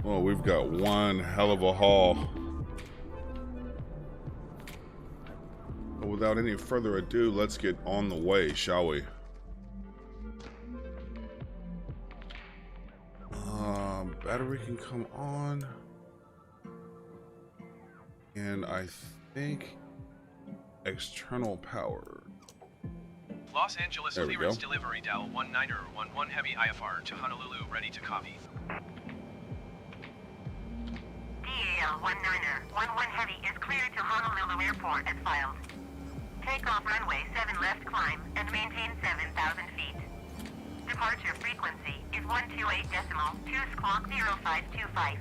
Well, we've got one hell of a haul. But without any further ado, let's get on the way, shall we? Battery can come on. And I think external power. Los Angeles clearance delivery Dow 1911 Heavy IFR to Honolulu, ready to copy. DAL 1911 Heavy is cleared to Honolulu Airport as filed. Takeoff runway 7 left climb and maintain 7,000 feet. Departure frequency is 128.2 squawk 0525.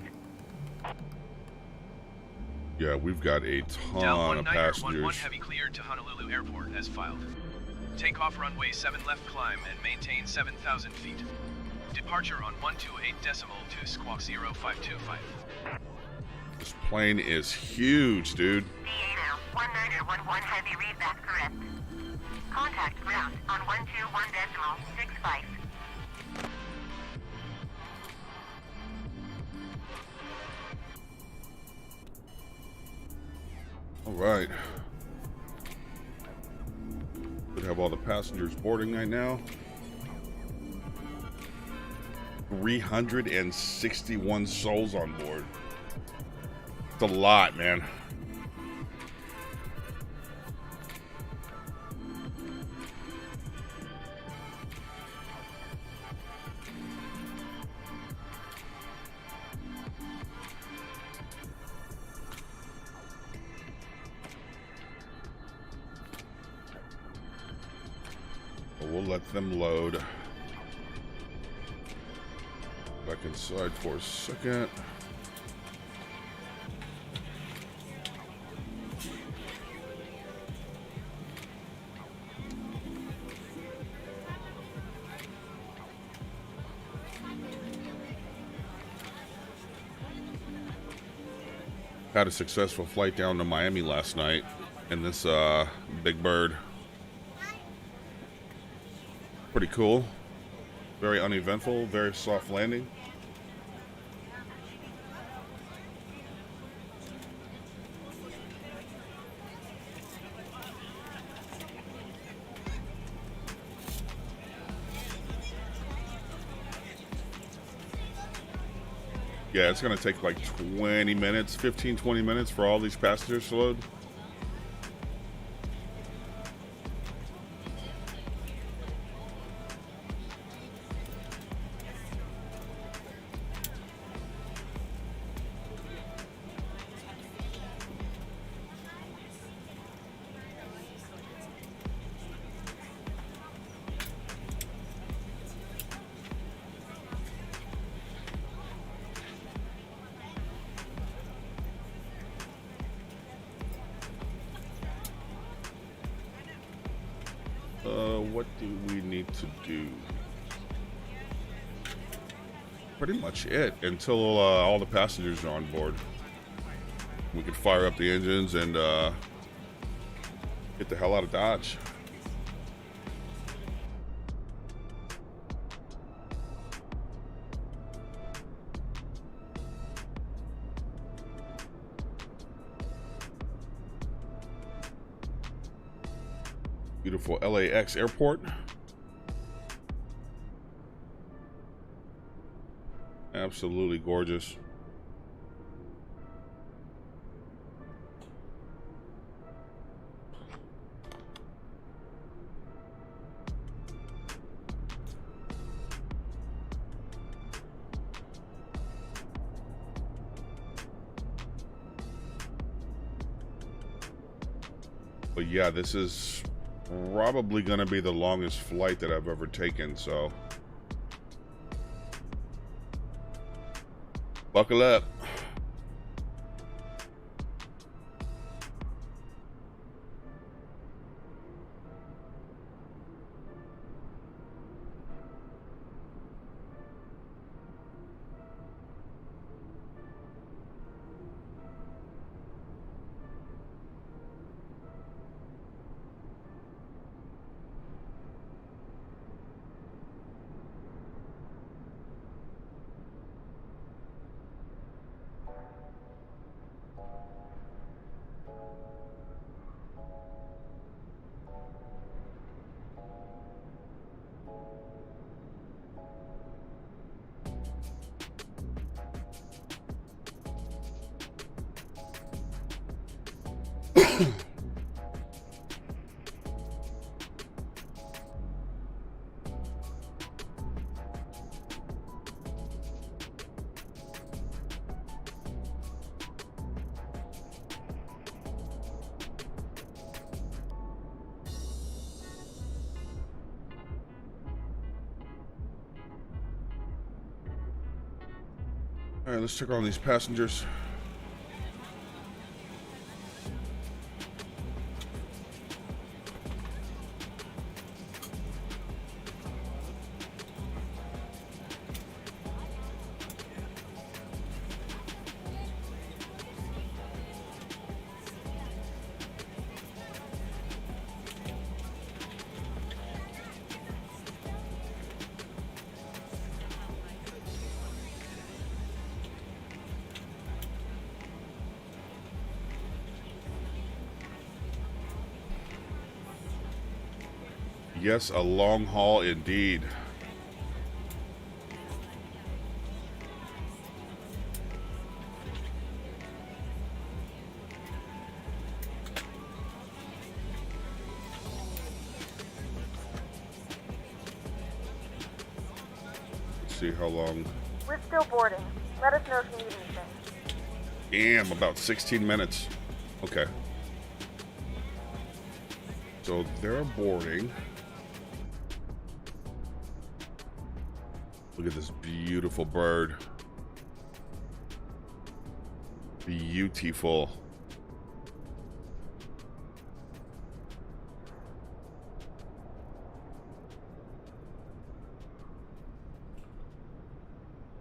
Yeah, we've got a ton Dow of passengers. 1911 Heavy cleared to Honolulu Airport as filed. Takeoff runway 7 left climb and maintain 7,000 feet. Departure on 128.2 squawk 0525. This plane is huge, dude. DAL 1911 Heavy, read that correct. Contact ground on 121.65. All right. We have all the passengers boarding right now. 361 souls on board. It's a lot, man. We'll let them load. Back inside for a second. Had a successful flight down to Miami last night in this Big Bird. Pretty cool. Very uneventful, very soft landing. Yeah, it's gonna take like 20 minutes, 15, 20 minutes for all these passengers to load. What do we need to do? Pretty much it until all the passengers are on board. We can fire up the engines and get the hell out of Dodge. Beautiful LAX airport. Absolutely gorgeous. But yeah, this is probably going to be the longest flight that I've ever taken, so buckle up. All right, let's check on these passengers. Yes, a long haul indeed. Let's see how long. We're still boarding. Let us know if you need anything. Damn, about 16 minutes. Okay. So they're boarding. Look at this beautiful bird. Beautiful.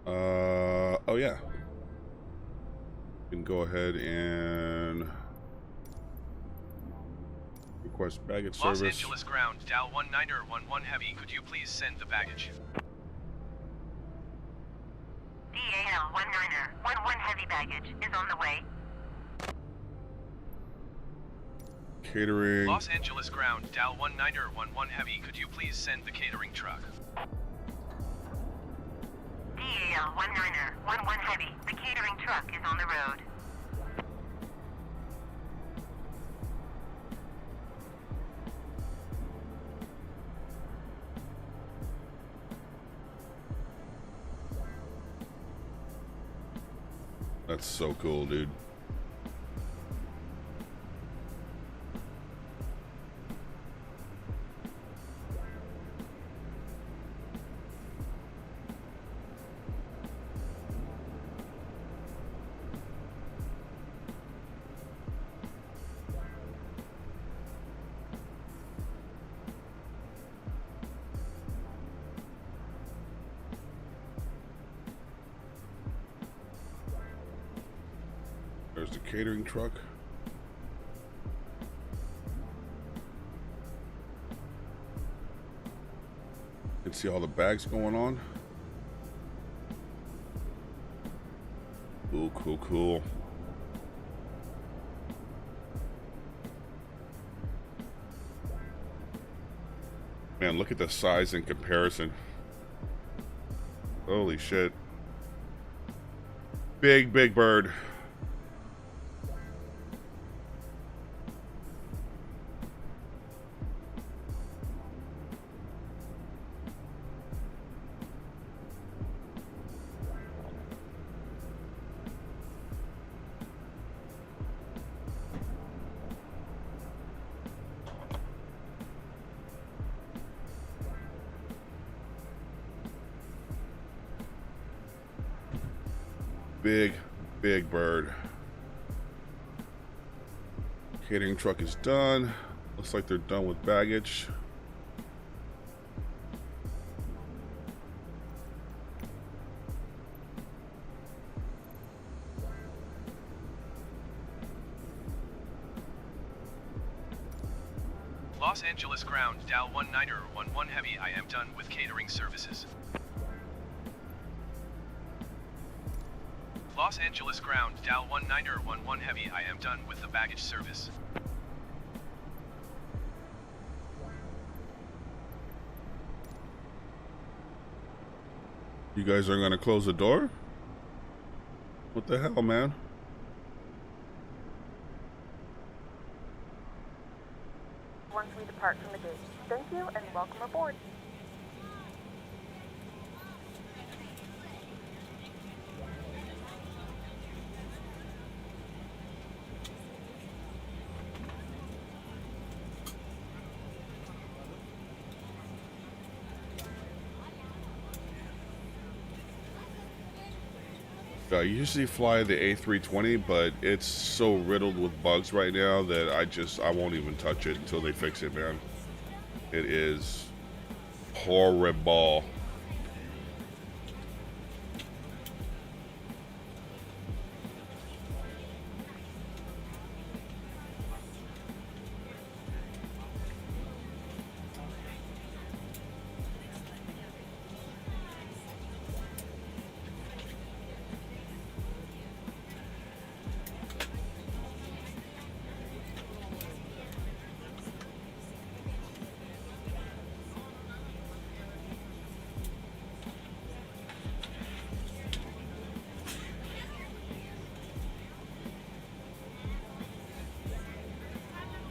Oh yeah. You can go ahead and request baggage Los service. Angeles ground, Dow 19er 11 Heavy, could you please send the baggage? DAL 19er 11 Heavy baggage is on the way. Catering. Los Angeles ground, Dow 19er 11 Heavy, could you please send the catering truck? DAL 19er 11 Heavy, the catering truck is on the road. That's so cool, dude. There's the catering truck. You can see all the bags going on. Cool, cool, cool. Man, look at the size in comparison. Holy shit. Big, big bird. Big, big bird. Catering truck is done. Looks like they're done with baggage. Los Angeles ground, Dow 19er 11 Heavy, I am done with catering services. Los Angeles ground, Dow 19er 11 Heavy, I am done with the baggage service. You guys are gonna close the door? What the hell, man? Once we depart from the gate. Thank you and welcome aboard. I usually fly the A320, but it's so riddled with bugs right now that I won't even touch it until they fix it, man. It is horrible.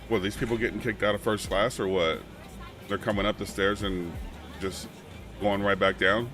What, these people getting kicked out of first class or what? They're coming up the stairs and just going right back down?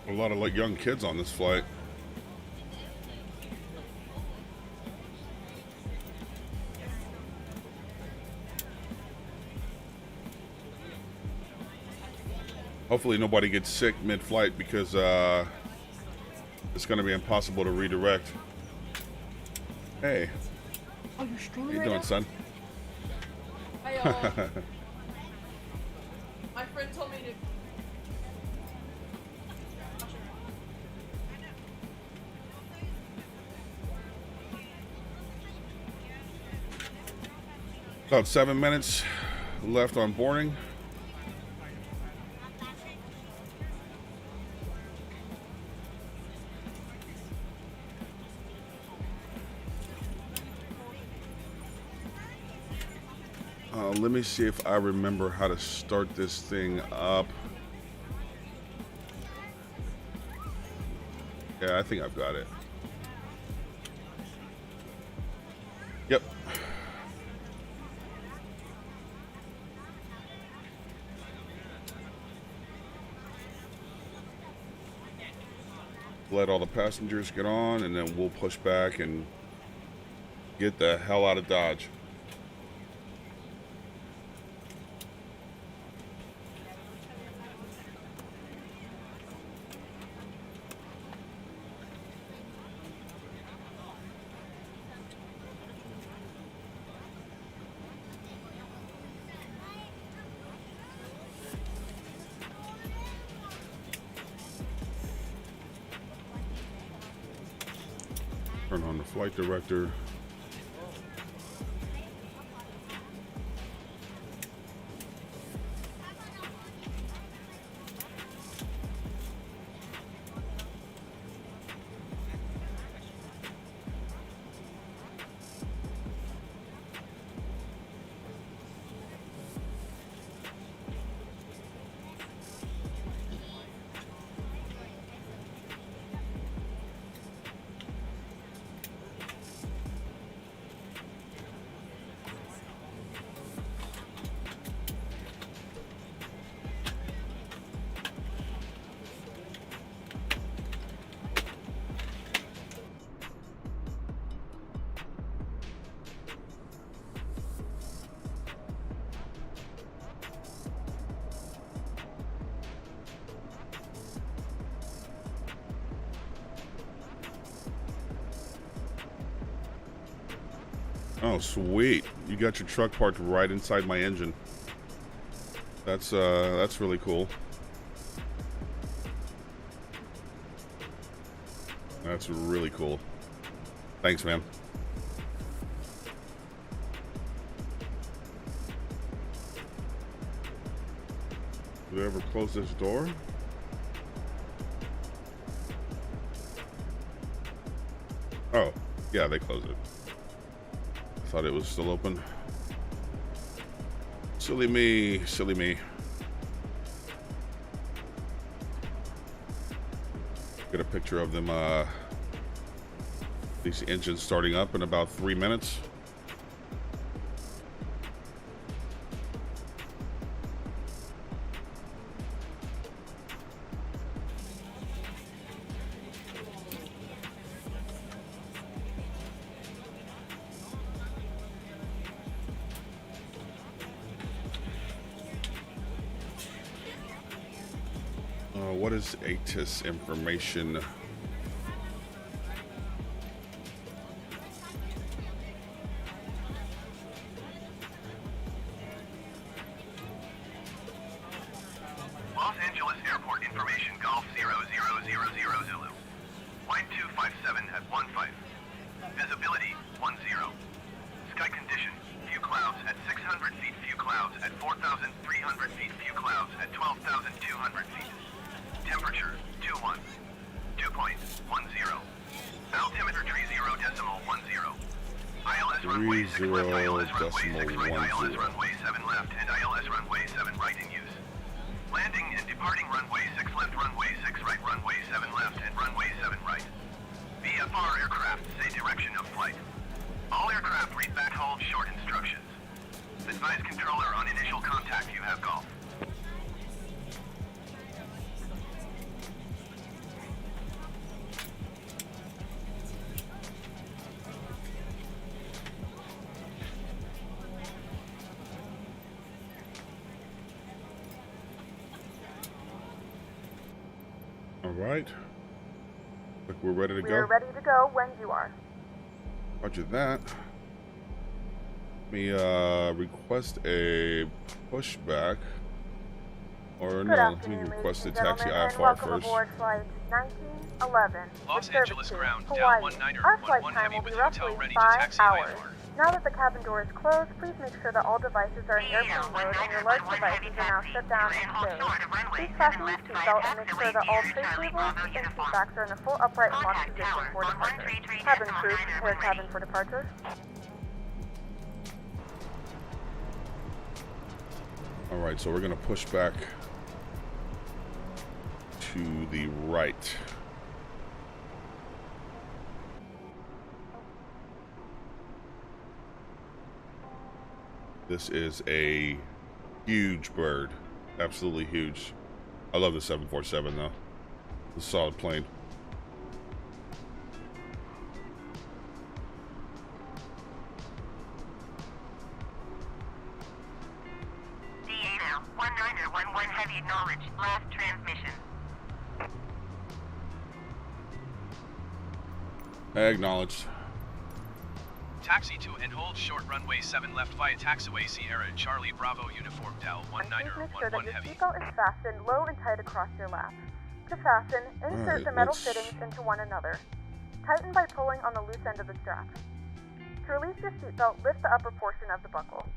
A lot of like young kids on this flight. Hopefully nobody gets sick mid-flight because it's going to be impossible to redirect. Hey. Oh, you're streaming How you right doing, now? son? Hi, my friend told me to. About 7 minutes left on boarding. Let me see if I remember how to start this thing up. Yeah, I think I've got it. Yep. Let all the passengers get on, and then we'll push back and get the hell out of Dodge. Turn on the flight director. Oh, sweet. You got your truck parked right inside my engine. That's really cool. That's really cool. Thanks, man. Did they ever close this door? Oh, yeah, they closed it. Thought it was still open. Silly me, silly me. Get a picture of them, these engines starting up in about 3 minutes. What is ATIS information? Los Angeles Airport information, Golf 0000 Zulu. Flight 257 at 15. Visibility 10. Sky condition, few clouds at 600 feet, few clouds at 4,300 feet, few clouds at 12,200 feet. Temperature 21. 2.10. Altimeter 30.10. ILS runway 6 left, ILS runway 6 right, ILS runway 7 left, and ILS runway 7 right in use. Landing and departing runway 6 left, runway 6 right, runway 7 left, and runway 7 right. VFR aircraft say direction of flight. All aircraft read back hold short instructions. Advise controller on initial contact you have golf. All right. Look, we're ready to go. We're ready to go when you are. Roger that. Let me request a pushback. Or Good no, let me afternoon, request a ladies and taxi gentlemen, IFR and welcome first. aboard flight 1911. Los with Angeles service to ground, down Hawaii. one niner, Our flight 11 time heavy will be with roughly hotel ready to 5 taxi hours. IFR. Now that the cabin door is closed, please make sure that all devices are in airplane mode and your large devices are now shut down and stowed. Please fasten your seatbelt and make sure that all tray tables and seat backs are in a full upright and locked position for departure. Cabin crew, prepare cabin for departure. All right, so we're gonna push back to the right. This is a huge bird, absolutely huge. I love the 747 though. It's a solid plane. DA now, 1911 heavy acknowledged, last transmission. I acknowledge. Taxi to and hold short runway 7 left via taxiway Sierra Charlie Bravo uniform Del And please make sure that 1911 your heavy. seatbelt is fastened low and tight across your lap. To fasten, insert Alright, the metal let's- fittings into one another. Tighten by pulling on the loose end of the strap. To release your seatbelt, lift the upper portion of the buckle.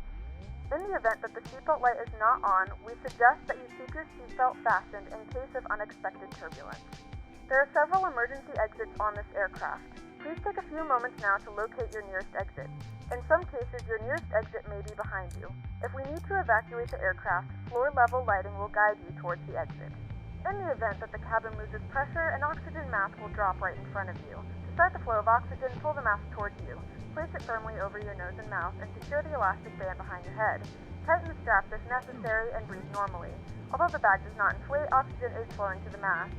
In the event that the seatbelt light is not on, we suggest that you keep your seatbelt fastened in case of unexpected turbulence. There are several emergency exits on this aircraft. Please take a few moments now to locate your nearest exit. In some cases, your nearest exit may be behind you. If we need to evacuate the aircraft, floor-level lighting will guide you towards the exit. In the event that the cabin loses pressure, an oxygen mask will drop right in front of you. To start the flow of oxygen, pull the mask towards you. Place it firmly over your nose and mouth and secure the elastic band behind your head. Tighten the straps if necessary and breathe normally. Although the bag does not inflate, oxygen is flowing to the mask.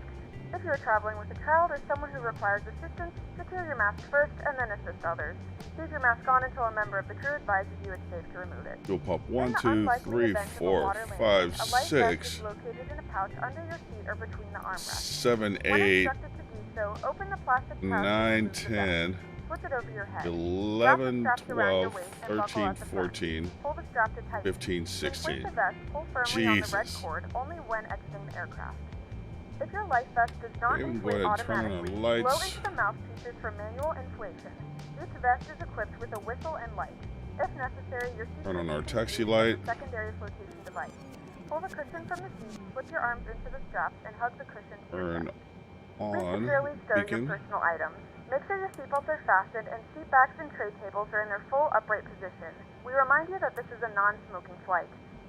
If you are traveling with a child or someone who requires assistance, secure your mask first and then assist others. Leave your mask on until a member of the crew advises you it's safe to remove it. Fuel pump In 1, the 2, unlikely 3, event of a 4, water 5, landing, a life vest 6, is located in a pouch under your seat or between the armrests. 7, When 8, instructed to do so, open the plastic pouch 9, and remove the vest. 10, Flip it over your head. 11, Wrap the straps around your 12, waist and buckle 13, at the front. 14, Pull the strap to tighten. 15, When with 16. the vest, pull firmly on the red Jesus. cord only when exiting the aircraft. If your life vest does not Okay, I'm inflate going to turn on automatically, the blow lights. into the mouthpieces for manual inflation. Each vest is equipped with a whistle and light. If necessary, your seat Turn on our cushion taxi can be used light. as a secondary flotation device. Pull the cushion from the seat, slip your arms into the straps, and hug the cushion to your Turn chest. Please on securely stow your beacon. personal items. Make sure your seatbelts are fastened and seat backs and tray tables are in their full upright position. We remind you that this is a non-smoking flight.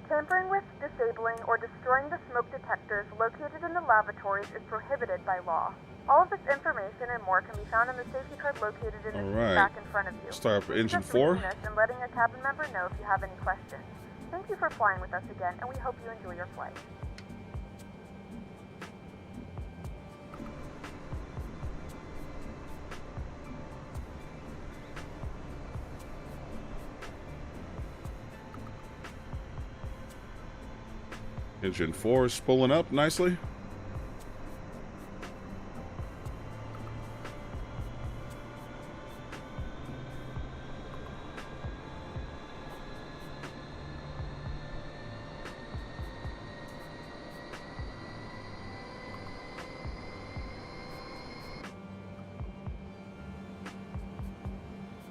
Tampering with, disabling, or destroying the smoke detectors located in the lavatories is prohibited by law. All of this information and more can be found in the safety card located in the seat back in front of you. Start up for engine Just 4. reading this and letting a cabin member know if you have any questions. Thank you for flying with us again, and we hope you enjoy your flight. Engine 4 is spooling up nicely.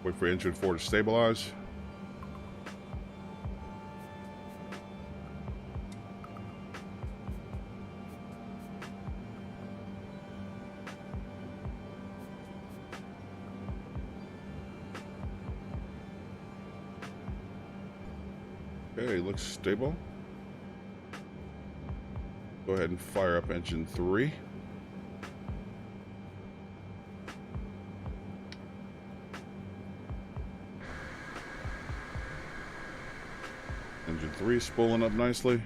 Wait for engine 4 to stabilize. Okay, looks stable. Go ahead and fire up engine 3. Engine 3 spooling up nicely.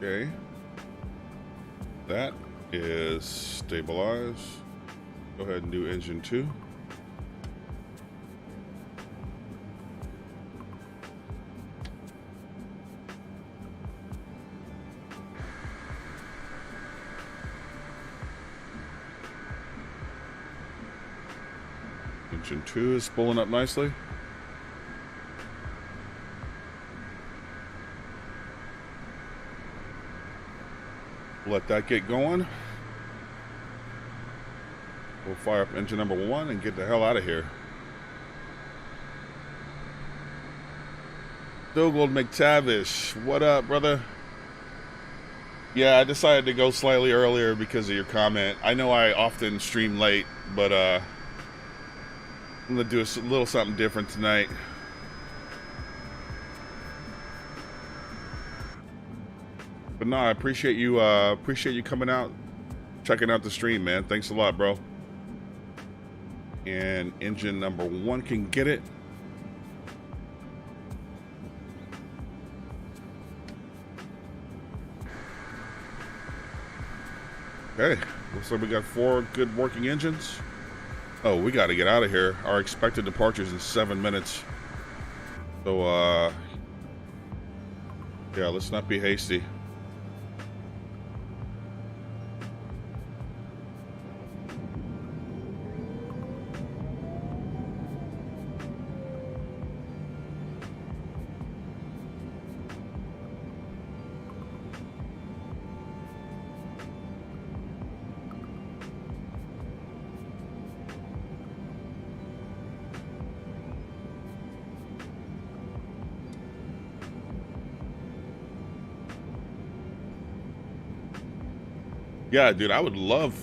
Okay, that is stabilized. Go ahead and do engine 2. Engine 2 is spooling up nicely. Let that get going. We'll fire up engine number 1 and get the hell out of here. Dougald McTavish, what up, brother? Yeah, I decided to go slightly earlier because of your comment. I know I often stream late, but I'm gonna do a little something different tonight. But no, I appreciate you coming out, checking out the stream, man. Thanks a lot, bro. And engine number 1 can get it. Okay, looks like we got 4 good working engines. Oh, we got to get out of here. Our expected departure is in 7 minutes. So, yeah, let's not be hasty. Yeah, dude, I would love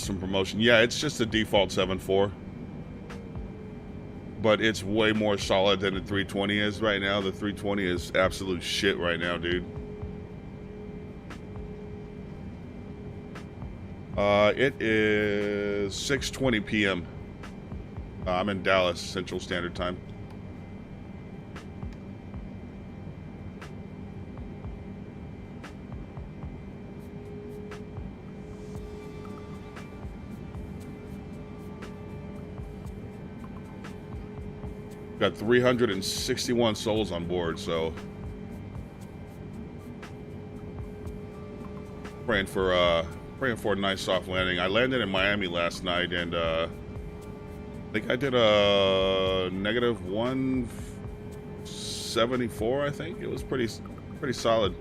some promotion. Yeah, it's just a default 7.4. But it's way more solid than the 320 is right now. The 320 is absolute shit right now, dude. It is 6:20 p.m. I'm in Dallas, Central Standard Time. Got 361 souls on board, so praying for Praying for a nice soft landing. I landed in Miami last night, and I think I did a negative 174. I think it was pretty solid.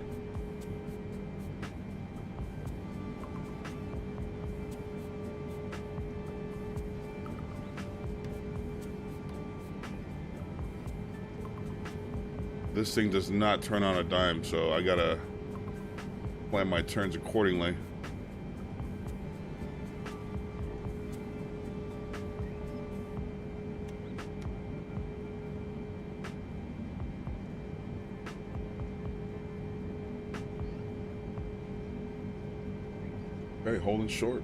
This thing does not turn on a dime, so I gotta plan my turns accordingly. Okay, holding short.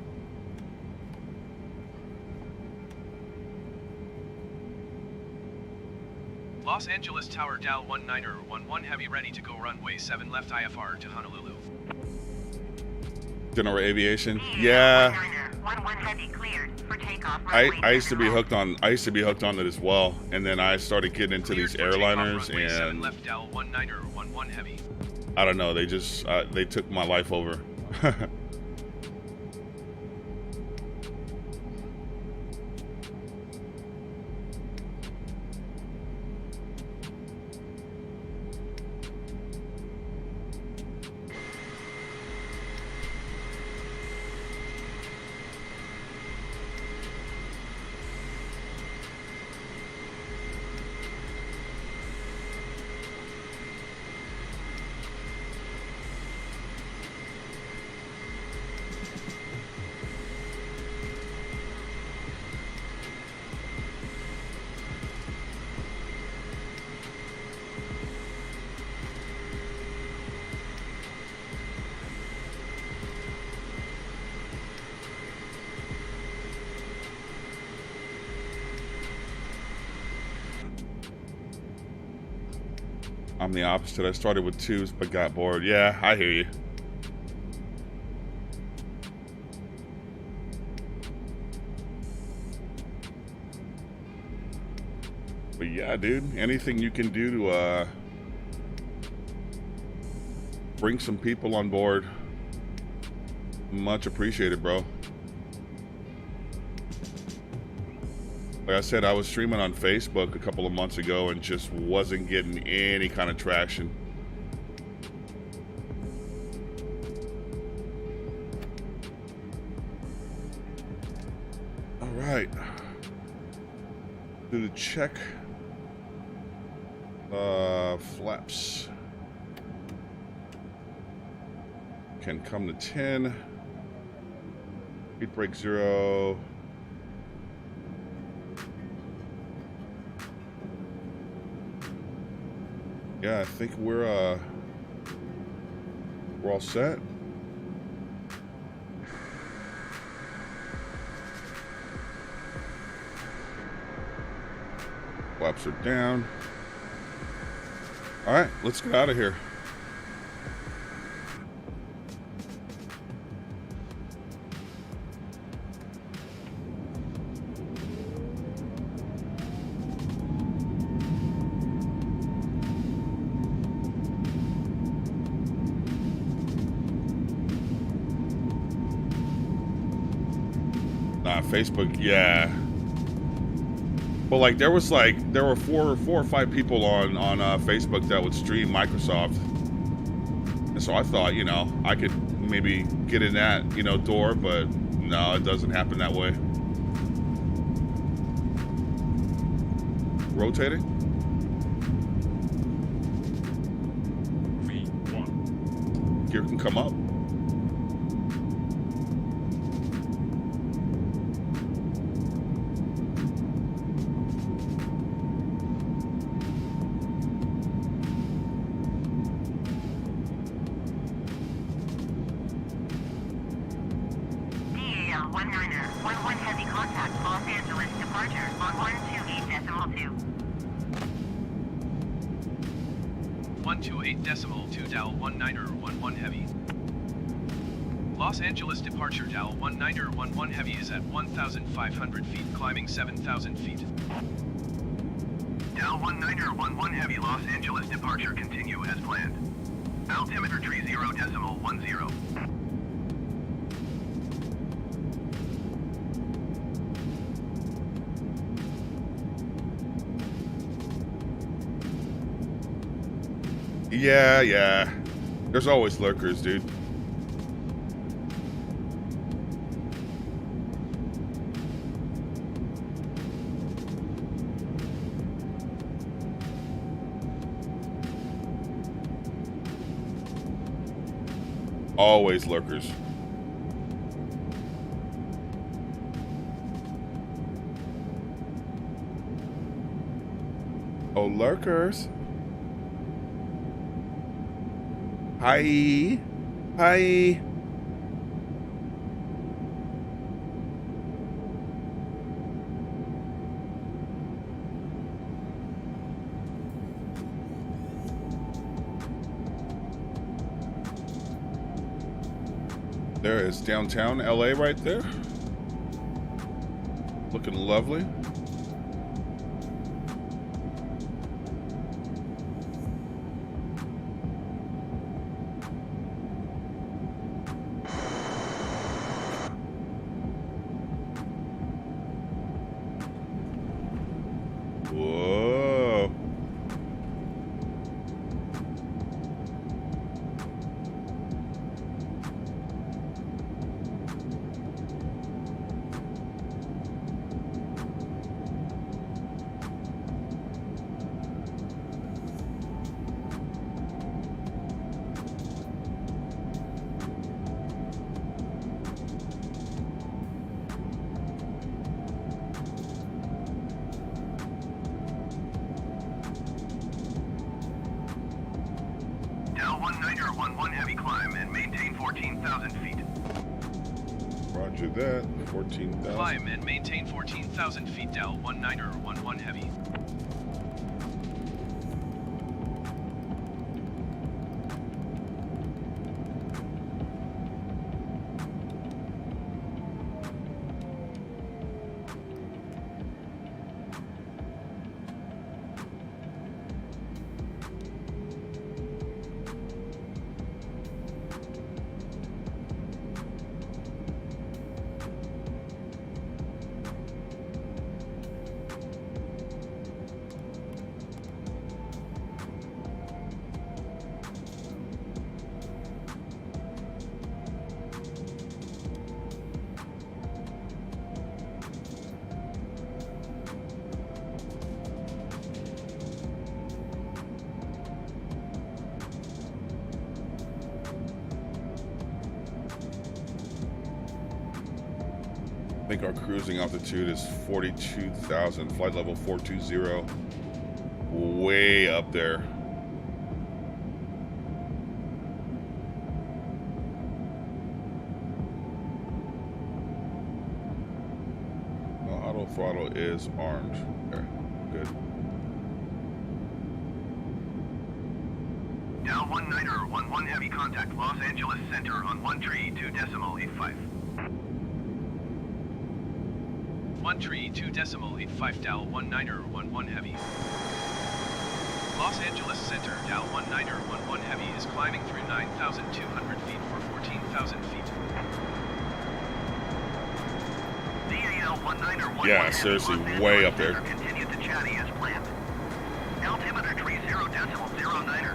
Los Angeles Tower Dow 1911 Heavy ready to go runway 7 left IFR to Honolulu. General Aviation. Yeah. 11 Heavy cleared for takeoff. I used to be hooked on it as well, and then I started getting into these airliners, and left Dow 1911 Heavy. I don't know, they just they took my life over. I'm the opposite. I started with 2s but got bored. Yeah, I hear you. But yeah, dude, anything you can do to bring some people on board, much appreciated, bro. Like I said, I was streaming on Facebook a couple of months ago and just wasn't getting any kind of traction. All right. Do the check. Flaps. Can come to 10. Speed brake 0. Yeah, I think we're all set. Flaps are down. All right, let's get out of here. Facebook, yeah. But like there were 4 or 5 people on Facebook that would stream Microsoft, and so I thought, you know, I could maybe get in that, you know, door, but no, it doesn't happen that way. Rotating. V1. Gear can come up. Los Angeles departure Dow 1911 Heavy is at 1,500 feet, climbing 7,000 feet. Dow 1911 Heavy, Los Angeles departure continue as planned. Altimeter tree 0.10. Yeah. There's always lurkers, dude. Always lurkers. Oh, lurkers. Hi. Hi. There is downtown LA right there. Looking lovely. Whoa. Dow 19er 11 heavy climb and maintain 14,000 feet. Roger that. 14,000. Climb and maintain 14,000 feet. Dow 19er 11 heavy. I think our cruising altitude is 42,000. Flight level 420. Way up there. Well, auto throttle is armed. Okay, good. Dow 19er 11 heavy contact Los Angeles Center on 132.85. 132.85 Dow 19er 11 heavy. Los Angeles Center, Dow 19er 11 heavy is climbing through 9,200 feet for 14,000 feet. DAL 19er 11 Yeah, heavy, seriously, Los way Angeles up there. Center continued to chatty as planned. Altimeter 30.09er.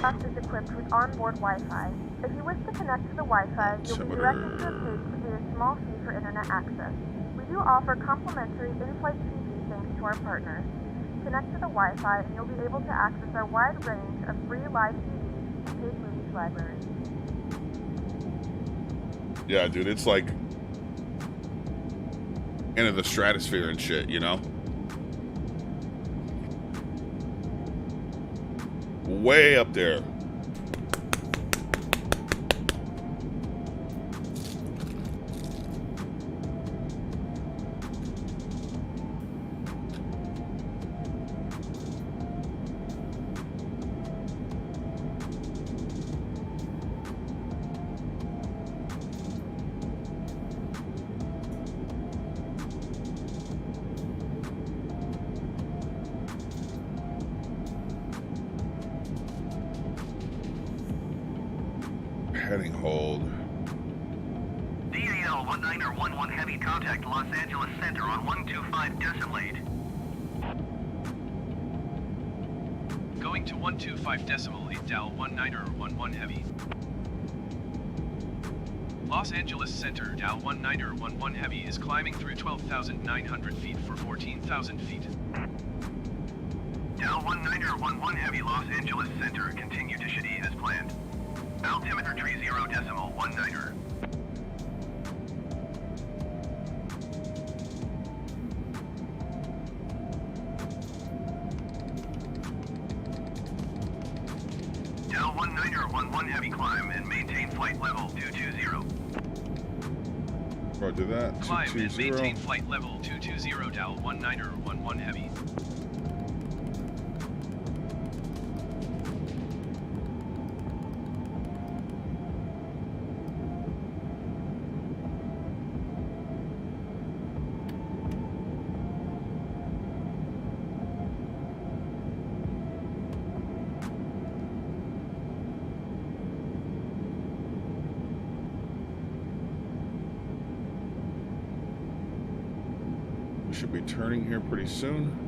Bus is equipped with onboard Wi-Fi. If you wish to connect to the Wi-Fi, you'll be directed to a page to pay a small fee for internet access. We do offer complimentary in-flight TV thanks to our partners. Connect to the Wi-Fi and you'll be able to access our wide range of free live TVs and paid movies library. Yeah, dude, it's like into the stratosphere and shit, you know? Way up there. Heading hold. DAL 19er 11 heavy contact Los Angeles Center on 125.8. Go going to 125.8 Dow 19er 11 Heavy. Los Angeles Center Dow 19er 11 Heavy is climbing through 12,900 feet for 14,000 feet. Dow 19er 11 Heavy Los Angeles Center, continue to Shadi as planned. Altimeter 30.19er. Dow 19er 11 Heavy climb and maintain flight level 220. Roger that. Climb and 220. maintain flight level 220 Dow 19er 11 Heavy. We should be turning here pretty soon.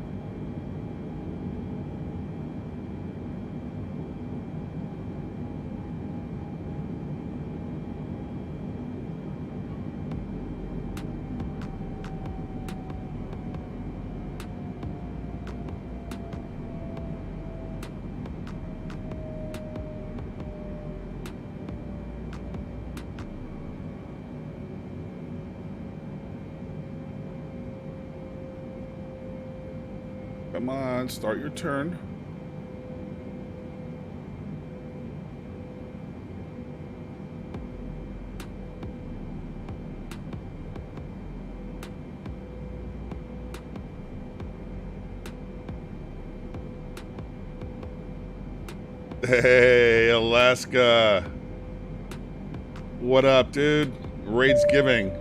Come on, start your turn. Hey, Alaska. What up, dude? Raid's giving.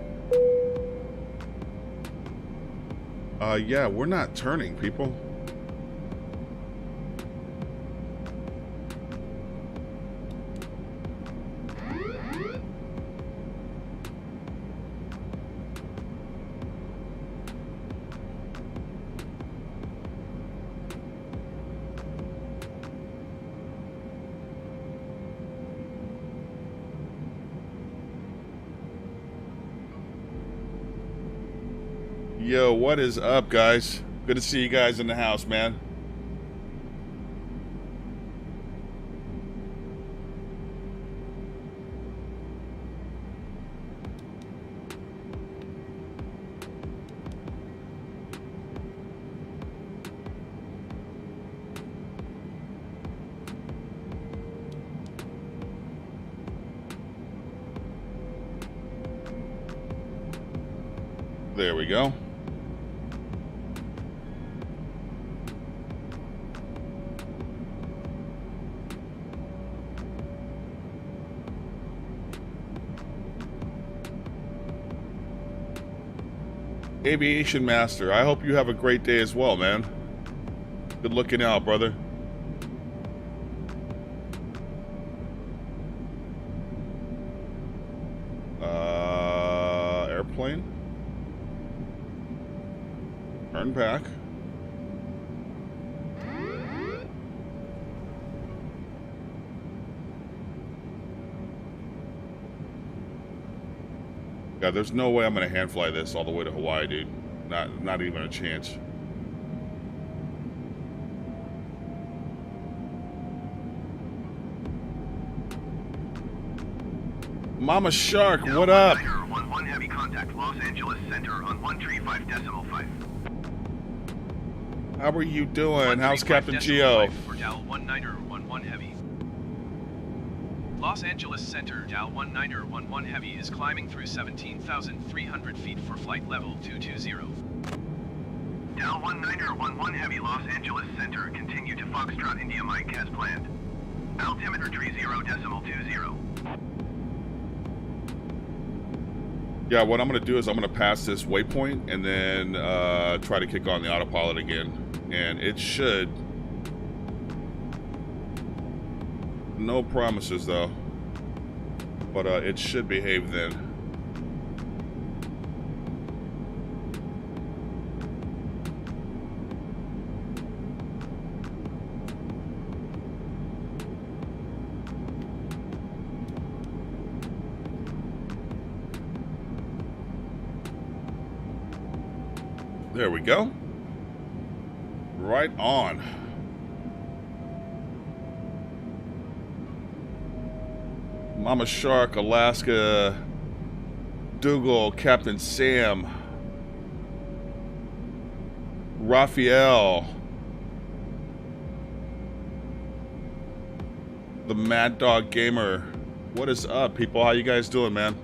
Yeah, we're not turning, people. Yo, what is up, guys? Good to see you guys in the house, man. There we go. Aviation Master, I hope you have a great day as well, man. Good looking out, brother. Airplane. Turn back. God, there's no way I'm gonna hand fly this all the way to Hawaii, dude. Not even a chance. Mama Shark, what up? 11 Heavy contact Los Angeles Center on 135.5. How are you doing? How's Captain Geo? For Dow 19er 11 Heavy. Los Angeles Center Dow 19er 11 Heavy is climbing through 17,300 feet for flight level 220. Dow 19er 11 Heavy Los Angeles Center, continue to Foxtrot India Mike as planned. Altimeter 30.20. Yeah, what I'm gonna do is I'm gonna pass this waypoint and then try to kick on the autopilot again, and it should. No promises though, but it should behave then. There we go. Right on. Mama Shark, Alaska, Dougal, Captain Sam, Raphael, the Mad Dog Gamer. What is up, people? How you guys doing, man?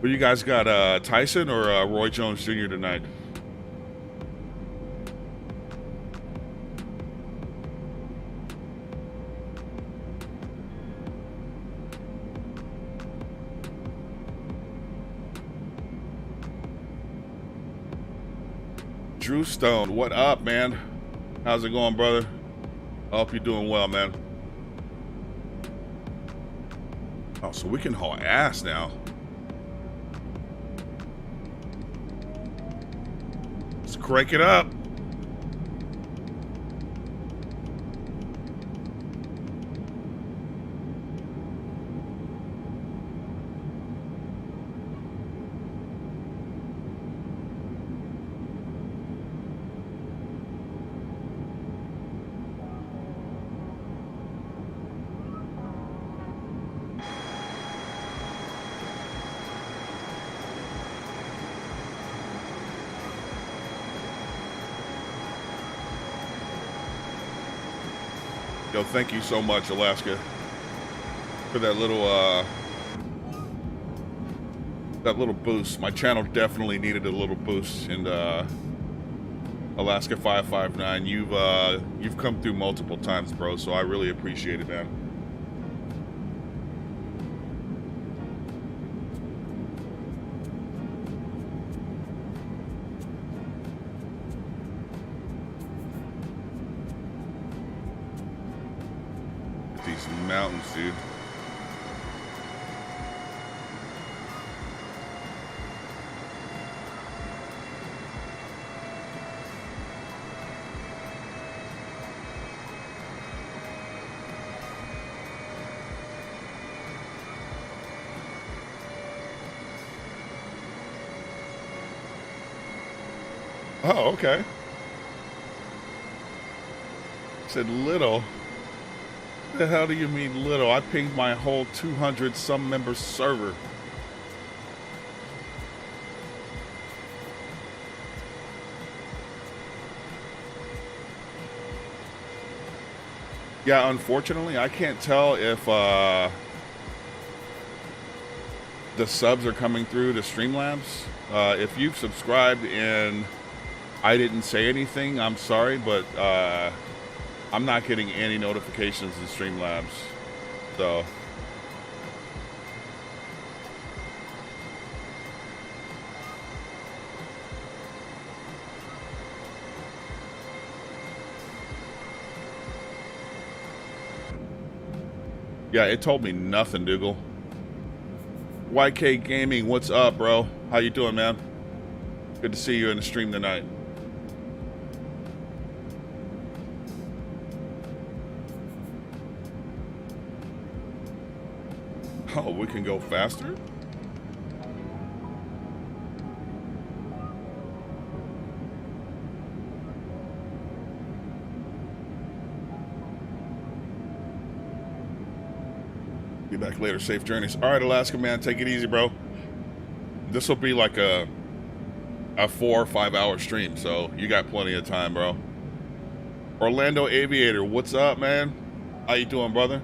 What you guys got, Tyson or Roy Jones Jr. tonight? Drew Stone, what up, man? How's it going, brother? I hope you're doing well, man. Oh, so we can haul ass now. Let's crank it up. Yo, thank you so much, Alaska, for that little boost. My channel definitely needed a little boost, and Alaska 559, you've come through multiple times, bro. So I really appreciate it, man. These mountains, dude. Oh, okay. Said little. What the hell do you mean little? I pinged my whole 200 some member server. Yeah, unfortunately, I can't tell if the subs are coming through to Streamlabs. If you've subscribed and I didn't say anything, I'm sorry, but I'm not getting any notifications in Streamlabs. So yeah, it told me nothing, Dougal. YK Gaming, what's up, bro? How you doing, man? Good to see you in the stream tonight. Oh, we can go faster? Be back later. Safe journeys. All right, Alaska, man. Take it easy, bro. This will be like a 4 or 5 hour stream, so you got plenty of time, bro. Orlando Aviator, what's up, man? How you doing, brother?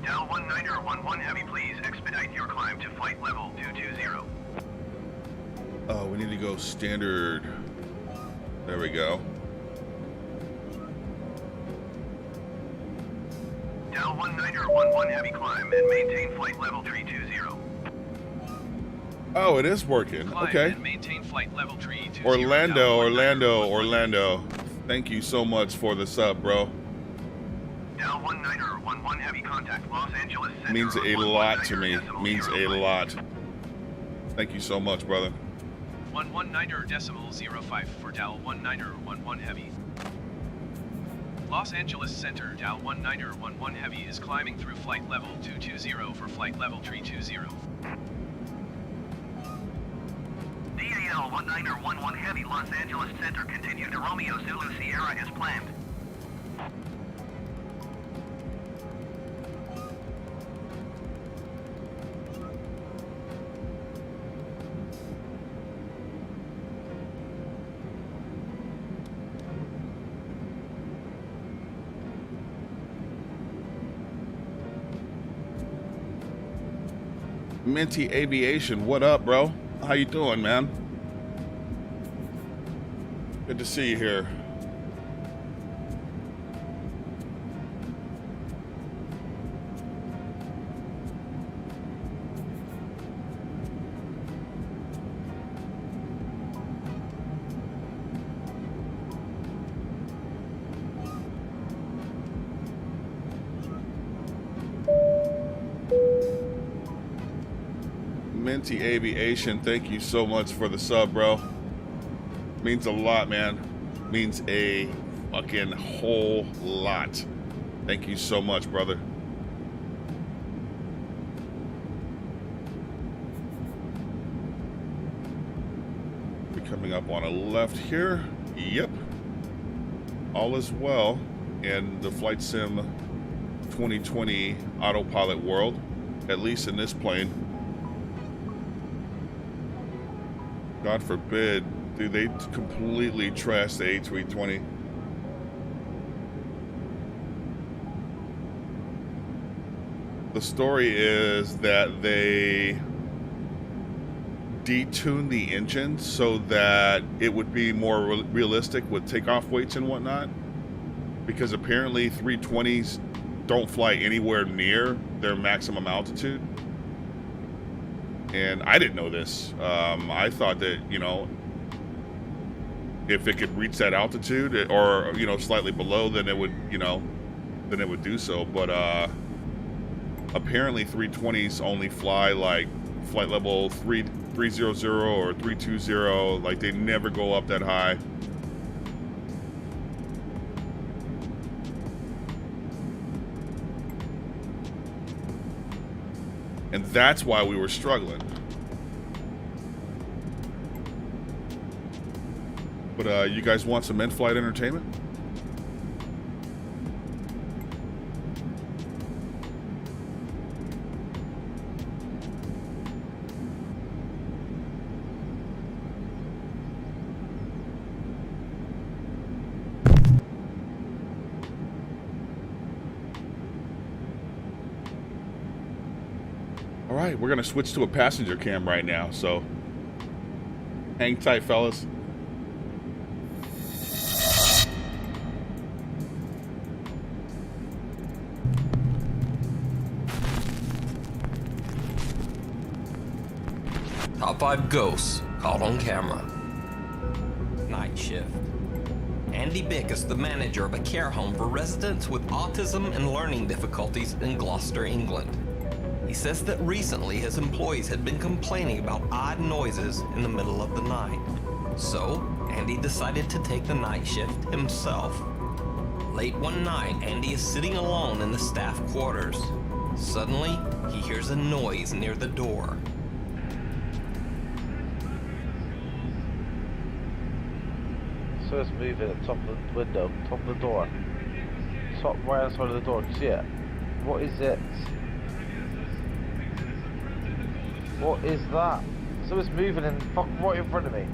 Dow 19er 11 Heavy, please expedite your climb to flight level 220. Oh, we need to go standard. There we go. Dow 19er 11 Heavy, climb and maintain flight level 320. Oh, it is working. Climb Okay. and maintain flight level 320. Orlando. Thank you so much for the sub, bro. Dow 19er 11 Heavy, contact Los Angeles Center. Means a lot to me. Means a lot. Thank you so much, brother. 119.05 for Dow 19er 11 Heavy. Los Angeles Center, Dow 19er 11 Heavy is climbing through flight level 220 for flight level 320. KL1911 Heavy, Los Angeles Center. Continue to Romeo Zulu Sierra as planned. Minty Aviation, what up, bro? How you doing, man? Good to see you here. Minty Aviation, thank you so much for the sub, bro. Means a lot, man. Means a fucking whole lot. Thank you so much, brother. We're coming up on a left here. Yep. All is well in the Flight Sim 2020 autopilot world, at least in this plane. God forbid, dude, they completely trashed the A320. The story is that they detuned the engine so that it would be more realistic with takeoff weights and whatnot. Because apparently 320s don't fly anywhere near their maximum altitude. And I didn't know this. I thought that, you know, if it could reach that altitude or, you know, slightly below, then it would, you know, then it would do so. But apparently 320s only fly like flight level 300 or 320. Like they never go up that high. And that's why we were struggling. But you guys want some in-flight entertainment? All right, we're gonna switch to a passenger cam right now, so hang tight, fellas. Top 5 ghosts caught on camera. Night shift. Andy Bick is the manager of a care home for residents with autism and learning difficulties in Gloucester, England. He says that recently his employees had been complaining about odd noises in the middle of the night. So, Andy decided to take the night shift himself. Late one night, Andy is sitting alone in the staff quarters. Suddenly, he hears a noise near the door. So it's moving at the top of the window, top of the door. Top right hand side of the door, can you see it? What is it? What is that? So it's moving in fucking right in front of me.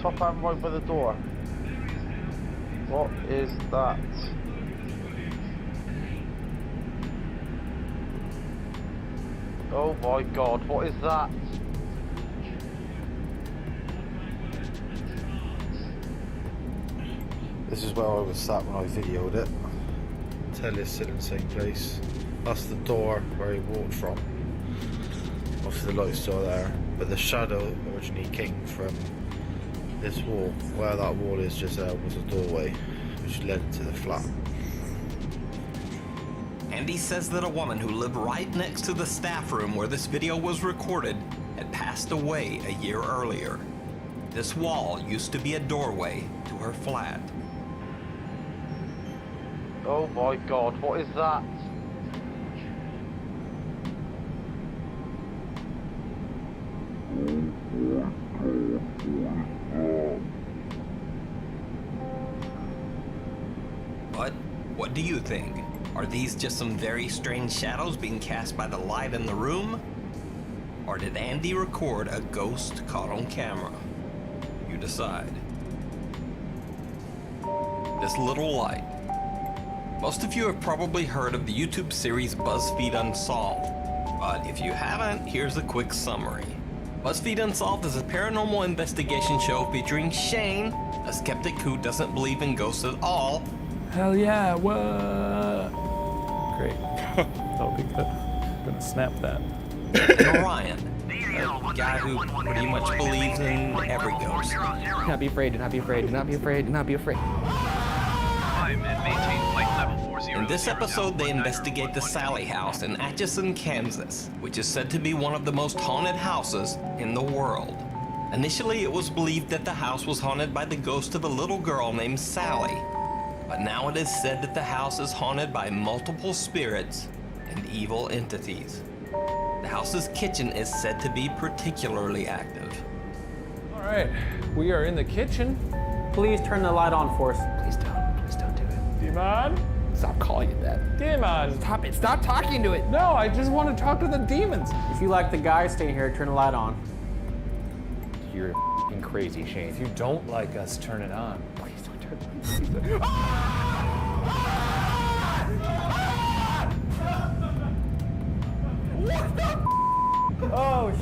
Top hand right by the door. What is that? Oh my god, what is that? This is where I was sat when I videoed it. Telly's still in the same place. That's the door where he walked from. Obviously the light's still there, but the shadow originally came from this wall. Where that wall is just there was a doorway which led into the flat. Andy says that a woman who lived right next to the staff room where this video was recorded had passed away a year earlier. This wall used to be a doorway to her flat. Oh my god, what is that? But what do you think? Are these just some very strange shadows being cast by the light in the room? Or did Andy record a ghost caught on camera? You decide. This little light. Most of you have probably heard of the YouTube series BuzzFeed Unsolved, but if you haven't, here's a quick summary. BuzzFeed Unsolved is a paranormal investigation show featuring Shane, a skeptic who doesn't believe in ghosts at all. Hell yeah, what? Great. That'll be good. I'm gonna snap that. And Orion, a guy who pretty much believes in every ghost. Do not be afraid, do not be afraid, do not be afraid, do not be afraid. Climb and maintain flight level 40. In this episode, they investigate the Sally House in Atchison, Kansas, which is said to be one of the most haunted houses in the world. Initially, it was believed that the house was haunted by the ghost of a little girl named Sally, but now it is said that the house is haunted by multiple spirits and evil entities. The house's kitchen is said to be particularly active. All right, we are in the kitchen. Please turn the light on for us. Please don't do it. Demon? Stop calling it that. Demon! Stop it, stop talking to it. No, I just want to talk to the demons. If you like the guy staying here, turn the light on. You're f***ing crazy, Shane. If you don't like us, turn it on. Please don't turn it on. What the Oh,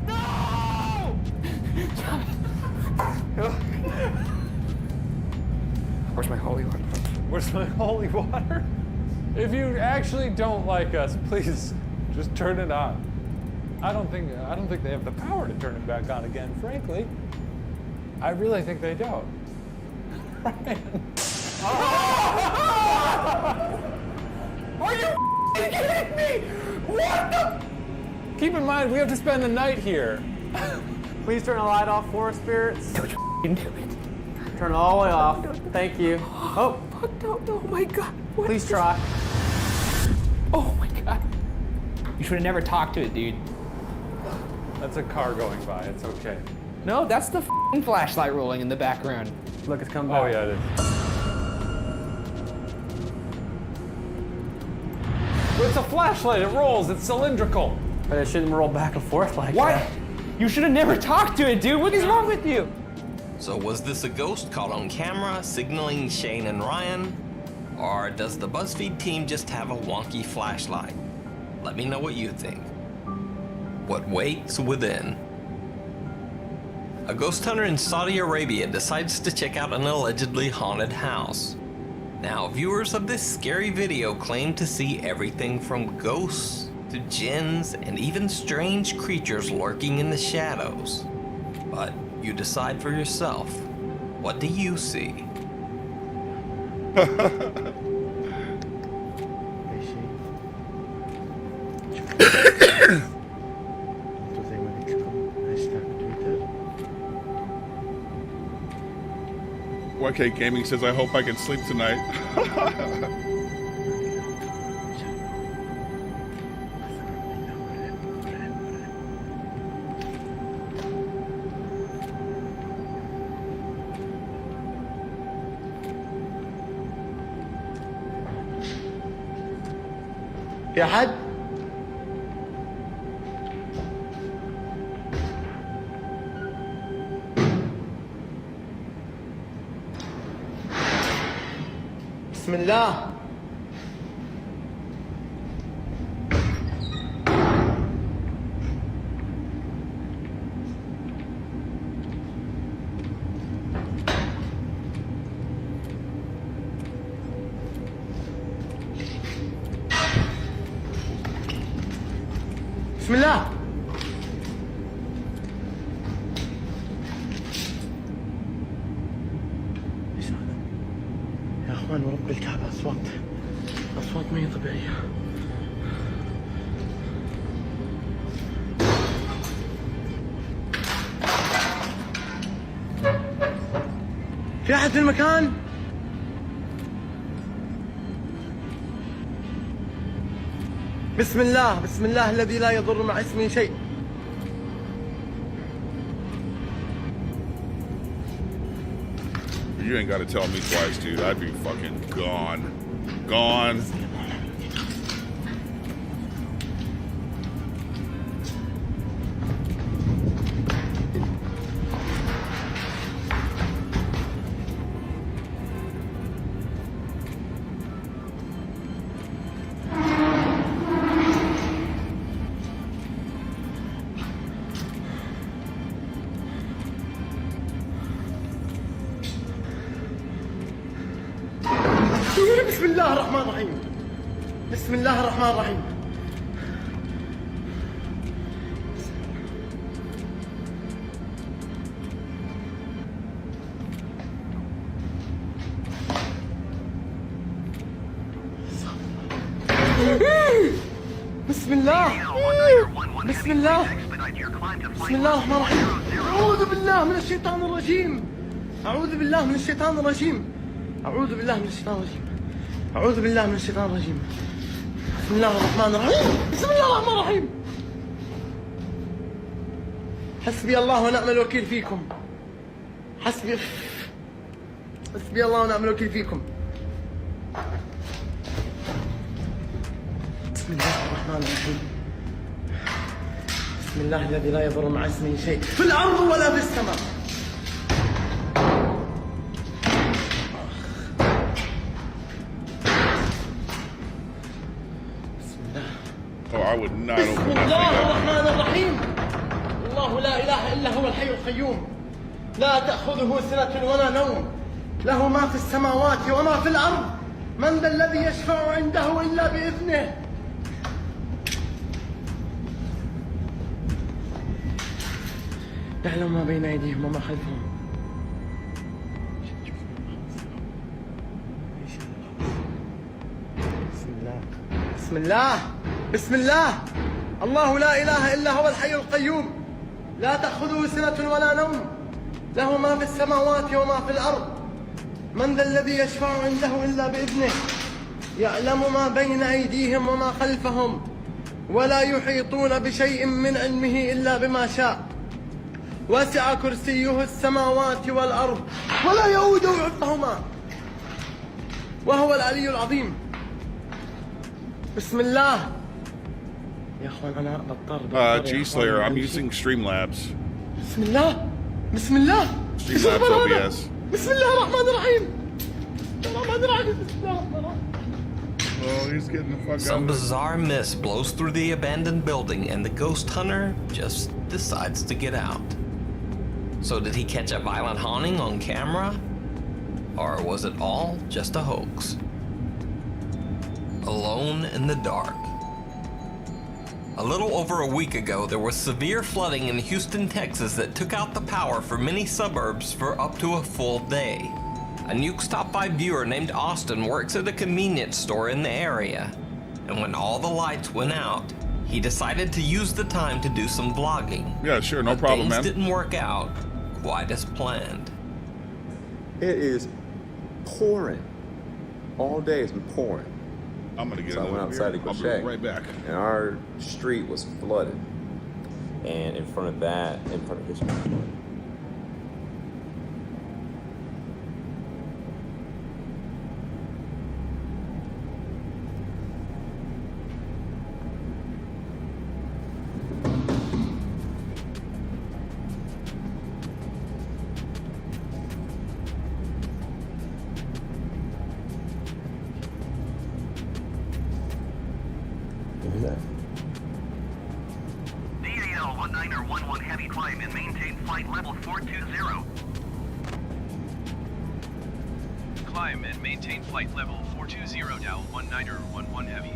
no! Where's my holy water? Where's my holy water? If you actually don't like us, please just turn it on. I don't think they have the power to turn it back on again, frankly. I really think they don't. Are you kidding me? What the? Keep in mind, we have to spend the night here. Please turn the light off for us, spirits. Don't you do it. Turn it all the way off. Thank you. Oh. Oh my God. What Please try. Oh my God. You should have never talked to it, dude. That's a car going by. It's okay. No, that's the f***ing flashlight rolling in the background. Look, it's coming back. Oh yeah, it is. Well, it's a flashlight. It rolls. It's cylindrical. But it shouldn't roll back and forth like What? that. You should have never talked to it, dude. What is wrong with you? So was this a ghost caught on camera signaling Shane and Ryan? Or does the BuzzFeed team just have a wonky flashlight? Let me know what you think. What waits within? A ghost hunter in Saudi Arabia decides to check out an allegedly haunted house. Now, viewers of this scary video claim to see everything from ghosts to jinns and even strange creatures lurking in the shadows. But you decide for yourself. What do you see? YK Gaming says, I hope I can sleep tonight. في حد؟ بسم الله. بسم الله. ايش هذا؟ يا اخوان ورب الكعبة اصوات ما هي طبيعية. في احد في المكان؟ بسم الله الذي لا يضر مع اسمه شيء. You ain't gotta tell me twice, dude. I'd be fucking gone. Gone. بسم الله الرحمن الرحيم. بسم الله الرحمن الرحيم. بسم الله. بسم الله. بسم الله الرحمن الرحيم. أعوذ بالله من الشيطان الرجيم. أعوذ بالله من الشيطان الرجيم. أعوذ بالله من الشيطان الرجيم. أعوذ بالله من الشيطان الرجيم. بسم الله الرحمن الرحيم. بسم الله الرحمن الرحيم. حسبي الله ونعم الوكيل فيكم. حسبي الله ونعم الوكيل فيكم. بسم الله الرحمن الرحيم. بسم الله الذي لا يضر مع اسمه شيء في الأرض ولا في السماء. Oh, I would not open بسم that الله thing up. الرحمن الرحيم. الله لا إله إلا هو الحي القيوم لا تأخذه سنة ولا نوم له ما في السماوات وما في الأرض من ذا الذي يشفع عنده إلا بإذنه. يعلم ما بين أيديهم وما خلفهم. بسم الله. بسم الله. بسم الله. الله لا إله إلا هو الحي القيوم لا تأخذه سنة ولا نوم له ما في السماوات وما في الأرض من ذا الذي يشفع عنده إلا بإذنه يعلم ما بين أيديهم وما خلفهم ولا يحيطون بشيء من علمه إلا بما شاء وسع كرسيه السماوات والأرض ولا يؤوده حفظهما وهو العلي العظيم. بسم الله. يا اخوان انا بضطر G-Slayer, I'm using Streamlabs. بسم الله. بسم الله. Streamlabs OBS. بسم الله الرحمن الرحيم. الرحمن الرحيم. بسم الله الرحمن الرحيم. Oh, he's getting the fuck out. Some bizarre mist blows through the abandoned building and the ghost hunter just decides to get out. So did he catch a violent haunting on camera? Or was it all just a hoax? Alone in the dark. A little over a week ago, there was severe flooding in Houston, Texas that took out the power for many suburbs for up to a full day. A Nuke's Top 5 viewer named Austin works at a convenience store in the area. And when all the lights went out, he decided to use the time to do some vlogging. Yeah, sure, no But problem, man. things didn't work out quite as planned. It is pouring. All day it's been pouring. I'm gonna get so I went outside to go check. Right back. And our street was flooded. And in front of his street was flooded. DAL 1911 heavy climb and maintain flight level 420. Climb and maintain flight level 420 Dow 1911 heavy.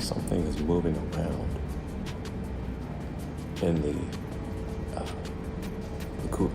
Something is moving around in the cooler.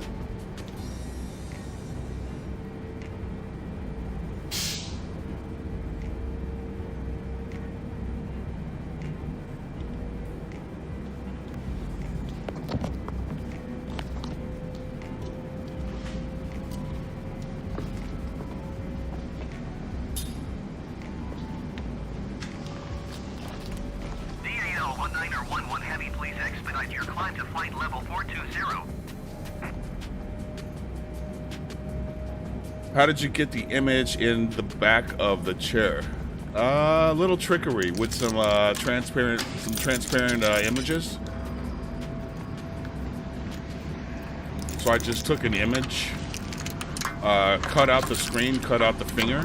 1 Heavy, please expedite your climb to flight level 420. How did you get the image in the back of the chair? Little trickery with some transparent images. So I just took an image, cut out the screen, cut out the finger,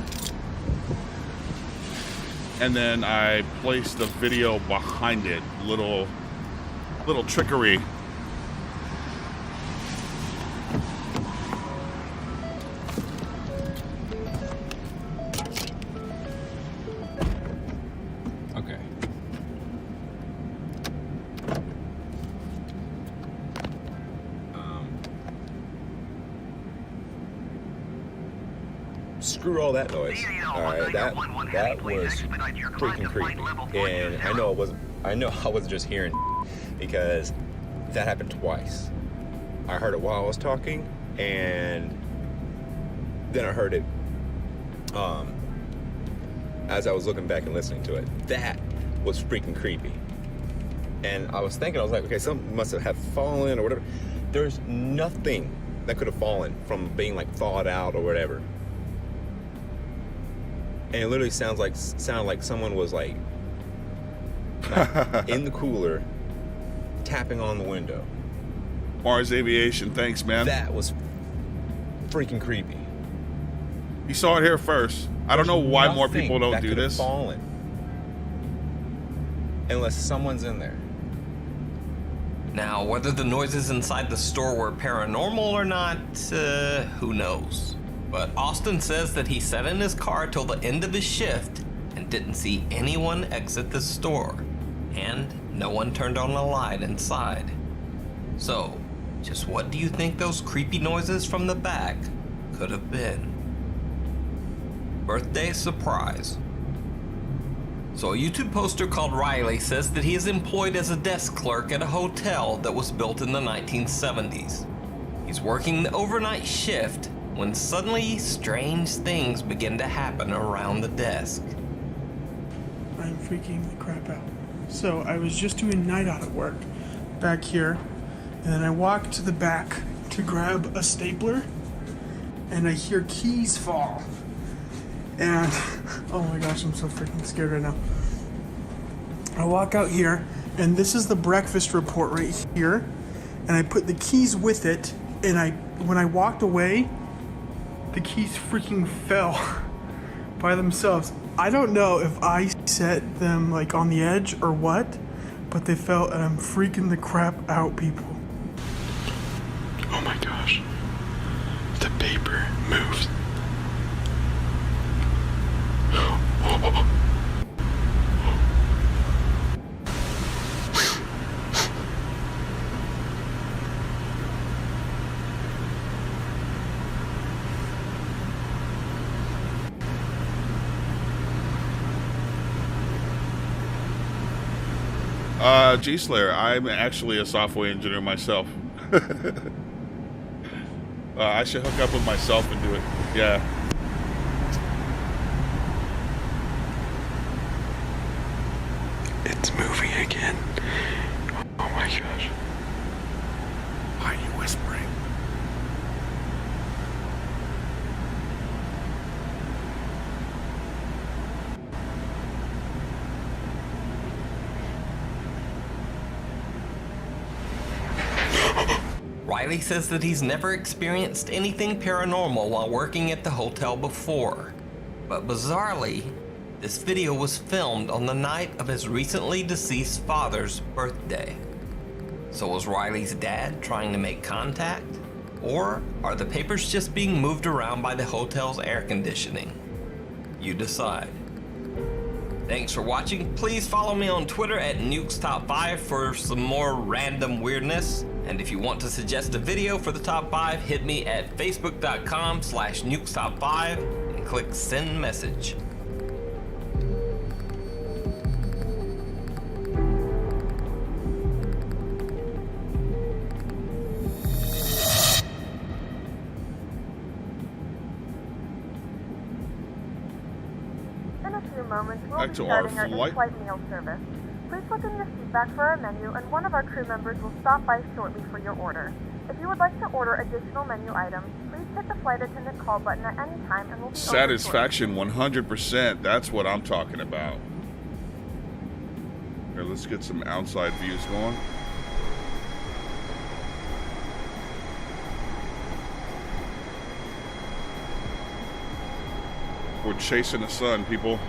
and then I placed the video behind it. Little trickery. Screw all that noise. Alright, that was freaking creepy. And I know I wasn't just hearing because that happened twice. I heard it while I was talking, and then I heard it as I was looking back and listening to it. That was freaking creepy. And I was thinking, I was like, okay, something must have fallen or whatever. There's nothing that could have fallen from being like thawed out or whatever. And it literally sounded like someone was like in the cooler, tapping on the window. Mars Aviation, thanks, man. That was freaking creepy. You saw it here first. I don't know why more people don't do this. Fallen, unless someone's in there. Now, whether the noises inside the store were paranormal or not, who knows? But Austin says that he sat in his car till the end of his shift and didn't see anyone exit the store, and no one turned on a light inside. So, just what do you think those creepy noises from the back could have been? Birthday surprise. So a YouTube poster called Riley says that he is employed as a desk clerk at a hotel that was built in the 1970s. He's working the overnight shift when suddenly strange things begin to happen around the desk. I'm freaking the crap out. So I was just doing night audit work back here, and then I walked to the back to grab a stapler, and I hear keys fall. And oh my gosh, I'm so freaking scared right now. I walk out here, and this is the breakfast report right here, and I put the keys with it, and when I walked away, the keys freaking fell by themselves. I don't know if I set them like on the edge or what, but they fell, and I'm freaking the crap out, people. Oh my gosh. The paper moves. G-Slayer, I'm actually a software engineer myself. I should hook up with myself and do it. Yeah. It's moving again. Oh my gosh. Why are you whispering? Riley says that he's never experienced anything paranormal while working at the hotel before. But bizarrely, this video was filmed on the night of his recently deceased father's birthday. So was Riley's dad trying to make contact? Or are the papers just being moved around by the hotel's air conditioning? You decide. Thanks for watching. Please follow me on Twitter at NukesTop5 for some more random weirdness. And if you want to suggest a video for the top 5, hit me at facebook.com/NukesTop5 and click send message. In a few moments, we'll Back be to our starting our flight. in-flight meal service. Please slip in your seat back for our menu and one of our crew members will stop by shortly for your order. If you would like to order additional menu items, please hit the flight attendant call button at any time and we'll be Satisfaction 100%. That's what I'm talking about. Here, let's get some outside views going. We're chasing the sun, people.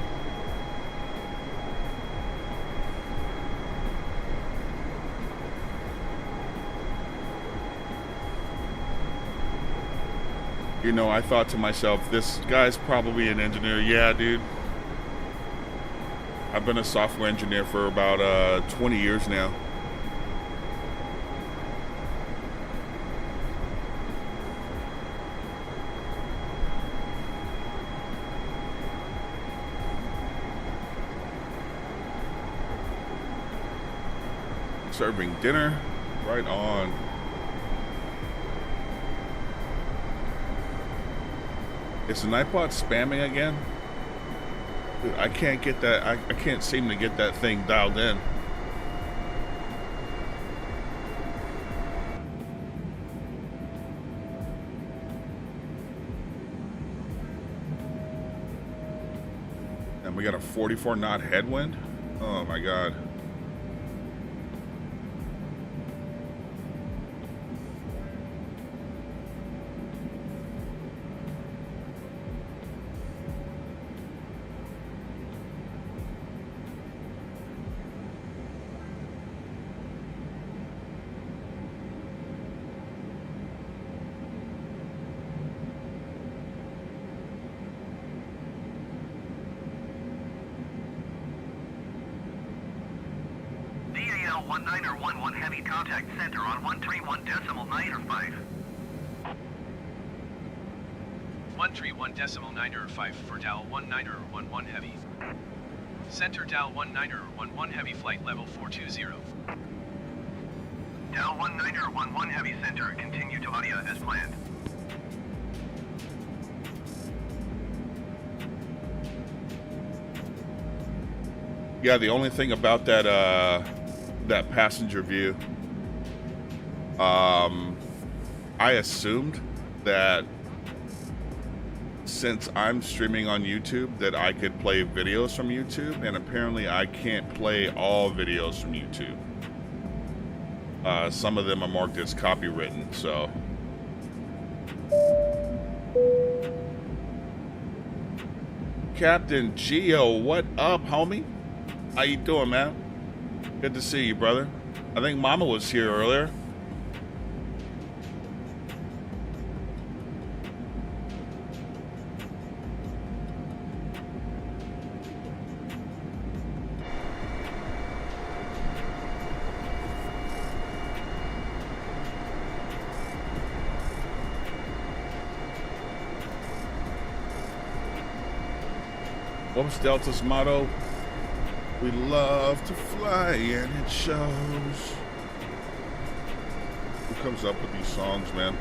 You know, I thought to myself, this guy's probably an engineer. Yeah, dude. I've been a software engineer for about 20 years now. Serving dinner, right on. Is the Nightbot spamming again? Dude, I can't get that. I can't seem to get that thing dialed in. And we got a 44 knot headwind. Oh my god. DAL 19er11 heavy contact center on 131.905. 131.905 for DAL 19er11 heavy. Center DAL 19er11 heavy flight level 420. DAL 19er11 heavy center, continue to ADIA as planned. Yeah, the only thing about that that passenger view, I assumed that since I'm streaming on YouTube that I could play videos from YouTube, and apparently I can't play all videos from YouTube. Some of them are marked as copywritten, so. Captain Geo, what up, homie? How you doing, man? Good to see you, brother. I think Mama was here earlier. What was Delta's motto? We love to fly and it shows. Who comes up with these songs, man?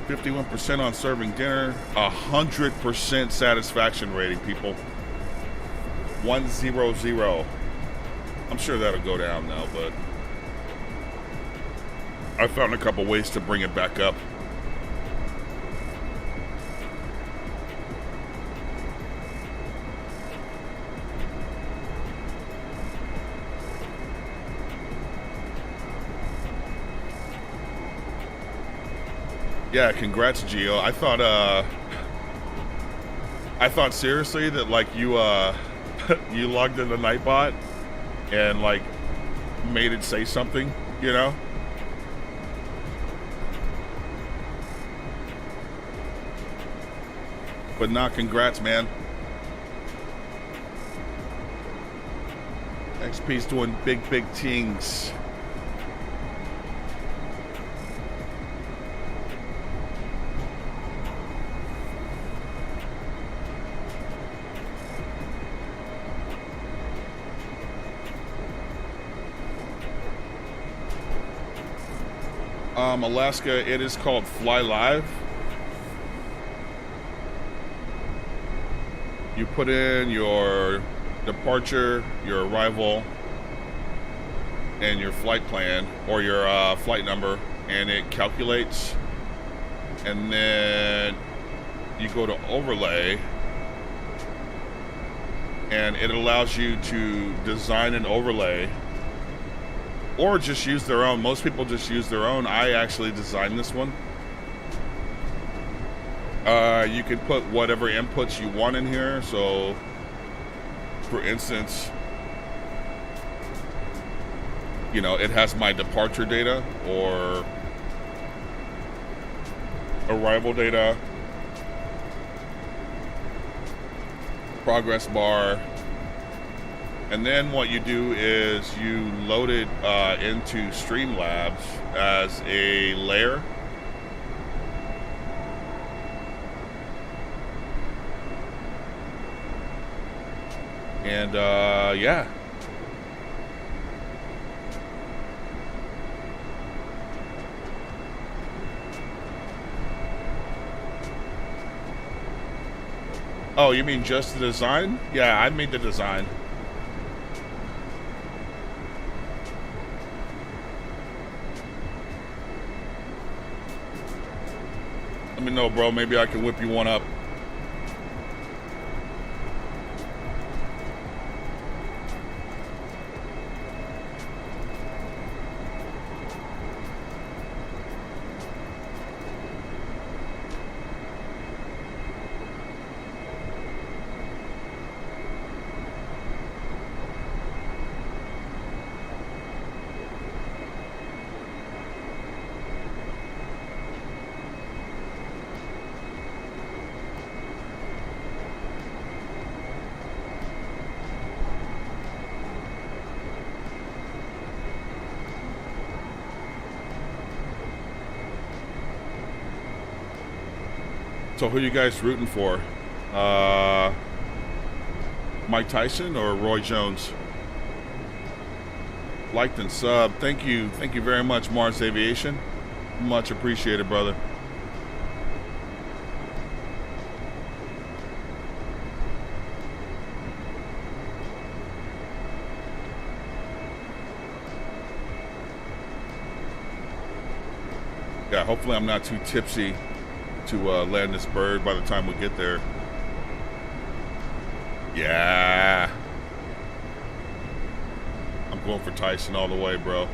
51% on serving dinner, 100% satisfaction rating, people. 100. I'm sure that'll go down now, but I found a couple ways to bring it back up. Yeah, congrats, Gio. I thought seriously that like you you logged in the Nightbot and like made it say something, you know? But nah, congrats, man. XP's doing big things. Alaska, it is called Fly Live. You put in your departure, your arrival, and your flight plan, or your flight number, and it calculates. And then you go to overlay, and it allows you to design an overlay or just use their own. Most people just use their own. I actually designed this one. You can put whatever inputs you want in here. So for instance, you know, it has my departure data or arrival data, progress bar, and then what you do is you load it into Streamlabs as a layer. And yeah. Oh, you mean just the design? Yeah, I made the design. Let me know, bro. Maybe I can whip you one up. So who you guys rooting for? Mike Tyson or Roy Jones? Liked and sub. Thank you very much, Mars Aviation. Much appreciated, brother. Yeah, hopefully I'm not too tipsy to land this bird by the time we get there. Yeah. I'm going for Tyson all the way, bro.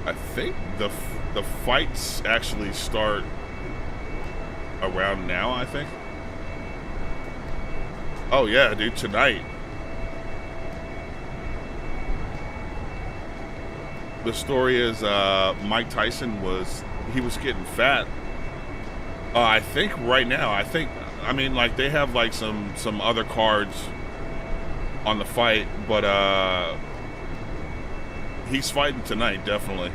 I think the fights actually start around now, I think. Oh yeah, dude, tonight. The story is Mike Tyson was getting fat. I think right now, I mean, like, they have like some other cards on the fight, but he's fighting tonight, definitely.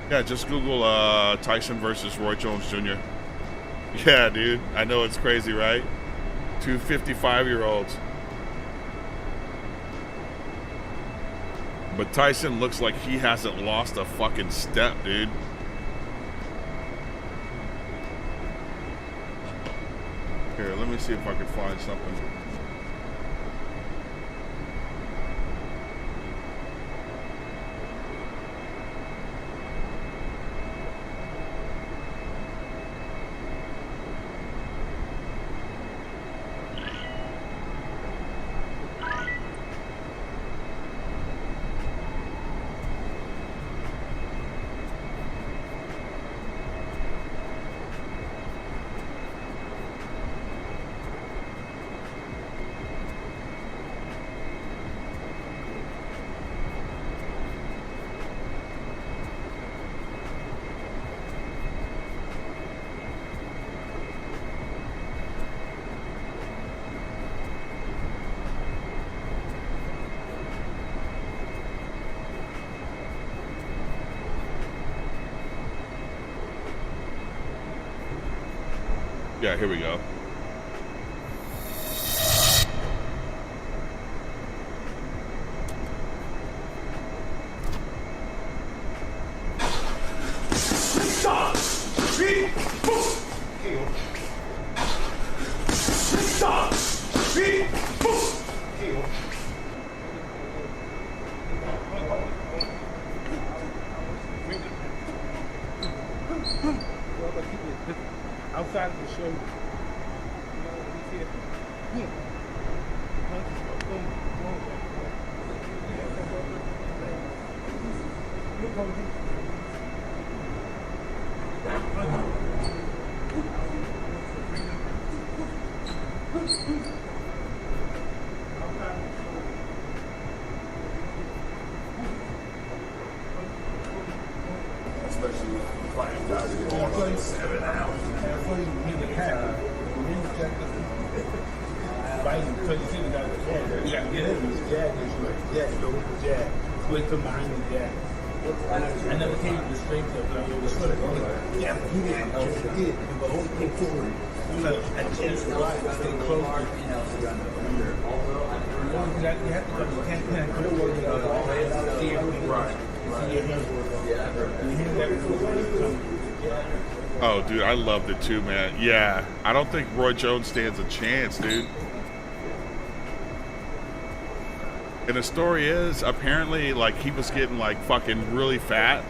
Yeah, just Google Tyson versus Roy Jones Jr. Yeah, dude, I know it's crazy, right? Two 55-year-olds. But Tyson looks like he hasn't lost a fucking step, dude. Here, let me see if I can find something. Yeah, here we go. Outside of the shoulder. Especially flying guys going 7 hours. You got to get it. Wait till behind the jag. I never came to the straight up, but I was sort of going, yeah, he did. But whole thing forward. I'm like, I changed the light. I stay close. You have to go. You can't go work it out. See everything right. See your hands work. You hear that? Oh, dude, I loved it too, man. Yeah, I don't think Roy Jones stands a chance, dude. And the story is, apparently, like, he was getting, like, fucking really fat.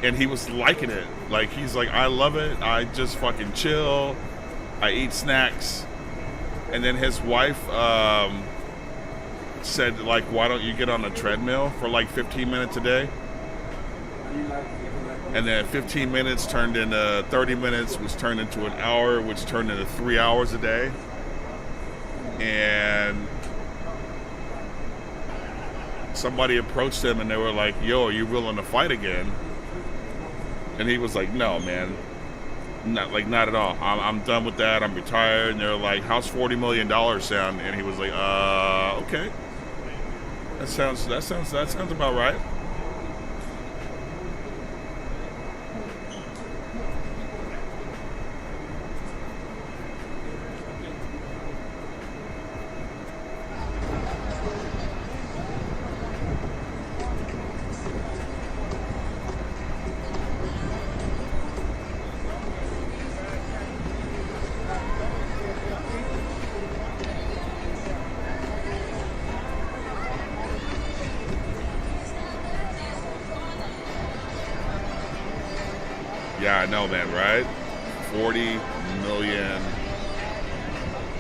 And he was liking it. Like, he's like, I love it. I just fucking chill. I eat snacks. And then his wife said, like, why don't you get on a treadmill for, like, 15 minutes a day? And then 15 minutes turned into 30 minutes, which turned into an hour, which turned into 3 hours a day. And somebody approached him and they were like, yo, are you willing to fight again? And he was like, no, man. Not at all. I'm done with that. I'm retired. And they're like, how's $40 million sound? And he was like, okay. That sounds about right. Yeah, I know, man, right? 40 million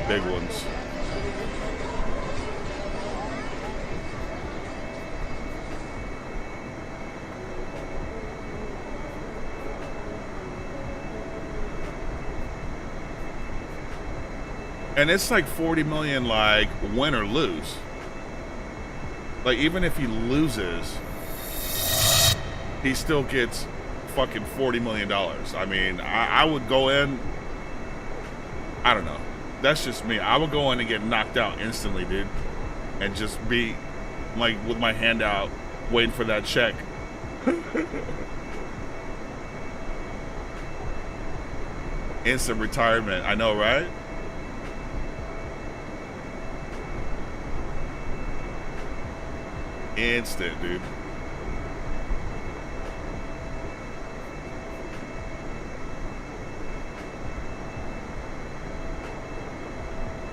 big ones. And it's like 40 million, like, win or lose. Like, even if he loses, he still gets fucking $40 million. I mean, I would go in, I don't know. That's just me. I would go in and get knocked out instantly, dude. And just be, like, with my hand out, waiting for that check. Instant retirement. I know, right? Instant, dude.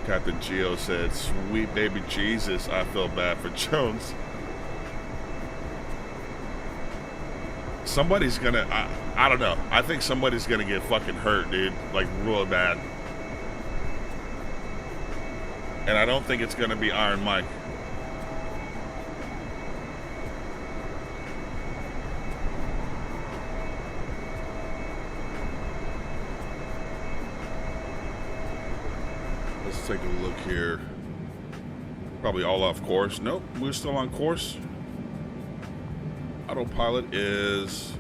Captain Geo said, sweet baby Jesus, I feel bad for Jones. Somebody's gonna, I don't know. I think somebody's gonna get fucking hurt, dude. Like, real bad. And I don't think it's gonna be Iron Mike. Let's take a look here. Probably all off course. Nope, we're still on course. Autopilot is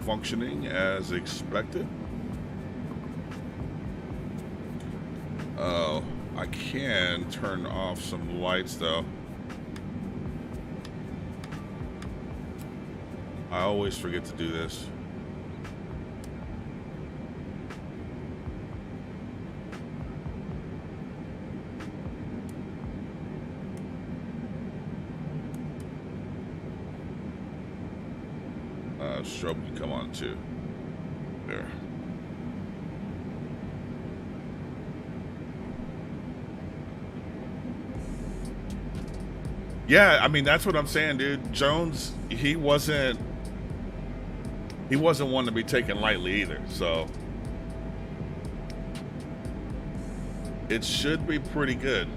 functioning as expected. Oh, I can turn off some lights though. I always forget to do this. Strobe can come on too. There. Yeah, I mean, that's what I'm saying, dude. Jones, he wasn't one to be taken lightly either, so it should be pretty good.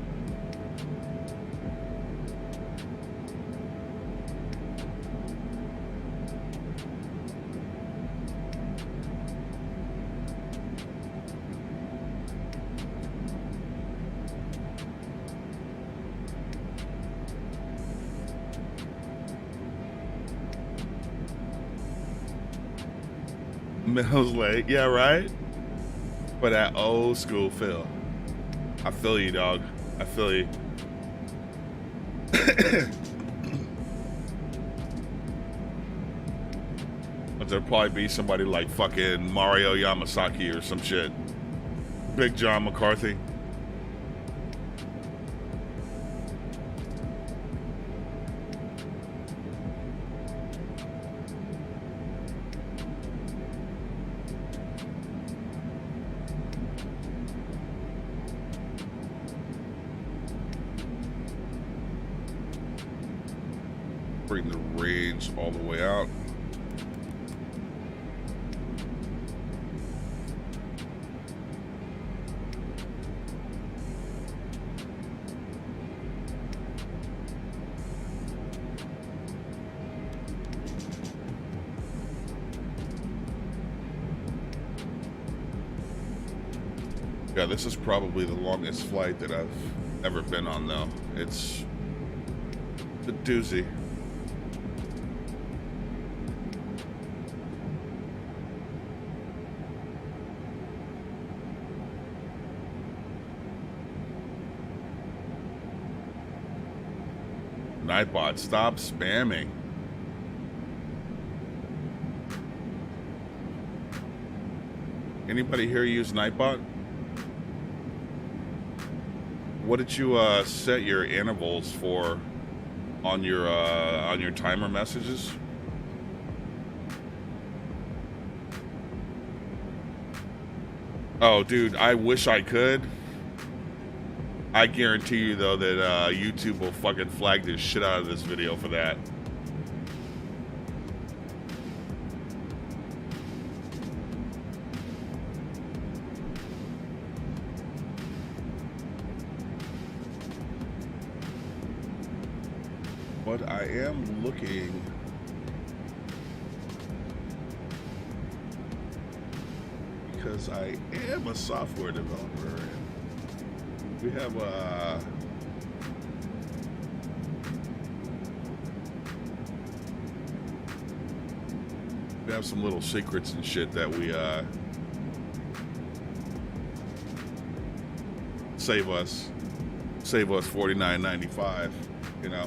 Mills Lake, yeah, right? For that old school feel. I feel you, dog. I feel you. But there'll probably be somebody like fucking Mario Yamasaki or some shit. Big John McCarthy. Bring the range all the way out. Yeah, this is probably the longest flight that I've ever been on, though. It's a doozy. Nightbot, stop spamming. Anybody here use Nightbot? What did you set your intervals for on your timer messages? Oh, dude, I wish I could. I guarantee you, though, that YouTube will fucking flag the shit out of this video for that. But I am looking... because I am a software developer. We have some little secrets and shit that we save us $49.95, you know.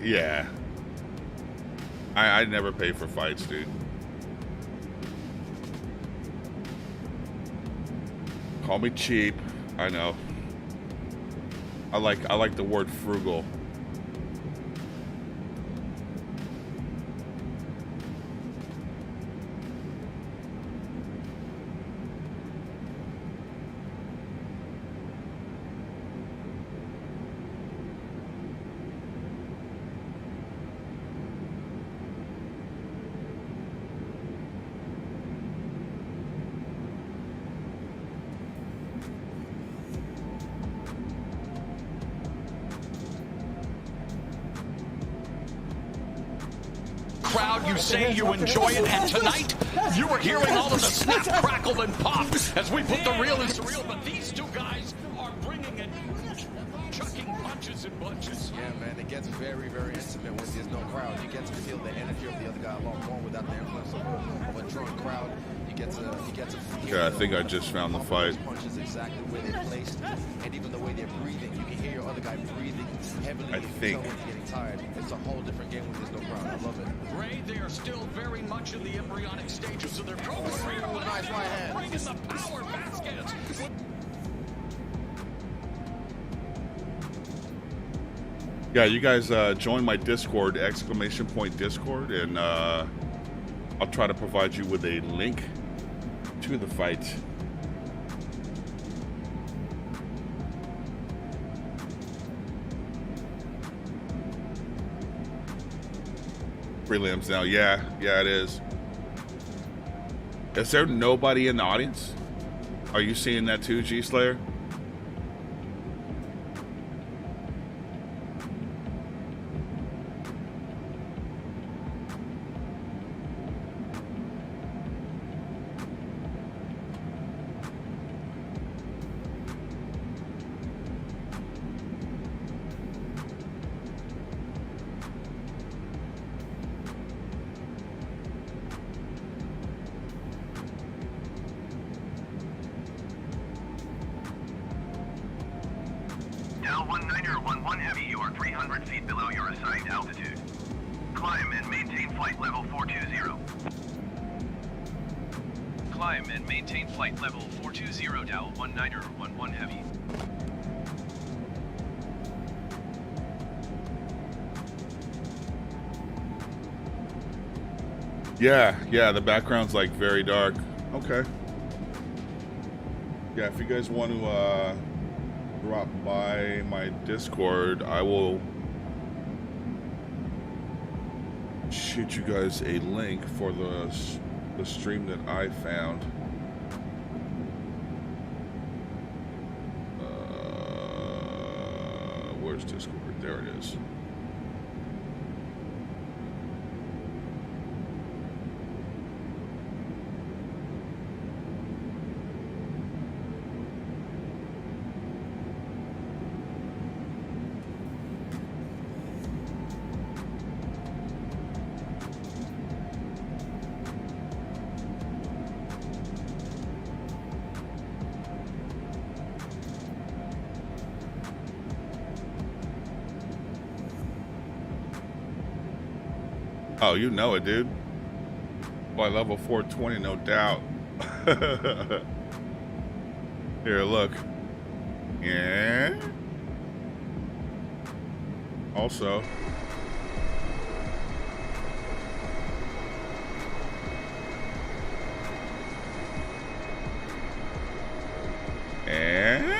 Yeah. I never pay for fights, dude. Call me cheap. I know. I like the word frugal. you say you enjoy it, and tonight you were hearing all of the snap, crackle, and pop as we put the real and surreal, but these two guys are bringing it, chucking punches and bunches. Yeah, man, it gets very, very intimate when there's no crowd. You get to feel the energy of the other guy a lot more without the influence of a drunk crowd. You get to feel. Yeah, I think I just found the fight. Punches exactly where they're placed, and even the way they're breathing. You can hear your other guy breathing heavily. I think. When he's getting tired. It's a whole different game when there's no crowd. I love it. Ray, they are still very much in the embryonic stages of their program. Nice right hand. Bringing the power baskets. Yeah, you guys join my Discord, !Discord, and I'll try to provide you with a link to the fight. Prelims now, yeah, it is. Is there nobody in the audience? Are you seeing that too, G-Slayer? Dow 19er, 11 Heavy, you are 300 feet below your assigned altitude. Climb and maintain flight level 420. Climb and maintain flight level 420, Dow 19er, 11 Heavy. Yeah, the background's like very dark. Okay. Yeah, if you guys want to drop by my Discord, I will shoot you guys a link for the stream that I found. Where's Discord? There it is. Oh, you know it, dude. By level 420, no doubt. Here, look. Yeah. Also. And.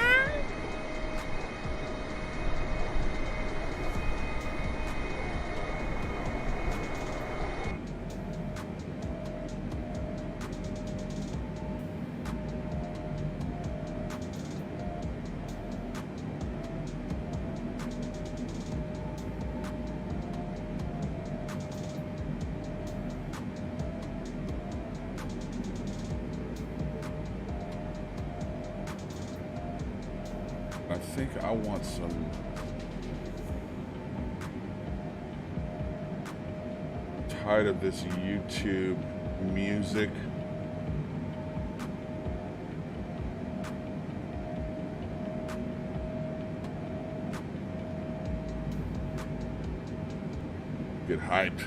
I think I want some tired of this YouTube music. Get hyped.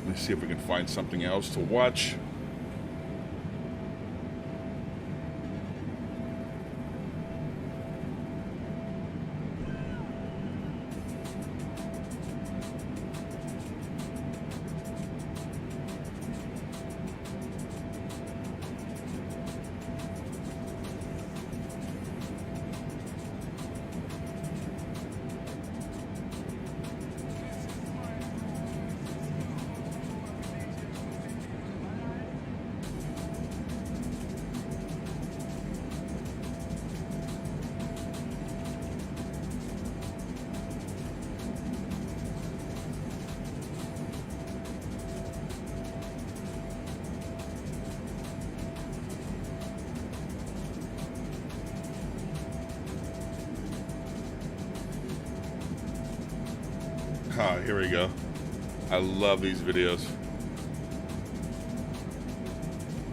Let's see if we can find something else to watch. Here we go. I love these videos.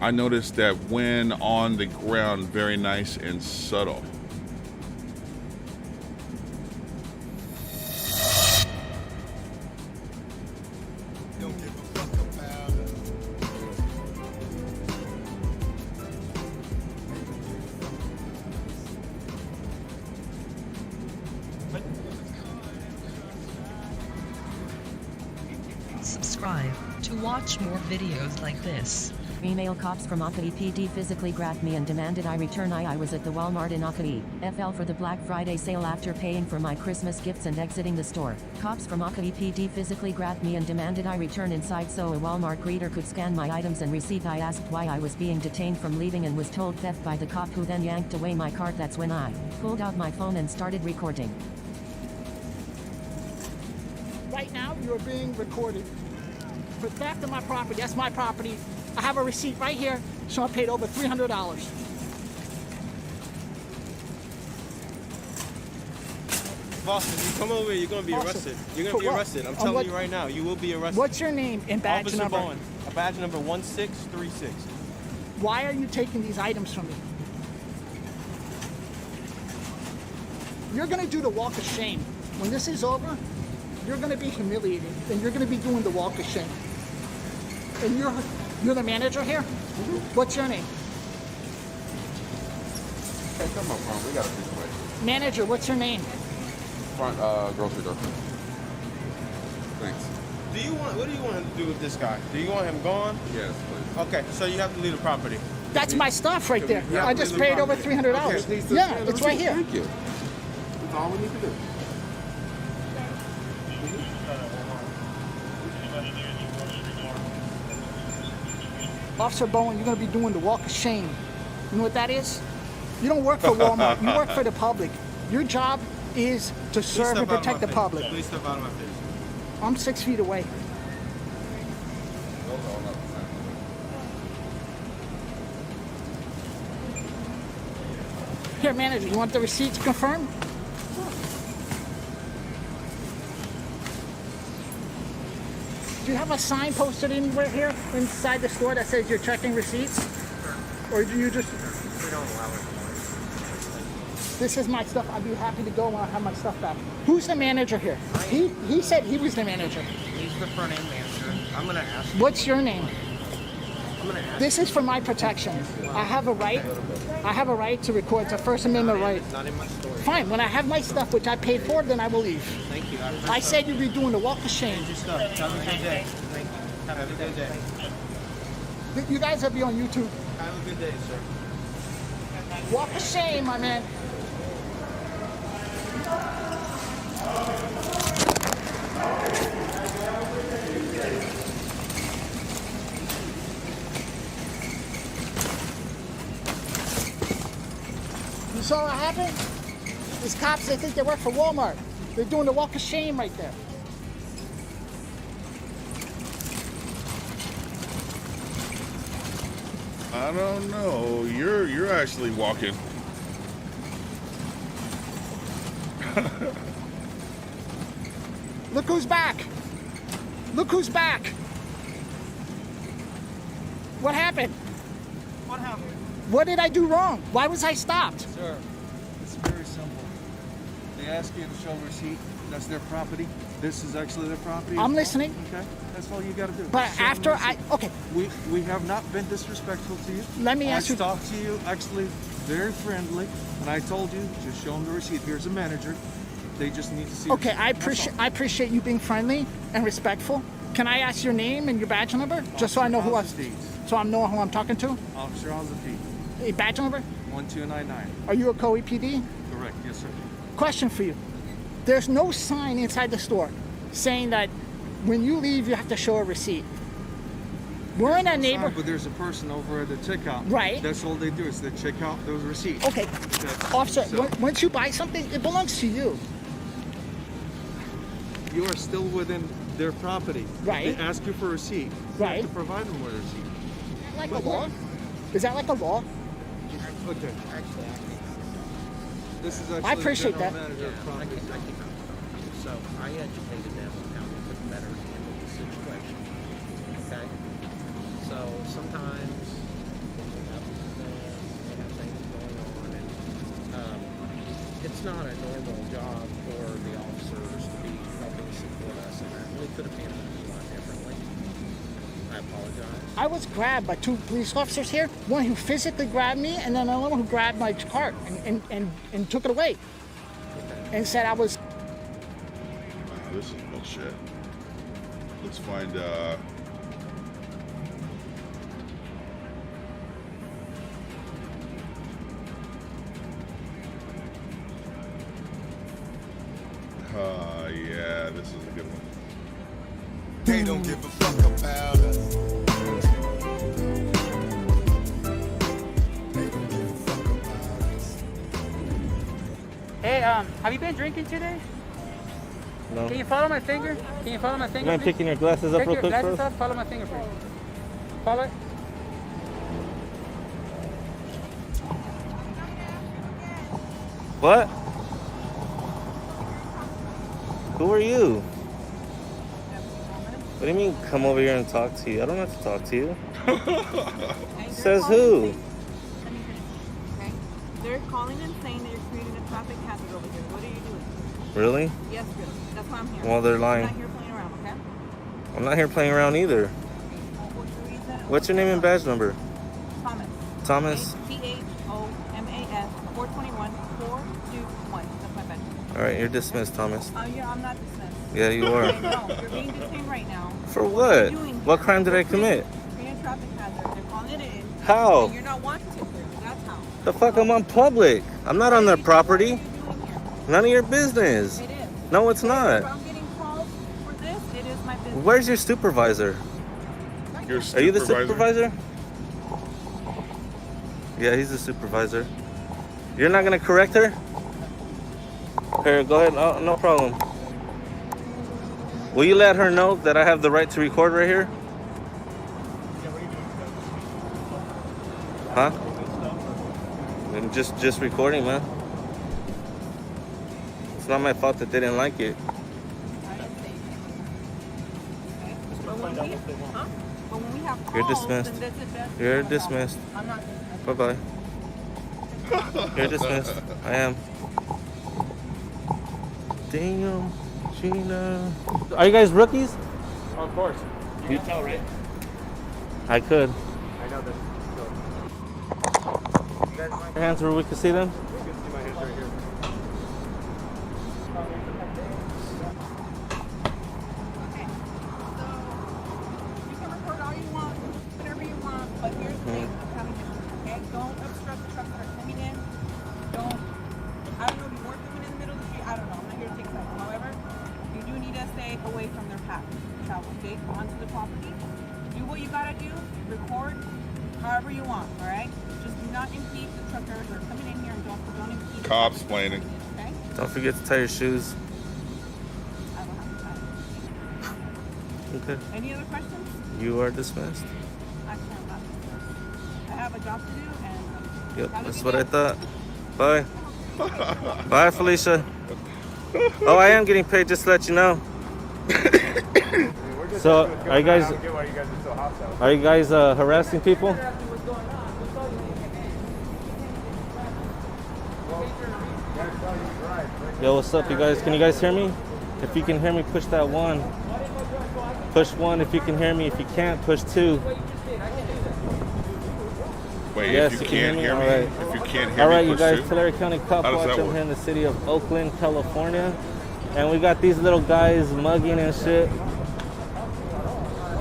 I noticed that when on the ground, very nice and subtle. Subscribe to watch more videos like this. Email cops from Akagi PD physically grabbed me and demanded I return. I was at the Walmart in Akagi, FL for the Black Friday sale after paying for my Christmas gifts and exiting the store. Cops from Akagi PD physically grabbed me and demanded I return inside so a Walmart greeter could scan my items and receipt. I asked why I was being detained from leaving and was told theft by the cop, who then yanked away my card. That's when I pulled out my phone and started recording. Right now, you're being recorded for theft of my property. That's my property. I have a receipt right here, so I paid over $300. Boston, you come over here, you're going to be arrested. You're going to be arrested. I'm telling you right now, you will be arrested. What's your name and badge Officer number? Bowen, badge number 1636. Why are you taking these items from me? You're going to do the walk of shame. When this is over, you're going to be humiliated, and you're going to be doing the walk of shame. And you're the manager here? What's your name? Hey, come on, front. We got a situation. Manager, what's your name? Front grocery store. Thanks. What do you want him to do with this guy? Do you want him gone? Yes, please. Okay, so you have to leave the property. That's my stuff right there. I just paid over $300. Okay, Yeah, it's right here. Thank you. That's all we need to do. Officer Bowen, you're going to be doing the walk of shame. You know what that is? You don't work for Walmart. You work for the public. Your job is to serve and protect the public. Please step out of my face. I'm 6 feet away. Here, manager, you want the receipt to confirm? Do you have a sign posted anywhere here inside the store that says you're checking receipts? Or do you just... We don't allow it. This is my stuff. I'd be happy to go when I have my stuff back. Who's the manager here? He said he was the manager. He's the front end manager. I'm going to ask. What's your name? I'm going to ask. This is for my protection. I have a right. I have a right to record. It's a First Amendment right. Not in my store. Fine. When I have my stuff, which I paid for, then I will leave. Thank you. I said you'd be doing the walk of shame. Have a good day. Thank you. Have a good day. You guys will be on YouTube. Have a good day, sir. Walk of shame, my man. You saw what happened? These cops, they think they work for Walmart. They're doing the walk of shame right there. I don't know. You're actually walking. Look who's back. Look who's back. What happened? What happened? What did I do wrong? Why was I stopped? Sir, it's very simple. They ask you to show a receipt. That's their property. This is actually their property. I'm listening. Okay, that's all you got to do. But Show after them the receipt. okay. We have not been disrespectful to you. Let me ask you. I talked to you actually very friendly, and I told you just show them the receipt. Here's a manager. They just need to see. Okay, the I receipt. appreciate you being friendly and respectful. Can I ask your name and your badge number, just so I know who I know who I'm talking to? Officer Ozzy. A badge number? 1299. Are you a co-EPD? Correct. Yes, sir. Question for you. There's no sign inside the store saying that when you leave you have to show a receipt. We're in a neighborhood. But there's a person over at the checkout. Right. That's all they do is they check out those receipts. Okay. Officer, once you buy something, it belongs to you. You are still within their property. Right. They ask you for a receipt. You have to provide them with a receipt. Like a law? Is that like a law? Okay. This is actually I appreciate the general that. manager of property. So I educated them on how to better handle the situation. Okay? So sometimes when we have things going on, and it's not a normal job for the officers to be helping support us in that. We could have handled it a lot differently. I apologize. I was grabbed by 2 police officers here. One who physically grabbed me, and then another one who grabbed my cart and took it away. And said I was. Wow, this is bullshit. Let's find yeah, this is a good one. They don't give a fuck about us. Hey, have you been drinking today? No. Can you follow my finger? Can you follow my finger? You mind please? picking your glasses up Pick real your quick glasses first? up, follow my finger, please. Follow it. What? Who are you? What do you mean come over here and talk to you? I don't have to talk to you. Says who? Okay? They're calling and saying that you're creating a traffic hazard over here. What are you doing? Really? Yes, really. That's why I'm here. Well, they're lying. I'm not here playing around, okay? I'm not here playing around either. What's your name and badge number? Thomas. Thomas? Thomas 421 421. That's my badge. Alright, you're dismissed, Thomas. I'm not dismissed. Yeah, you are. Okay, no, you're being detained right now. For What what? are you doing What here? crime did I You're commit? creating a traffic hazard. They're calling it in. How? And you're not wanting to clear. That's how. The fuck, I'm on public. I'm not on their property. None of your business. It is. No, it's If not. I'm getting called for this, it is my business. Where's your supervisor? Your Are you the supervisor? Yeah, he's the supervisor. You're not gonna correct her? Here, go ahead. Oh, no problem. Will you let her know that I have the right to record right here? Huh? And just recording, man. It's not my fault that they didn't like it. But when we, huh? But when we have calls, You're dismissed. then that's it, that's You're it. dismissed. I'm not. Bye-bye. You're dismissed. I am. Damn, Gina. Are you guys rookies? Of course. You can tell, right? I could. I know this. Your hands where we can see them? You can see my hands right here. You can record all you want, whatever you want, but here's the thing, coming in, okay? Don't obstruct the trucks that are coming in. Don't, I don't know if you want them in the middle of the street, I don't know, I'm not here to take sides. However, you do need to stay away from their path of travel, okay? Go onto the property, do what you gotta do, record however you want, all right? Just do not impede the truckers that are coming in here and don't impede. Cops planning. Okay? Don't forget to tie your shoes. I will have to tie. Okay. Any other questions? You are dismissed. Actually, I'm not. I have a job to do and Yep, have a that's good what day. I thought. Bye. Bye, Felicia. Oh, I am getting paid, just to let you know. So, are you guys harassing people? Yo, what's up, you guys? Can you guys hear me? If you can hear me, push that 1. Push 1 if you can hear me. If you can't, push 2. Wait, yes, if you can't hear me, Alright. if you can't hear Alright, me, you push guys, 2? Tulare County Cop How does Watch. that I'm work? here in the city of Oakland, California. And we got these little guys mugging and shit.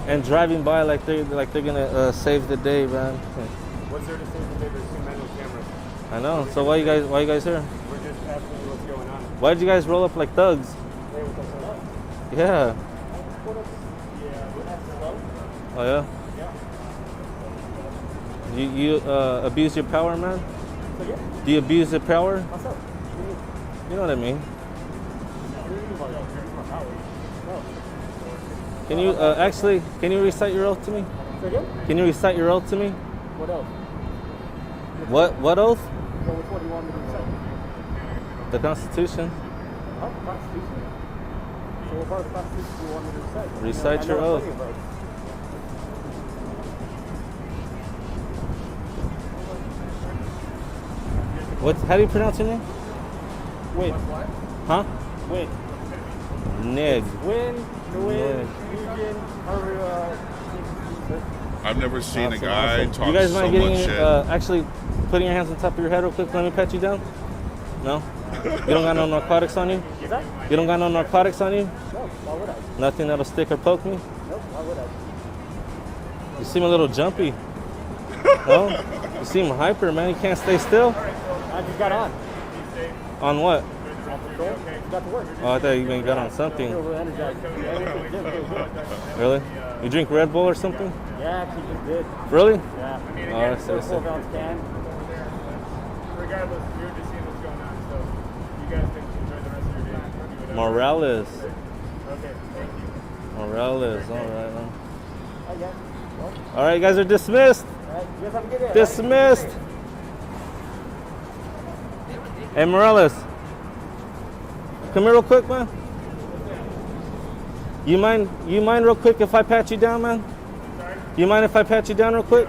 And driving by like they're gonna save the day, man. What's there to say that there's 2 men with cameras? I know. So why you guys here? We're just asking you what's going on. Why did you guys roll up like thugs? Hey, what's up? Yeah. Oh yeah. You abuse your power, man. Do you abuse your power? What's up? You know what I mean. Can you actually? Can you recite your oath to me? Can you recite your oath to me? What else? What oath? Well, which one do you want me to recite? The Constitution. Oh, Constitution. So what part of the Constitution do you want me to recite? Recite your oath. How do you pronounce your name? Win. Huh? Win. Nig. Win, Nguyen, Eugene, I've never seen a guy Awesome. talk You guys so mind much getting shit. actually putting your hands on top of your head real quick? Let me pat you down. No? You don't got no narcotics on you? Is that? You don't got no narcotics on you? No, why would I? Nothing that'll stick or poke me? Nope, why would I? You seem a little jumpy. No? You seem hyper, man. You can't stay still. I just got on. On what? On patrol. Got to work. Oh, I thought you got on something. Feel really energized. Really? You drink Red Bull or something? Yeah, actually just did. Really? Yeah. Oh, I see. 12-ounce can. Regardless, we were just seeing what's going on, so you guys can enjoy the rest of your day. Morales. Okay, thank you. Morales. All right, man. Okay. Well, All right, you guys are dismissed. all right, you guys have a good day. Dismissed. Hey, Morales. Come here real quick, man. You mind real quick if I pat you down, man? You mind if I pat you down real quick?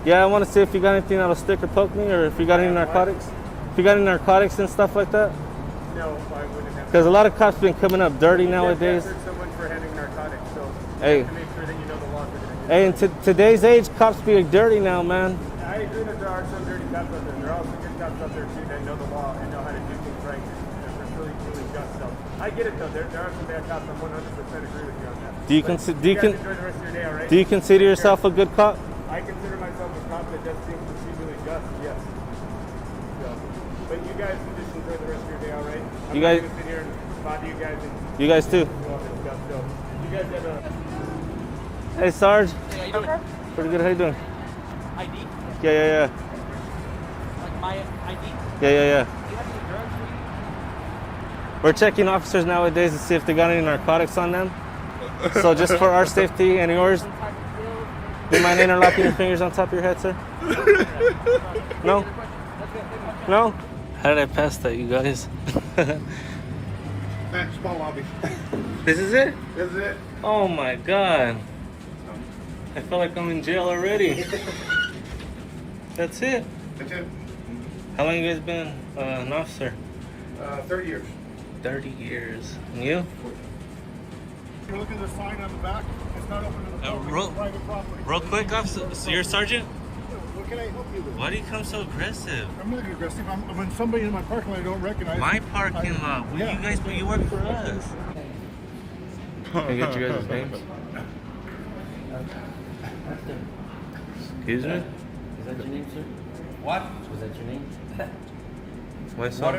Yeah, I want to see if you got anything that'll stick or poke me, or if you got any narcotics. If you got any narcotics and stuff like that. No, I wouldn't have. Because a lot of cops been coming up dirty nowadays. You someone for handling narcotics, so Hey. you have to make sure that you know the law. Hey, in today's age, cops be dirty now, man. I agree that there are some dirty cops out there. There are also good cops out there too that know the law and know how to do things right. They're really just. So I get it though. There are some bad cops. I'm 100% agree with you on that. Do you But consider you guys enjoy the rest of your day, all right? Do you consider yourself a good cop? I consider myself a cop that does things procedurally just. Yes. So, but you guys can just enjoy the rest of your day, all right? I'm You not guys- gonna sit here and bother you guys and You guys too. do all this stuff. So you guys have a. Hey, Sarge. Hey, how you doing? Pretty good. How you doing? ID? Yeah. Like my ID? Yeah. Do you have any drugs? We're checking officers nowadays to see if they got any narcotics on them. So just for our safety and yours, do you mind interlocking your fingers on top of your head, sir? No? No? How did I pass that, you guys? Small lobby. This is it? This is it. Oh my god. I feel like I'm in jail already. That's it? That's it. How long you guys been an officer? 30 years. 30 years. And you? You're looking at the sign on the back. It's not open to the public. real- It's private property. Real quick, officer. So you're a sergeant? What can I help you with? Why do you come so aggressive? I'm not aggressive. When somebody in my parking lot I don't recognize. My parking lot. Well, Yeah. you guys, you work for us. Can I get you guys' names? Excuse me? Is that your name, sir? What? Was that your name? My son.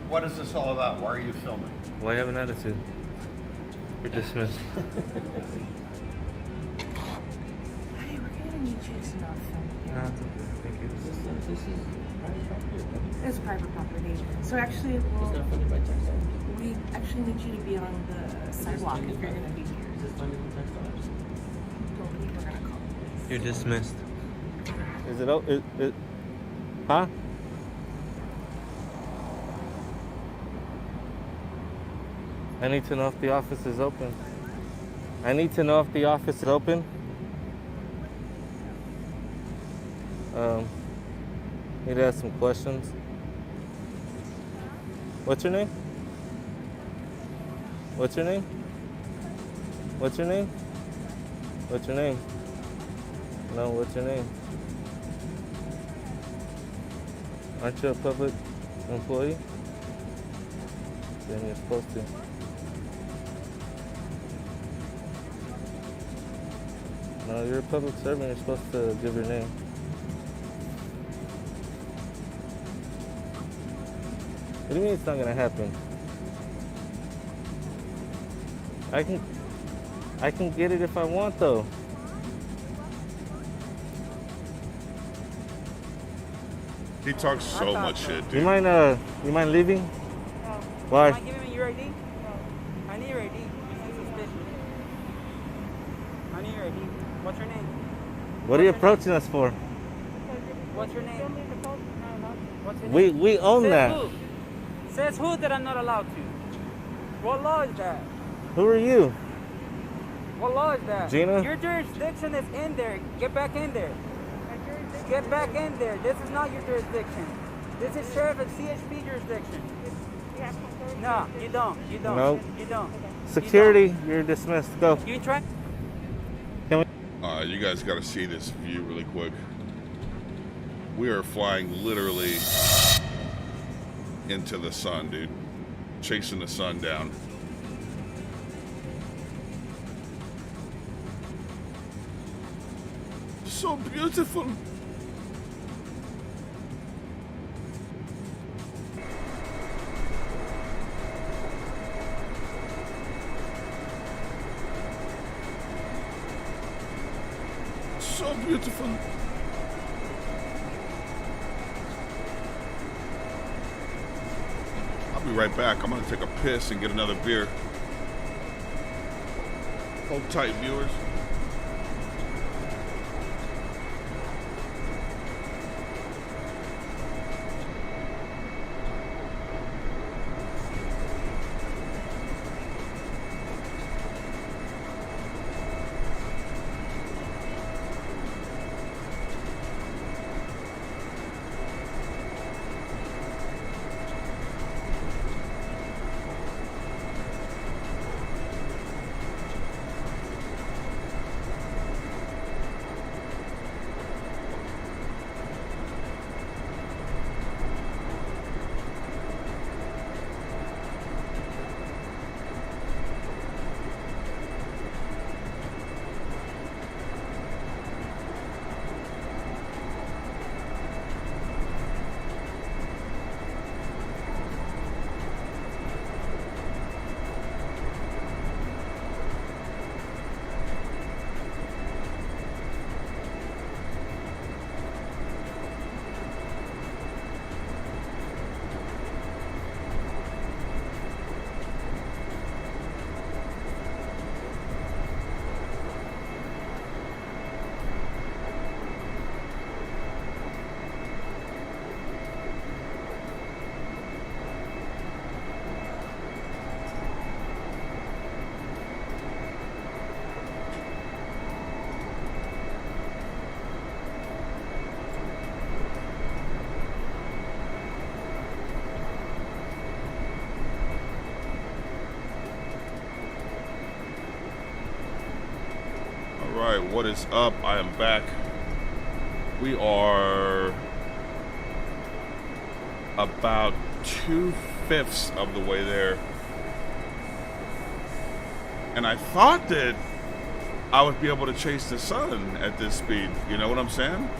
What is this all about? Why are you filming? Why you have an attitude? You're dismissed. Hey, we're gonna need you to not film here. No, it's okay. Thank you. It's private property. So actually, we actually need you to be on the sidewalk if you're gonna be here. Don't leave, we're gonna call. You're dismissed. Is it? Huh? I need to know if the office is open. Need to ask some questions. What's your name? What's your name? What's your name? What's your name? No, what's your name? Aren't you a public employee? Then you're supposed to. No, you're a public servant. You're supposed to give your name. What do you mean it's not gonna happen? I can get it if I want though. He talks so much shit, dude. You mind leaving? No. Why? Am I giving me your ID? No. I need your ID. This is suspicious. I need your ID. What's your name? What are you approaching us for? What's your name? What's your name? We own Says that. Who? Says who that I'm not allowed to? What law is that? Who are you? What law is that? Gina? Your jurisdiction is in there. Get back in there. Get back in there. This is not your jurisdiction. This is Sheriff and CHP jurisdiction. No, you don't. You don't. Nope. You don't. Security, you're dismissed. Go. You try. You guys got to see this view really quick. We are flying literally into the sun, dude. Chasing the sun down. So beautiful. So beautiful. I'll be right back. I'm gonna take a piss and get another beer. Hold tight, viewers. Alright, what is up? I am back. We are about 2/5 of the way there. And I thought that I would be able to chase the sun at this speed. You know what I'm saying?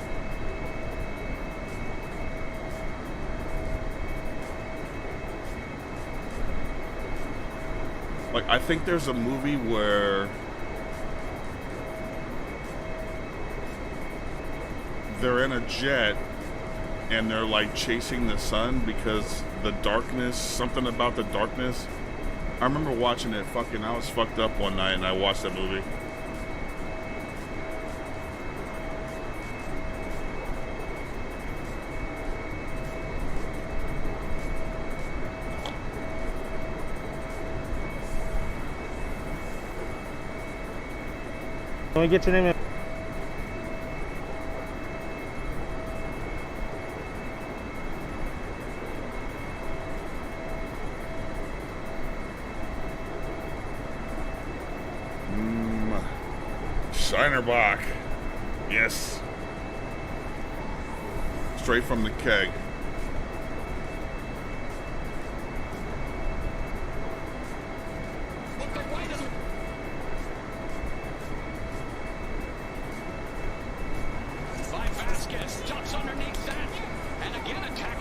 Like, I think there's a movie where they're in a jet and they're like chasing the sun because the darkness, something about the darkness. I remember watching it. I was fucked up one night and I watched that movie. Let me get your name in. Shinerbach. Yes. Straight from the keg. Ducks underneath that, and again attack.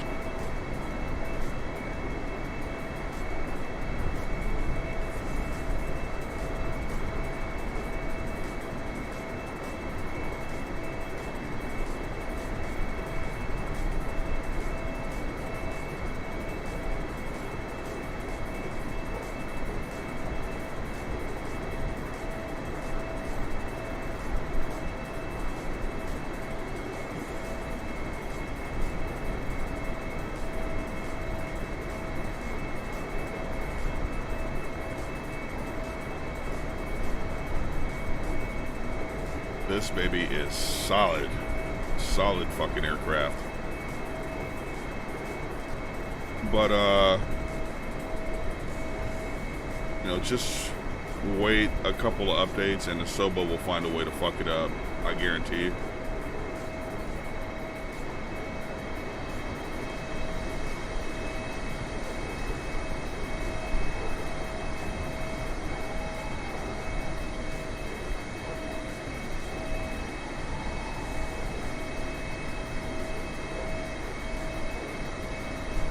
This baby is solid. Solid fucking aircraft. But, you know, just wait a couple of updates and the Soba will find a way to fuck it up. I guarantee you.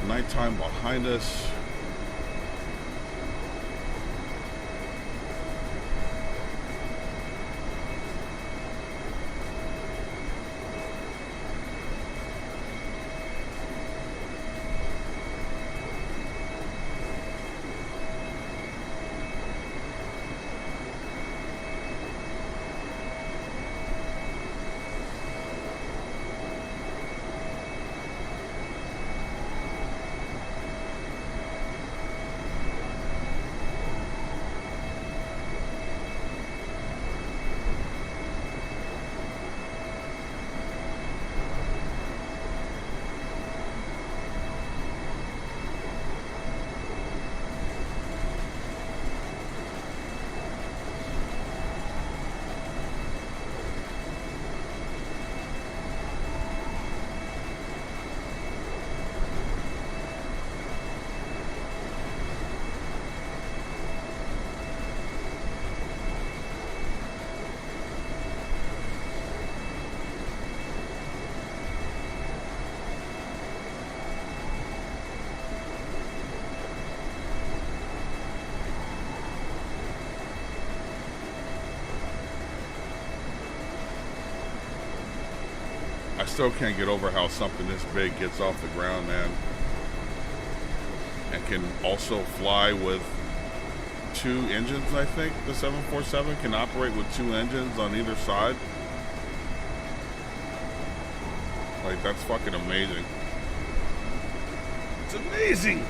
Nighttime behind us. I still can't get over how something this big gets off the ground, man. And can also fly with 2 engines, I think. The 747 can operate with 2 engines on either side. Like, that's fucking amazing. It's amazing!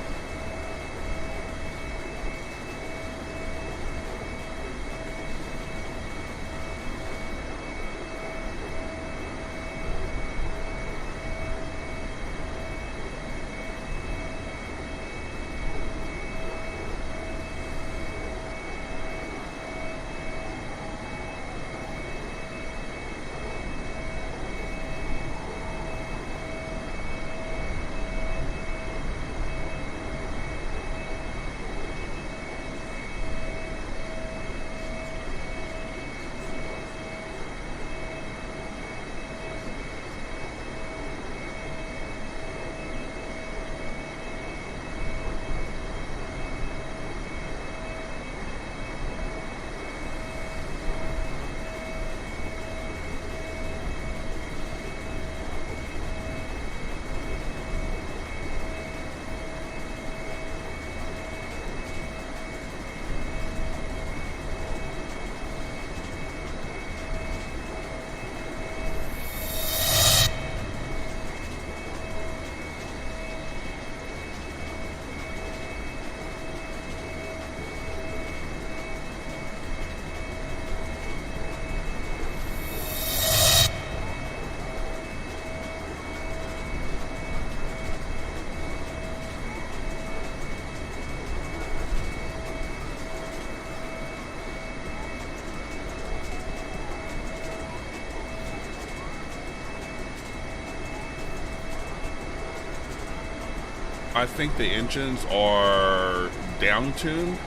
I think the engines are down-tuned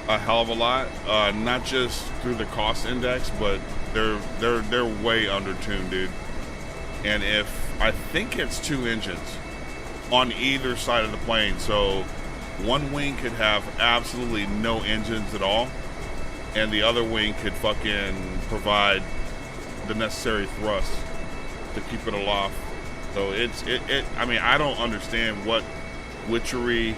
a hell of a lot. Not just through the cost index, but they're way under-tuned, dude. And I think it's 2 engines on either side of the plane, so one wing could have absolutely no engines at all, and the other wing could fucking provide the necessary thrust to keep it aloft. So I mean, I don't understand what witchery.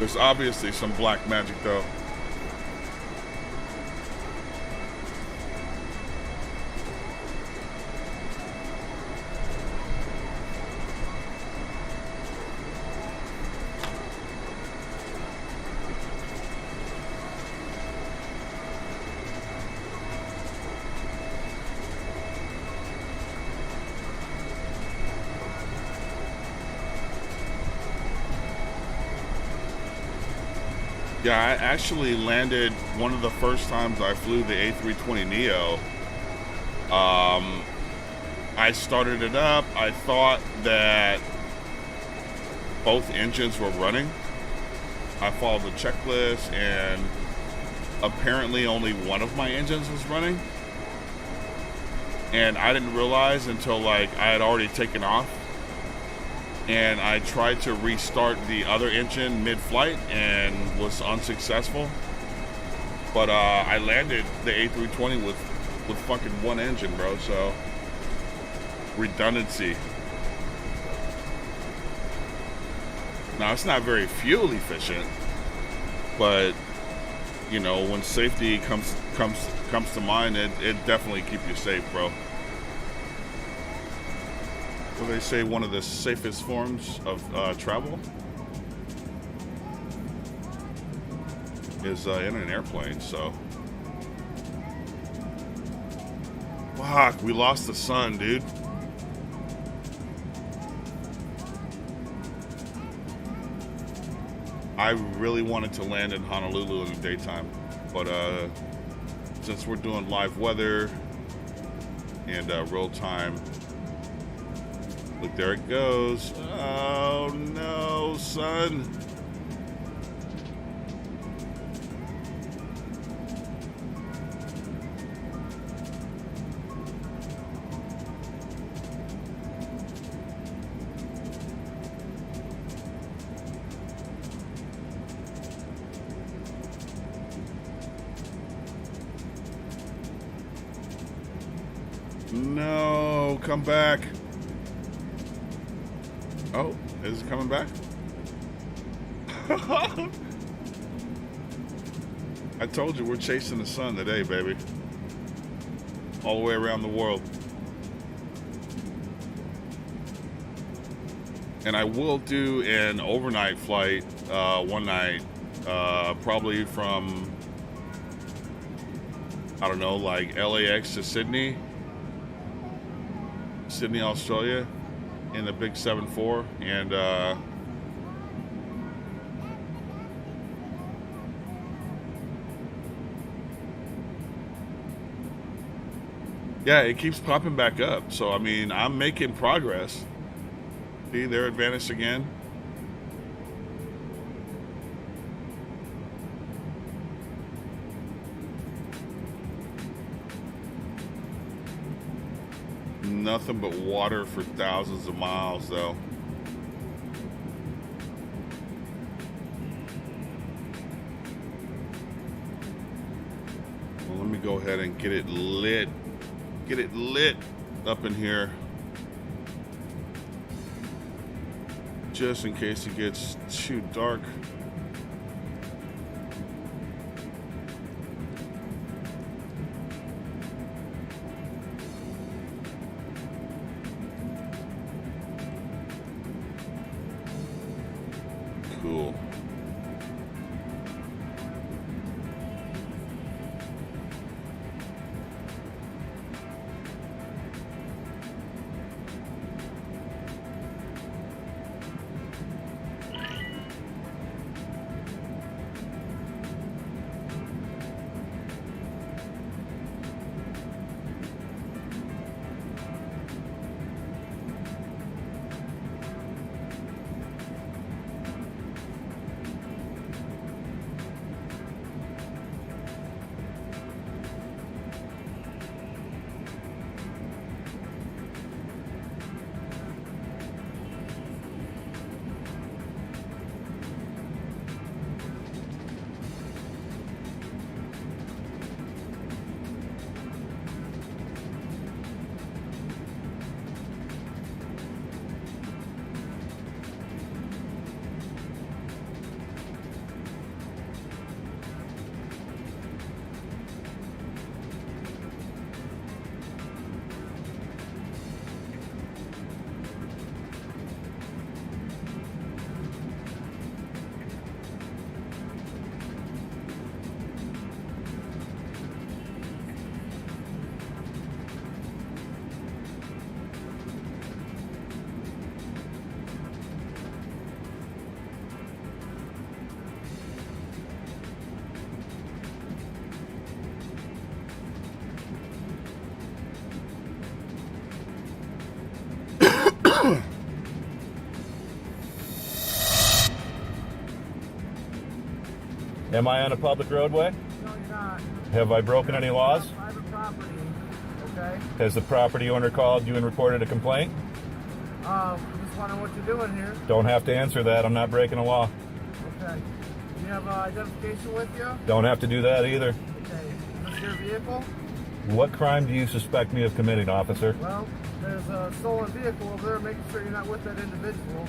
There's obviously some black magic though. Yeah, I actually landed one of the first times I flew the A320neo. I started it up. I thought that both engines were running. I followed the checklist, and apparently only one of my engines was running. And I didn't realize until like I had already taken off. And I tried to restart the other engine mid-flight and was unsuccessful. But I landed the A320 with fucking one engine, bro, so redundancy. Now, it's not very fuel efficient, but you know, when safety comes to mind, it definitely keeps you safe, bro. Well, they say one of the safest forms of travel is in an airplane, so. Fuck, we lost the sun, dude. I really wanted to land in Honolulu in the daytime, but since we're doing live weather and real time, look, there it goes. Oh no, son. No, come back. Oh, is it coming back? I told you we're chasing the sun today, baby. All the way around the world. And I will do an overnight flight one night, probably from, I don't know, like LAX to Sydney, Australia, in the big 7-4, and yeah, it keeps popping back up. So I mean, I'm making progress. See, they're advanced again. Nothing but water for thousands of miles, though. Well, let me go ahead and get it lit. Get it lit up in here. Just in case it gets too dark. Cool. Am I on a public roadway? No, you're not. Have I broken any laws? Private property, okay? Has the property owner called you and reported a complaint? Just wondering what you're doing here. Don't have to answer that. I'm not breaking a law. Okay. Do you have identification with you? Don't have to do that either. Okay. Is this your vehicle? What crime do you suspect me of committing, officer? Well, there's a stolen vehicle over there. Making sure you're not with that individual.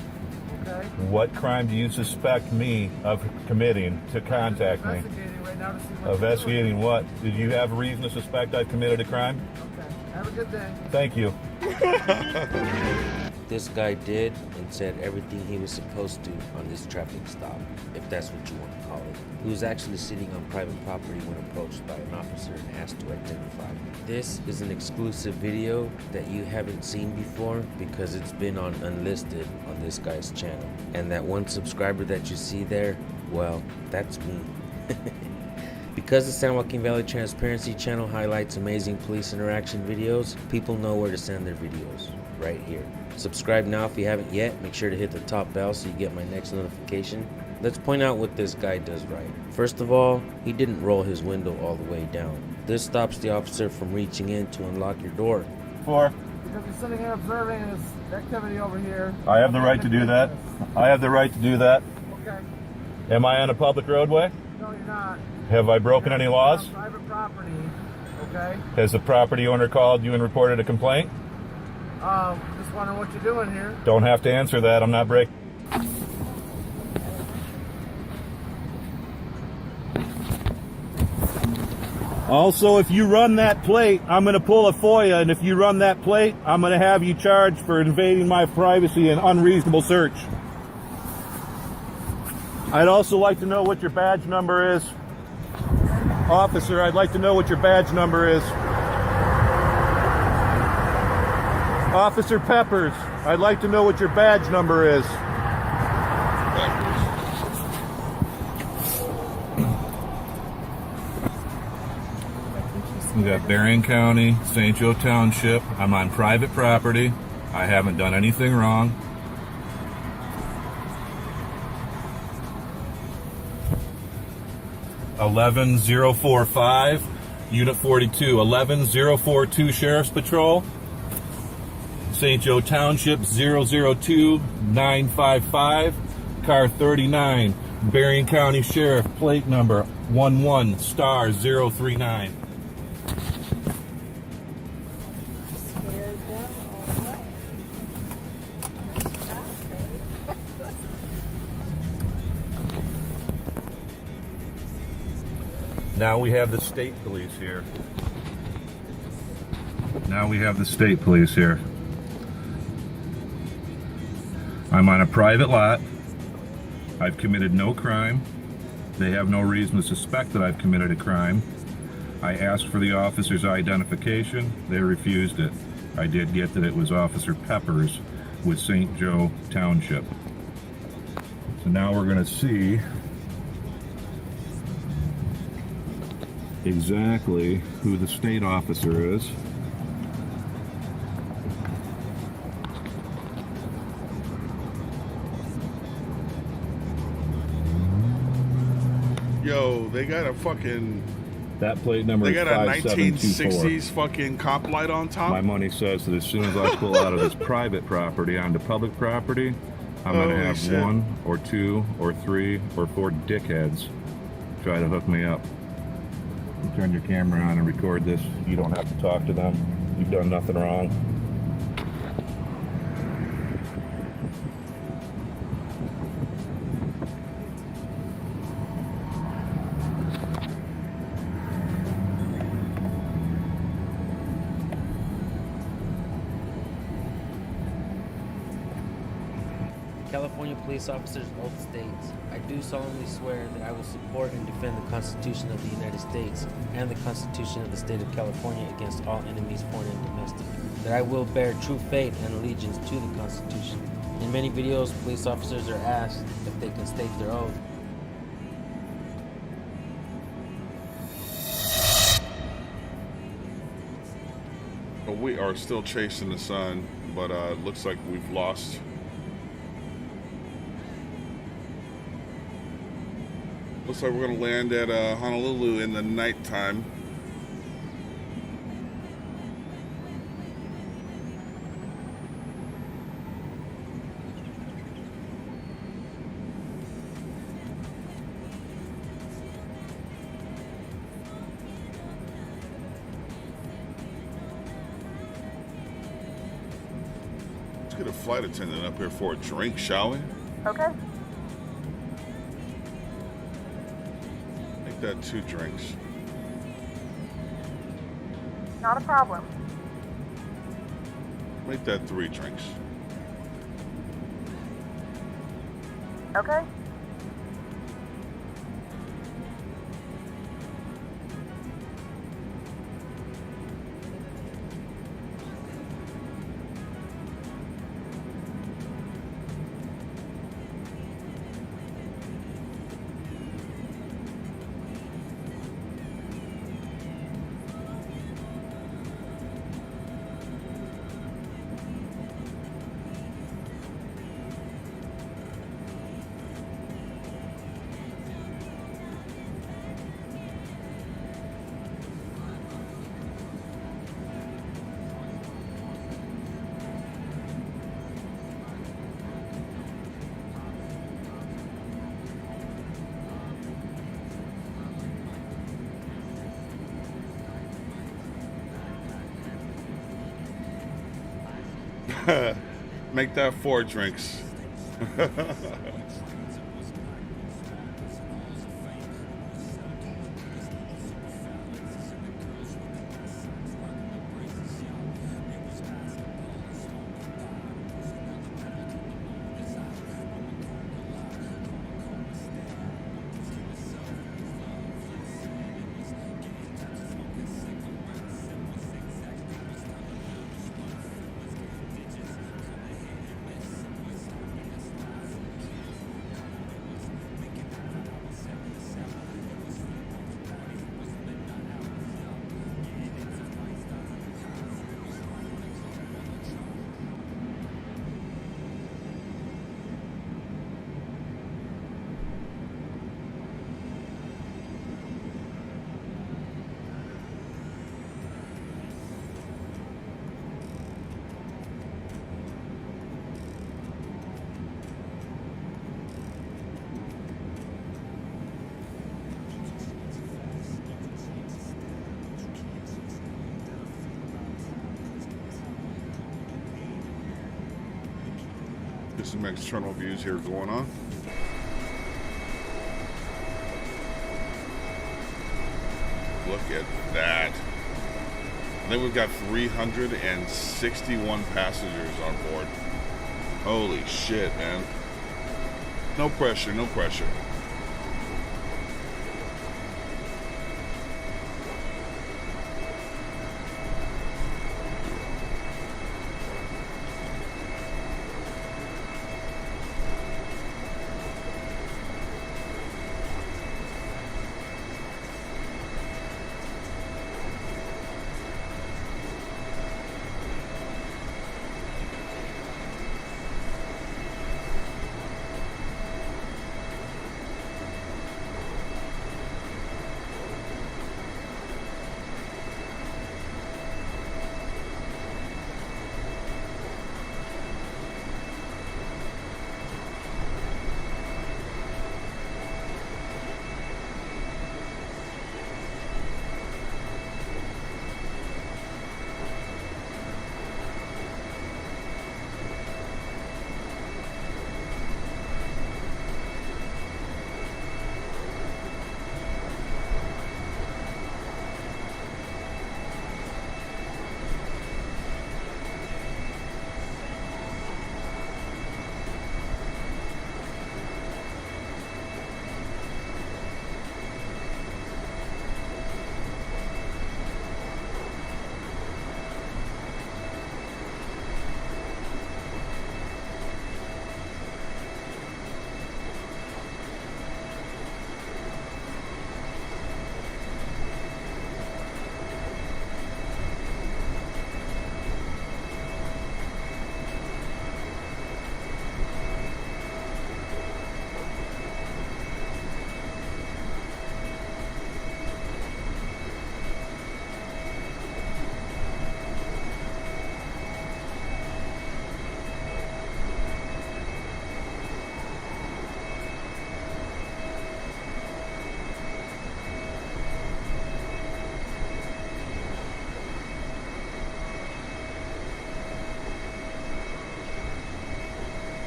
Okay. What crime do you suspect me of committing to contact me? Investigating right now to see what Investigating what? Did you have a reason to suspect I've committed a crime? Okay. Have a good day. Thank you. This guy did and said everything he was supposed to on this traffic stop, if that's what you want to call it. He was actually sitting on private property when approached by an officer and asked to identify. This is an exclusive video that you haven't seen before because it's been on unlisted on this guy's channel. And that one subscriber that you see there, well, that's me. Because the San Joaquin Valley Transparency channel highlights amazing police interaction videos, people know where to send their videos, right here. Subscribe now if you haven't yet. Make sure to hit the top bell so you get my next notification. Let's point out what this guy does right. First of all, he didn't roll his window all the way down. This stops the officer from reaching in to unlock your door. Because you're sitting here observing this activity over here. I have the right to do that. I have the right to do that. Okay. Am I on a public roadway? No, you're not. Have I broken any laws? Private property. Okay. Has the property owner called you and reported a complaint? Just wondering what you're doing here. Don't have to answer that. I'm not breaking. Also, if you run that plate, I'm going to pull a FOIA, and if you run that plate, I'm going to have you charged for invading my privacy and unreasonable search. I'd also like to know what your badge number is. Officer, I'd like to know what your badge number is. Officer Peppers, I'd like to know what your badge number is. We got Berrien County, St. Joe Township. I'm on private property. I haven't done anything wrong. $11,045, Unit 42, 11042 Sheriff's Patrol. St. Joe Township 002955, car 39, Berrien County Sheriff, plate number 11*039. Now we have the state police here. I'm on a private lot. I've committed no crime. They have no reason to suspect that I've committed a crime. I asked for the officer's identification. They refused it. I did get that it was Officer Peppers with St. Joe Township. So now we're going to see exactly who the state officer is. Yo, they got a fucking... That plate number They is got a 5724. 1960s fucking cop light on top. My money says that as soon as I pull out of this private property onto public property, I'm going to have shit. 1 or 2 or 3 or 4 dickheads try to hook me up. You turn your camera on and record this. You don't have to talk to them. You've done nothing wrong. California police officer's oath states, I do solemnly swear that I will support and defend the Constitution of the United States and the Constitution of the State of California against all enemies, foreign and domestic. That I will bear true faith and allegiance to the Constitution. In many videos, police officers are asked if they can state their oath. But we are still chasing the sun. but it looks like we've lost. Looks like we're gonna land at Honolulu in the nighttime. Let's get a flight attendant up here for a drink, shall we? Okay. Make that 2 drinks. Not a problem. Make that 3 drinks. Okay. Make that 4 drinks. Get some external views here going on. Look at that. I think we've got 361 passengers on board. Holy shit, man. No pressure, no pressure.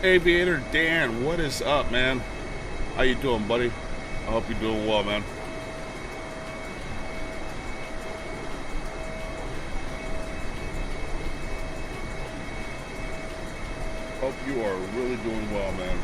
Aviator Dan, what is up, man? How you doing, buddy? I hope you're doing well, man. Hope you are really doing well, man.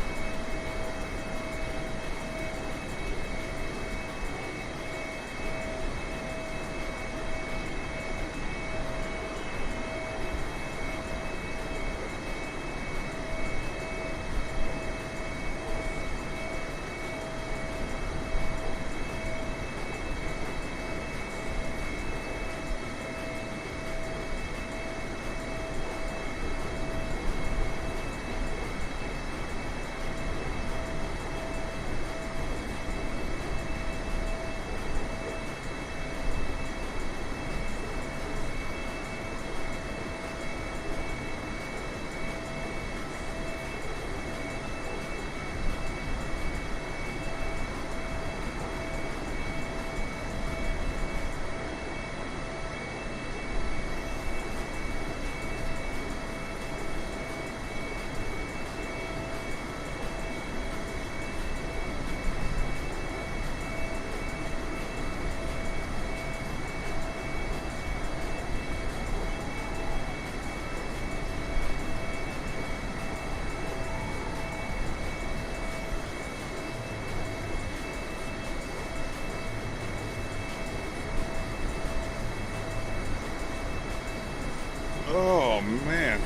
Oh, man.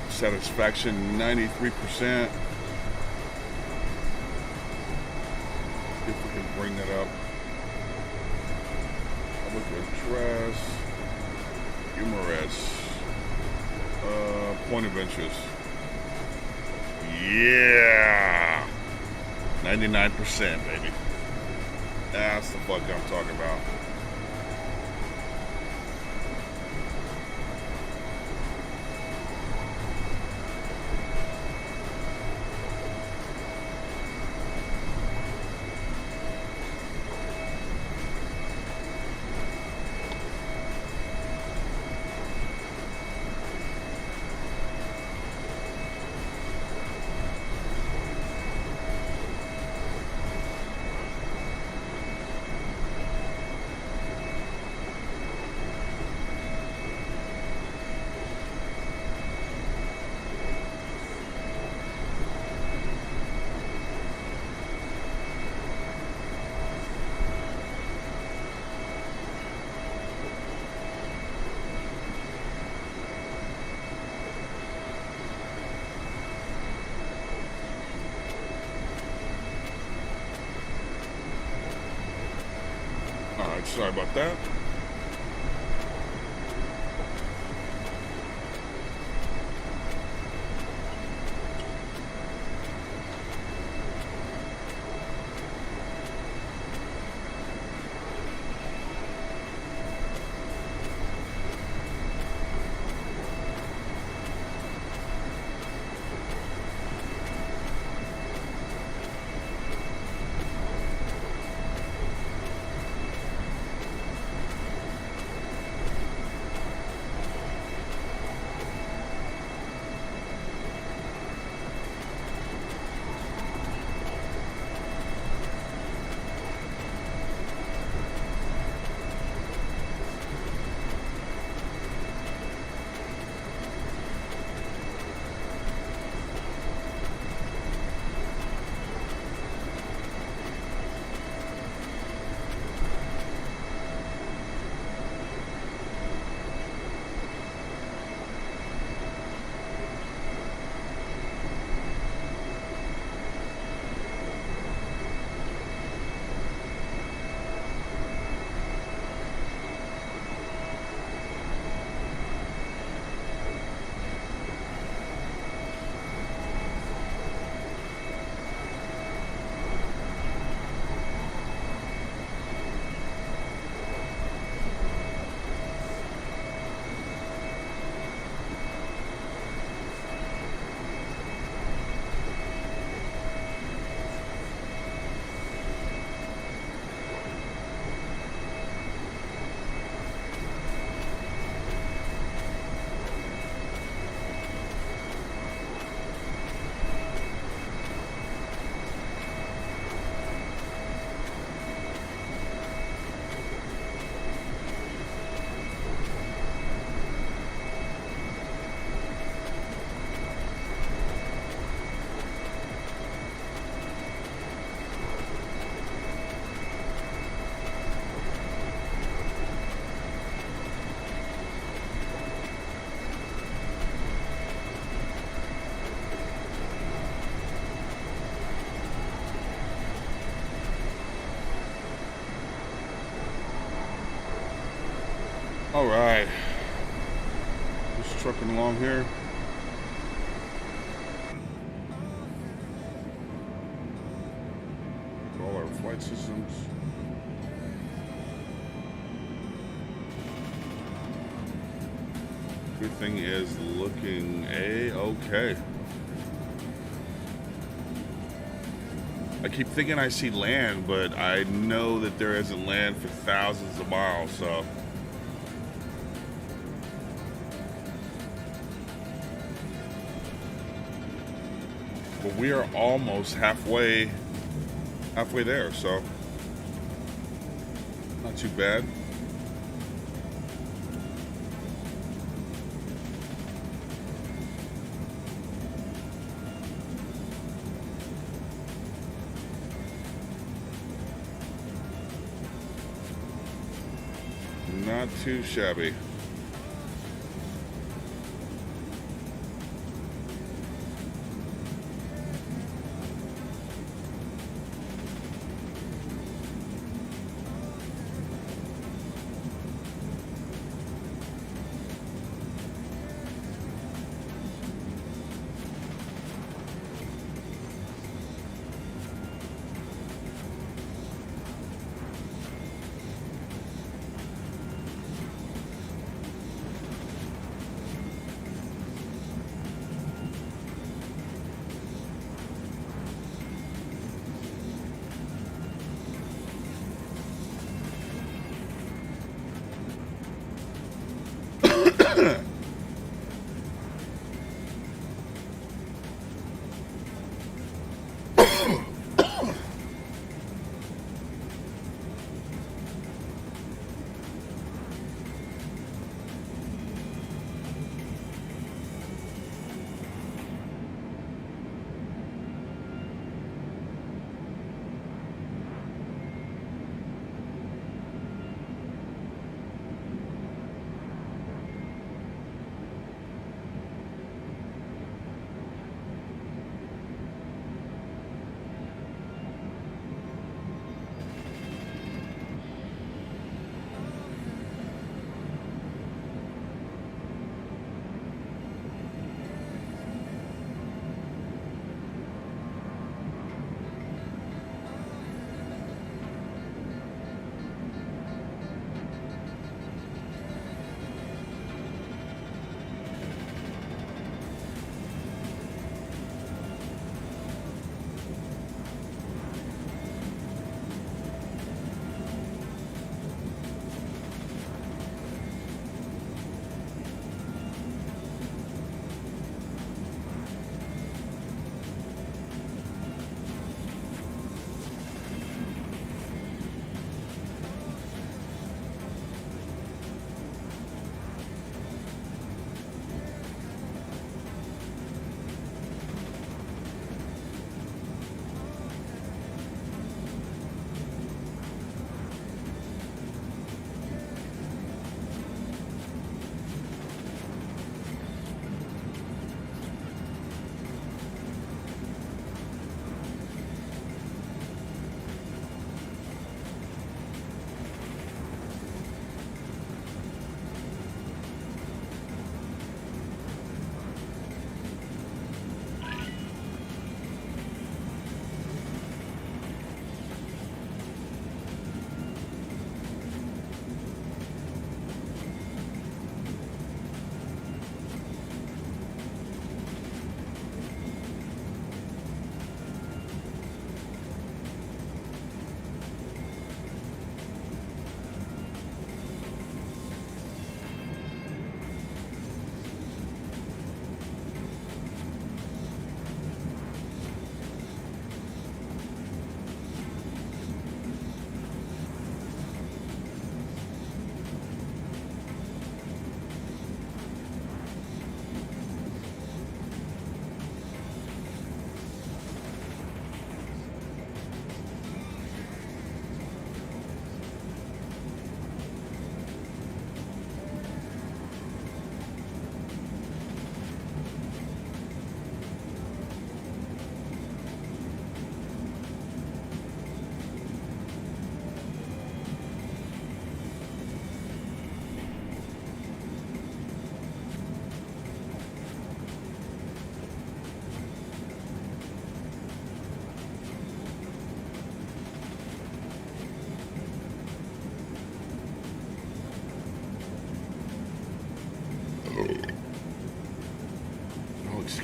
Satisfaction 93%. If we can bring that up. Public interest. Humorous. Point of interest. Yeah. 99%, baby. That's the fuck I'm talking about. Alright, sorry about that. All right. Just trucking along here. All our flight systems. Everything is looking A-okay. I keep thinking I see land, but I know that there isn't land for thousands of miles, so. But we are almost halfway there, so not too bad. Not too shabby.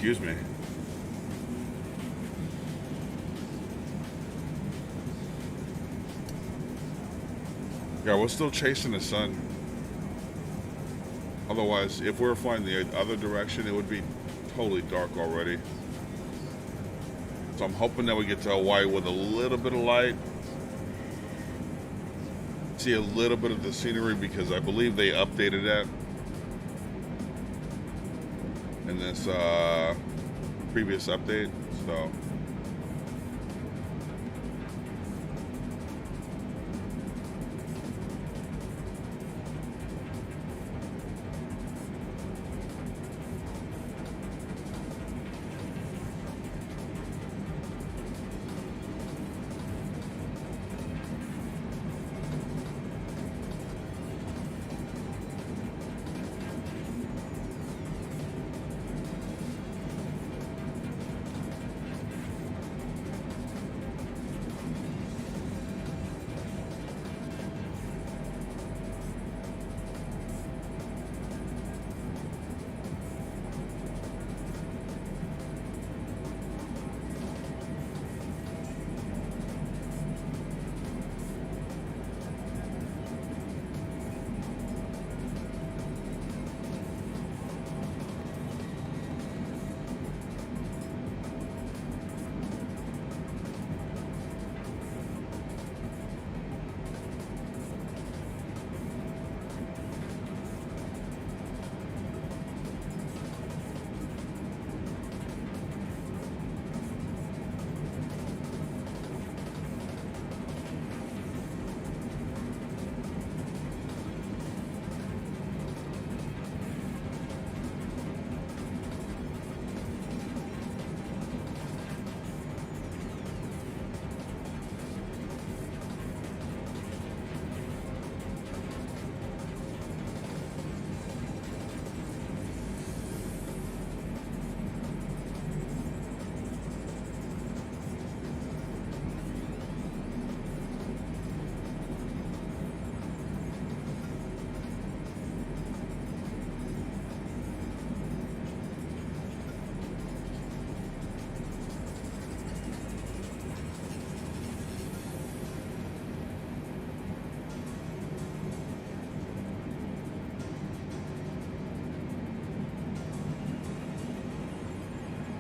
Excuse me. Yeah, we're still chasing the sun. Otherwise, if we were flying the other direction, it would be totally dark already. So I'm hoping that we get to Hawaii with a little bit of light. See a little bit of the scenery because I believe they updated that in this previous update. So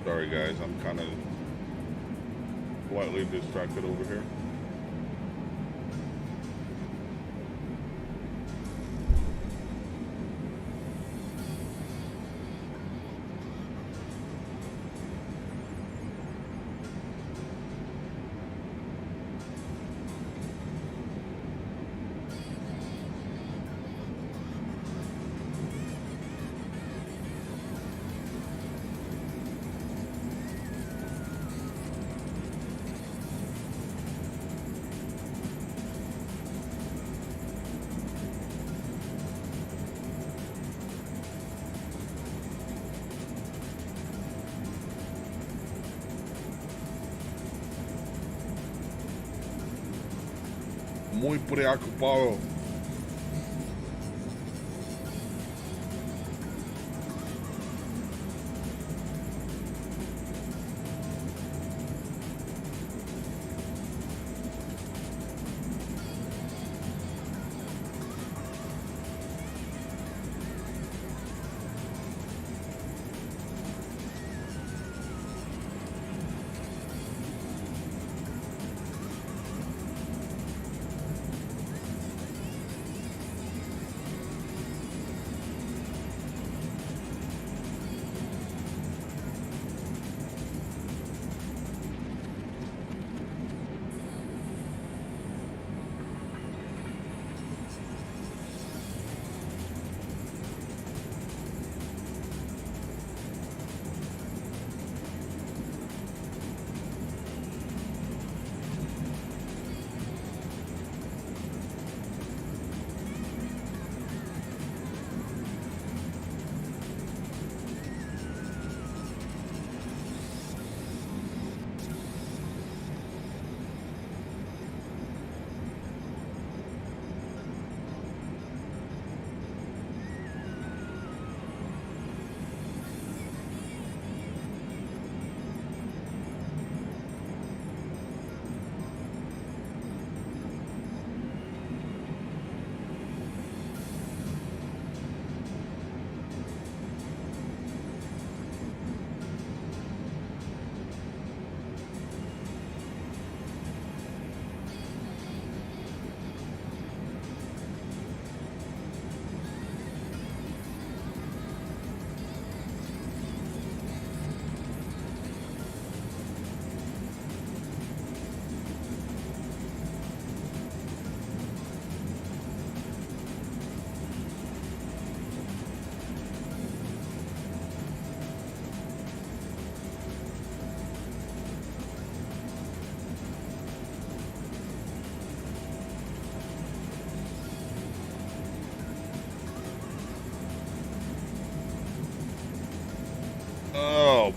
sorry guys, I'm kind of slightly distracted over here. Muy preocupado.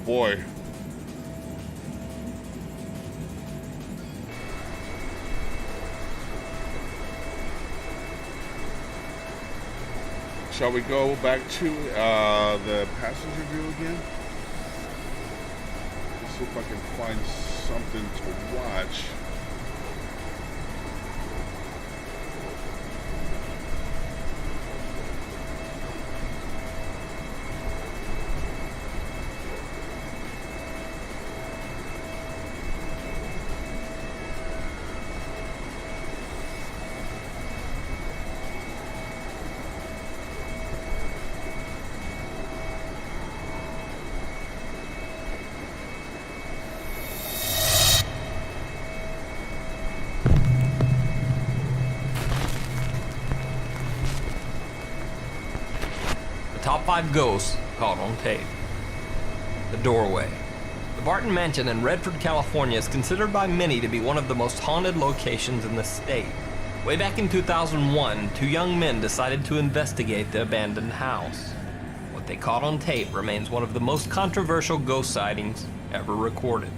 boy. Shall we go back to the passenger view again? Let's see if I can find something to watch. Top 5 ghosts caught on tape. The doorway. The Barton Mansion in Redford, California is considered by many to be one of the most haunted locations in the state. Way back in 2001, two young men decided to investigate the abandoned house. What they caught on tape remains one of the most controversial ghost sightings ever recorded.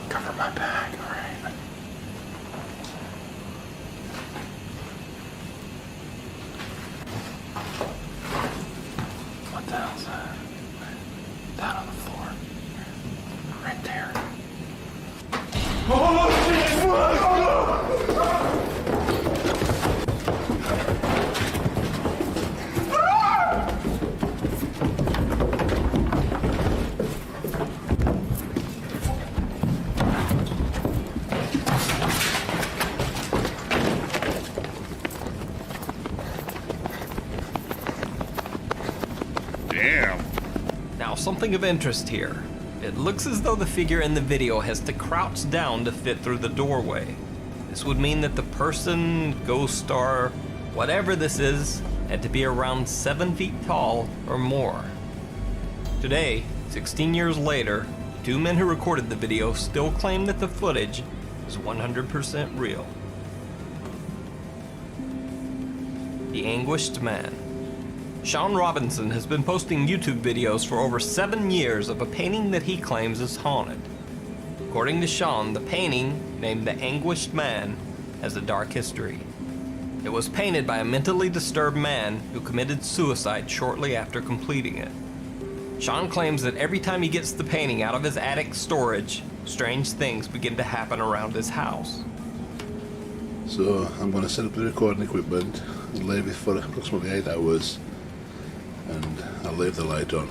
Cover my back, alright. What the hell's that? Down on the floor. Right there. Damn. Now, something of interest here. It looks as though the figure in the video has to crouch down to fit through the doorway. This would mean that the person, ghost star, whatever this is, had to be around 7 feet tall or more. Today, 16 years later, the two men who recorded the video still claim that the footage is 100% real. The Anguished Man. Sean Robinson has been posting YouTube videos for over 7 years of a painting that he claims is haunted. According to Sean, the painting, named The Anguished Man, has a dark history. It was painted by a mentally disturbed man who committed suicide shortly after completing it. Sean claims that every time he gets the painting out of his attic storage, strange things begin to happen around his house. So I'm going to set up the recording equipment and leave it for approximately 8 hours, and I'll leave the light on.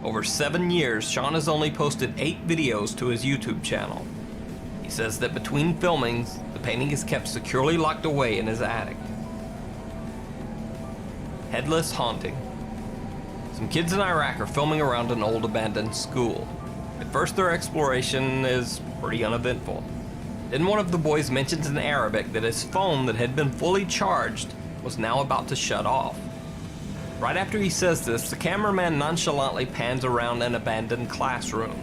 Over 7 years, Sean has only posted 8 videos to his YouTube channel. He says that between filmings, the painting is kept securely locked away in his attic. Headless Haunting. Some kids in Iraq are filming around an old abandoned school. At first their exploration is pretty uneventful. Then one of the boys mentions in Arabic that his phone that had been fully charged was now about to shut off. Right after he says this, the cameraman nonchalantly pans around an abandoned classroom.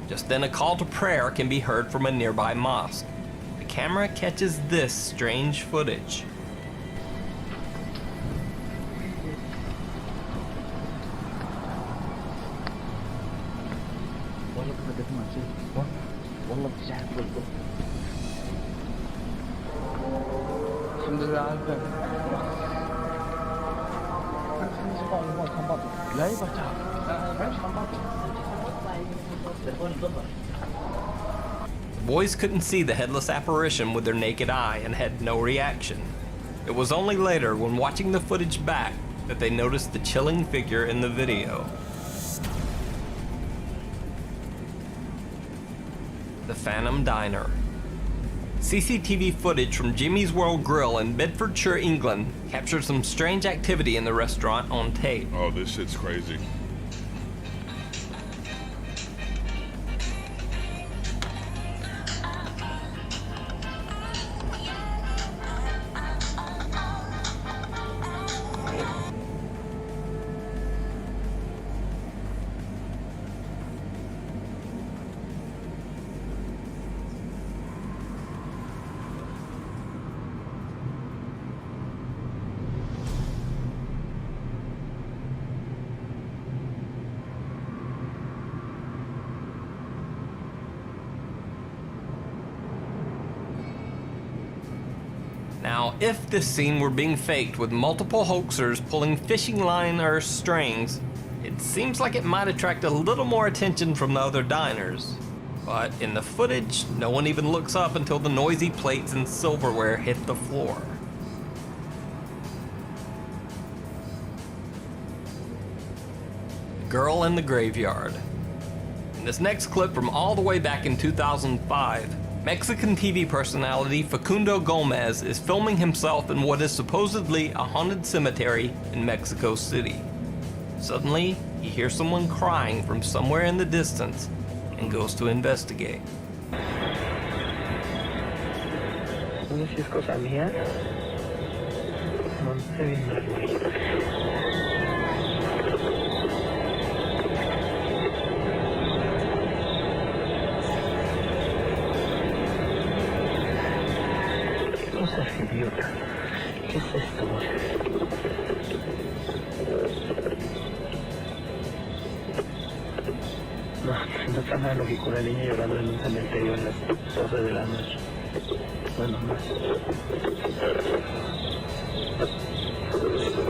Just then a call to prayer can be heard from a nearby mosque. The camera catches this strange footage. والله بخدمة والله بتعرف The boys couldn't see the headless apparition with their naked eye and had no reaction. It was only later, when watching the footage back, that they noticed the chilling figure in the video. The Phantom Diner. CCTV footage from Jimmy's World Grill in Bedfordshire, England, captured some strange activity in the restaurant on tape. Oh, this shit's crazy. Now, if this scene were being faked with multiple hoaxers pulling fishing line or strings, it seems like it might attract a little more attention from the other diners. But in the footage, no one even looks up until the noisy plates and silverware hit the floor. The Girl in the Graveyard. In this next clip from all the way back in 2005, Mexican TV personality Facundo Gomez is filming himself in what is supposedly a haunted cemetery in Mexico City. Suddenly, he hears someone crying from somewhere in the distance and goes to investigate. No sé si es cosa mía. No sé bien mal, güey. No seas idiota. ¿Qué es esto? No está nada lógico una niña llorando en un cementerio a las 12 de la noche. Bueno, más.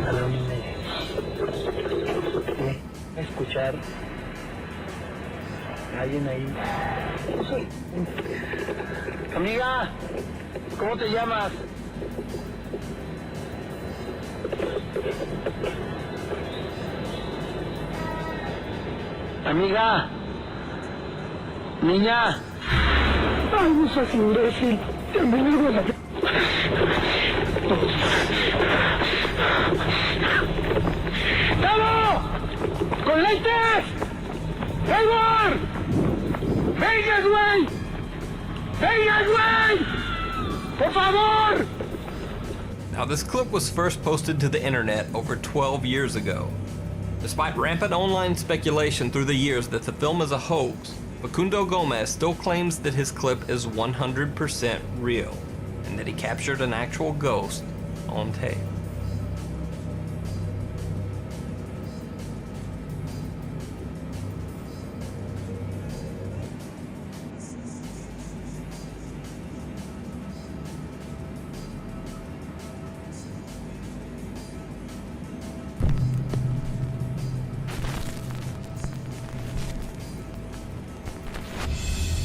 A la 1:30. Escuchar a alguien ahí. Sí. Amiga, ¿cómo te llamas? Amiga. Niña. Ay, no seas imbécil. Bienvenido a la... ¡Tavo! ¡Con lentes! ¡Favor! ¡Venga, güey! ¡Venga, güey! ¡Por favor! Now, this clip was first posted to the internet over 12 years ago. Despite rampant online speculation through the years that the film is a hoax, Facundo Gomez still claims that his clip is 100% real, and that he captured an actual ghost on tape.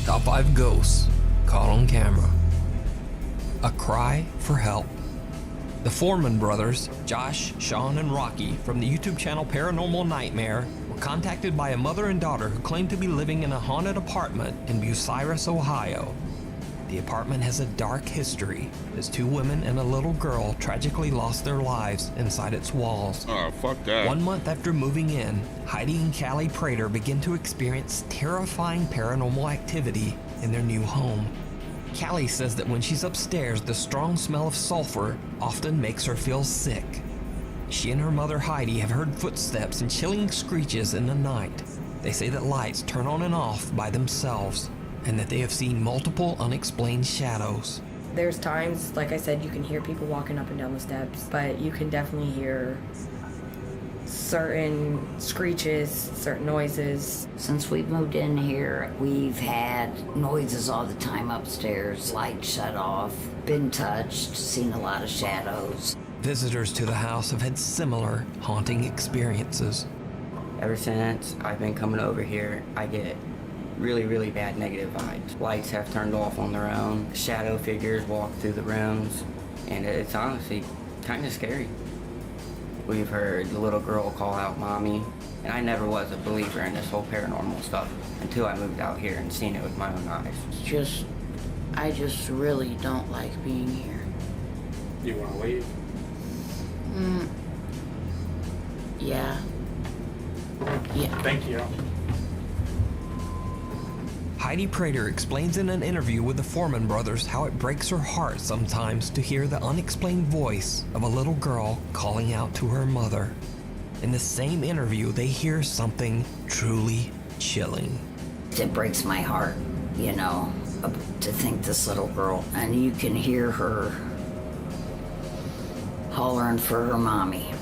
Top 5 ghosts caught on camera. A cry for help. The Foreman brothers, Josh, Sean, and Rocky from the YouTube channel Paranormal Nightmare, were contacted by a mother and daughter who claimed to be living in a haunted apartment in Bucyrus, Ohio. The apartment has a dark history, as 2 women and a little girl tragically lost their lives inside its walls. Oh, fuck that. 1 month after moving in, Heidi and Callie Prater begin to experience terrifying paranormal activity in their new home. Callie says that when she's upstairs, the strong smell of sulfur often makes her feel sick. She and her mother Heidi have heard footsteps and chilling screeches in the night. They say that lights turn on and off by themselves, and that they have seen multiple unexplained shadows. There's times, like I said, you can hear people walking up and down the steps, but you can definitely hear certain screeches, certain noises. Since we've moved in here, we've had noises all the time upstairs, lights shut off, been touched, seen a lot of shadows. Visitors to the house have had similar haunting experiences. Ever since I've been coming over here, I get really bad negative vibes. Lights have turned off on their own, shadow figures walk through the rooms, and it's honestly kind of scary. We've heard the little girl call out mommy, and I never was a believer in this whole paranormal stuff until I moved out here and seen it with my own eyes. I just really don't like being here. You want to leave? Yeah. Thank you. Heidi Prater explains in an interview with the Foreman brothers how it breaks her heart sometimes to hear the unexplained voice of a little girl calling out to her mother. In the same interview, they hear something truly chilling. It breaks my heart, you know, to think this little girl, and you can hear her hollering for her mommy.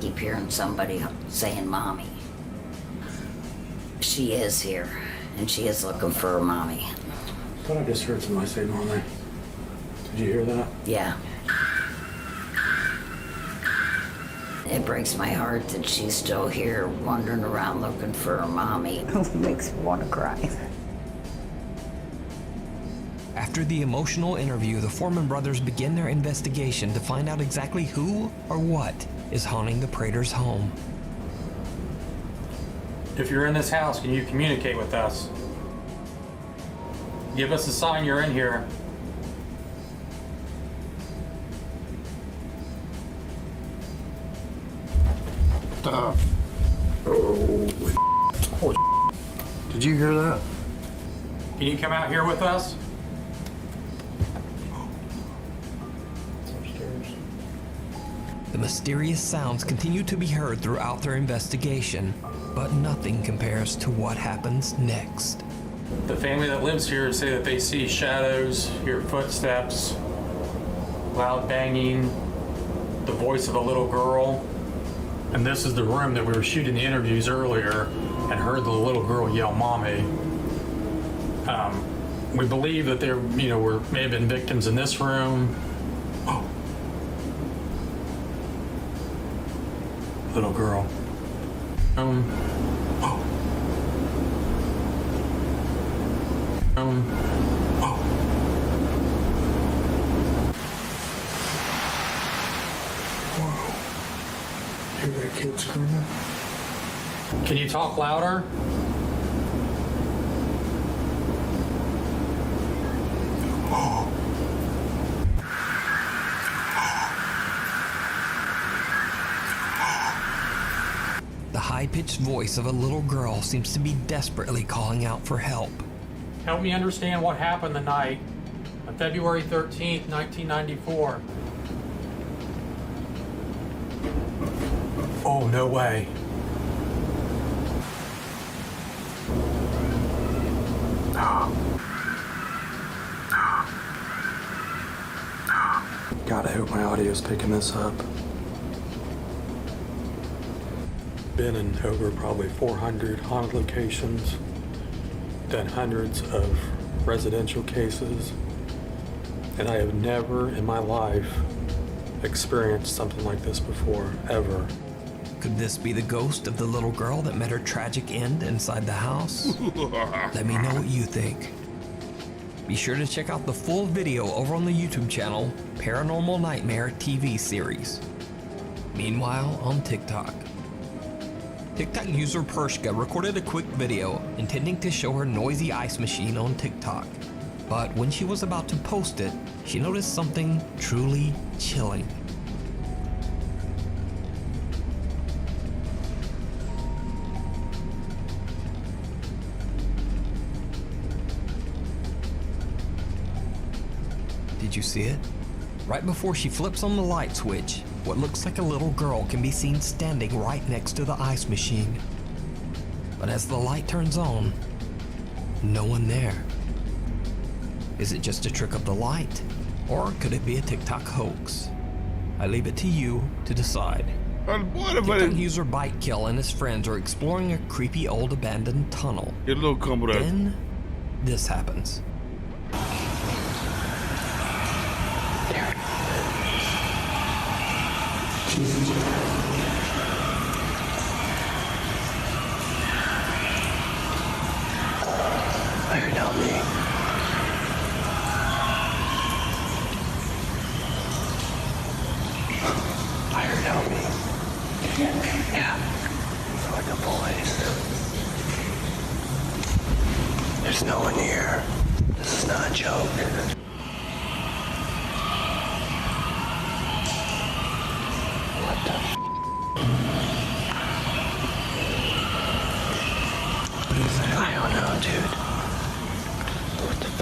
Keep hearing somebody saying mommy. She is here, and she is looking for her mommy. I thought I just heard somebody say mommy. Did you hear that? Yeah. It breaks my heart that she's still here, wandering around looking for her mommy. It makes me want to cry. After the emotional interview, the Foreman brothers begin their investigation to find out exactly who or what is haunting the Praters' home. If you're in this house, can you communicate with us? Give us a sign you're in here. Stop. Holy Did you hear that? Can you come out here with us? The mysterious sounds continue to be heard throughout their investigation, but nothing compares to what happens next. The family that lives here say that they see shadows, hear footsteps, loud banging, the voice of a little girl. And this is the room that we were shooting the interviews earlier and heard the little girl yell mommy. We believe that there, may have been victims in this room. Oh. Little girl. Oh. Oh. Whoa. Hear that kid screaming? Can you talk louder? The high-pitched voice of a little girl seems to be desperately calling out for help. Help me understand what happened the night of February 13th, 1994. Oh, no way. God, I hope my audio's picking this up. Been in over probably 400 haunted locations, done hundreds of residential cases, and I have never in my life experienced something like this before, ever. Could this be the ghost of the little girl that met her tragic end inside the house? Let me know what you think. Be sure to check out the full video over on the YouTube channel, Paranormal Nightmare TV series. Meanwhile, on TikTok. TikTok user Pershka recorded a quick video intending to show her noisy ice machine on TikTok. But when she was about to post it, she noticed something truly chilling. Did you see it? Right before she flips on the light switch, what looks like a little girl can be seen standing right next to the ice machine. But as the light turns on, no one there. Is it just a trick of the light? Or could it be a TikTok hoax? I leave it to you to decide. TikTok user Bike Kill and his friends are exploring a creepy old abandoned tunnel. Then this happens. Fire down me. Fire down me. Yeah. For the boys. There's no one here. This is not a joke. What the f? What is that? I don't know, dude. What the f?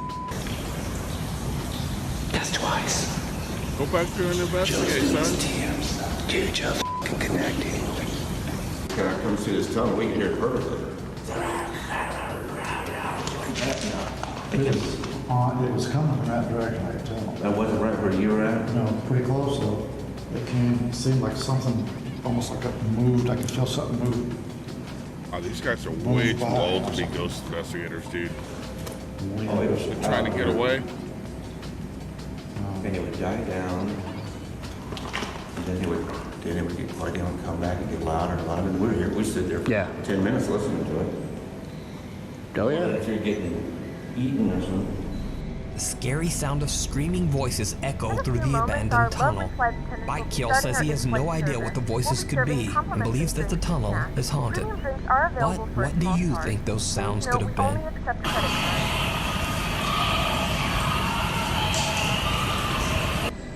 That's twice. Go back there and investigate, son. Dude, just f***ing connecting. Can I come see this tunnel? We can hear it perfectly. It was coming from that direction, I could tell. That wasn't right where you were at? No, pretty close though. It seemed like something, almost like it moved. I could feel something move. Oh, these guys are way too old to be ghost investigators, dude. They're trying to get away. And it would die down. And then it would get quiet down and come back and get louder and louder. And we're here. We stood there for 10 minutes listening to it. Oh yeah. If you're getting eaten or something. The scary sound of screaming voices echo through the abandoned tunnel. Bike Kill says he has no idea what the voices could be and believes that the tunnel is haunted. But what do you think those sounds could have been?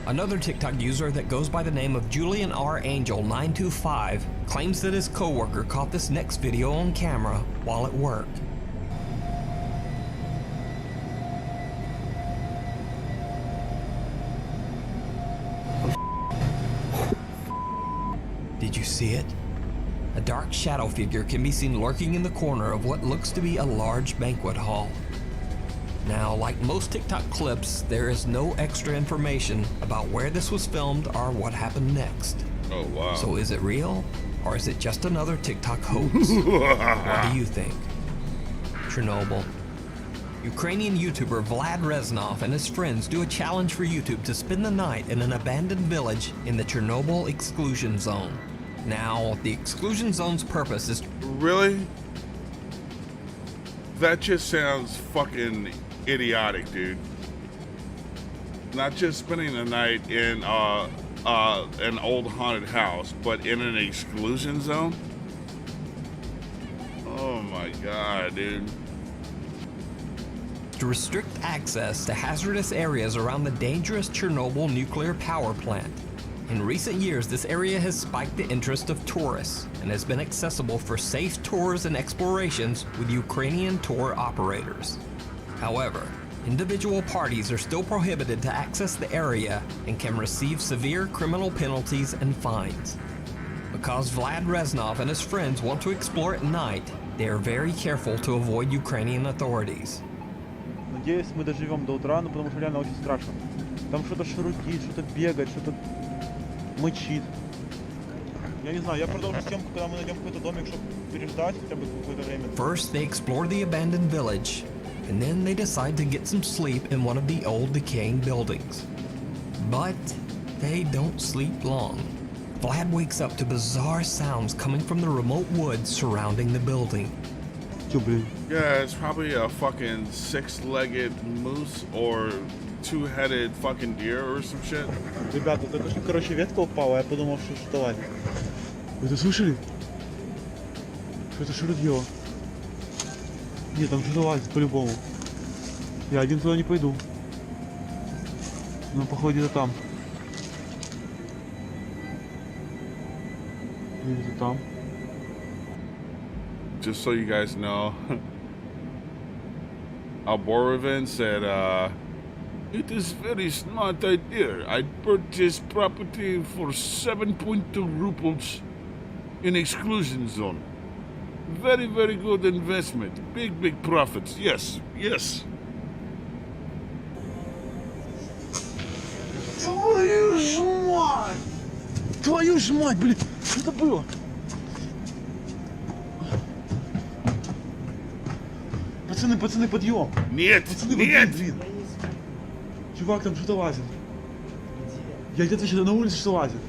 Another TikTok user that goes by the name of Julian R. Angel 925 claims that his coworker caught this next video on camera while at work. Did you see it? A dark shadow figure can be seen lurking in the corner of what looks to be a large banquet hall. Now, like most TikTok clips, there is no extra information about where this was filmed or what happened next. Oh, wow. So is it real, or is it just another TikTok hoax? What do you think? Chernobyl. Ukrainian YouTuber Vlad Reznov and his friends do a challenge for YouTube to spend the night in an abandoned village in the Chernobyl exclusion zone. Now, the exclusion zone's purpose is... Really? That just sounds fucking idiotic, dude. Not just spending the night in an old haunted house, but in an exclusion zone? Oh my god, dude. To restrict access to hazardous areas around the dangerous Chernobyl nuclear power plant. In recent years, this area has spiked the interest of tourists and has been accessible for safe tours and explorations with Ukrainian tour operators. However, individual parties are still prohibited to access the area and can receive severe criminal penalties and fines. Because Vlad Reznov and his friends want to explore at night, they are very careful to avoid Ukrainian authorities. Надеюсь, мы доживем до утра, но потому что реально очень страшно. Там что-то шурудит, что-то бегает, что-то мычит. Я не знаю, я продолжу съемку, когда мы найдем какой-то домик, чтобы переждать хотя бы какое-то время. First, they explore the abandoned village, and then they decide to get some sleep in one of the old decaying buildings. But they don't sleep long. Vlad wakes up to bizarre sounds coming from the remote woods surrounding the building. Yeah, it's probably a fucking six-legged moose or two-headed fucking deer or some shit. Ребята, только что, короче, ветка упала, я подумал, что ладно. Вы это слышали? Что-то шурудье. Нет, там что-то лазит по-любому. Я один туда не пойду. Ну, походу, где-то там. Где-то там. Just so you guys know, Alborovin said, it is very smart idea. I purchased property for 7.2 rubles in exclusion zone. Very, very good investment. Big, big profits. Yes, yes. Твою ж мать! твою ж мать, блин, что это было? Пацаны, подъем. Нет, Пацаны, нет. блин. Чувак, там что-то лазит. Я где-то сейчас на улице что лазит.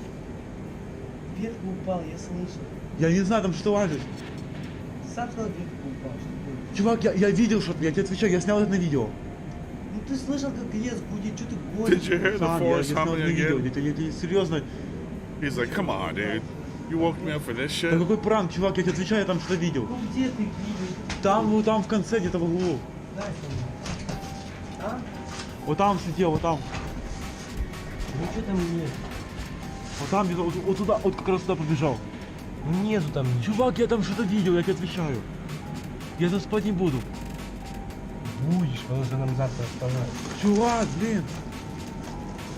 Ветка упал, я слышал. Я не знаю, там что лазит. Сам сказал, ветка упал. Чувак, я видел что-то, я тебе отвечаю, я снял это на видео. Ну ты слышал, как лес гудит, что ты гонишь? Did you hear the Сам, я forest снял humming на видео, again? я серьезно. He's like, come on, dude. You woke me up for this Да shit? какой пранк, чувак, я тебе отвечаю, я там что-то видел. Ну где ты видел? Там, ну там в конце, где-то в углу. Дай а? Вот там сидел, вот там. Ну что там нет? Вот там где-то, вот туда, вот как раз туда побежал. Нету там ничего. Чувак, я там что-то видел, я тебе отвечаю. Я там спать не буду. Будешь, потому что нам завтра вставать. Чувак, блин.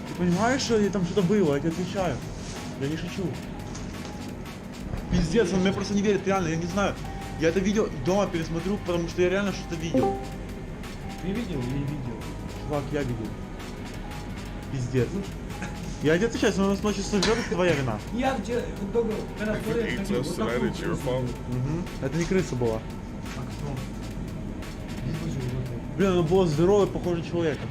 Ты понимаешь, что там что-то было, я тебе отвечаю. Я не шучу. Пиздец, он мне просто не верит, реально, я не знаю. Я это видео дома пересмотрю, потому что я реально что-то видел. Ты видел или видел? Чувак, я видел. Пиздец. Я тебе отвечаю, если он нас ночью сожрет, это твоя вина. Я вчера, когда If he eats us tonight, it's your fault. Это не крыса была. Блин, он был здоровый, похожий человеком.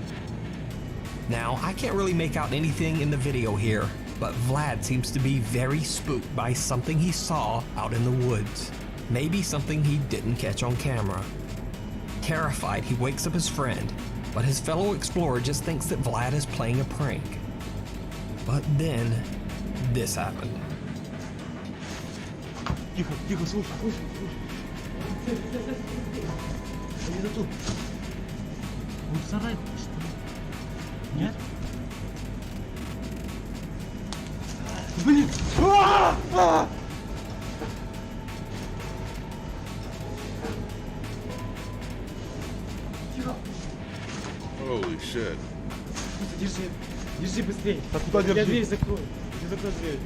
Now, I can't really make out anything in the video here, but Vlad seems to be very spooked by something he saw out in the woods. Maybe something he didn't catch on camera. Terrified, he wakes up his friend, but his fellow explorer just thinks that Vlad is playing a prank. But then, this happened. Тихо, тихо, слушай. Где-то тут. Вот в сарай, что ли? Нет? Блин! Holy shit. Держи быстрее. А куда держи? Я дверь закрою. Ты закрой дверь.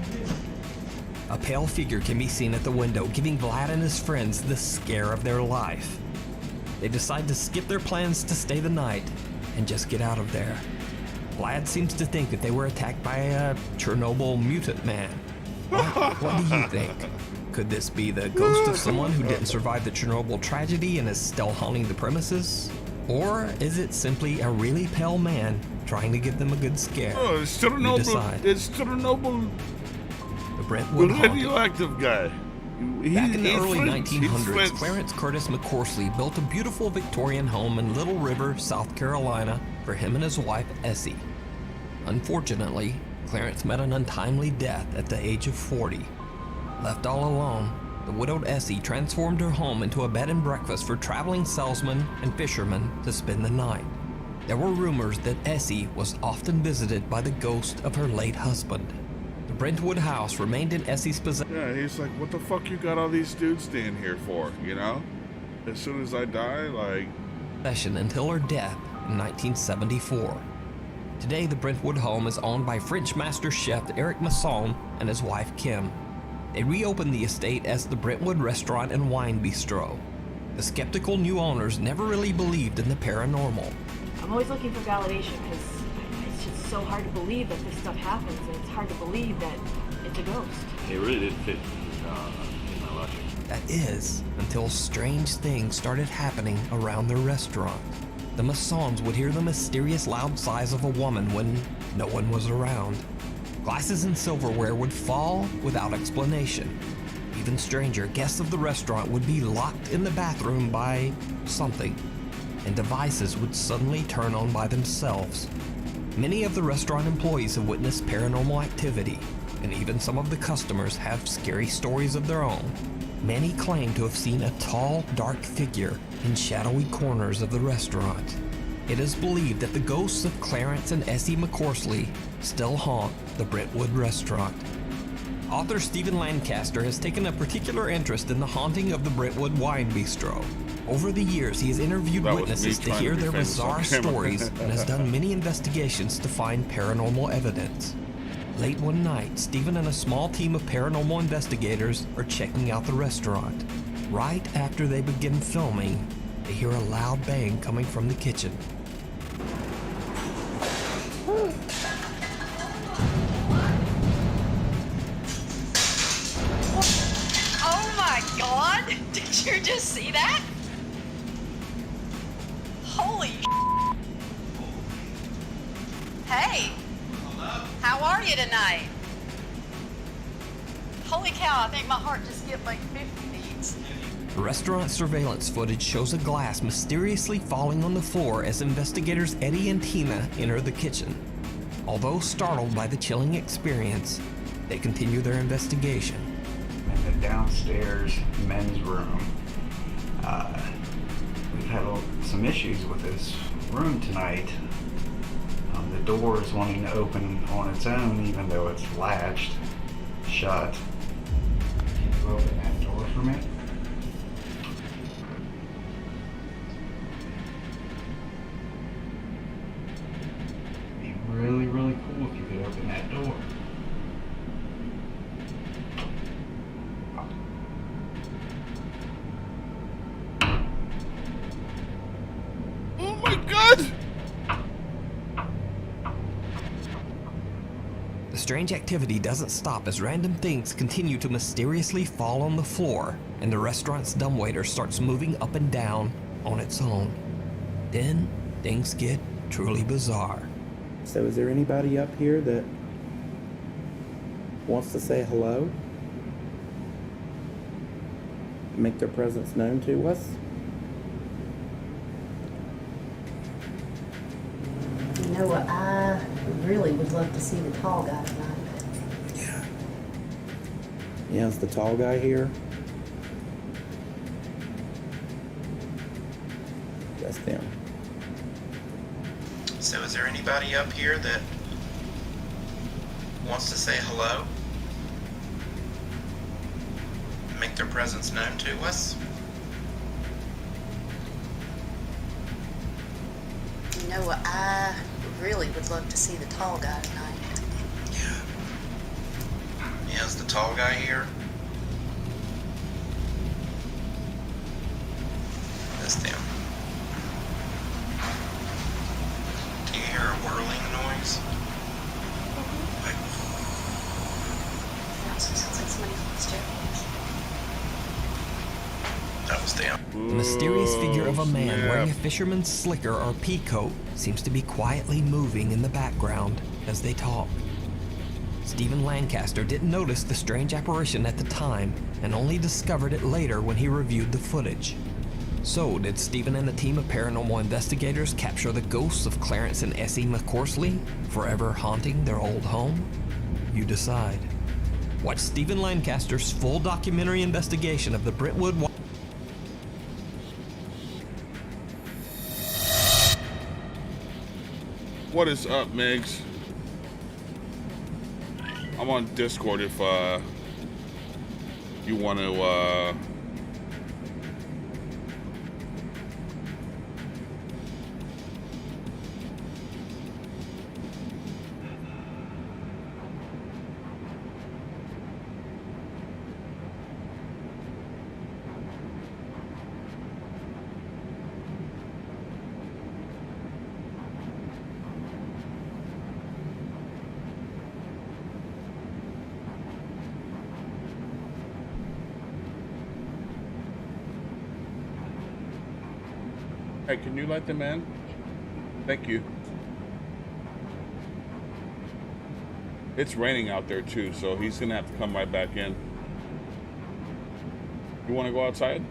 A pale figure can be seen at the window, giving Vlad and his friends the scare of their life. They decide to skip their plans to stay the night and just get out of there. Vlad seems to think that they were attacked by a Chernobyl mutant man. What do you think? Could this be the ghost of someone who didn't survive the Chernobyl tragedy and is still haunting the premises? Or is it simply a really pale man trying to give them a good scare? Oh, it's You Chernobyl. decide. It's Chernobyl. The Brentwood haunting. Radioactive guy. Back in the early French. He's 1900s, French. Clarence Curtis McCorsley built a beautiful Victorian home in Little River, South Carolina for him and his wife, Essie. Unfortunately, Clarence met an untimely death at the age of 40. Left all alone, the widowed Essie transformed her home into a bed and breakfast for traveling salesmen and fishermen to spend the night. There were rumors that Essie was often visited by the ghost of her late husband. The Brentwood house remained in Essie's possession. Yeah, he's like, what the fuck you got all these dudes staying here for, you know? As soon as I die, like... Until her death in 1974. Today, the Brentwood home is owned by French master chef Eric Masson and his wife Kim. They reopened the estate as the Brentwood Restaurant and Wine Bistro. The skeptical new owners never really believed in the paranormal. I'm always looking for validation because it's just so hard to believe that this stuff happens, and it's hard to believe that it's a ghost. It really didn't fit in my logic. That is, until strange things started happening around their restaurant. The Massons would hear the mysterious loud sighs of a woman when no one was around. Glasses and silverware would fall without explanation. Even stranger, guests of the restaurant would be locked in the bathroom by something, and devices would suddenly turn on by themselves. Many of the restaurant employees have witnessed paranormal activity, and even some of the customers have scary stories of their own. Many claim to have seen a tall, dark figure in shadowy corners of the restaurant. It is believed that the ghosts of Clarence and Essie McCorsley still haunt the Brentwood restaurant. Author Stephen Lancaster has taken a particular interest in the haunting of the Brentwood Wine Bistro. Over the years, he has interviewed That was witnesses me to trying hear to be their famous on bizarre camera. stories and has done many investigations to find paranormal evidence. Late one night, Stephen and a small team of paranormal investigators are checking out the restaurant. Right after they begin filming, they hear a loud bang coming from the kitchen. God! Did you just see that? Holy Hey! How are you tonight? Holy cow, I think my heart just skipped like 50 beats. Restaurant surveillance footage shows a glass mysteriously falling on the floor as investigators Eddie and Tina enter the kitchen. Although startled by the chilling experience, they continue their investigation. In the downstairs men's room, we've had some issues with this room tonight. The door is wanting to open on its own even though it's latched shut. Can you open that door for me? It'd be really, really cool if you could open that door. Oh my God! The strange activity doesn't stop as random things continue to mysteriously fall on the floor, and the restaurant's dumbwaiter starts moving up and down on its own. Then, things get truly bizarre. So is there anybody up here that wants to say hello? Make their presence known to us? You know what, I really would love to see the tall guy tonight. Yeah, is the tall guy here? That's them. So is there anybody up here that wants to say hello? Make their presence known to us? You know what, I really would love to see the tall guy tonight. Yeah, is the tall guy here? That's them. Do you hear a whirling noise? Like, Sounds like somebody on the staircase. that was them. The mysterious figure of a man wearing a fisherman's slicker or pea coat seems to be quietly moving in the background as they talk. Stephen Lancaster didn't notice the strange apparition at the time and only discovered it later when he reviewed the footage. So, did Stephen and the team of paranormal investigators capture the ghosts of Clarence and Essie McCorsley, forever haunting their old home? You decide. Watch Stephen Lancaster's full documentary investigation of the Brentwood. What is up, Migs? I'm on Discord if you want to Hey, can you let them in? Thank you. It's raining out there too, so he's gonna have to come right back in. You wanna go outside?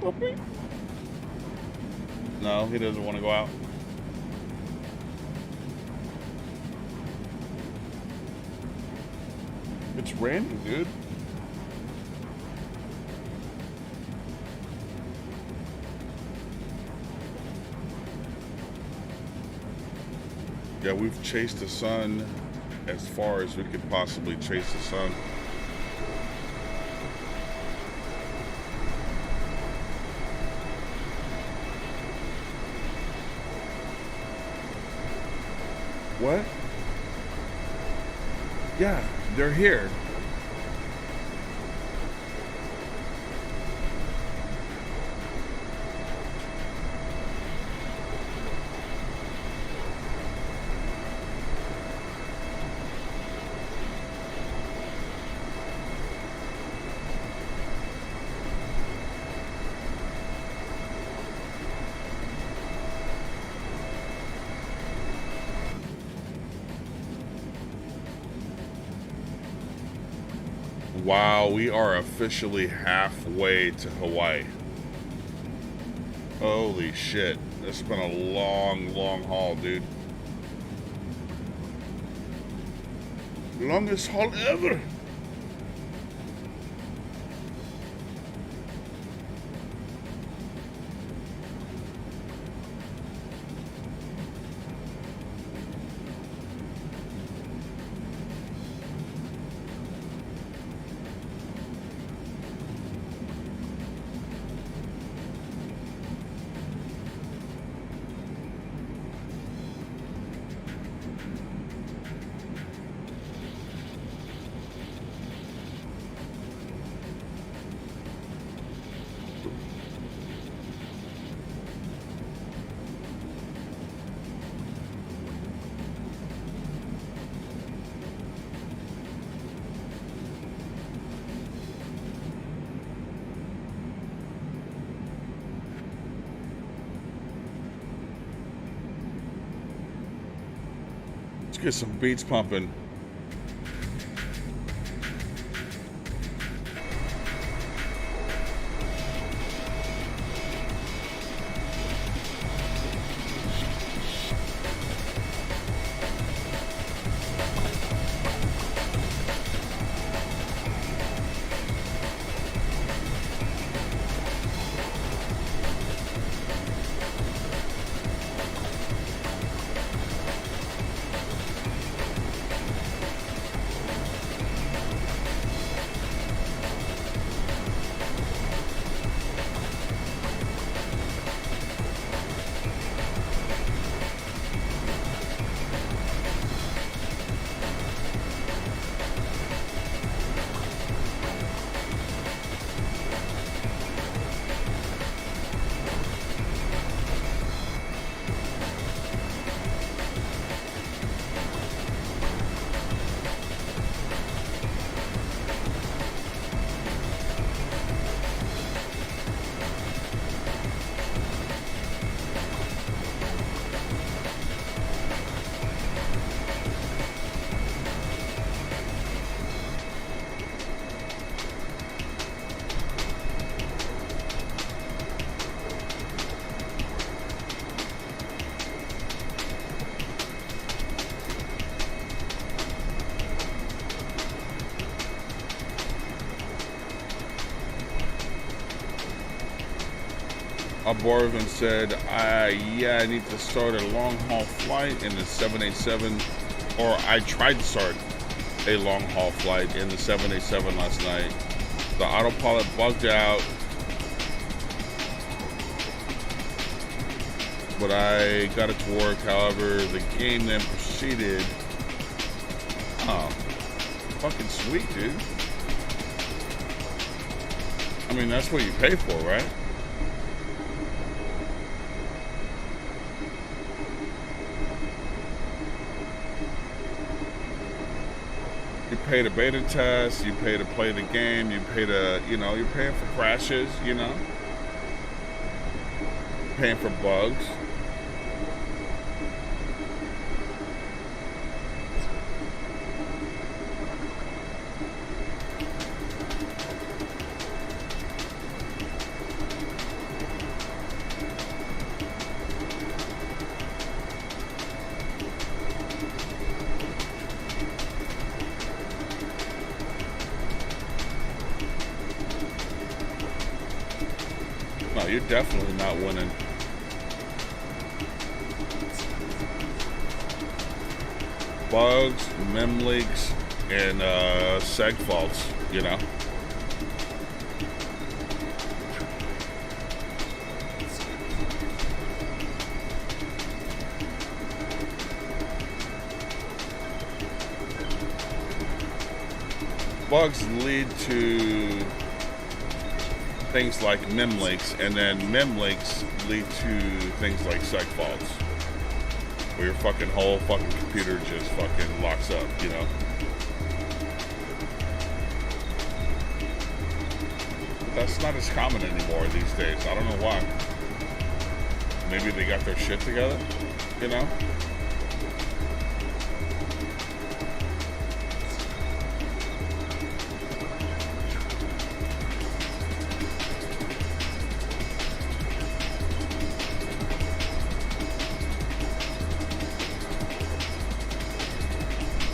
Puppy? No, he doesn't want to go out. It's raining, dude. Yeah, we've chased the sun as far as we could possibly chase the sun. What? Yeah, they're here. Wow, we are officially halfway to Hawaii. Holy shit. This has been a long, long haul, dude. Longest haul ever. Get some beats pumping. Borvin said, yeah, I need to start a long haul flight in the 787, or I tried to start a long haul flight in the 787 last night. The autopilot bugged out, but I got it to work. However, the game then proceeded. Oh, fucking sweet, dude. I mean, that's what you pay for, right? You pay to beta test, you pay to play the game, you pay to, you know, you're paying for crashes, you know? You're paying for bugs. You're definitely not winning. Bugs, mem leaks, and seg faults, you know? Bugs lead to things like mem leaks, and then mem leaks lead to things like seg faults, where your fucking whole fucking computer just fucking locks up, you know? But that's not as common anymore these days. I don't know why. Maybe they got their shit together, you know?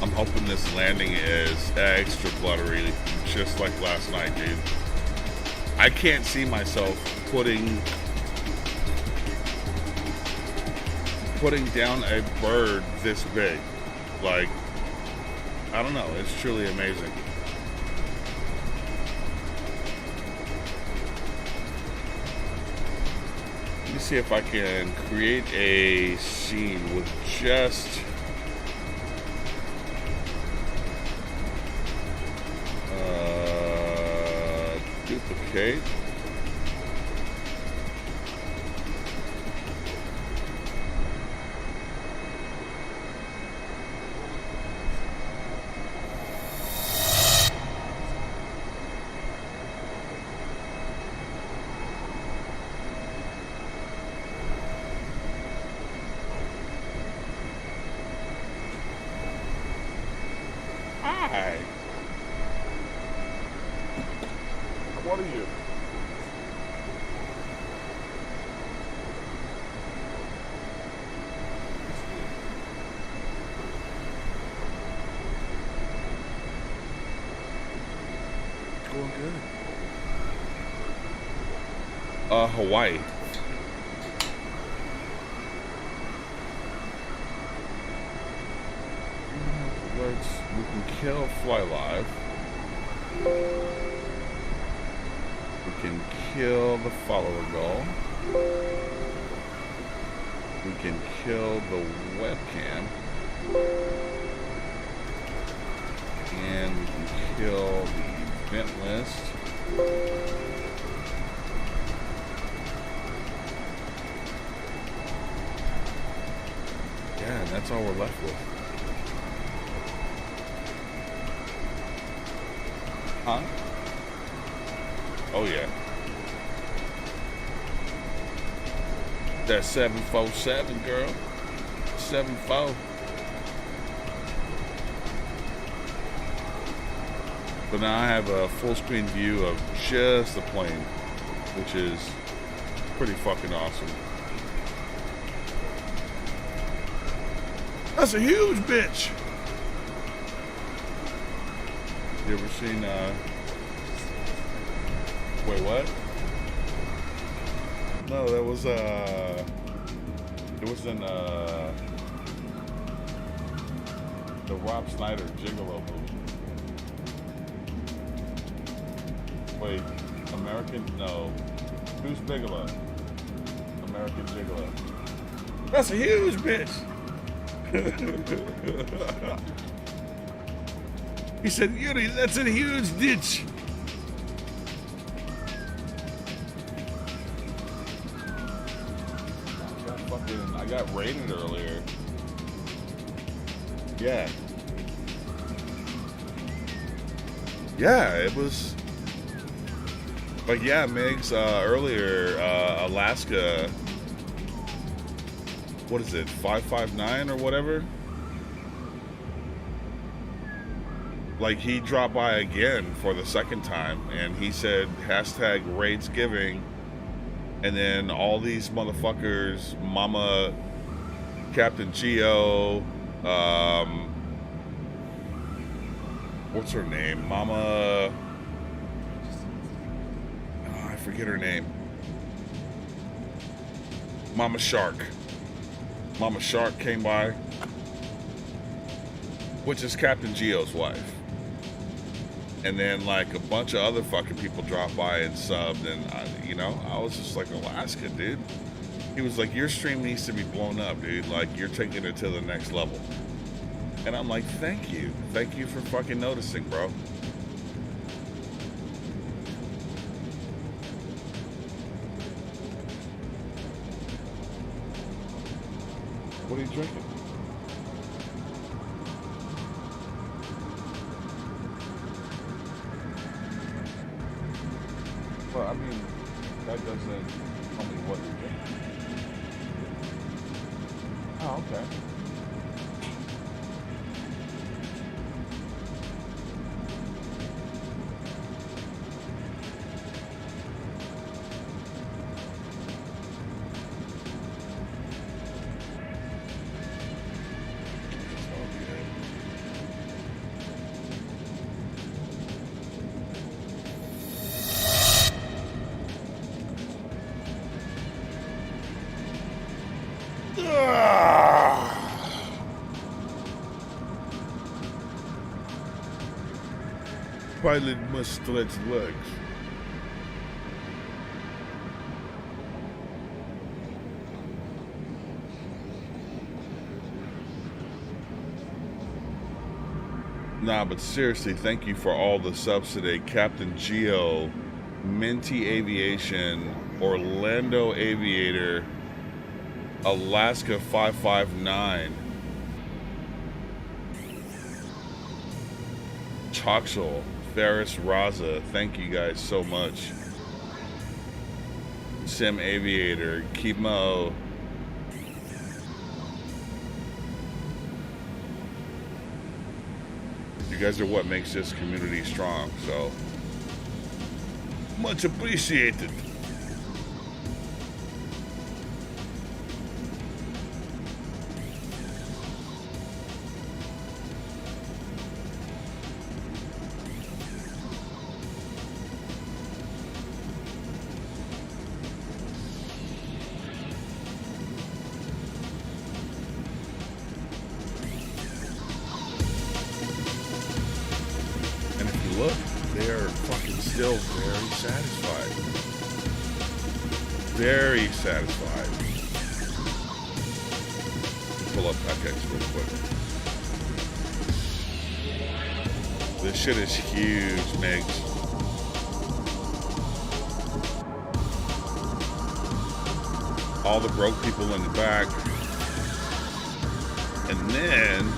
I'm hoping this landing is extra fluttery, just like last night, dude. I can't see myself putting down a bird this big. Like, I don't know, it's truly amazing. Let me see if I can create a scene with just duplicate. Hi. What are you? Going good. Hawaii. We can kill fly live. We can kill the follower goal. We can kill the webcam. And we can kill the event list. Yeah, and that's all we're left with. Huh? Oh yeah. That 747 girl. 74. But now I have a full screen view of just the plane, which is pretty fucking awesome. That's a huge bitch. You ever seen, wait, what? No, that was, it was in, the Rob Schneider Gigolo movie. Wait, American, no. Who's Bigelow? American Gigolo. That's a huge bitch! He said, Yuri, that's a huge ditch. I got raided earlier. Yeah. Yeah, it was. But yeah, Migs, earlier, Alaska. What is it, 559 or whatever? Like, he dropped by again for the second time, and he said hashtag Raidsgiving, and then all these motherfuckers, Mama, Captain Geo, what's her name? Mama, I forget her name. Mama Shark. Mama Shark came by, which is Captain Geo's wife. And then, like, a bunch of other fucking people dropped by and subbed, and, you know, I was just like, Alaska, dude. He was like, your stream needs to be blown up, dude. Like, you're taking it to the next level. And I'm like, thank you. Thank you for fucking noticing, bro. What are you drinking? Well, I mean, that doesn't tell me what you're drinking. Oh, okay. Pilot must stretch legs. Nah, but seriously, thank you for all the subs today. Captain Geo, Minty Aviation, Orlando Aviator, Alaska 559, Choxel, Ferris Raza, thank you guys so much. Sim Aviator, Kimo. You guys are what makes this community strong, so much appreciated. Look, they're fucking still very satisfied. Very satisfied. Pull up PACX real quick. This shit is huge, Migs. All the broke people in the back. And then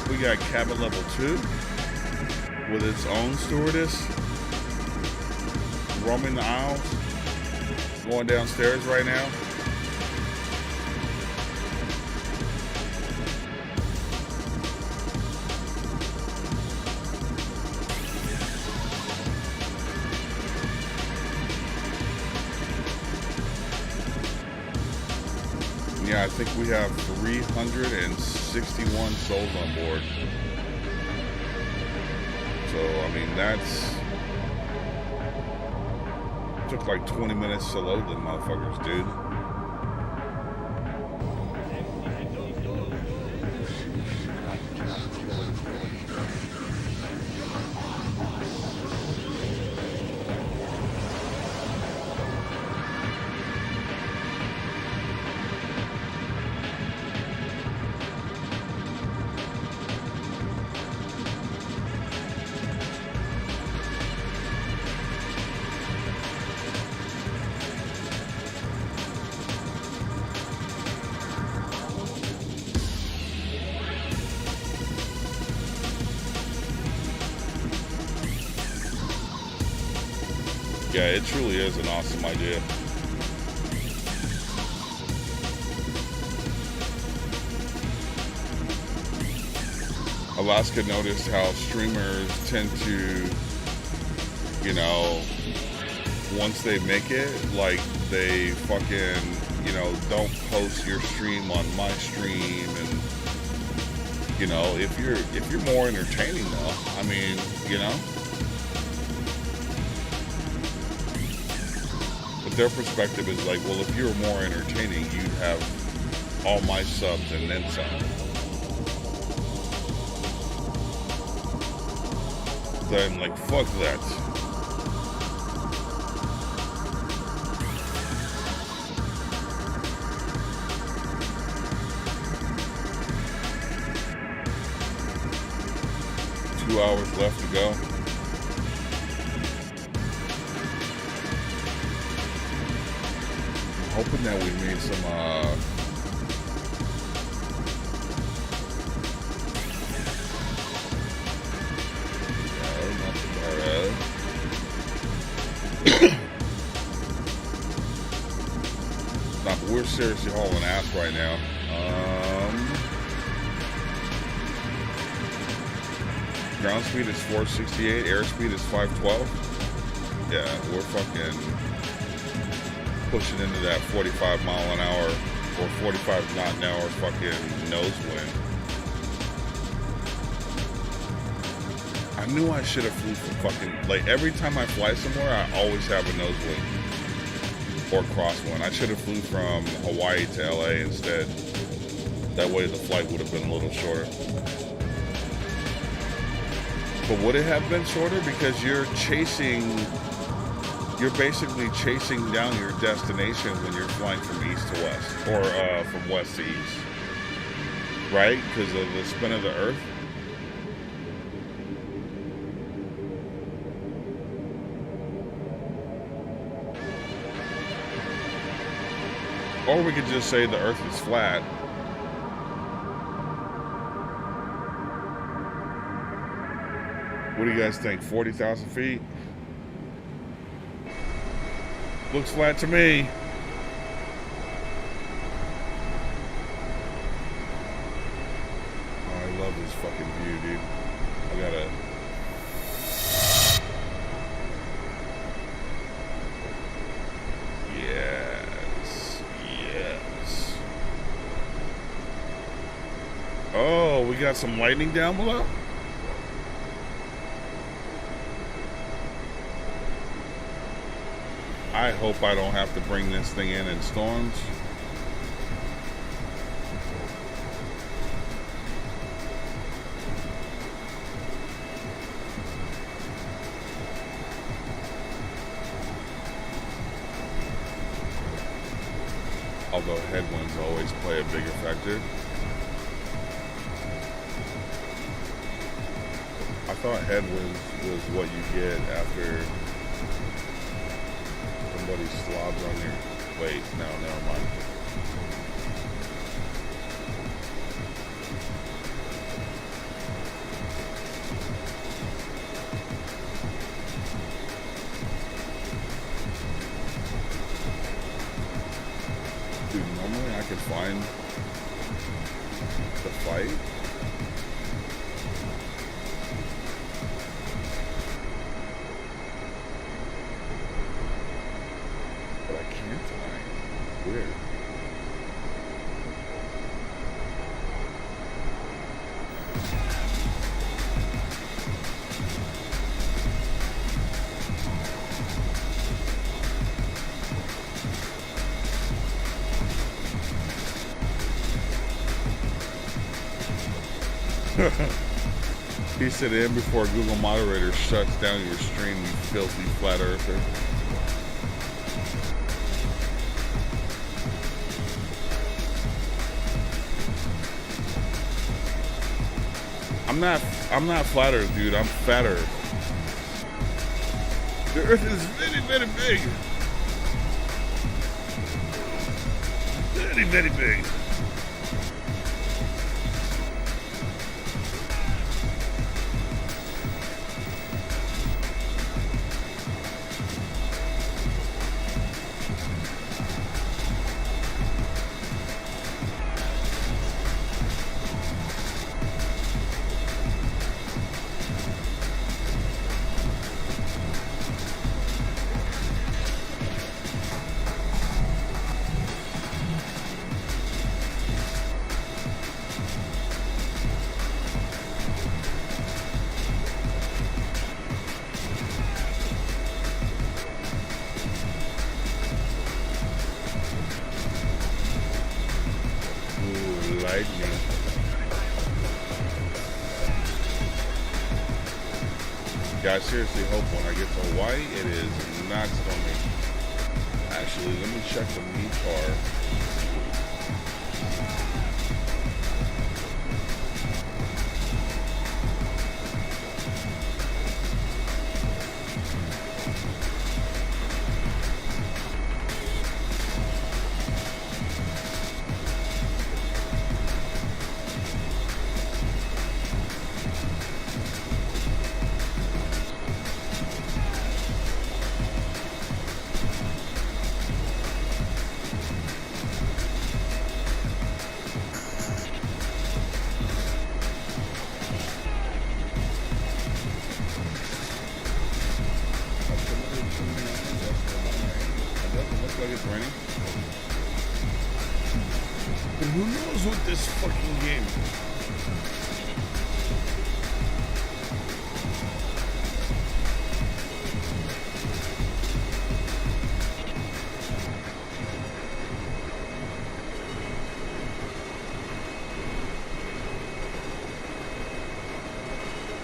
we got cabin level 2. With its own stewardess, roaming the aisles, going downstairs right now. Yeah, I think we have 361 souls on board. So, I mean, took like 20 minutes to load them motherfuckers, dude. Yeah, it truly is an awesome idea. Alaska noticed how streamers tend to, you know, once they make it, like they fucking, you know, don't post your stream on my stream, and you know, if you're more entertaining though, I mean, you know. Their perspective is like, well, if you were more entertaining, you'd have all my subs and then some. Then I'm like, fuck that. Two hours left to go. Hoping that we made some no, but we're seriously hauling ass right now. Ground speed is 468, airspeed is 512. Yeah, we're fucking pushing into that 45 mile an hour or 45 knot an hour fucking nose wind. I knew I should have flew from fucking, like every time I fly somewhere, I always have a nose wind or crosswind. I should have flew from Hawaii to LA instead. That way the flight would have been a little shorter. But would it have been shorter? Because you're basically chasing down your destination when you're flying from east to west, or from west to east, right? Because of the spin of the Earth. Or we could just say the Earth is flat. What do you guys think? 40,000 feet? Looks flat to me. Oh, I love this fucking view, dude. I gotta... Yes. Yes. Oh, we got some lightning down below? I hope I don't have to bring this thing in storms. Although headwinds always play a bigger factor. I thought headwinds was what you get after somebody slobs on your... Wait, no, never mind. Dude, normally I could find the fight. Weird. He said in before Google moderator shuts down your stream, you filthy flat earther. I'm not flat earth, dude. I'm fat earth. The earth is very, very big. Very, very big. I seriously hope when I get to Hawaii, it is not stormy. Actually, let me check the METAR. like it's raining. But who knows with this fucking game?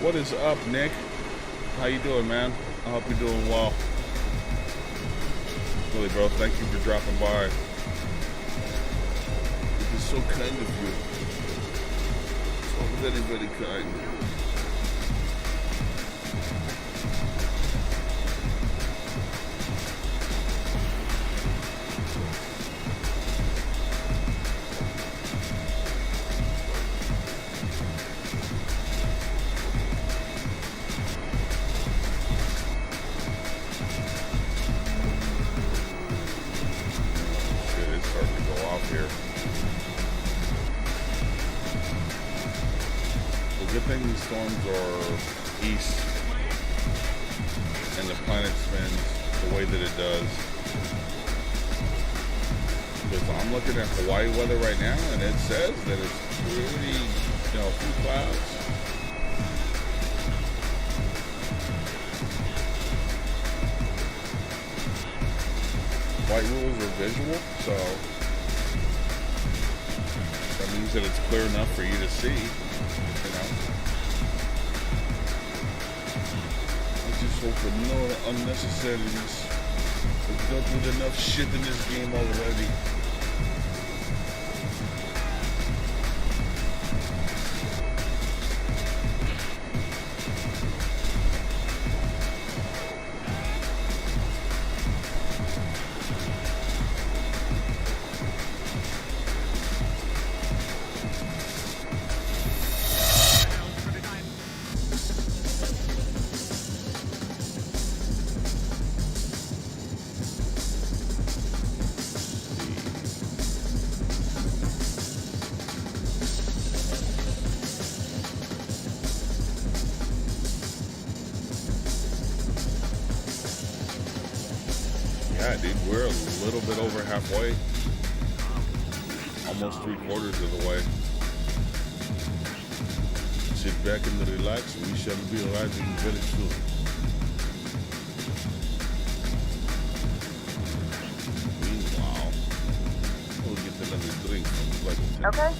What is up, Nick? How you doing, man? I hope you're doing well. Really, bro, thank you for dropping by. It is so kind of you. So very, very kind. Storms are east and the planet spins the way that it does. Because I'm looking at Hawaii weather right now and it says that it's pretty, you know, few clouds. White rules are visual, so that means that it's clear enough for you to see, you know. For no unnecessariness. We've dealt with enough shit in this game already. Yeah, dude, we're a little bit over halfway. Almost 3/4 of the way. Sit back and relax. We shall be arriving very soon. Meanwhile, we'll get another drink from the Logitech. Okay.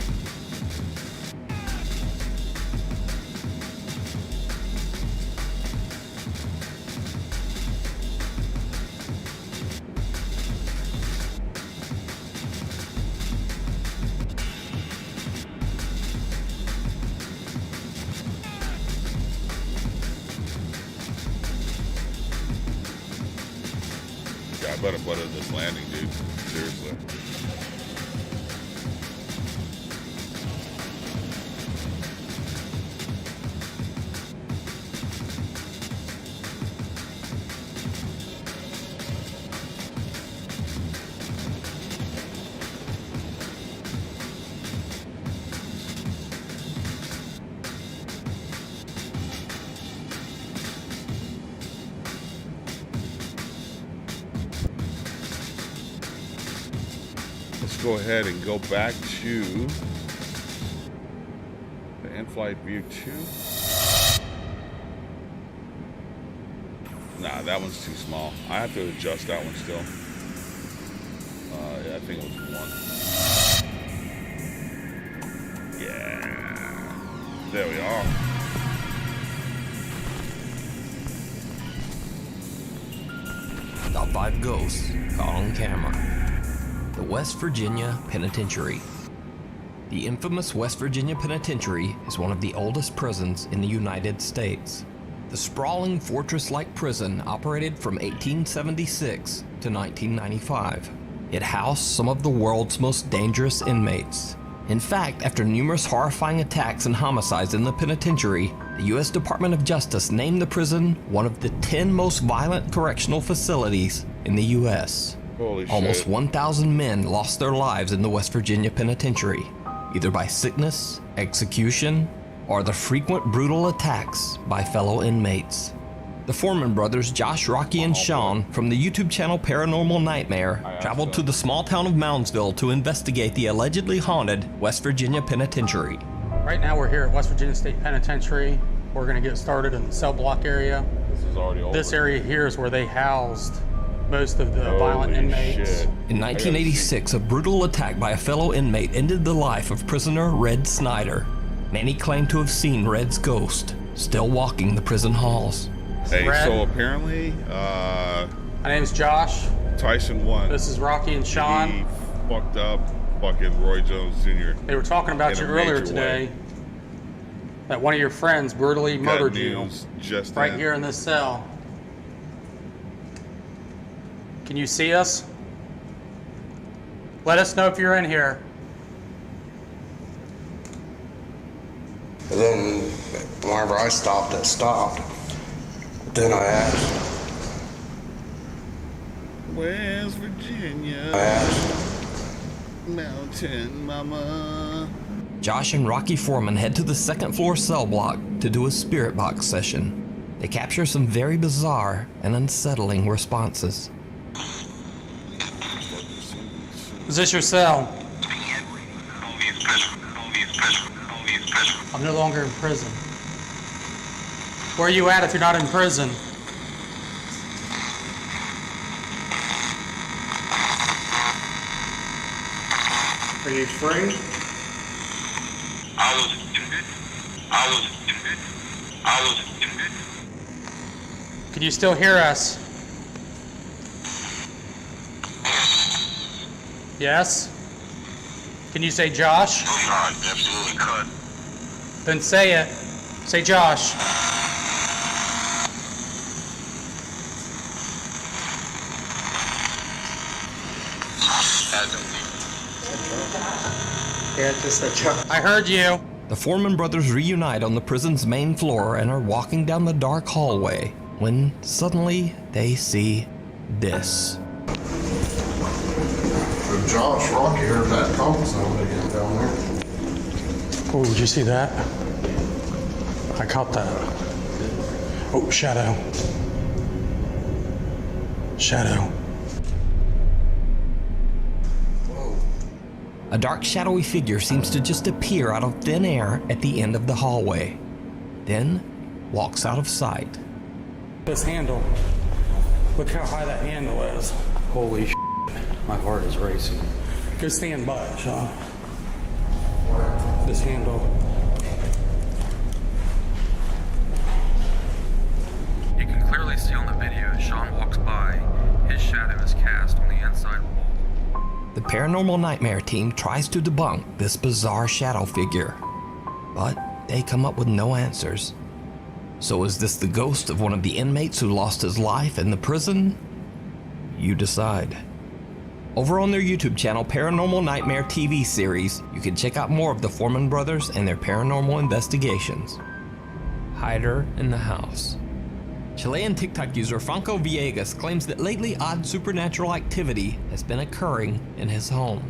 I better butter this landing, dude. Seriously. Go ahead and go back to the in-flight view 2. Nah, that one's too small. I have to adjust that one still. Yeah, I think it was 1. Yeah. There we are. Top 5 ghosts caught on camera. The West Virginia Penitentiary. The infamous West Virginia Penitentiary is one of the oldest prisons in the United States. The sprawling fortress-like prison operated from 1876 to 1995. It housed some of the world's most dangerous inmates. In fact, after numerous horrifying attacks and homicides in the penitentiary, the U.S. Department of Justice named the prison one of the 10 most violent correctional facilities in the U.S. Holy Almost shit. 1,000 men lost their lives in the West Virginia Penitentiary, either by sickness, execution, or the frequent brutal attacks by fellow inmates. The Foreman brothers, Josh, Rocky, and Sean, from the YouTube channel Paranormal Nightmare, traveled to the small town of Moundsville to investigate the allegedly haunted West Virginia Penitentiary. Right now we're here at West Virginia State Penitentiary. We're going to get started in the cell block area. This is already over. This area here is where they housed most of the violent inmates. In 1986, a brutal attack by a fellow inmate ended the life of prisoner Red Snyder. Many claim to have seen Red's ghost. still walking the prison halls. Hey, Red. so apparently, My name's Josh. Tyson won. This is Rocky and Sean. He fucked up fucking Roy Jones Jr. They were talking about in you a earlier major today. way. That one of your friends brutally Got murdered you news just right then. here in this cell. Can you see us? Let us know if you're in here. And then whenever I stopped, it stopped. Then I asked. West Virginia. I asked. Mountain Mama. Josh and Rocky Foreman head to the second floor cell block to do a spirit box session. They capture some very bizarre and unsettling responses. Is this your cell? I'm no longer in prison. Where are you at if you're not in prison? Are you free? I was Can you still hear us? Yes? Can you say Josh? absolutely cut. Then say it. Say Josh. Yeah, just like Josh. I heard you. The Foreman brothers reunite on the prison's main floor and are walking down the dark hallway when suddenly they see this. Josh, Rocky heard that talking sound again down there. Oh, did you see that? I caught that. Oh, shadow. Shadow. A dark, shadowy figure seems to just appear out of thin air at the end of the hallway, then walks out of sight. This handle. Look how high that handle is. Holy shit, my heart is racing. Go stand by it, Sean. This handle. You can clearly see on the video as Sean walks by, his shadow is cast on the inside wall. The Paranormal Nightmare team tries to debunk this bizarre shadow figure, but they come up with no answers. So is this the ghost of one of the inmates who lost his life in the prison? You decide. Over on their YouTube channel, Paranormal Nightmare TV series, you can check out more of the Foreman brothers and their paranormal investigations. Hider in the house. Chilean TikTok user Franco Villegas claims that lately odd supernatural activity has been occurring in his home.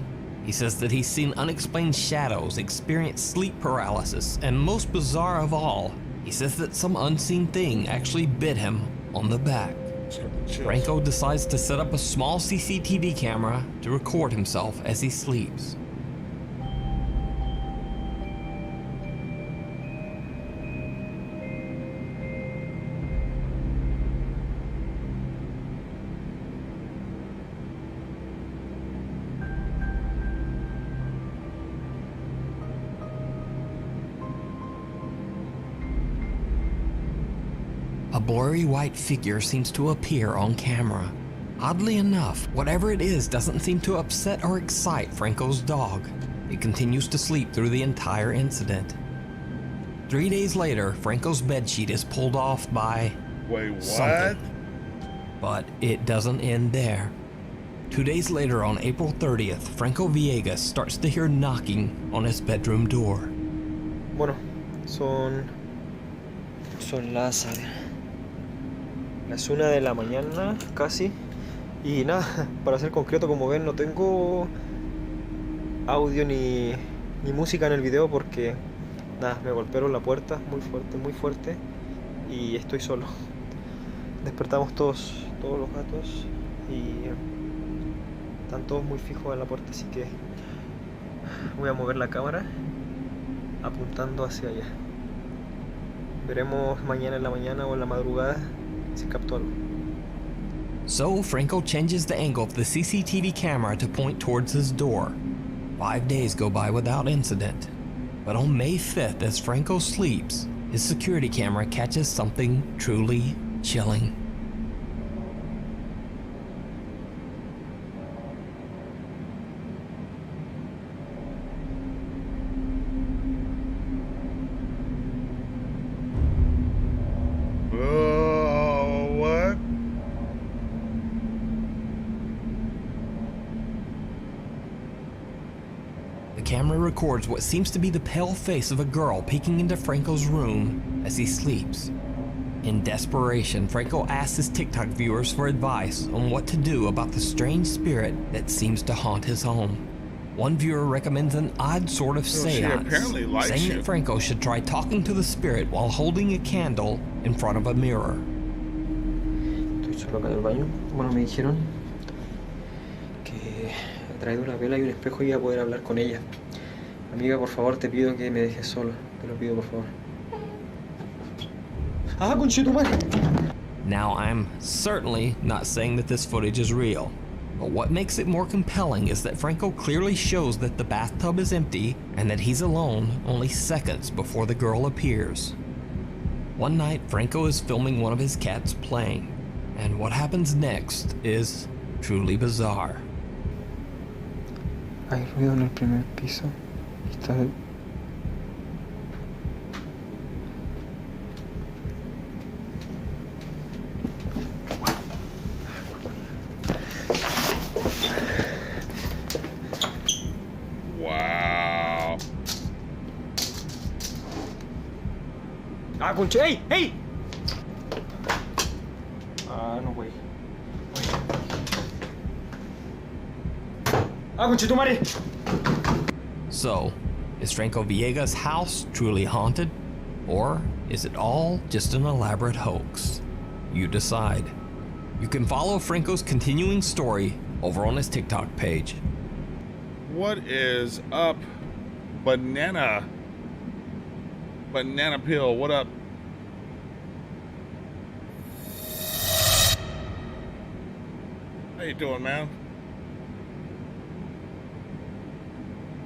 He says that he's seen unexplained shadows, experienced sleep paralysis, and most bizarre of all, he says that some unseen thing actually bit him on the back. Franco decides to set up a small CCTV camera to record himself as he sleeps. A blurry white figure seems to appear on camera. Oddly enough, whatever it is doesn't seem to upset or excite Franco's dog. It continues to sleep through the entire incident. 3 days later, Franco's bedsheet is pulled off by something. But it doesn't end there. 2 days later, on April 30th, Franco Villegas starts to hear knocking on his bedroom door. Bueno, son las 1 de la mañana casi, y nada, para ser concreto, como ven, no tengo audio ni música en el video porque nada, me golpearon la puerta muy fuerte y estoy solo. Despertamos todos los gatos y están todos muy fijos en la puerta, así que voy a mover la cámara apuntando hacia allá. Veremos mañana en la mañana o en la madrugada si capto algo. So Franco changes the angle of the CCTV camera to point towards his door. 5 days go by without incident. But on May 5th, as Franco sleeps, his security camera catches something truly chilling. What? The camera records what seems to be the pale face of a girl peeking into Franco's room as he sleeps. In desperation, Franco asks his TikTok viewers for advice on what to do about the strange spirit that seems to haunt his home. One viewer recommends an odd sort of seance, apparently likes saying you. that Franco should try talking to the spirit while holding a candle in front of a mirror. Estoy solo acá en el baño. Bueno, me dijeron que a través de una vela y un espejo iba a poder hablar con ella. Amiga, por favor, te pido que me dejes solo. Te lo pido, por favor. ¡Ah, conchetumare! Now, I'm certainly not saying that this footage is real, but what makes it more compelling is that Franco clearly shows that the bathtub is empty and that he's alone only seconds before the girl appears. One night, Franco is filming one of his cats playing, and what happens next is truly bizarre. Hay ruido en el primer piso. Está el... Wow. ¡Ah, conche! ¡Ey! ¡Ey! Ah, no, güey. ¡Ah, conchetumare! So, is Franco Villegas' house truly haunted? Or is it all just an elaborate hoax? You decide. You can follow Franco's continuing story over on his TikTok page. What is up, Banana Pill? What up? How you doing, man?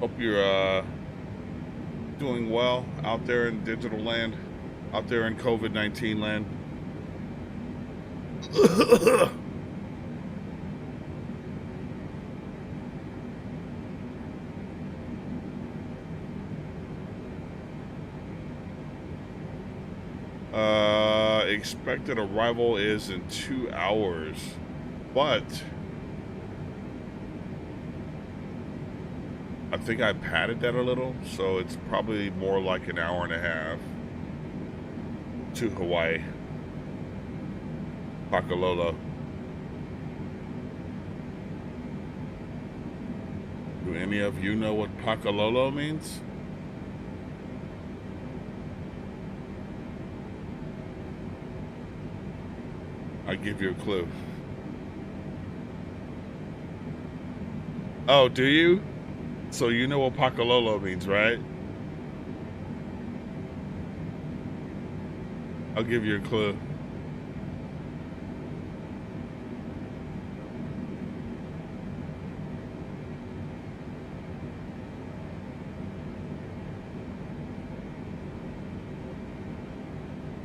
Hope you're doing well out there in digital land, out there in COVID-19 land. Expected arrival is in 2 hours, but I think I padded that a little, so it's probably more like an hour and a half to Hawaii. Pakalolo. Do any of you know what Pakalolo means? I'll give you a clue. Oh, do you? So you know what Pakalolo means, right? I'll give you a clue.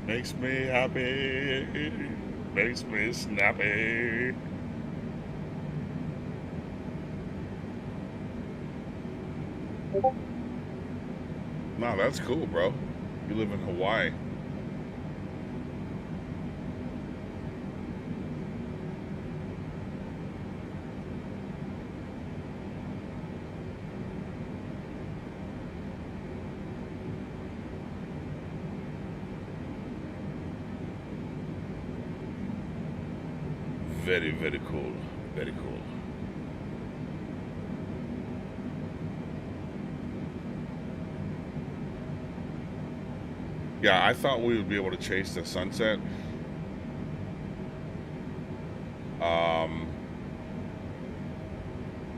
Makes me happy. Makes me snappy. Nah, that's cool, bro. You live in Hawaii. Very, very cool. Very cool. Yeah, I thought we would be able to chase the sunset.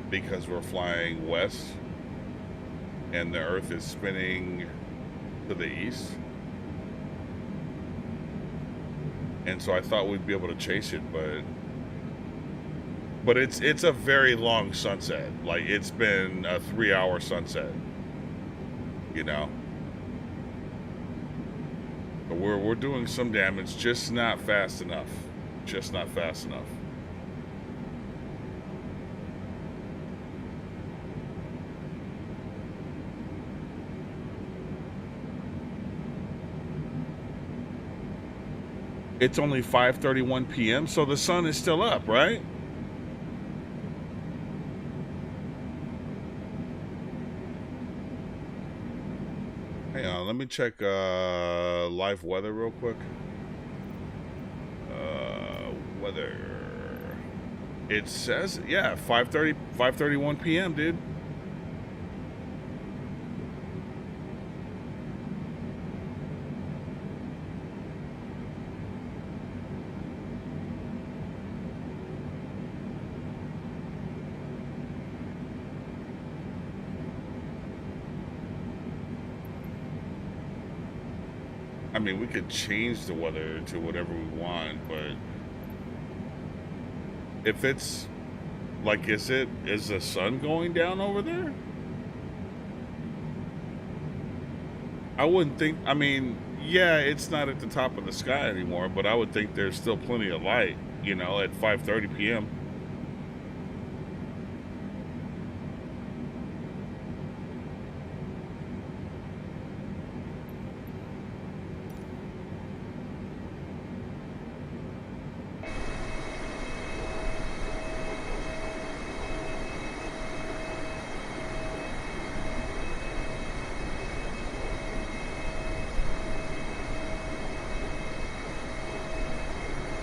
Because we're flying west and the Earth is spinning to the east. And so I thought we'd be able to chase it, but it's a very long sunset. Like, it's been a 3-hour sunset, you know? But we're doing some damage, just not fast enough. Just not fast enough. It's only 5:31 p.m., so the sun is still up, right? Hang on, let me check live weather real quick. Weather. It says, yeah, 5:31 p.m., dude. I mean, we could change the weather to whatever we want, but if it's like, is the sun going down over there? I wouldn't think, I mean, yeah, it's not at the top of the sky anymore, but I would think there's still plenty of light, you know, at 5:30 p.m.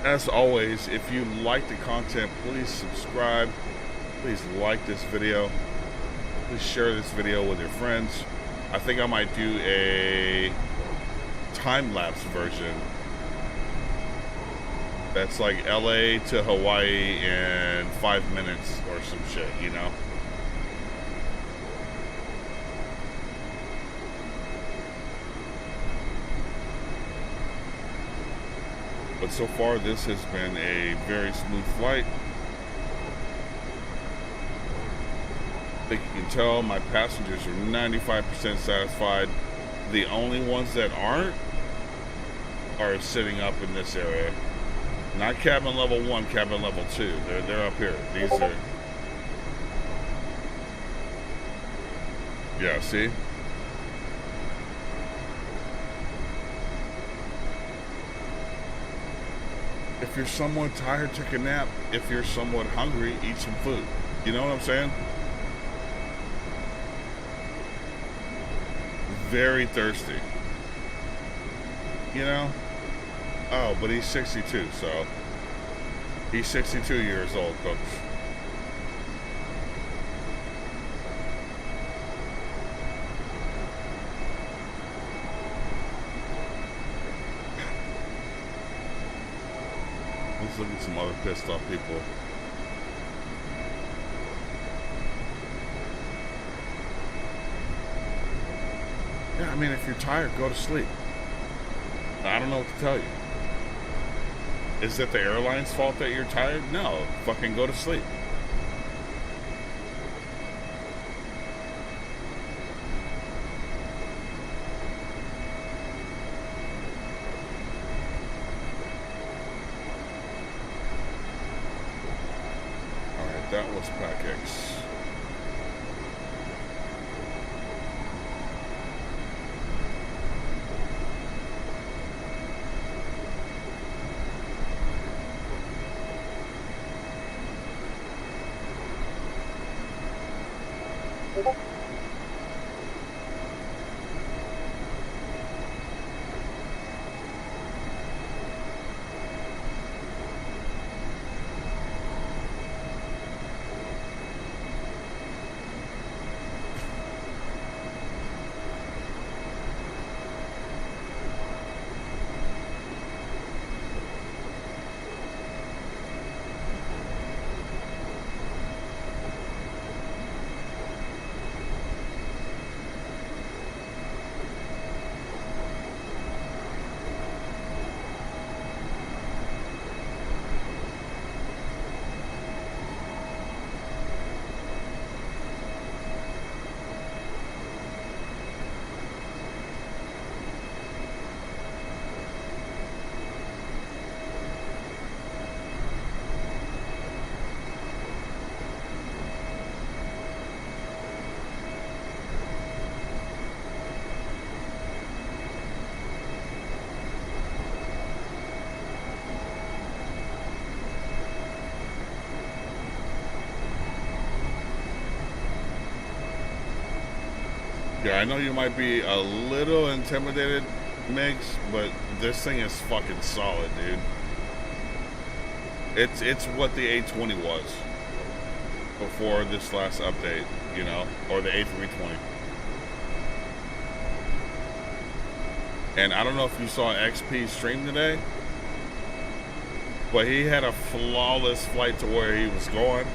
As always, if you like the content, please subscribe. Please like this video. Please share this video with your friends. I think I might do a time-lapse version that's like LA to Hawaii in 5 minutes or some shit, you know? But so far, this has been a very smooth flight. I think you can tell my passengers are 95% satisfied. The only ones that aren't are sitting up in this area. Not cabin level 1, cabin level 2. They're up here. These are... Yeah, see? If you're somewhat tired, take a nap. If you're somewhat hungry, eat some food. You know what I'm saying? Very thirsty. You know? Oh, but he's 62, so... He's 62 years old, folks. Let's look at some other pissed off people. Yeah, I mean, if you're tired, go to sleep. I don't know what to tell you. Is it the airline's fault that you're tired? No, fucking go to sleep. That was PACX. Yeah, I know you might be a little intimidated, Migs, but this thing is fucking solid, dude. It's what the A20 was before this last update, you know, or the A320. And I don't know if you saw XP stream today, but he had a flawless flight to where he was going.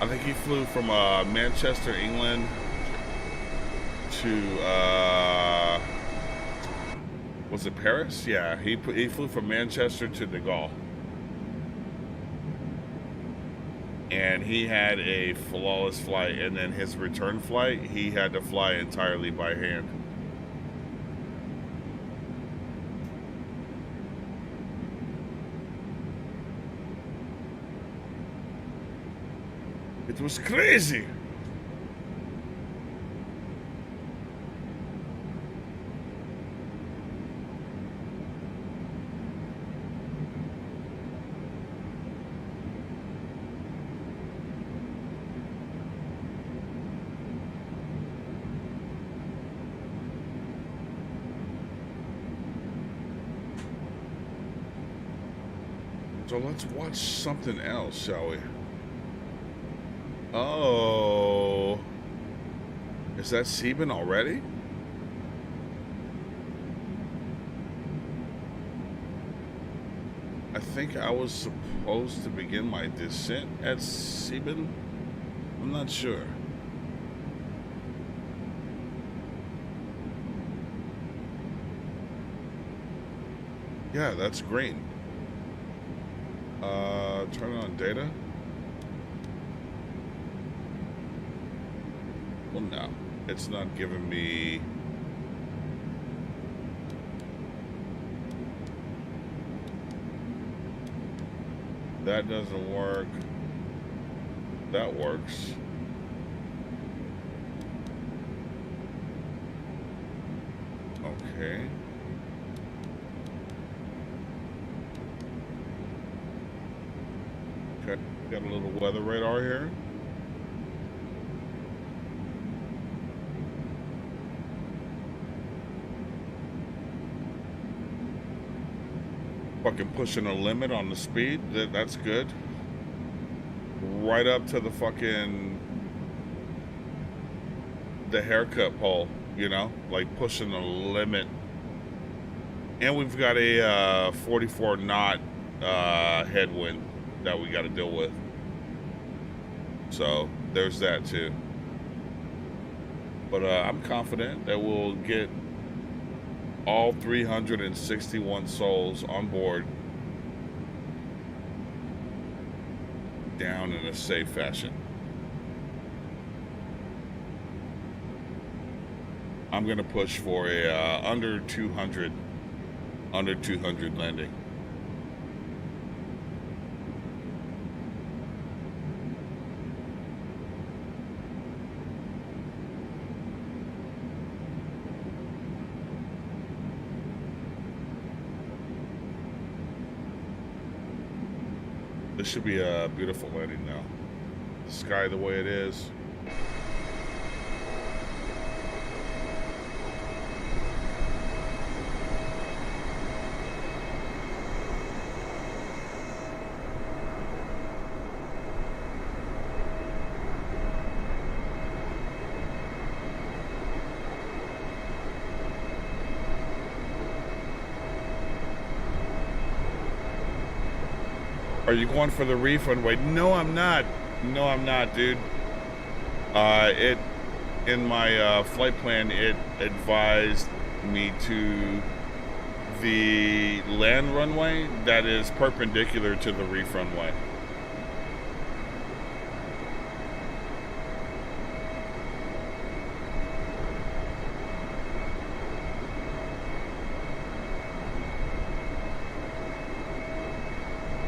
I think he flew from Manchester, England to was it Paris? Yeah, he flew from Manchester to De Gaulle, and he had a flawless flight. And then his return flight, he had to fly entirely by hand. It was crazy. So let's watch something else, shall we? Oh, is that Sebin already? I think I was supposed to begin my descent at Sebin. I'm not sure. Yeah, that's green. Turn on data. Well, no, it's not giving me. That doesn't work. That works. Okay. Okay, got a little weather radar here. Fucking pushing a limit on the speed. That's good. Right up to the fucking the haircut pole, you know, like pushing the limit. And we've got a 44 knot headwind that we got to deal with. So there's that too. But I'm confident that we'll get all 361 souls on board down in a safe fashion. I'm gonna push for a under 200 landing. This should be a beautiful landing now. The sky the way it is. Are you going for the reef runway? No, I'm not. No, I'm not, dude. In my flight plan, it advised me to the land runway that is perpendicular to the reef runway.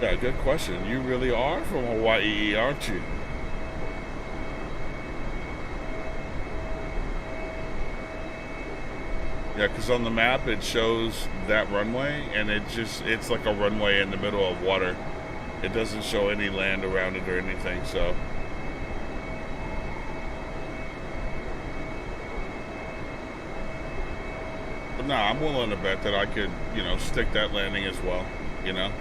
Yeah, good question. You really are from Hawaii, aren't you? Yeah, because on the map it shows that runway, and it's like a runway in the middle of water. It doesn't show any land around it or anything, so. But no, I'm willing to bet that I could, you know, stick that landing as well, you know?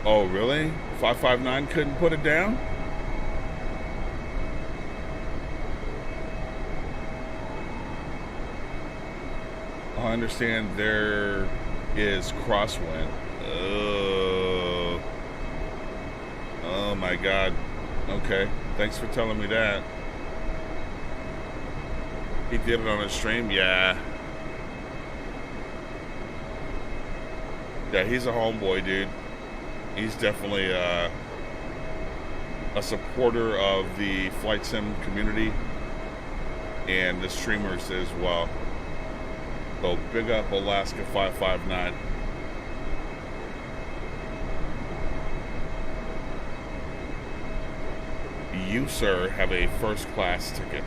Oh, really? 559 couldn't put it down? I understand there is crosswind. Oh my God. Okay. Thanks for telling me that. He did it on a stream? Yeah. Yeah, he's a homeboy, dude. He's definitely a supporter of the flight sim community and the streamers as well. So big up Alaska 559. You, sir, have a first class ticket.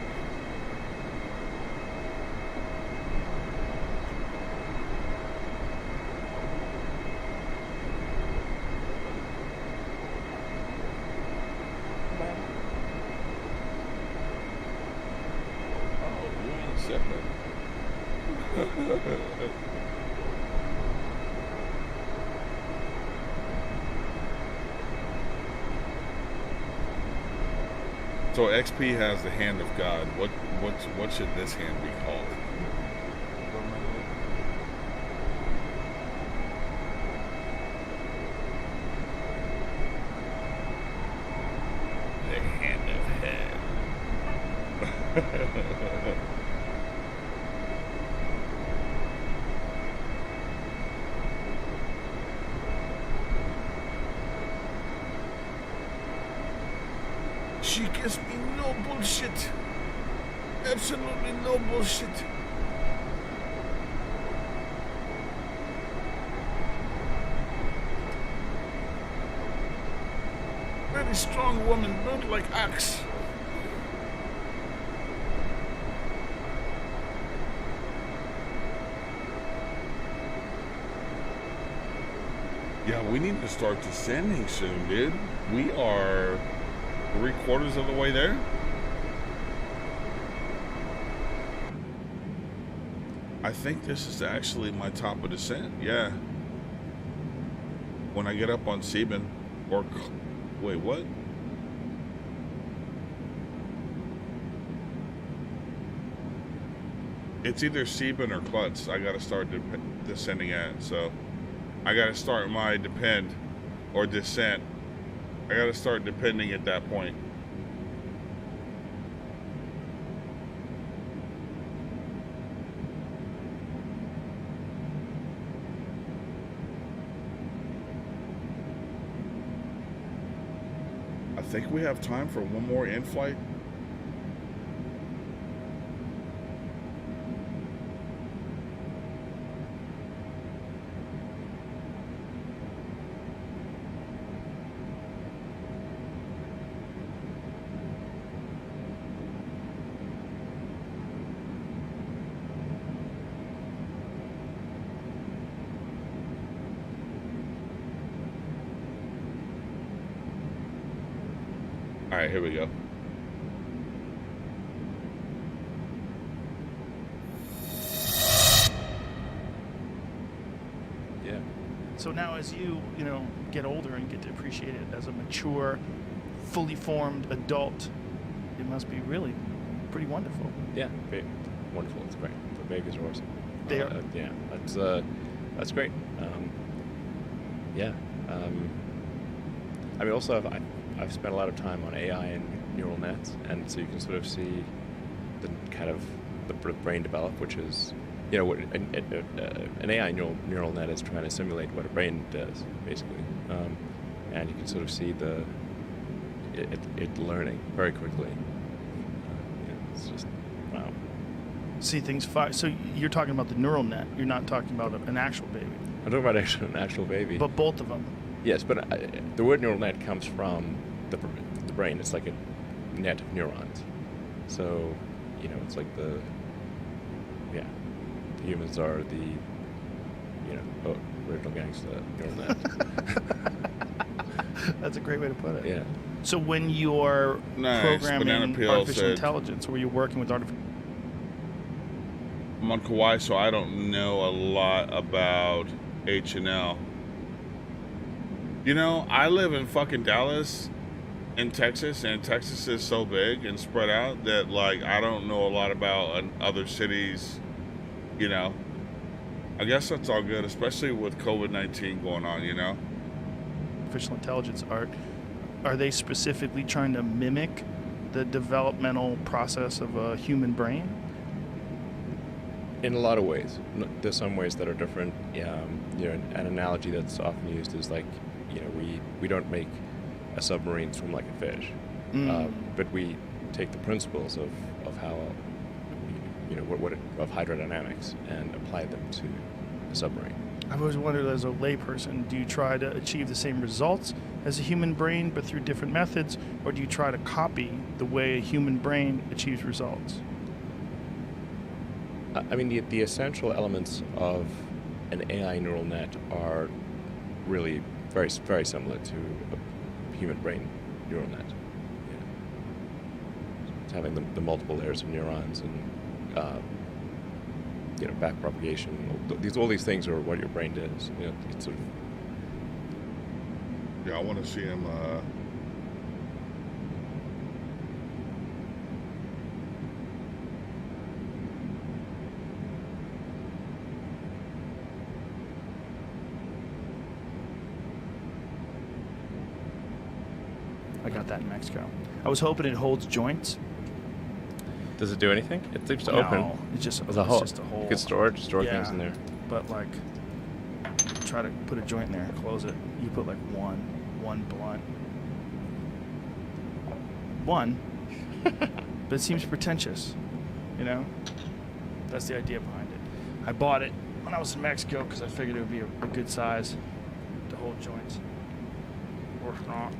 So XP has the hand of God. What should this hand be called? The hand of head. She gives me no bullshit. Absolutely no bullshit. Very strong woman, built like axe. Yeah, we need to start descending soon, dude. We are 3/4 of the way there. I think this is actually my top of descent. Yeah. When I get up on Sebin, or wait, what? It's either Sebin or Klutz. I gotta start descending at. So I gotta start my depend or descent. I gotta start depending at that point. I think we have time for one more in-flight. All right, here we go. Yeah. So now as you get older and get to appreciate it as a mature, fully formed adult, it must be really pretty wonderful. Yeah, very wonderful. It's great. The Vegas are awesome. They are. Yeah, that's great. Yeah. I mean, also I've spent a lot of time on AI and neural nets, and so you can sort of see the kind of the brain develop, which is, what an AI neural net is trying to simulate what a brain does, basically, and you can sort of see it learning very quickly. It's just see things fire. So you're talking about the neural net. You're not talking about an actual baby. I'm talking about an actual baby. But both of them. Yes, but the word neural net comes from the brain. It's like a net of neurons. So, you know, it's like the humans are the, original gangsta neural net. That's a great way to put it. Yeah. So when you're programming artificial said, intelligence, were you working with artificial? I'm on Kauai, so I don't know a lot about HNL. You know, I live in fucking Dallas, in Texas, and Texas is so big and spread out that, like, I don't know a lot about other cities, you know. I guess that's all good, especially with COVID-19 going on, you know. Artificial intelligence are they specifically trying to mimic the developmental process of a human brain? In a lot of ways. There's some ways that are different. An analogy that's often used is like, we don't make a submarine swim like a fish, but we take the principles of how, of hydrodynamics and apply them to a submarine. I've always wondered, as a layperson, do you try to achieve the same results as a human brain but through different methods, or do you try to copy the way a human brain achieves results? I mean, the essential elements of an AI neural net are really very, very similar to a human brain neural net. Yeah. It's having the multiple layers of neurons and back propagation. All these things are what your brain does. It's sort of. Yeah, I want to see him. I got that in Mexico. I was hoping it holds joints. Does it do anything? It seems to open. No, it's just a hole. Just a hole. You could store things in there. But like, try to put a joint in there and close it. You put like one blunt. One. But it seems pretentious, That's the idea behind it. I bought it when I was in Mexico because I figured it would be a good size to hold joints. Or not.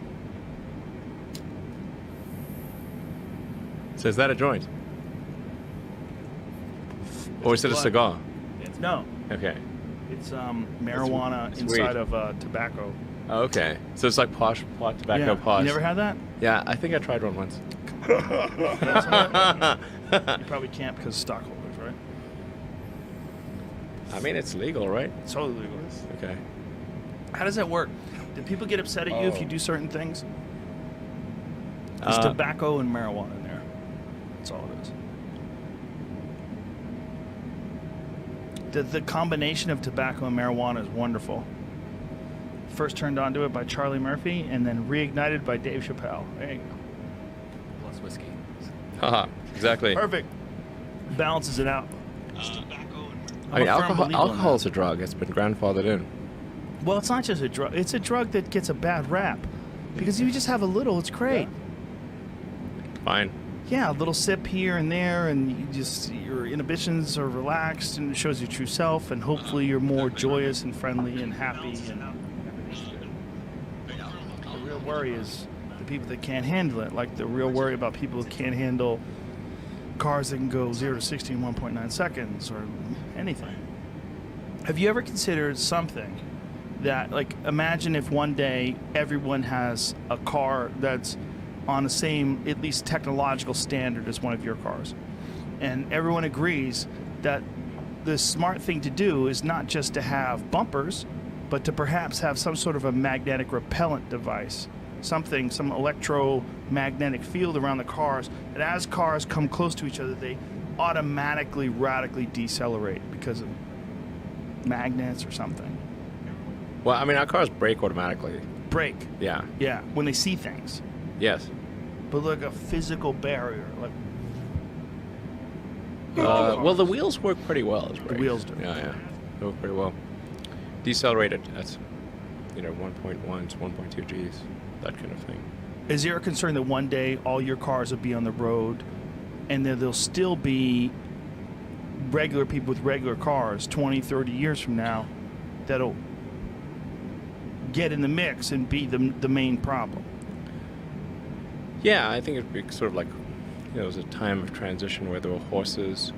So is that a joint? Or is it a cigar? No. Okay. It's marijuana inside of tobacco. Oh, okay. So it's like pot tobacco posh. You never had that? Yeah, I think I tried one once. You probably can't because stockholders, right? I mean, it's legal, right? It's totally legal. Okay. How does that work? Do people get upset at you if you do certain things? There's tobacco and marijuana in there. That's all it is. The combination of tobacco and marijuana is wonderful. First turned onto it by Charlie Murphy and then reignited by Dave Chappelle. There you go. Plus whiskey. Haha, exactly. Perfect. Balances it out. I mean, alcohol is a drug. It's been grandfathered in. Well, it's not just a drug. It's a drug that gets a bad rap. Because if you just have a little, it's great. Fine. Yeah, a little sip here and there, and your inhibitions are relaxed, and it shows your true self, and hopefully you're more joyous and friendly and happy, and everything's good. The real worry is the people that can't handle it, like the real worry about people who can't handle cars that can go 0 to 60 in 1.9 seconds, or anything. Have you ever considered something that, like, imagine if one day everyone has a car that's on the same, at least technological standard as one of your cars. And everyone agrees that the smart thing to do is not just to have bumpers, but to perhaps have some sort of a magnetic repellent device. Some electromagnetic field around the cars, that as cars come close to each other, they automatically radically decelerate because of magnets or something. Well, I mean, our cars brake automatically. Brake? Yeah. Yeah, when they see things. Yes. But like a physical barrier, like. Well, the wheels work pretty well. The wheels do. Yeah. They work pretty well. Decelerated at, 1.1 to 1.2 Gs, that kind of thing. Is there a concern that one day all your cars will be on the road, and that there'll still be regular people with regular cars 20, 30 years from now that'll get in the mix and be the main problem. Yeah, I think it'd be sort of like, it was a time of transition where there were horses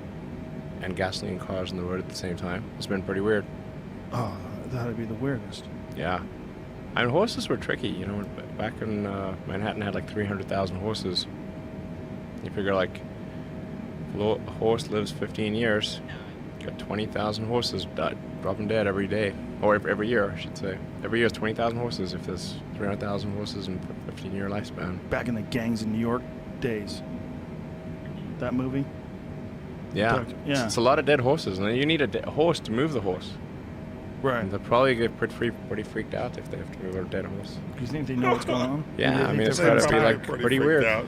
and gasoline cars on the road at the same time. It's been pretty weird. Oh, that'd be the weirdest. Yeah. I mean, horses were tricky, back in Manhattan had like 300,000 horses. You figure like, a horse lives 15 years, you got 20,000 horses dropping dead every day, or every year, I should say. Every year is 20,000 horses if there's 300,000 horses in a 15-year lifespan. Back in the Gangs in New York days. That movie? Yeah. Yeah. It's a lot of dead horses, and you need a horse to move the horse. Right. And they'll probably get pretty freaked out if they have to move a dead horse. Do you think they know what's going on? Yeah, I mean, it's got to be like pretty weird. No,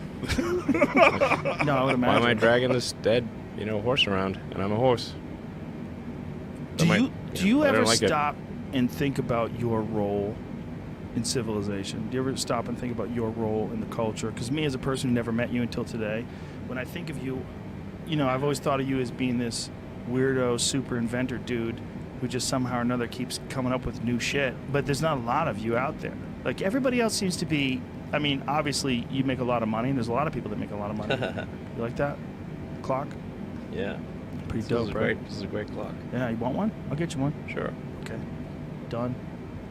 I would imagine. Why am I dragging this dead, horse around? And I'm a horse. Do you ever stop and think about your role in civilization? Do you ever stop and think about your role in the culture? Because me, as a person who never met you until today, when I think of you, I've always thought of you as being this weirdo super inventor dude who just somehow or another keeps coming up with new shit. But there's not a lot of you out there. Like, everybody else seems to be, I mean, obviously you make a lot of money, and there's a lot of people that make a lot of money. You like that clock? Yeah. Pretty dope, right? This is a great clock. Yeah, you want one? I'll get you one. Sure. Okay. Done.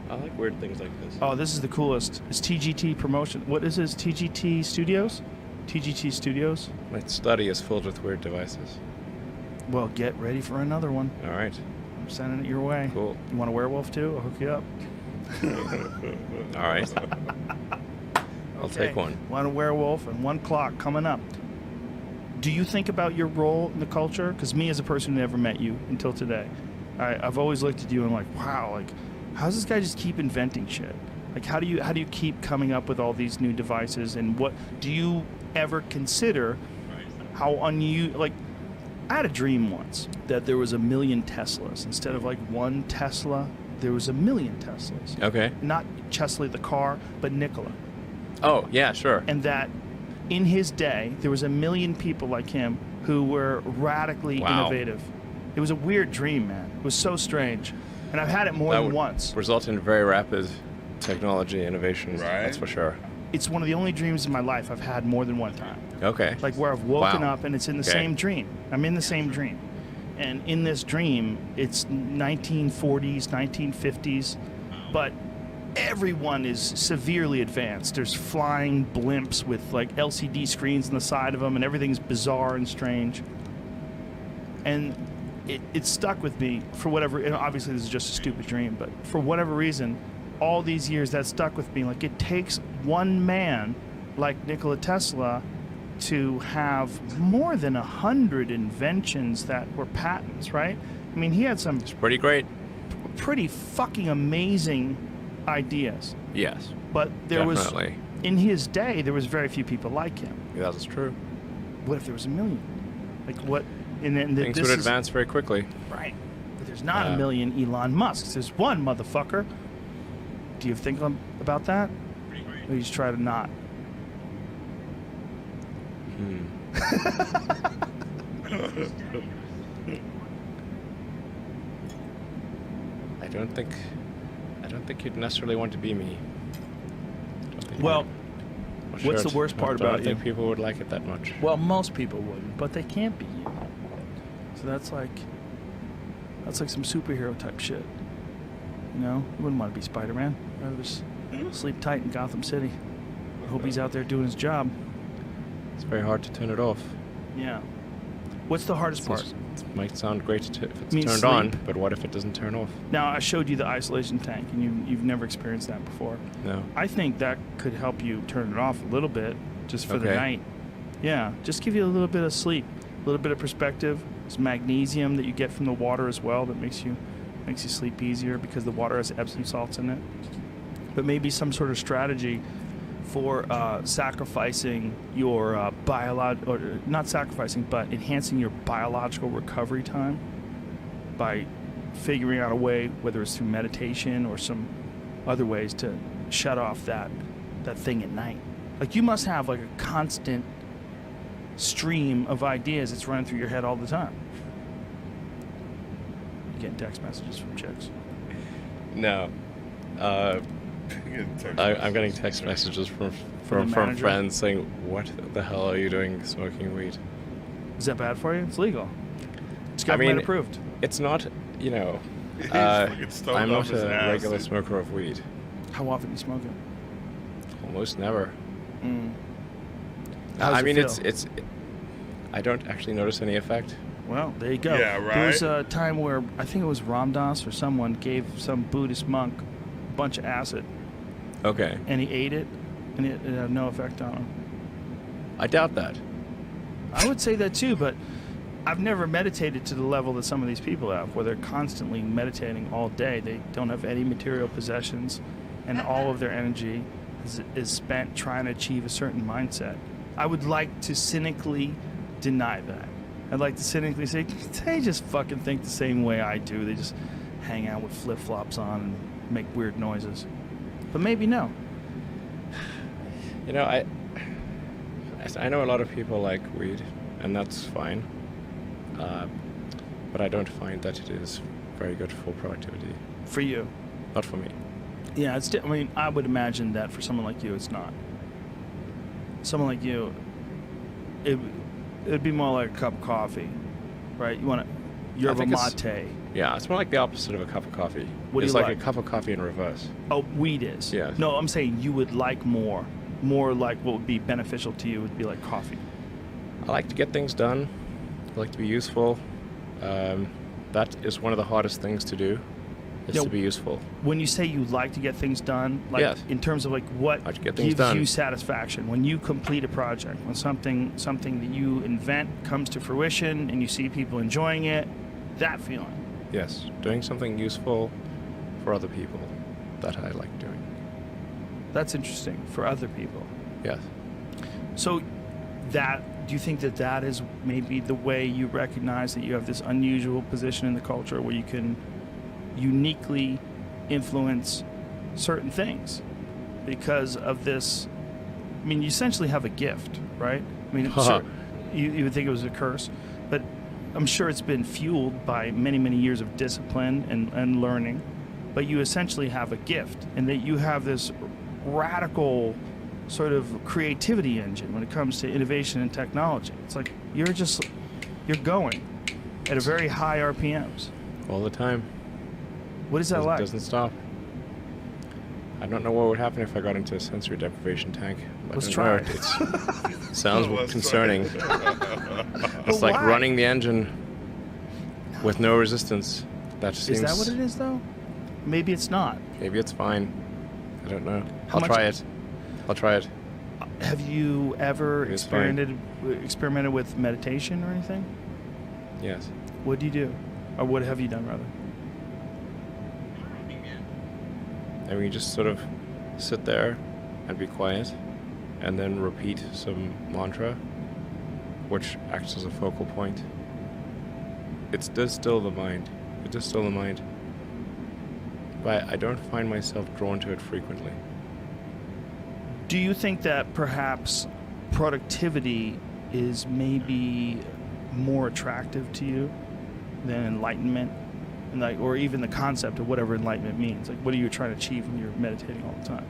I like weird things like this. Oh, this is the coolest. It's TGT Promotion. What is this? TGT Studios? TGT Studios? My study is filled with weird devices. Well, get ready for another one. All right. I'm sending it your way. Cool. You want a werewolf too? I'll hook you up. All right. I'll take one. One werewolf and one clock coming up. Do you think about your role in the culture? Because me, as a person who never met you until today, I've always looked at you and like, wow, like, how does this guy just keep inventing shit? Like, how do you keep coming up with all these new devices? And what do you ever consider how like, I had a dream once that there was 1 million Teslas. Instead of like one Tesla, there was 1 million Teslas. Okay. Not Tesla the car, but Nikola. Oh, yeah, sure. And that in his day, there was 1 million people like him who were radically innovative. It was a weird dream, man. It was so strange. And I've had it more than once. Result in very rapid technology innovation, right? That's for sure. It's one of the only dreams in my life I've had more than one time. Okay. Like where I've woken up and it's in the same dream. I'm in the same dream. And in this dream, it's 1940s, 1950s, but everyone is severely advanced. There's flying blimps with like LCD screens on the side of them, and everything's bizarre and strange. And it stuck with me for whatever, and obviously this is just a stupid dream, but for whatever reason, all these years that stuck with me. Like, it takes one man like Nikola Tesla to have more than 100 inventions that were patents, right? I mean, he had some... It's pretty great. Pretty fucking amazing ideas. Yes. But there definitely. was... In his day, there was very few people like him. Yeah, that's true. What if there was 1 million? Like, what... And then things would advance very quickly. Right. But there's not 1 million Elon Musks. There's one, motherfucker. Do you think about that? Or you just try to not? I don't think you'd necessarily want to be me. Well, what's the worst part about you? I don't think people would like it that much. Well, most people wouldn't, but they can't be you. So that's like some superhero type shit. You know, you wouldn't want to be Spider-Man. I'd rather just sleep tight in Gotham City. I hope he's out there doing his job. It's very hard to turn it off. Yeah. What's the hardest part? It might sound great if it's turned on, but what if it doesn't turn off? Now, I showed you the isolation tank, and you've never experienced that before. No. I think that could help you turn it off a little bit, just for the night. Yeah, just give you a little bit of sleep, a little bit of perspective. There's magnesium that you get from the water as well that makes you sleep easier because the water has Epsom salts in it. But maybe some sort of strategy for sacrificing your not sacrificing, but enhancing your biological recovery time by figuring out a way, whether it's through meditation or some other ways, to shut off that thing at night. Like, you must have like a constant stream of ideas that's running through your head all the time. getting text messages from chicks? No. I'm getting text messages from manager? friends saying, "What the hell are you doing smoking weed?" Is that bad for you? It's legal. It's government approved. It's not, you know. He's fucking stoned I'm off not his a ass, regular dude. smoker of weed. How often do you smoke it? Almost never. How does I it mean, feel? it's. I don't actually notice any effect. Well, there you go. Yeah, right? There was a time where I think it was Ram Dass or someone gave some Buddhist monk a bunch of acid. Okay. And he ate it, and it had no effect on him. I doubt that. I would say that too, but I've never meditated to the level that some of these people have, where they're constantly meditating all day. They don't have any material possessions, and all of their energy is spent trying to achieve a certain mindset. I would like to cynically deny that. I'd like to cynically say, they just fucking think the same way I do. They just hang out with flip-flops on and make weird noises. But maybe no. You know, I know a lot of people like weed, and that's fine. But I don't find that it is very good for productivity. For you? Not for me. Yeah, I mean, I would imagine that for someone like you, it's not. Someone like you, it'd be more like a cup of coffee, right? You want to yerba mate. Yeah, it's more like the opposite of a cup of coffee. What do it's you like like? a cup of coffee in reverse. Oh, weed is. Yeah. No, I'm saying you would like more like what would be beneficial to you would be like coffee. I like to get things done. I like to be useful. That is one of the hardest things to do, is to be useful. When you say you like to get things done, like Yes. in terms of like what gives you satisfaction, when you complete a project, when something that you invent comes to fruition and you see people enjoying it, that feeling. Yes, doing something useful for other people, that I like doing. That's interesting, for other people. Yes. So do you think that is maybe the way you recognize that you have this unusual position in the culture where you can uniquely influence certain things because of this? I mean, you essentially have a gift, right? I mean, sure, you would think it was a curse, but I'm sure it's been fueled by many, many years of discipline and learning, but you essentially have a gift, and that you have this radical sort of creativity engine when it comes to innovation and technology. It's like you're going at a very high RPMs. All the time. What is that like? It doesn't stop. I don't know what would happen if I got into a sensory deprivation tank. Let's try it. It sounds concerning. It's like running the engine with no resistance. That seems. Is that what it is, though? Maybe it's not. Maybe it's fine. I don't know. I'll try it. Have you ever experimented with meditation or anything? Yes. What do you do? Or what have you done, rather? I mean, you just sort of sit there and be quiet and then repeat some mantra, which acts as a focal point. It does still the mind. But I don't find myself drawn to it frequently. Do you think that perhaps productivity is maybe more attractive to you than enlightenment, and or even the concept of whatever enlightenment means? Like, what are you trying to achieve when you're meditating all the time?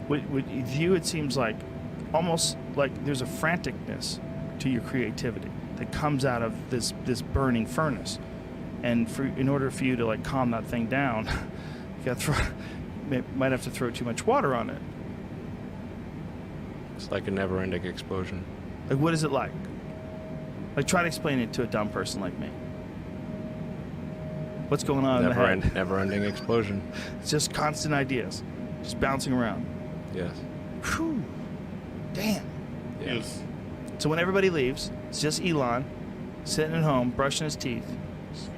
With you, it seems like almost like there's a franticness to your creativity that comes out of this burning furnace, and in order for you to like calm that thing down, you might have to throw too much water on it. It's like a never-ending explosion. Like, what is it like? Like, try to explain it to a dumb person like me. What's going on in the head? Never-ending explosion. It's just constant ideas, just bouncing around. Yes. Whew. Damn. Yes. So when everybody leaves, it's just Elon sitting at home, brushing his teeth.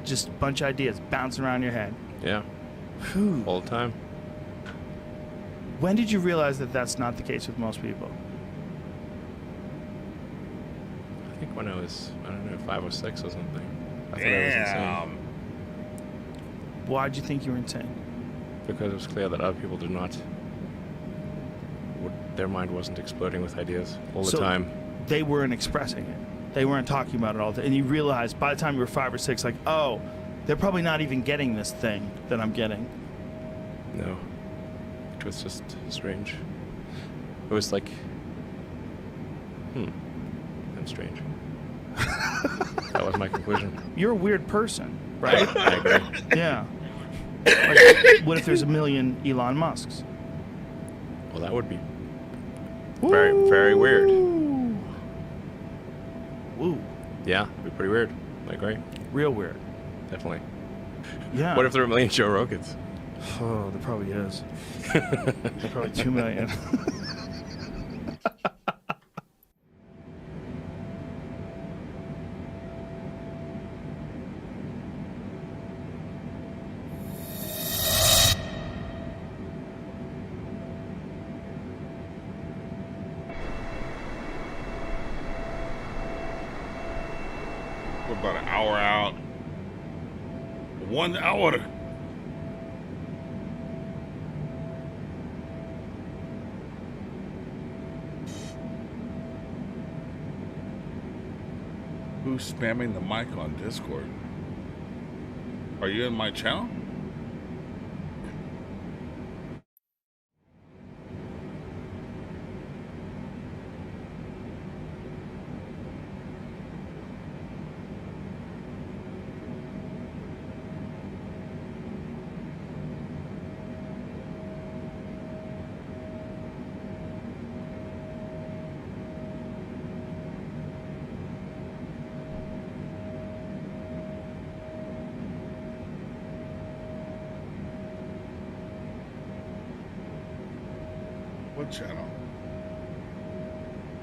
Just a bunch of ideas bouncing around your head. Yeah. Whew. All the time. When did you realize that that's not the case with most people? I think when I was, 5 or 6 or something. I thought I was insane. Why'd you think you were insane? Because it was clear that other people did not. Their mind wasn't exploding with ideas all the time. They weren't expressing it. They weren't talking about it all the time. And you realized by the time you were 5 or 6, like, oh, They're probably not even getting this thing that I'm getting. No. It was just strange. It was like, I'm strange. That was my conclusion. You're a weird person, right? I agree. Yeah. Like, what if there's a million Elon Musks? Well, that would be very, very weird. Woo. Yeah, it'd be pretty weird. I agree. Real weird. Definitely. Yeah. What if there were a million Joe Rogans? Oh, there probably is. There's probably 2 million. We're about an hour out. 1 hour. Who's spamming the mic on Discord? Are you in my channel? What channel?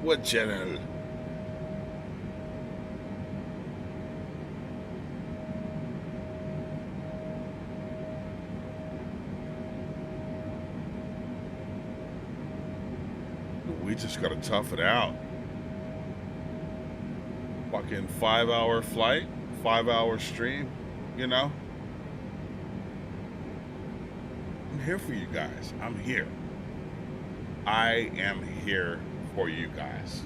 What channel? We just gotta tough it out. Fucking 5-hour flight, 5-hour stream, you know? I'm here for you guys. I'm here. I am here for you guys.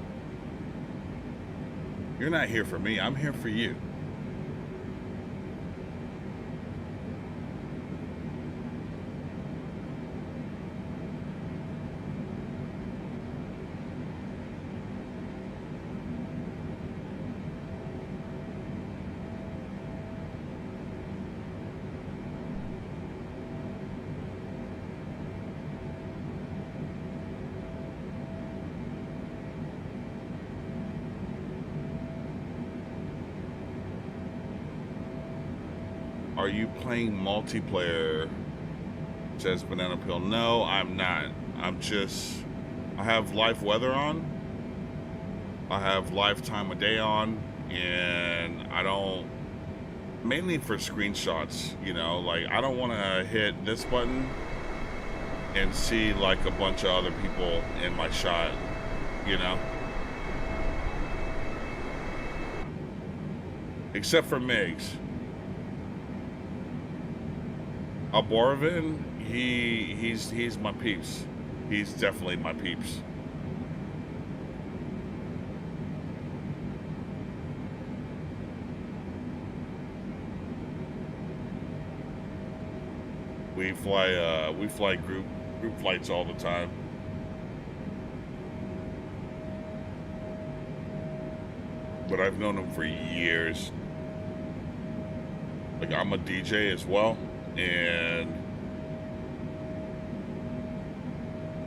You're not here for me, I'm here for you. Are you playing multiplayer? Says Banana Pill. No, I'm not. I have live weather on. I have live time of day on, and I don't, mainly for screenshots, you know, like I don't want to hit this button and see like a bunch of other people in my shot, you know? Except for Migs. Alborovin, he's my peeps. He's definitely my peeps. We fly group flights all the time. But I've known him for years. Like, I'm a DJ as well. And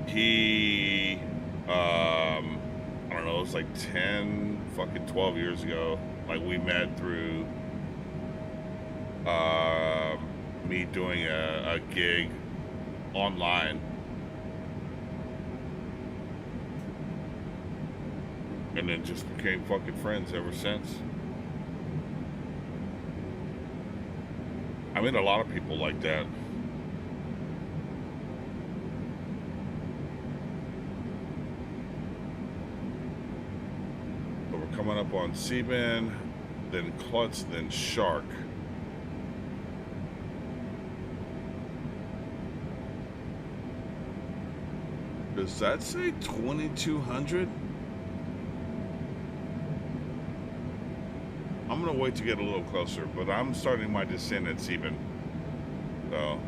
he, I don't know, it was like 12 years ago. Like, we met through me doing a gig online. And then just became fucking friends ever since. I mean, a lot of people like that. But we're coming up on Seaman, then Klutz, then Shark. Does that say 2200? I'm gonna wait to get a little closer, but I'm starting my descent at Seaman. So,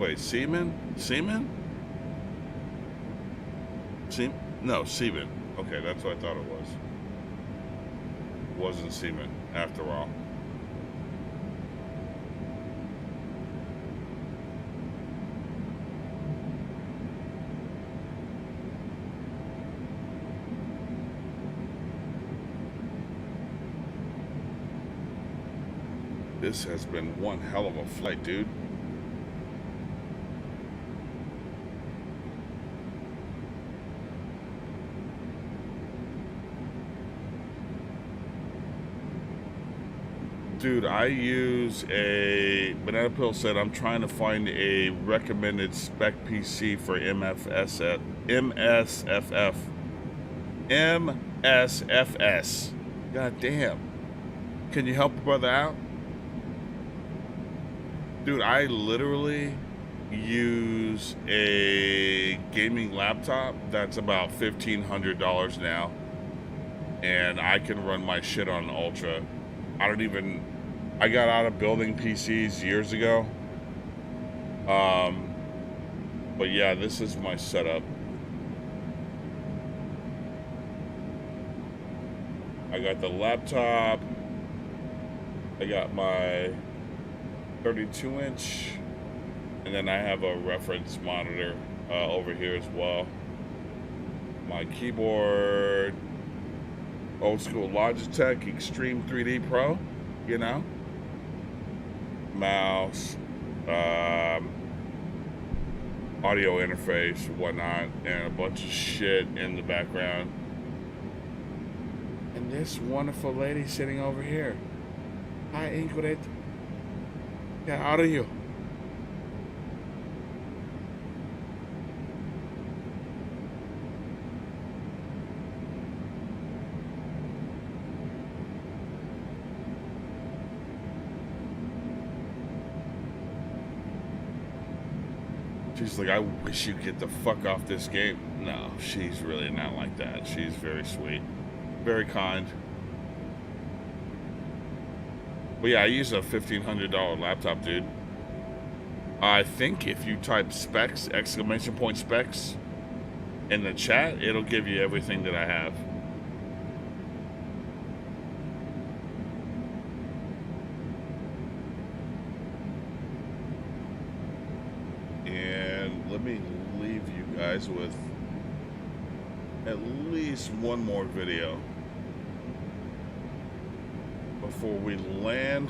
wait, Seaman? Seaman? No, Seaman. Okay, that's what I thought it was. It wasn't Seaman, after all. This has been one hell of a flight, dude. Dude, I use a Banana Pill said I'm trying to find a recommended spec PC for MSFS. God damn. Can you help a brother out? Dude, I literally use a gaming laptop that's about $1,500 now, and I can run my shit on Ultra. I got out of building PCs years ago. But yeah, this is my setup. I got the laptop. I got my 32-inch, and then I have a reference monitor over here as well. My keyboard, old school Logitech Extreme 3D Pro, you know, mouse, audio interface, whatnot, and a bunch of shit in the background. And this wonderful lady sitting over here. Hi, Ingrid. How are you? She's like, I wish you'd get the fuck off this game. No, she's really not like that. She's very sweet, very kind. But yeah, I use a $1,500 laptop, dude. I think if you type specs, exclamation point specs, in the chat, it'll give you everything that I have. And let me leave you guys with at least one more video before we land.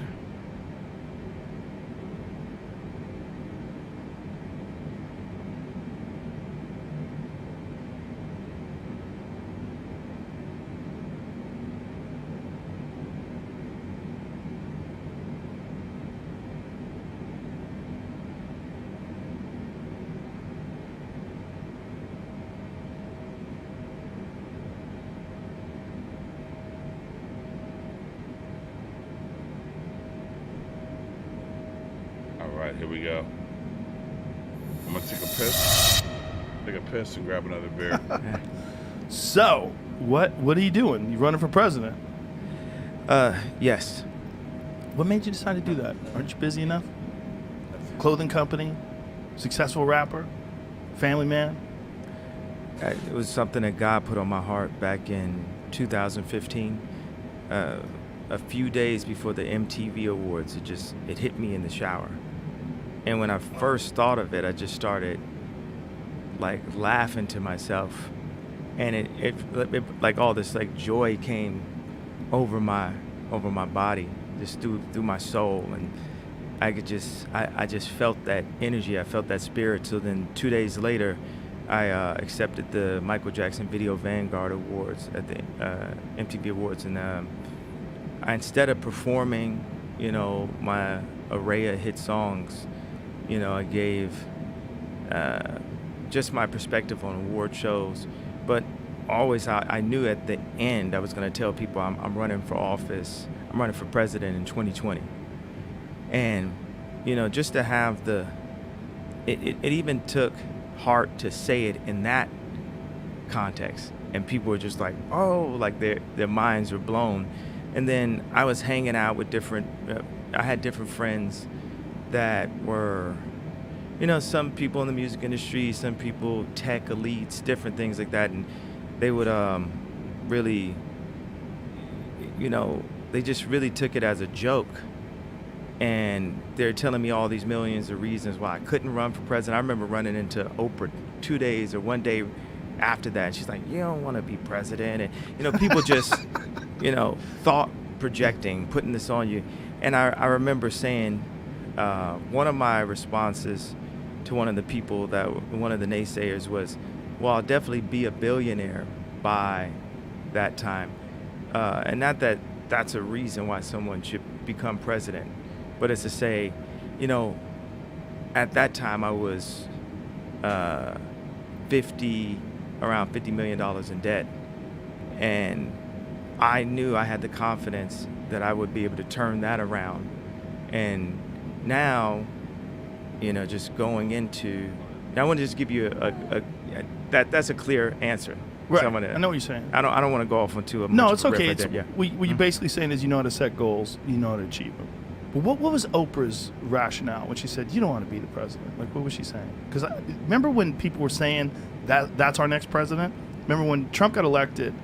Here we go. I'm gonna take a piss. Take a piss and grab another beer. So, what are you doing? You running for president? Yes. What made you decide to do that? Aren't you busy enough? Clothing company, successful rapper, family man? It was something that God put on my heart back in 2015. A few days before the MTV Awards, it hit me in the shower. And when I first thought of it, I just started like laughing to myself, and it like all this like joy came over my body, just through my soul, and I just felt that energy, I felt that spirit. So then 2 days later, I accepted the Michael Jackson Video Vanguard Awards at the MTV Awards, and instead of performing, my array of hit songs, I gave just my perspective on award shows, but always I knew at the end I was going to tell people I'm running for office, I'm running for president in 2020. And, just to have it even took heart to say it in that context. and people were just like, oh, like their minds were blown. And then I was hanging out with I had different friends that were, some people in the music industry, some people tech elites, different things like that, and they would really, they just really took it as a joke. And they're telling me all these millions of reasons why I couldn't run for president. I remember running into Oprah 2 days or 1 day after that. And she's like, you don't want to be president. And, people just, thought projecting, putting this on you. And I remember saying, one of my responses to one of the people one of the naysayers was, well, I'll definitely be a billionaire by that time. And not that that's a reason why someone should become president, but it's to say, at that time I was around $50 million in debt. And I knew I had the confidence that I would be able to turn that around. And now, just going into, I want to just give you that's a clear answer. Right. So I know what you're saying. I don't want to go off onto a No, it's okay. Right, yeah. What you're basically saying is you know how to set goals, you know how to achieve them. But what was Oprah's rationale when she said you don't want to be the president? Like, what was she saying? Because remember when people were saying that's our next president? Remember when Trump got elected?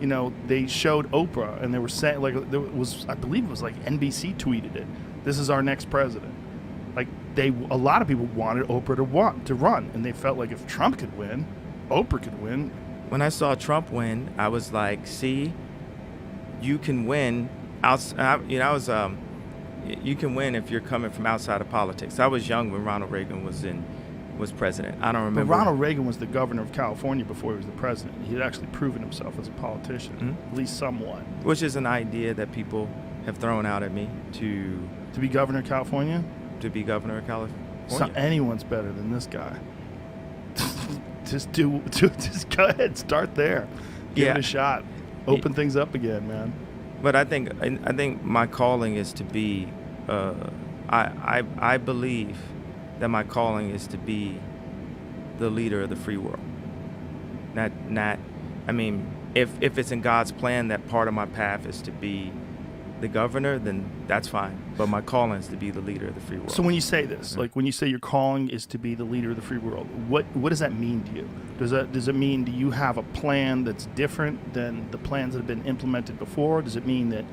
They showed Oprah and they were saying, like, there was, I believe it was like NBC tweeted it. This is our next president. Like, a lot of people wanted Oprah to run, and they felt like if Trump could win, Oprah could win. When I saw Trump win, I was like, see, you can win you can win if you're coming from outside of politics. I was young when Ronald Reagan was president. I don't remember. But Ronald Reagan was the governor of California before he was the president. He had actually proven himself as a politician, at least somewhat. Which is an idea that people have thrown out at me to be governor of California? To be governor of California. So anyone's better than this guy. Just go ahead, start there. Give it a shot. Open things up again, man. But I think my calling is to be I believe that my calling is to be the leader of the free world. If it's in God's plan that part of my path is to be the governor, then that's fine. But my calling is to be the leader of the free world. So when you say this, like when you say your calling is to be the leader of the free world, what does that mean to you? Does it mean do you have a plan that's different than the plans that have been implemented before? Does it mean that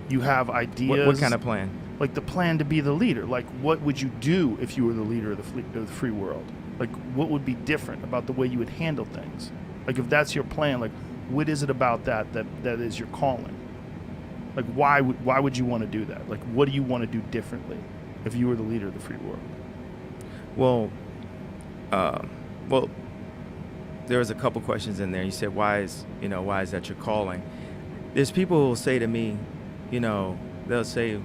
you have ideas? What kind of plan? Like the plan to be the leader. Like what would you do if you were the leader of the free world? Like what would be different about the way you would handle things? Like if that's your plan, like what is it about that is your calling? Like why would you want to do that? Like what do you want to do differently if you were the leader of the free world? Well, there was a couple questions in there. You said why is that your calling? There's people who will say to me, they'll say,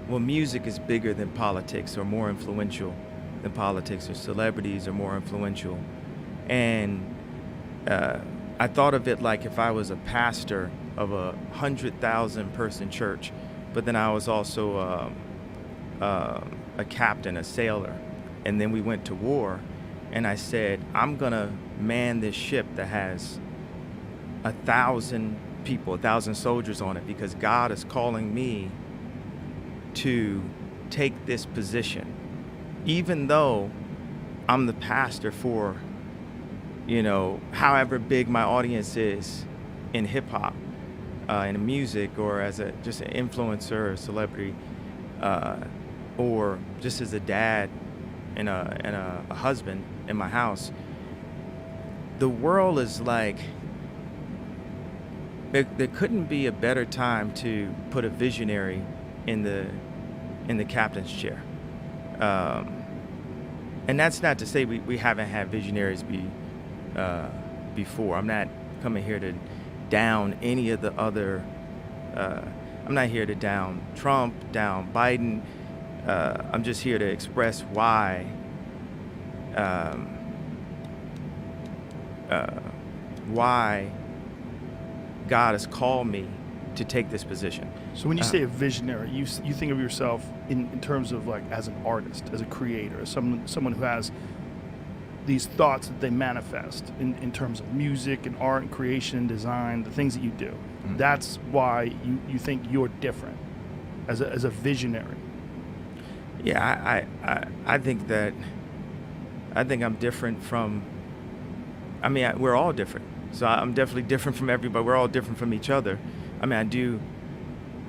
well, music is bigger than politics or more influential than politics, or celebrities are more influential. And I thought of it like if I was a pastor of 100,000 person church, but then I was also a captain, a sailor, and then we went to war, and I said, I'm gonna man this ship that has 1,000 people, 1,000 soldiers on it, because God is calling me to take this position, even though I'm the pastor for, however big my audience is in hip hop. In music, or as just an influencer or celebrity, or just as a dad and a husband in my house. The world is like, there couldn't be a better time to put a visionary in the captain's chair. And that's not to say we haven't had visionaries before. I'm not coming here to down any of the other, I'm not here to down Trump, down Biden. I'm just here to express why God has called me to take this position. So when you say a visionary, you think of yourself in terms of like as an artist, as a creator, as someone who has these thoughts that they manifest in terms of music and art and creation and design, the things that you do. That's why you think you're different as a visionary. Yeah, I think I'm different from, I mean, we're all different. So I'm definitely different from everybody. We're all different from each other. I mean, I do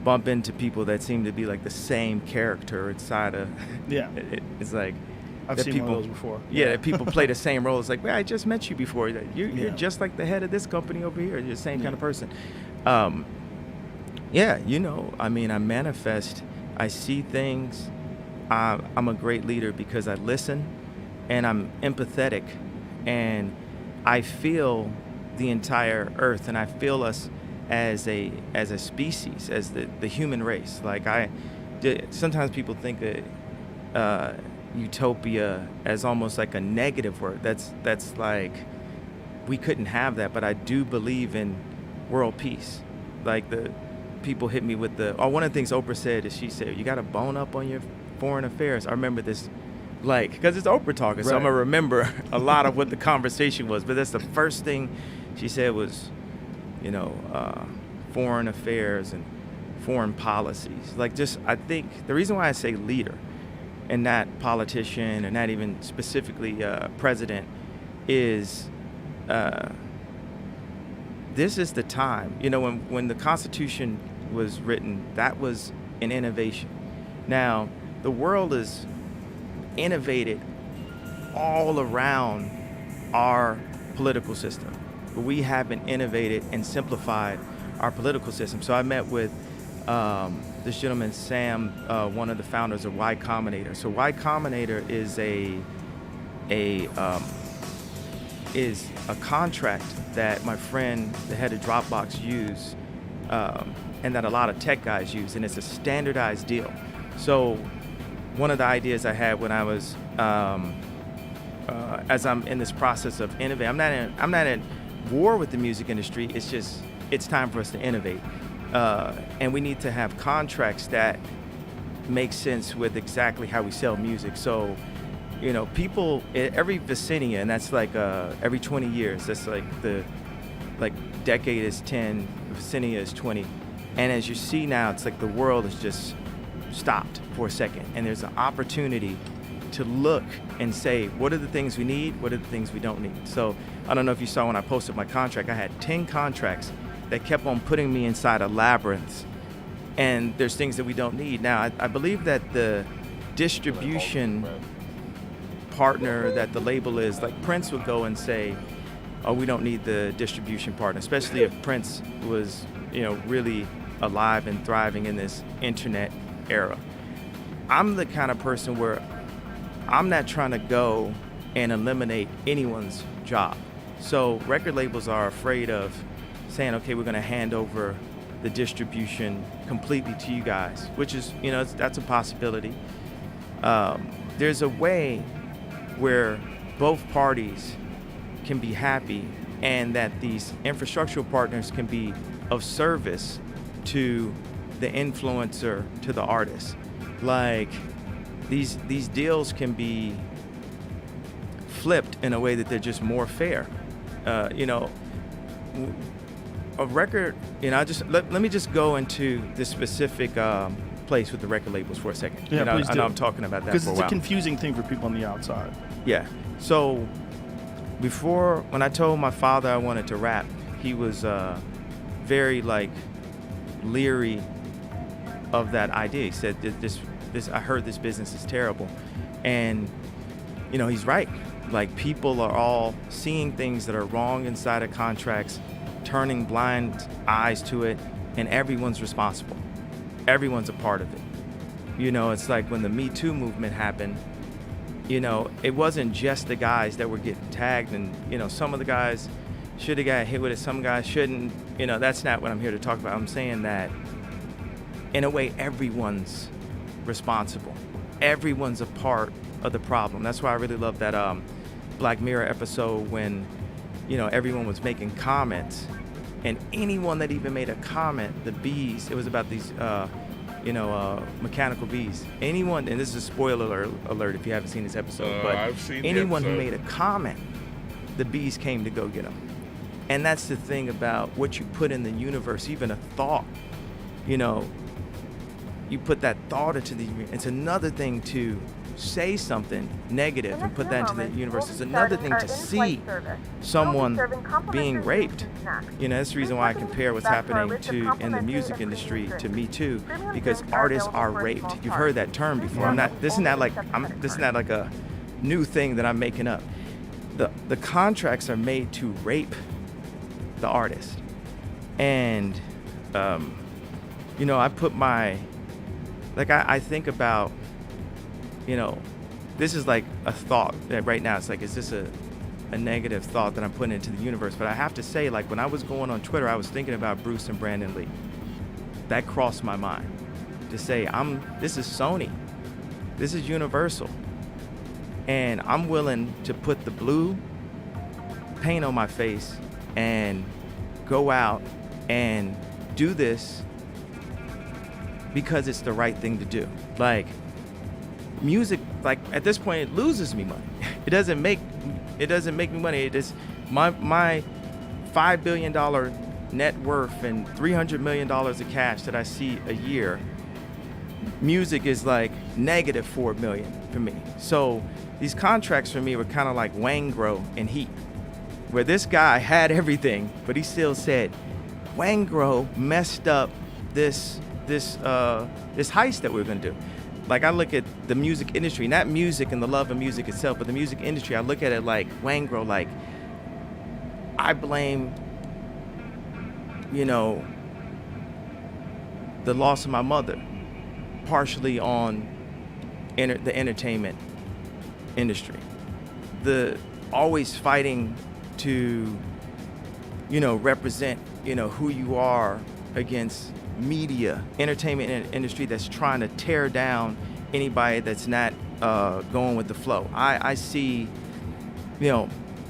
bump into people that seem to be like the same character inside of, yeah. It's like, I've that seen people, one of those before. Yeah, that people play the same role. It's like, well, I just met you before. You're Yeah. just like the head of this company over here. You're the same kind of person. Yeah, you know, I mean, I manifest, I see things. I'm a great leader because I listen and I'm empathetic and I feel the entire earth and I feel us as a species, as the human race. Like sometimes people think that utopia as almost like a negative word. That's like, we couldn't have that, but I do believe in world peace. Like the people hit me with one of the things Oprah said is she said, you got to bone up on your foreign affairs. I remember this, like, because it's Oprah talking, so I'm going to remember a lot of what the conversation was. But that's the first thing she said was, you know, foreign affairs and foreign policies. Like, just, I think the reason why I say leader and not politician and not even specifically president is this is the time. You know, when the Constitution was written, that was an innovation. Now, the world is innovated all around our political system, but we haven't innovated and simplified our political system. So I met with this gentleman, Sam, one of the founders of Y Combinator. So Y Combinator is a contract that my friend, the head of Dropbox, used, and that a lot of tech guys use, and it's a standardized deal. So one of the ideas I had when I was, as I'm in this process of innovating, I'm not in war with the music industry. It's just, it's time for us to innovate. And we need to have contracts that make sense with exactly how we sell music. So, you know, people, every vicinity, and that's like every 20 years, that's like decade is 10, vicinity is 20. And as you see now, it's like the world is just stopped for a second. And there's an opportunity to look and say, what are the things we need? What are the things we don't need? So I don't know if you saw when I posted my contract, I had 10 contracts that kept on putting me inside a labyrinth. And there's things that we don't need. Now, I believe that the distribution partner that the label is, like Prince would go and say, oh, we don't need the distribution partner, especially if Prince was, you know, really alive and thriving in this internet era. I'm the kind of person where I'm not trying to go and eliminate anyone's job. So record labels are afraid of saying, okay, we're going to hand over the distribution completely to you guys, which is, you know, that's a possibility. There's a way where both parties can be happy and that these infrastructural partners can be of service to the influencer, to the artist. Like these deals can be flipped in a way that they're just more fair. You know, a record, you know, let me just go into this specific place with the record labels for a second. Yeah, you know, please do. I know I'm talking about that for a while. Because it's a confusing thing for people on the outside. Yeah. So before, when I told my father I wanted to rap, he was very like leery of that idea. He said, this I heard this business is terrible. And, you know, he's right. Like, people are all seeing things that are wrong inside of contracts, turning blind eyes to it, and everyone's responsible. Everyone's a part of it. You know, it's like when the Me Too movement happened, you know, it wasn't just the guys that were getting tagged, and, you know, some of the guys should have got hit with it, some guys shouldn't. You know, that's not what I'm here to talk about. I'm saying that, in a way, everyone's responsible. Everyone's a part of the problem. That's why I really love that Black Mirror episode when, you know, everyone was making comments, and anyone that even made a comment, the bees, it was about these Mechanical Bees. Anyone, and this is a spoiler alert if you haven't seen this episode, but I've seen the anyone who episode. made a comment, the bees came to go get them. And that's the thing about what you put in the universe, even a thought, you put that thought into the universe. It's another thing to say something negative and put that into the universe. It's another thing to see someone being raped. That's the reason why I compare what's happening in the music industry to Me Too, because artists are raped. You've heard that term before. This is not like a new thing that I'm making up. The contracts are made to rape the artist. And I put I think about, this is like a thought that right now it's like, is this a negative thought that I'm putting into the universe? But I have to say, like, when I was going on Twitter, I was thinking about Bruce and Brandon Lee. That crossed my mind to say, this is Sony, this is Universal, and I'm willing to put the blue paint on my face and go out and do this because it's the right thing to do. Like, music, like, at this point, it loses me money. It doesn't make me money. It is my $5 billion net worth and $300 million of cash that I see a year. Music is like negative $4 million for me. So these contracts for me were kind of like Wangro and Heat, where this guy had everything, but he still said, Wangro messed up this heist that we're gonna do. Like, I look at the music industry, not music and the love of music itself, but the music industry, I look at it like Wangro, like, I blame, the loss of my mother partially on the entertainment industry. The always fighting to, represent, who you are against media, entertainment industry that's trying to tear down anybody that's not going with the flow. I see,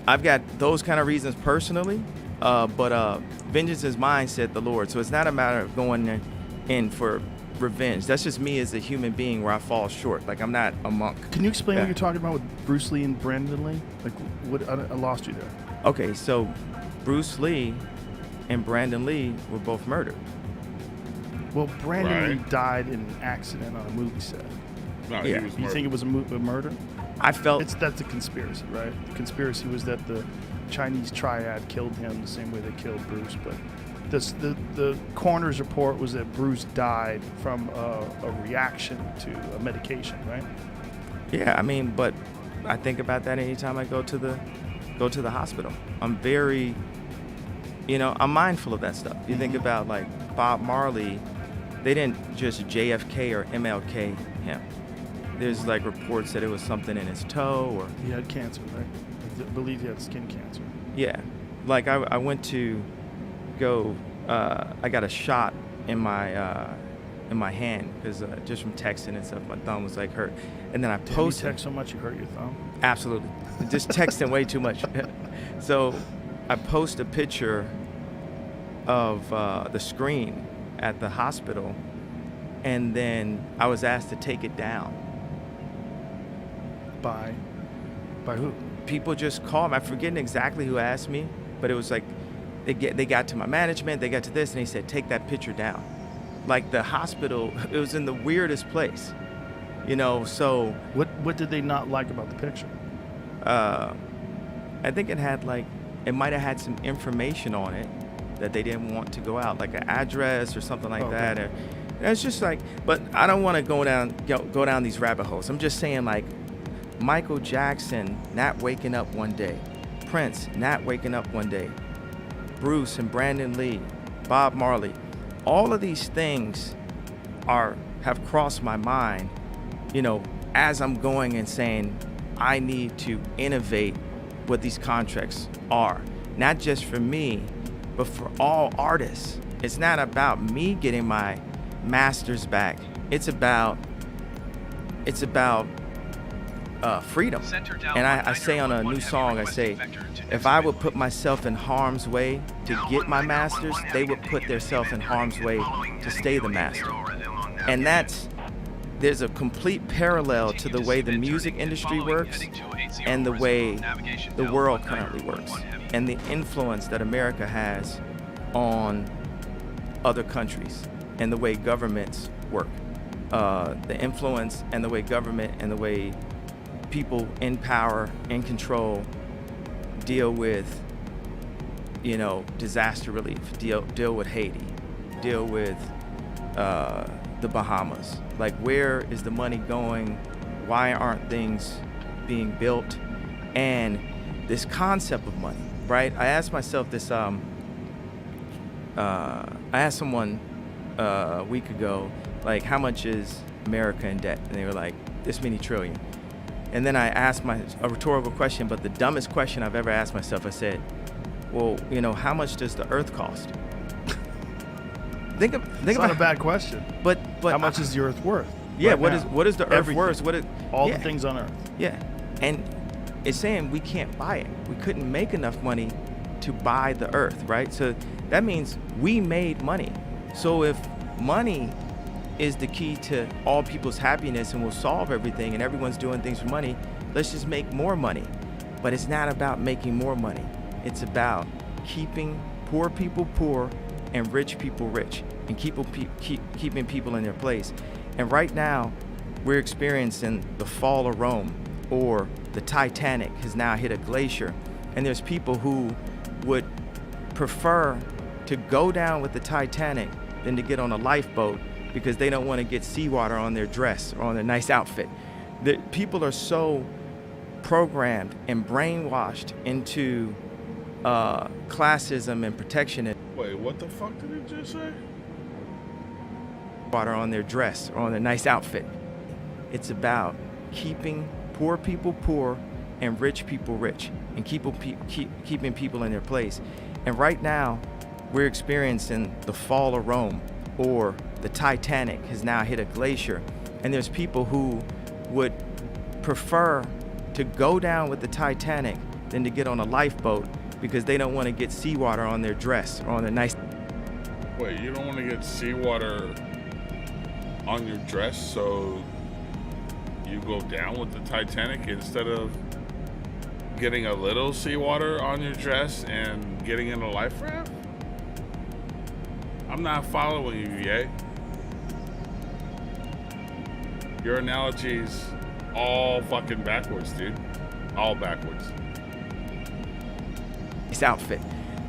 I've got those kind of reasons personally, but vengeance is mine, said the Lord. So it's not a matter of going in for revenge. That's just me as a human being where I fall short. Like, I'm not a monk. Can you explain what you're talking about with Bruce Lee and Brandon Lee? Like, what I lost you there. Okay, so Bruce Lee and Brandon Lee were both murdered. Well, Brandon Lee died in an accident on a movie set. No, Yeah. he was You think it was a murder? I felt that's a conspiracy, right? The conspiracy was that the Chinese triad killed him the same way they killed Bruce, but the coroner's report was that Bruce died from a reaction to a medication, right? Yeah, I mean, but I think about that anytime I go to the hospital. I'm very, I'm mindful of that stuff. You think about, like, Bob Marley, they didn't just JFK or MLK him. There's like reports that it was something in his toe, or He had cancer, right? I believe he had skin cancer. yeah, like I went to go. I got a shot in my hand because just from texting and stuff, my thumb was like hurt, and then I Damn, posted. you text so much you hurt your thumb. Absolutely, just texting way too much. So I post a picture of the screen at the hospital, and then I was asked to take it down. By who? People just called me. I'm forgetting exactly who asked me, but it was like they got to my management, they got to this, and they said, take that picture down. Like, the hospital, it was in the weirdest place, so. What did they not like about the picture? I think it might have had some information on it that they didn't want to go out, like an address or something like that. Or, it's just like, but I don't want to go down these rabbit holes. I'm just saying, like, Michael Jackson not waking up one day, Prince not waking up one day, Bruce and Brandon Lee, Bob Marley, all of these things have crossed my mind, as I'm going and saying, I need to innovate what these contracts are, not just for me, but for all artists. It's not about me getting my masters back. It's about freedom. And I say on a new song, I say, if I would put myself in harm's way to get my masters, they would put themselves in harm's way to stay the master. And there's a complete parallel to the way the music industry works and the way the world currently works, and the influence that America has on other countries and the way governments work. The influence and the way government and the way people in power, in control, deal with, disaster relief, deal with Haiti, deal with the Bahamas. Like, where is the money going? Why aren't things being built? And this concept of money, right? I asked myself this, I asked someone a week ago, like, how much is America in debt? And they were like, this many trillion. And then I asked a rhetorical question, but the dumbest question I've ever asked myself, I said, well, how much does the earth cost? Think It's about not a bad question. But how much is the earth worth? Yeah, right what is the earth Everything. worth? All the things on earth. Yeah, and it's saying we can't buy it. We couldn't make enough money to buy the earth, right? So that means we made money. So if money is the key to all people's happiness and will solve everything, and everyone's doing things for money, let's just make more money. But it's not about making more money. It's about keeping poor people poor and rich people rich, and keeping people in their place. And right now, we're experiencing the fall of Rome, or the Titanic has now hit a glacier. And there's people who would prefer to go down with the Titanic than to get on a lifeboat, because they don't want to get seawater on their dress or on their nice outfit. The people are so programmed and brainwashed into classism and protectionism. Wait, what the fuck did it just say? Water on their dress or on their nice outfit. It's about keeping poor people poor and rich people rich, and keeping people in their place. And right now, we're experiencing the fall of Rome, or the Titanic has now hit a glacier. And there's people who would prefer to go down with the Titanic than to get on a lifeboat, because they don't want to get seawater on their dress or on their nice... Wait, you don't want to get seawater on your dress, so you go down with the Titanic instead of getting a little seawater on your dress and getting in a life raft? I'm not following you, yay. Your analogy's all fucking backwards, dude. All backwards. This outfit.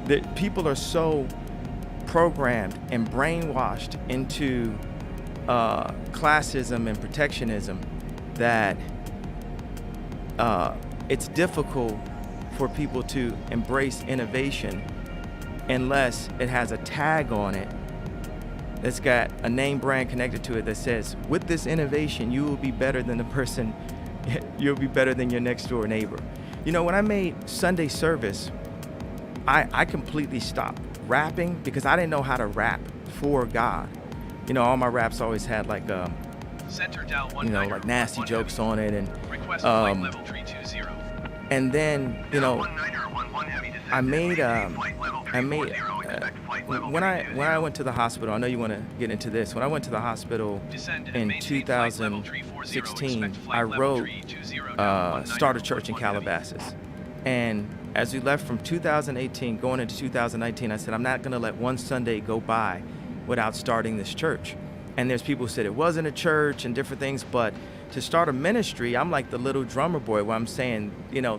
The people are so programmed and brainwashed into classism and protectionism that it's difficult for people to embrace innovation unless it has a tag on it that's got a name brand connected to it that says, with this innovation, you will be better than the person, you'll be better than your next door neighbor. When I made Sunday service, I completely stopped rapping because I didn't know how to rap for God. All my raps always had like, like nasty jokes on it, and then when I went to the hospital, I know you want to get into this. When I went to the hospital in 2016, I wrote Start a Church in Calabasas. And as we left from 2018 going into 2019, I said, I'm not going to let one Sunday go by without starting this church. And there's people who said it wasn't a church and different things, but to start a ministry, I'm like the little drummer boy where I'm saying,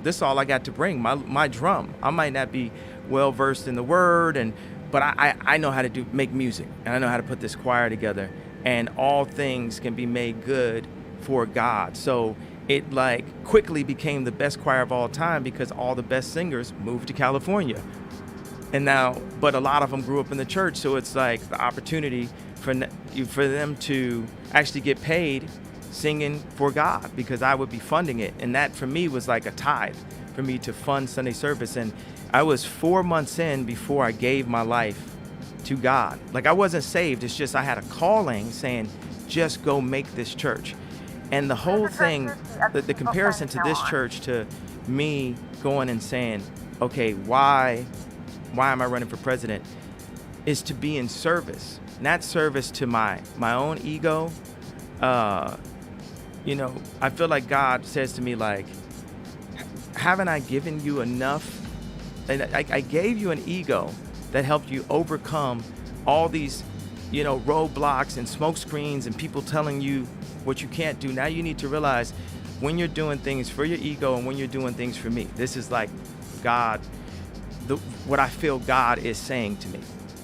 this is all I got to bring, my drum. I might not be well versed in the word, but I know how to make music, and I know how to put this choir together, and all things can be made good for God. So it quickly became the best choir of all time because all the best singers moved to California. And now, but a lot of them grew up in the church, so it's like the opportunity for them to actually get paid singing for God, because I would be funding it. And that for me was like a tithe for me to fund Sunday service. And I was 4 months in before I gave my life to God. Like, I wasn't saved, it's just I had a calling saying, just go make this church. And the whole thing, the comparison to this church to me going and saying, okay, why am I running for president? is to be in service, not service to my own ego. You know, I feel like God says to me, like, haven't I given you enough? And I gave you an ego that helped you overcome all these, you know, roadblocks and smoke screens and people telling you what you can't do. Now you need to realize when you're doing things for your ego and when you're doing things for me. This is like God, what I feel God is saying to me.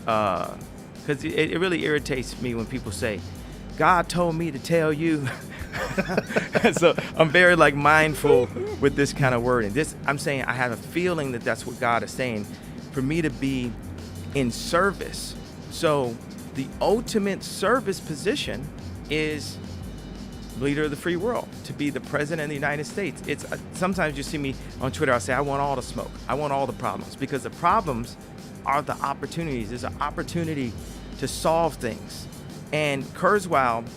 Because it really irritates me when people say, God told me to tell you. So I'm very like mindful with this kind of wording. I'm saying I have a feeling that that's what God is saying for me to be in service. So the ultimate service position is leader of the free world, to be the president of the United States. It's sometimes you see me on Twitter, I'll say, I want all the smoke. I want all the problems, because the problems are the opportunities. There's an opportunity to solve things. And Kurzweil,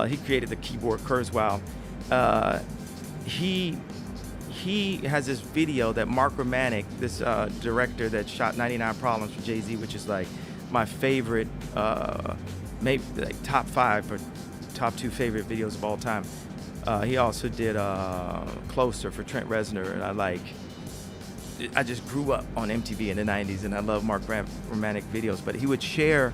he created the keyboard Kurzweil. He has this video that Mark Romanek, this director that shot 99 Problems for Jay-Z, which is like my favorite, maybe like top 5 or top 2 favorite videos of all time. He also did Closer for Trent Reznor, and I just grew up on MTV in the 90s, and I love Mark Romanek videos. But he would share,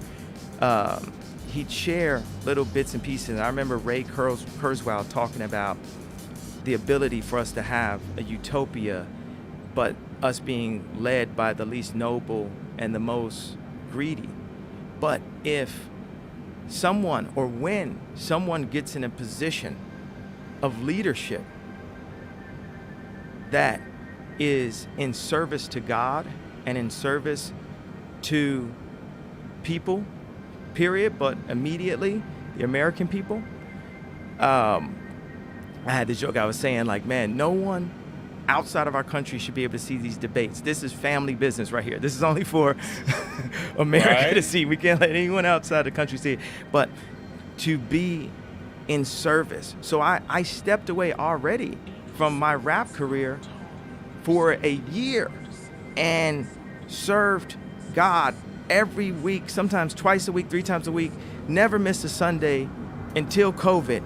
he'd share little bits and pieces. And I remember Ray Kurzweil talking about the ability for us to have a utopia, but us being led by the least noble and the most greedy. But if someone, or when someone gets in a position of leadership that is in service to God and in service to people, period, but immediately the American people, I had this joke I was saying, like, man, no one outside of our country should be able to see these debates. This is family business right here. This is only for America to see. We can't let anyone outside the country see it. But to be in service. So I stepped away already from my rap career for a year and served God every week, sometimes twice a week, 3 times a week, never missed a Sunday until COVID.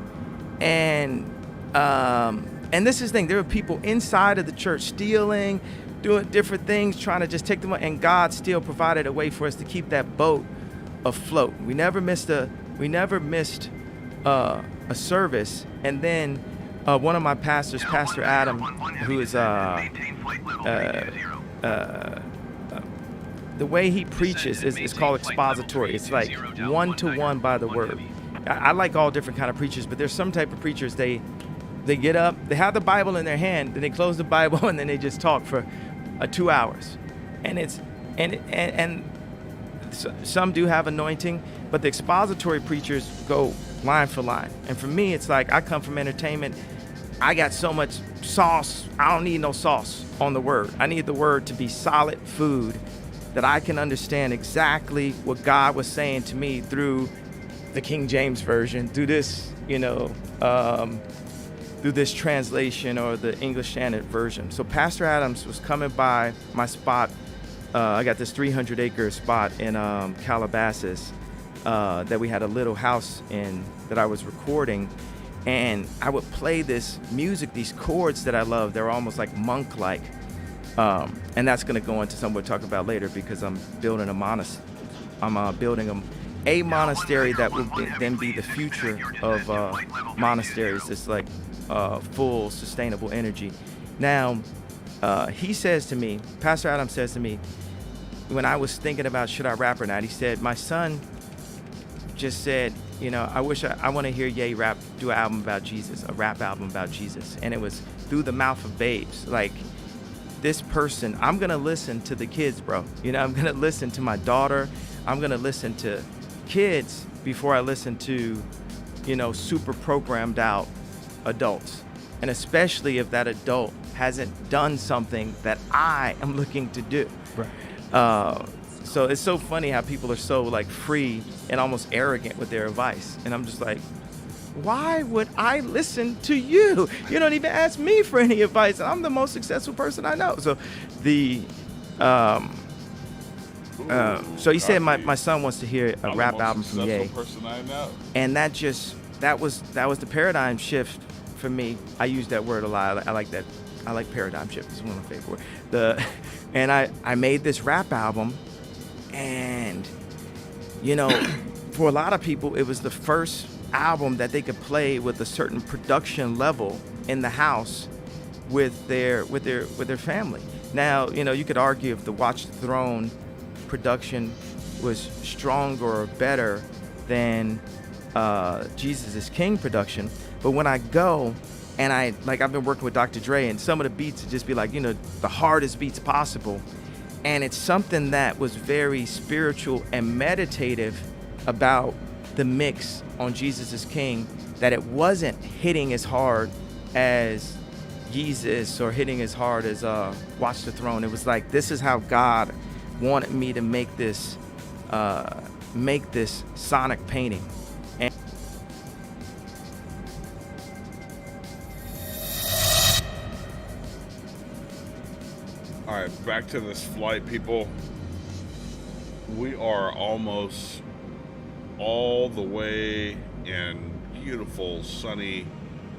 And this is the thing, there were people inside of the church stealing, doing different things, trying to just take them, and God still provided a way for us to keep that boat afloat. We never missed a service. And then one of my pastors, Pastor Adam, who is the way he preaches is called expository. It's like 1-to-1 by the word. I like all different kind of preachers, but there's some type of preachers, they get up, they have the Bible in their hand, then they close the Bible, and then they just talk for 2 hours. And some do have anointing, but the expository preachers go line for line. And for me, it's like I come from entertainment. I got so much sauce. I don't need no sauce on the word. I need the word to be solid food that I can understand exactly what God was saying to me through the King James Version, through this, through this translation or the English Standard Version. So Pastor Adams was coming by my spot. I got this 300-acre spot in Calabasas that we had a little house in that I was recording. And I would play this music, these chords that I love. They're almost like monk-like. And that's going to go into something we'll talk about later, because I'm building a monastery. I'm building a monastery that will then be the future of monasteries. It's like full sustainable energy. Now, he says to me, Pastor Adam says to me, when I was thinking about should I rap or not, he said, my son just said, I want to hear Ye rap, do an album about Jesus, a rap album about Jesus. And it was through the mouth of babes. Like, this person, I'm going to listen to the kids, bro. I'm going to listen to my daughter. I'm going to listen to kids before I listen to, super programmed out adults. And especially if that adult hasn't done something that I am looking to do. Right. So it's so funny how people are so like free and almost arrogant with their advice. And I'm just like, why would I listen to you? You don't even ask me for any advice. I'm the most successful person I know. So So you said my son wants to hear a I'm rap the most album from Ye, successful person I know. and that was the paradigm shift for me. I use that word a lot. I like that. I like paradigm shift. It's one of my favorite words. And I made this rap album, and for a lot of people, it was the first album that they could play with a certain production level in the house with their family. Now, you could argue if the Watch the Throne production was stronger or better than Jesus is King production, but when I go and I've been working with Dr. Dre, and some of the beats would just be like, the hardest beats possible, and it's something that was very spiritual and meditative about the mix on Jesus is King, that it wasn't hitting as hard as Jesus or hitting as hard as Watch the Throne. It was like, this is how God wanted me to make this sonic painting. And all right, back to this flight, people. We are almost all the way in beautiful, sunny,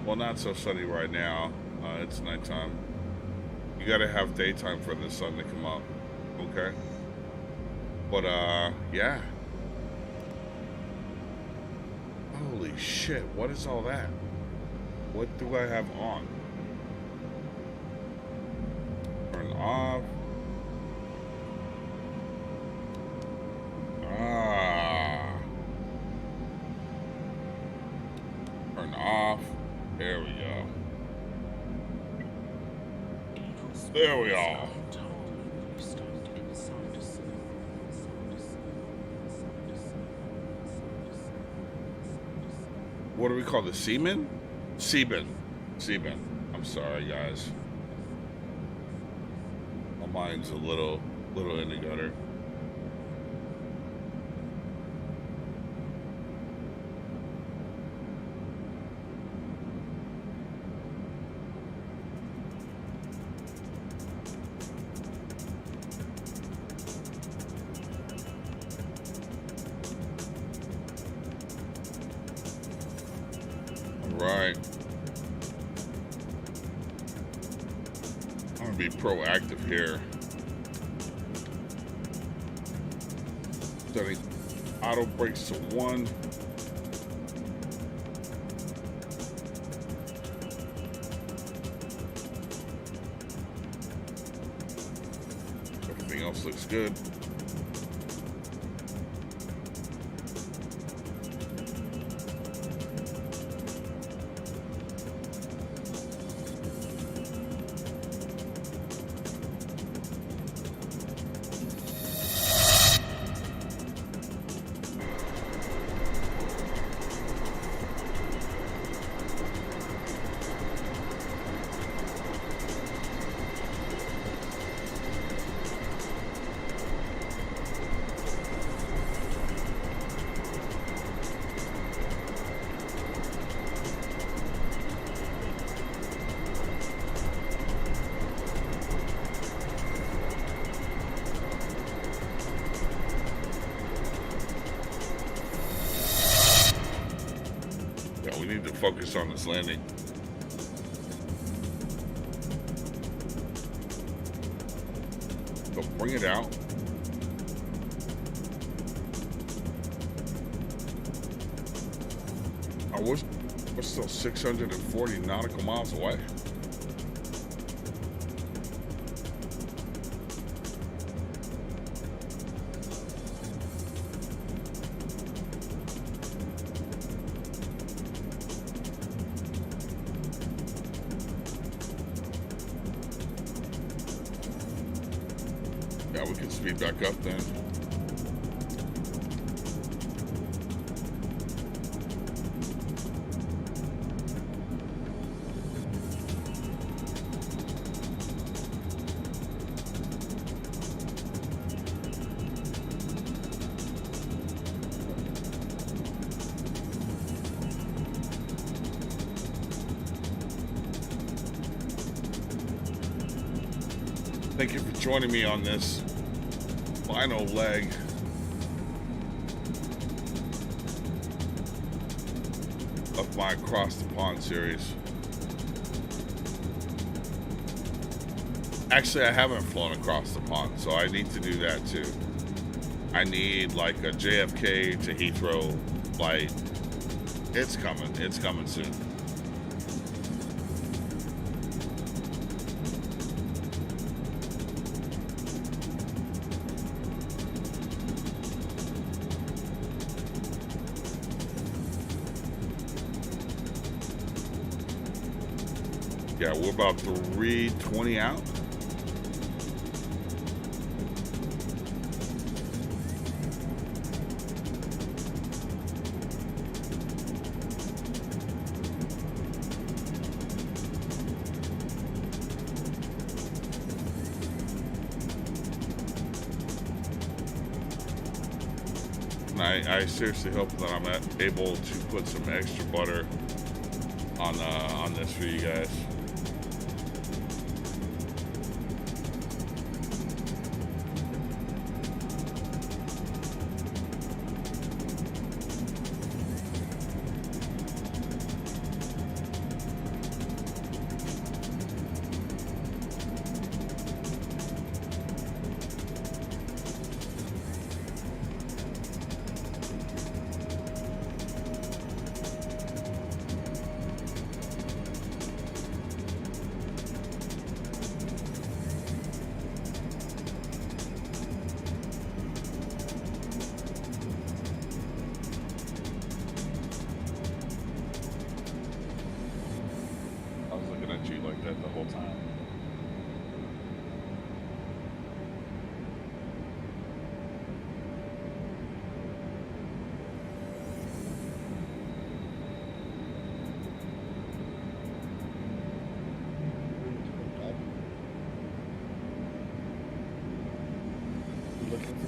well, not so sunny right now. It's nighttime. You gotta have daytime for the sun to come up, okay? But, yeah. Holy shit, what is all that? What do I have on? Turn off. Turn off. There we go. There we are. What do we call the seaman? Seaman. I'm sorry, guys. My mind's a little in the gutter. Right. I'm gonna be proactive here. Setting auto brakes to 1. Everything else looks good. Focus on this landing. So bring it out. We're still 640 nautical miles away. We can speed back up then. Thank you for joining me on this final leg. Of my Across the Pond series. Actually, I haven't flown across the pond, so I need to do that too. I need like a JFK to Heathrow flight. It's coming soon. Yeah, we're about 3:20 out. And I seriously hope that I'm able to put some extra butter on this for you guys.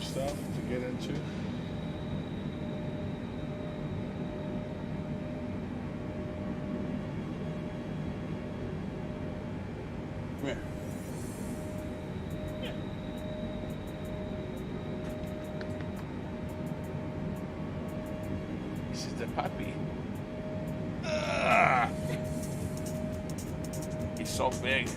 Stuff to get into. Come here. This is the puppy. He's so big.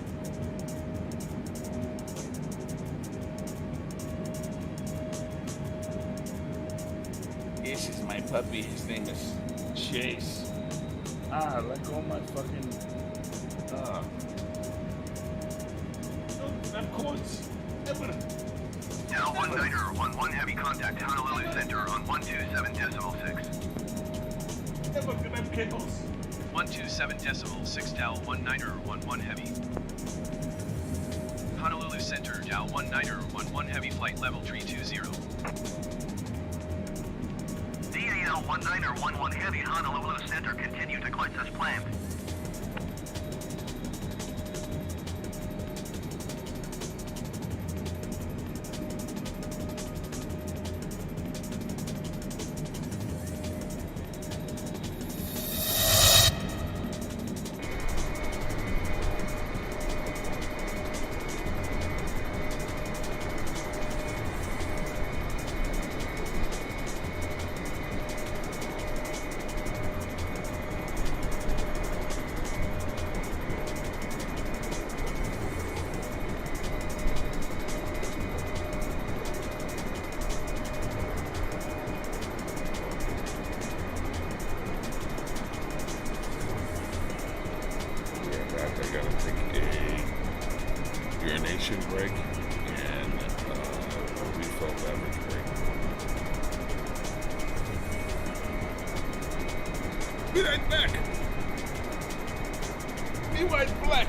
This is my puppy. His name is Chase. Let go of my fucking. That codes. Now 19er on 1 heavy contact Honolulu Center on 127.6. 127.6 Dow 19er on 1 heavy. Honolulu Center Dow 19er on 1 heavy flight level 320. DAL 19er 11 heavy Honolulu Center continue to cleanse as planned. Break and a refill beverage break. Be right back. Be right back.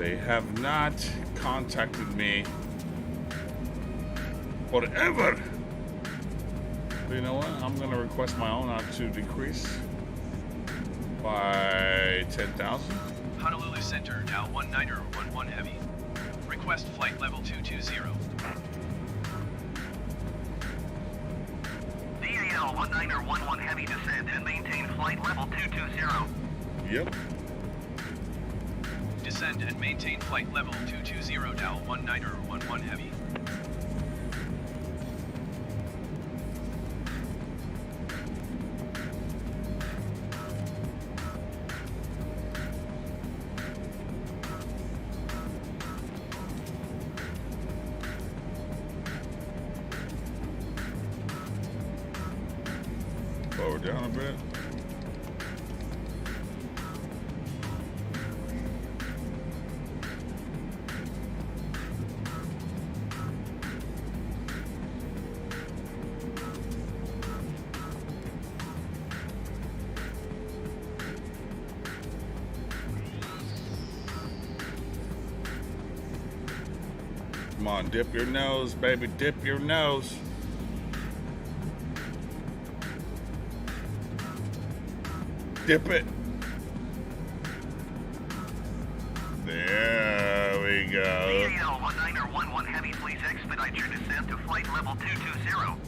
They have not contacted me forever. But you know what? I'm gonna request my own to decrease by 10,000. Honolulu Center, now 19er, 11 Heavy. Request flight level 220. DAL 19er, 11 Heavy descend and maintain flight level 220. Yep. Descend and maintain flight level 220, DAL 19er, 11 Heavy. Lower down a bit. Come on, dip your nose, baby, dip your nose. Dip it. There we go. DAL 19er, 11 Heavy, please expedite your descent to flight level 220.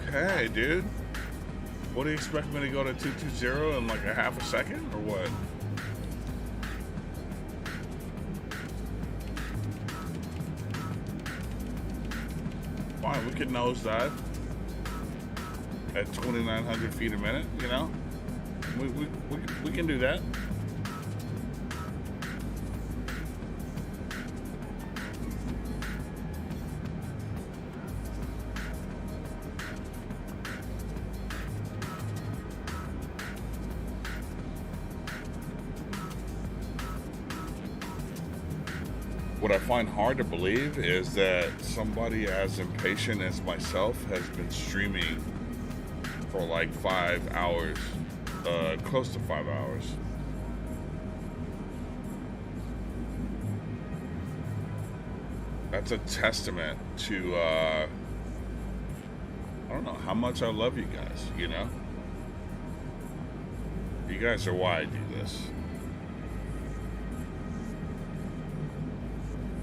Okay, dude. What do you expect me to go to 220 in like a half a second or what? Fine, we could nosedive at 2,900 feet a minute, you know? We can do that. What I find hard to believe is that somebody as impatient as myself has been streaming for like 5 hours, close to 5 hours. That's a testament to, I don't know how much I love you guys, you know? You guys are why I do this.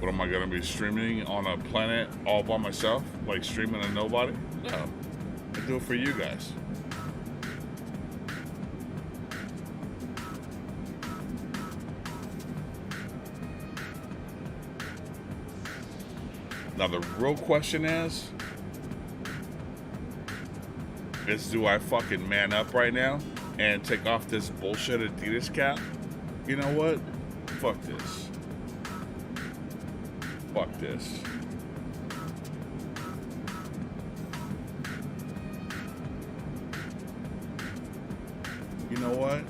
What am I gonna be streaming on a planet all by myself? Like streaming to nobody? No. I do it for you guys. Now the real question is do I fucking man up right now and take off this bullshit Adidas cap? You know what? Fuck this. Fuck this. You know what?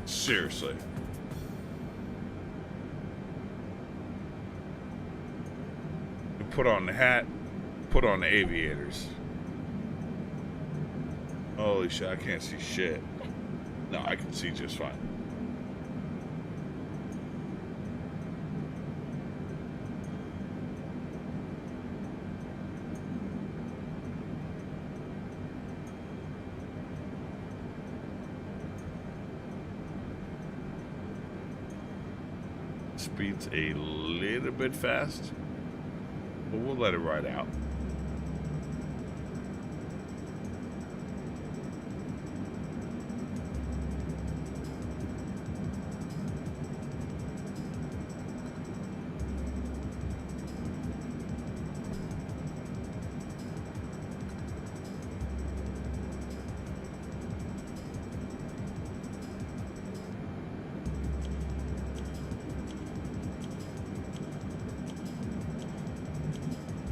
Seriously. Put on the hat, put on the aviators. Holy shit, I can't see shit. No, I can see just fine. Speed's a little bit fast, but we'll let it ride out.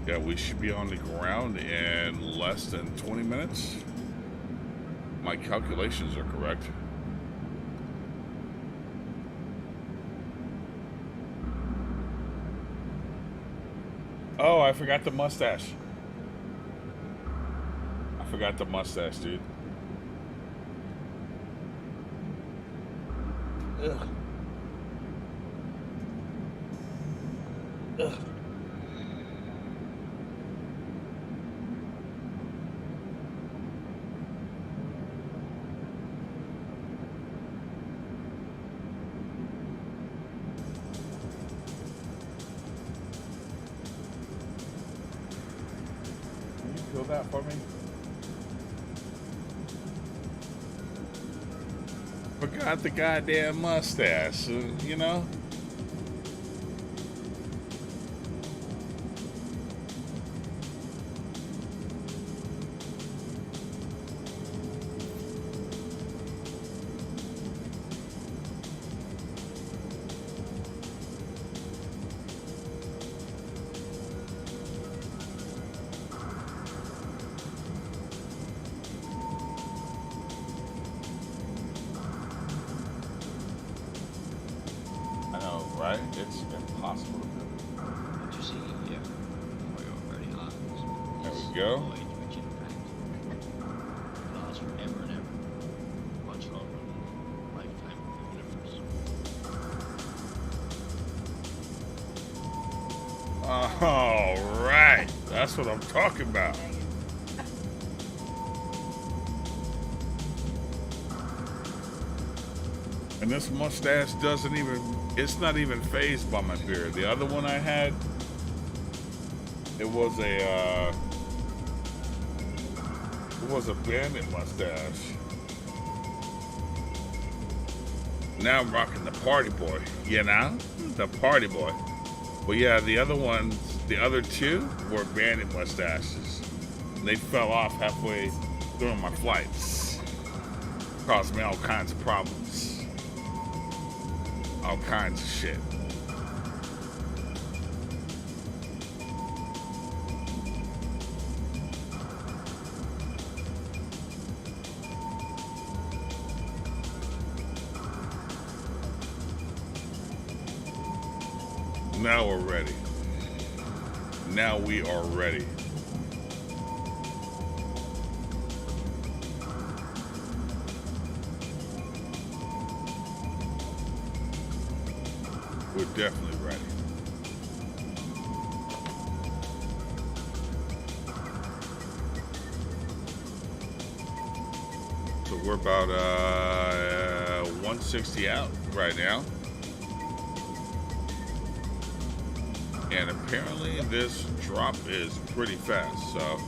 Yeah, we should be on the ground in less than 20 minutes. My calculations are correct. Oh, I forgot the mustache. I forgot the mustache, dude. Ugh. Ugh. Can you feel that for me? Forgot the goddamn mustache, you know? Right? It's impossible to do. There we go. All right. That's what I'm talking about. And this mustache doesn't even, it's not even phased by my beard. The other one I had, it was a bandit mustache. Now I'm rocking the party boy, you know? The party boy. But yeah, the other ones, the other two were bandit mustaches. And they fell off halfway during my flights. Caused me all kinds of problems. All kinds of shit. Now we're ready. Now we are ready. We're definitely ready. So we're about 160 out right now. And apparently this drop is pretty fast, so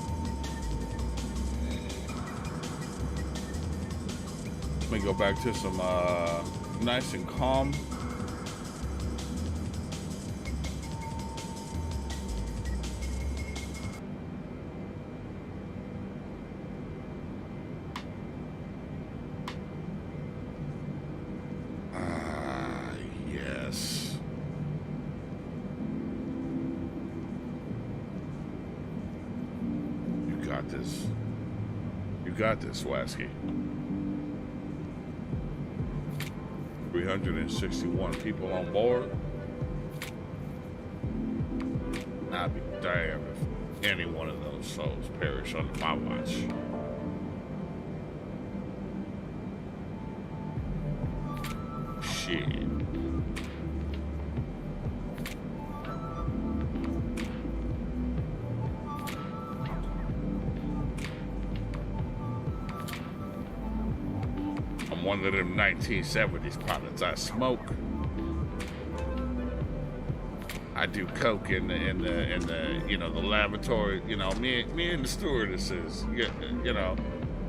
let me go back to some nice and calm. Got this, Wasky. 361 people on board. I'd be damned if any one of those souls perish under my watch. Shit. One of them 1970s pilots. I smoke. I do coke in the you know, the laboratory. You know, me and the stewardesses. You know,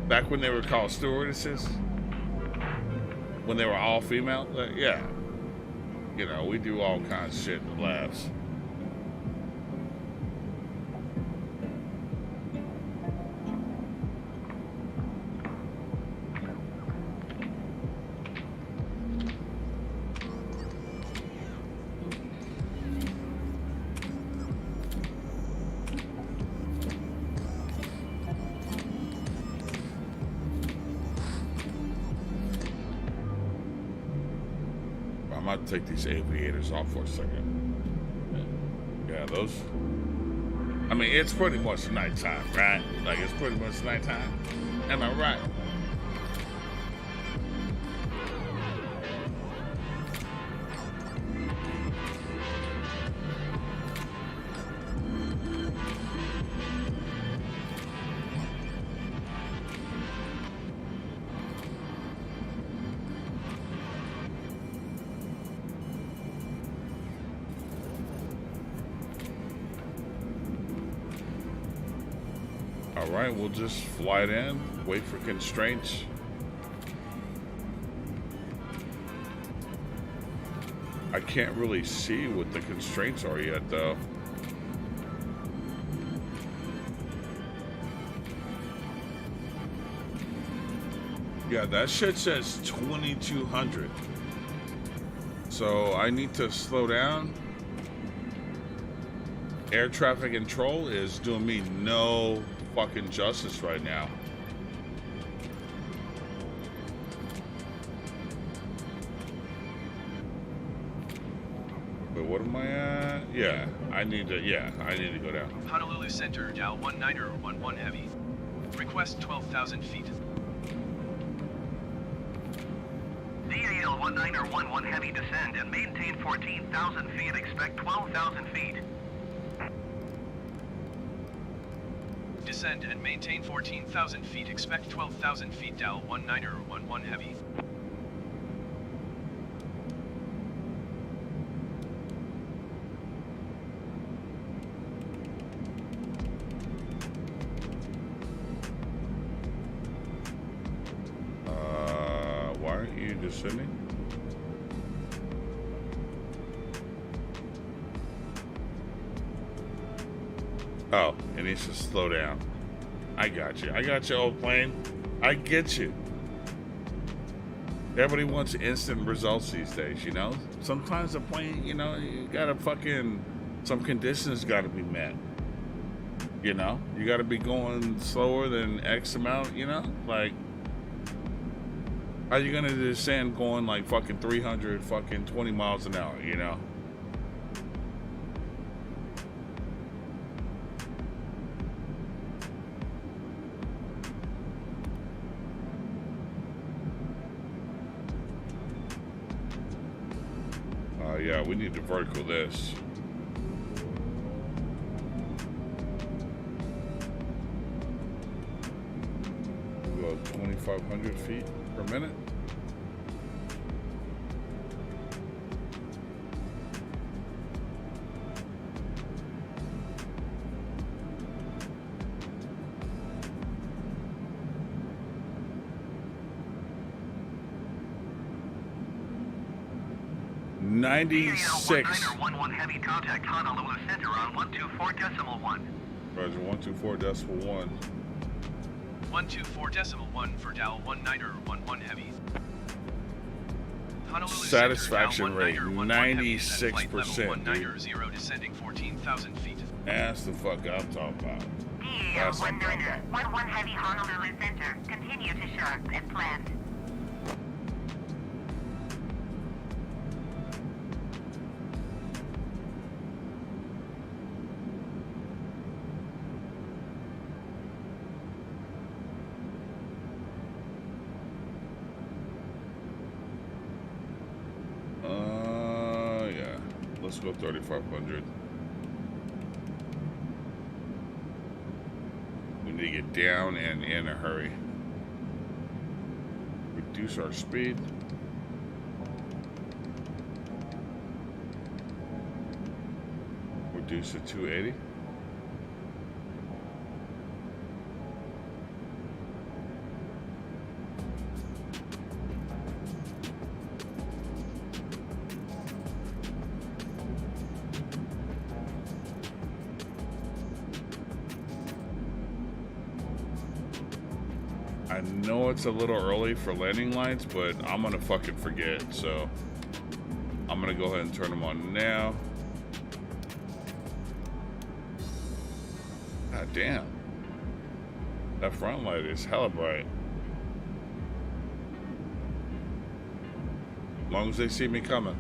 back when they were called stewardesses, when they were all female. Yeah, you know, we do all kinds of shit in the labs. Take these aviators off for a second. Yeah, those. I mean, it's pretty much nighttime, right? Like, it's pretty much nighttime. Am I right? All right, we'll just fly it in, wait for constraints. I can't really see what the constraints are yet, though. Yeah, that shit says 2200. So I need to slow down. Air traffic control is doing me no fucking justice right now. Wait, what am I at? Yeah, I need to go down. Honolulu Center, Dow 19er 11 Heavy. Request 12,000 feet. DAL 19er 11 Heavy descend and maintain 14,000 feet. Expect 12,000 feet. Descend and maintain 14,000 feet. Expect 12,000 feet. Dow 19er 11 Heavy. Why aren't you descending? Oh, it needs to slow down. I got you. I got you, old plane. I get you. Everybody wants instant results these days, you know? Sometimes the plane, you know, you gotta fucking, some conditions gotta be met. You know? You gotta be going slower than X amount, you know? Like, how you gonna descend going like fucking 300 fucking 20 miles an hour, you know? Yeah, we need to vertical this. We'll go 2,500 feet per minute. DAL 11 Heavy contact Honolulu Center on 124.1. Roger, 124.1. 124.1 for Dow 19er 11 Heavy. Satisfaction rate 96%. 190 descending 14,000 feet. That's the fuck I'm talking about. DAL 19er 11 Heavy Honolulu Center. Continue to sharp as planned. Let's go 3,500. We need to get down and in a hurry. Reduce our speed. Reduce to 280. I know it's a little early for landing lights, but I'm gonna fucking forget, so I'm gonna go ahead and turn them on now. God damn. That front light is hella bright. As long as they see me coming.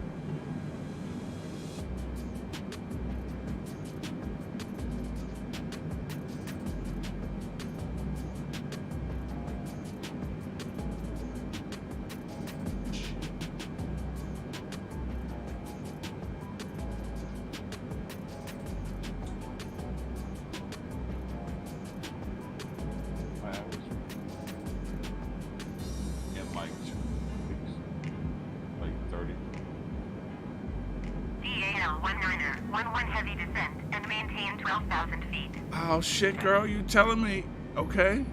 Oh shit, girl, you telling me Okay.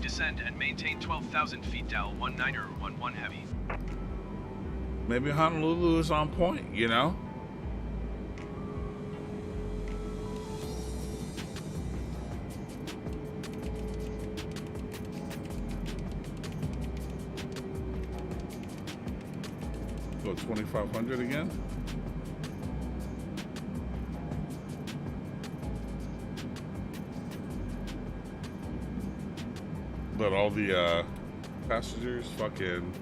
Descend and maintain 12,000 feet dial 19er 11 heavy. Maybe Honolulu is on point, you know? Go 2,500 again. Let all the passengers fucking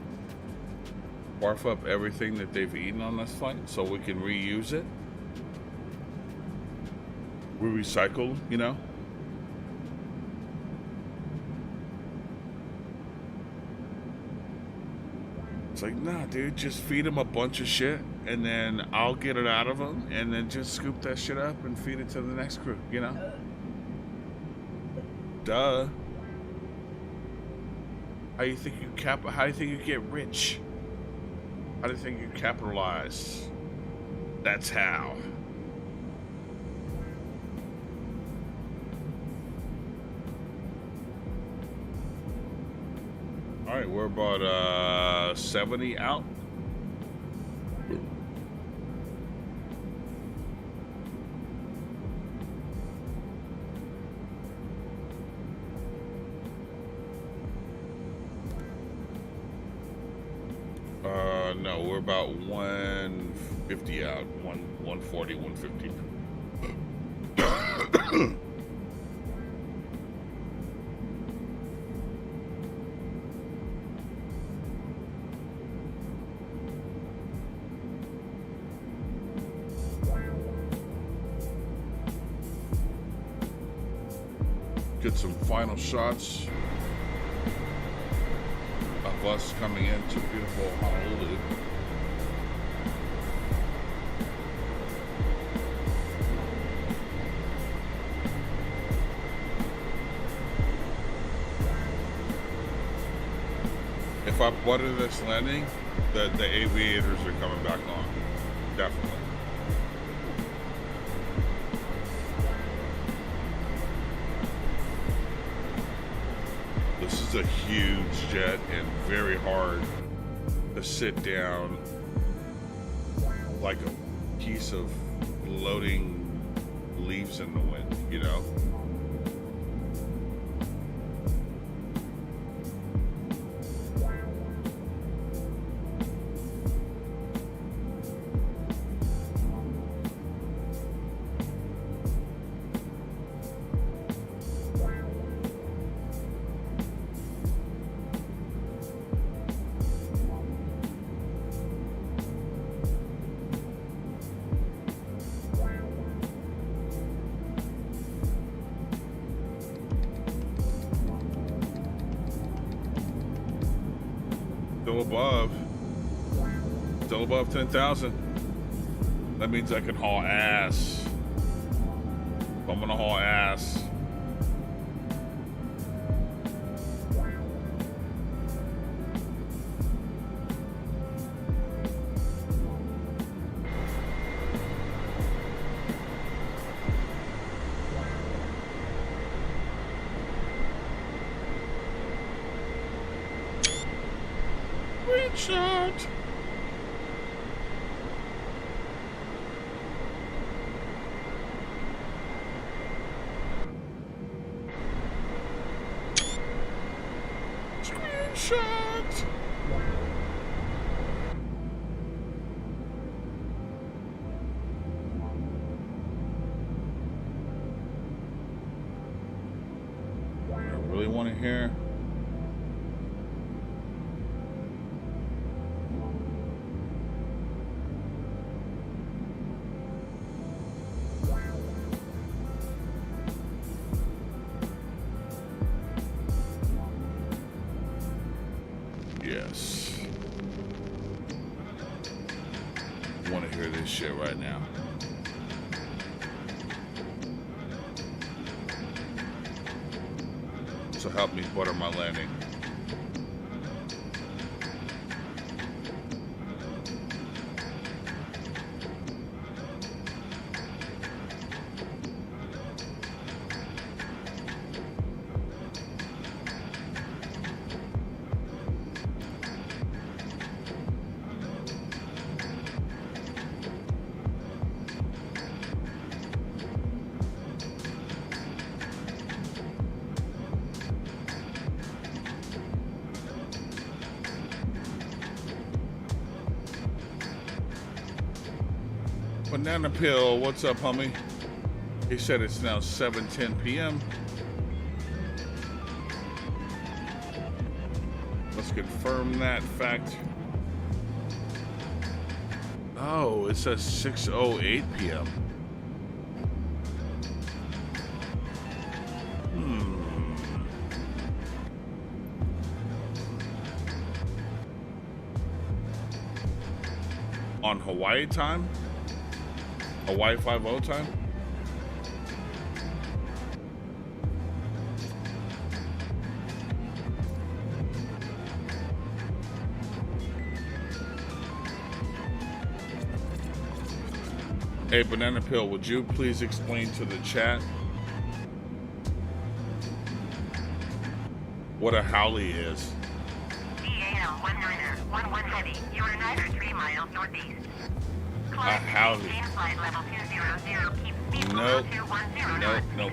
barf up everything that they've eaten on this flight so we can reuse it. We recycle, you know? It's like, nah, dude, just feed them a bunch of shit and then I'll get it out of them and then just scoop that shit up and feed it to the next crew, you know? Duh. How do you think you get rich? How do you think you capitalize? That's how. All right, we're about 70 out. No, we're about 150 out, 140, 150. Get some final shots of us coming into beautiful Honolulu. If I butter this landing, the aviators are coming back on. Definitely. This is a huge jet and very hard to sit down like a piece of floating leaves in the wind, you know? Still above 10,000. That means I can haul ass. I'm gonna haul ass. Shot. Screenshot. I really want to hear. Yes. I want to hear this shit right now. So help me butter my landing. Banana Pill, what's up, homie? He said it's now 7:10 p.m. Let's confirm that fact. Oh, it says 6:08 p.m. On Hawaii time? Hawaii 5:0 time? Hey, Banana Pill, would you please explain to the chat what a howley is? PAL 1911 heavy. You are neither 3 miles northeast. A howley. Nope. Nope.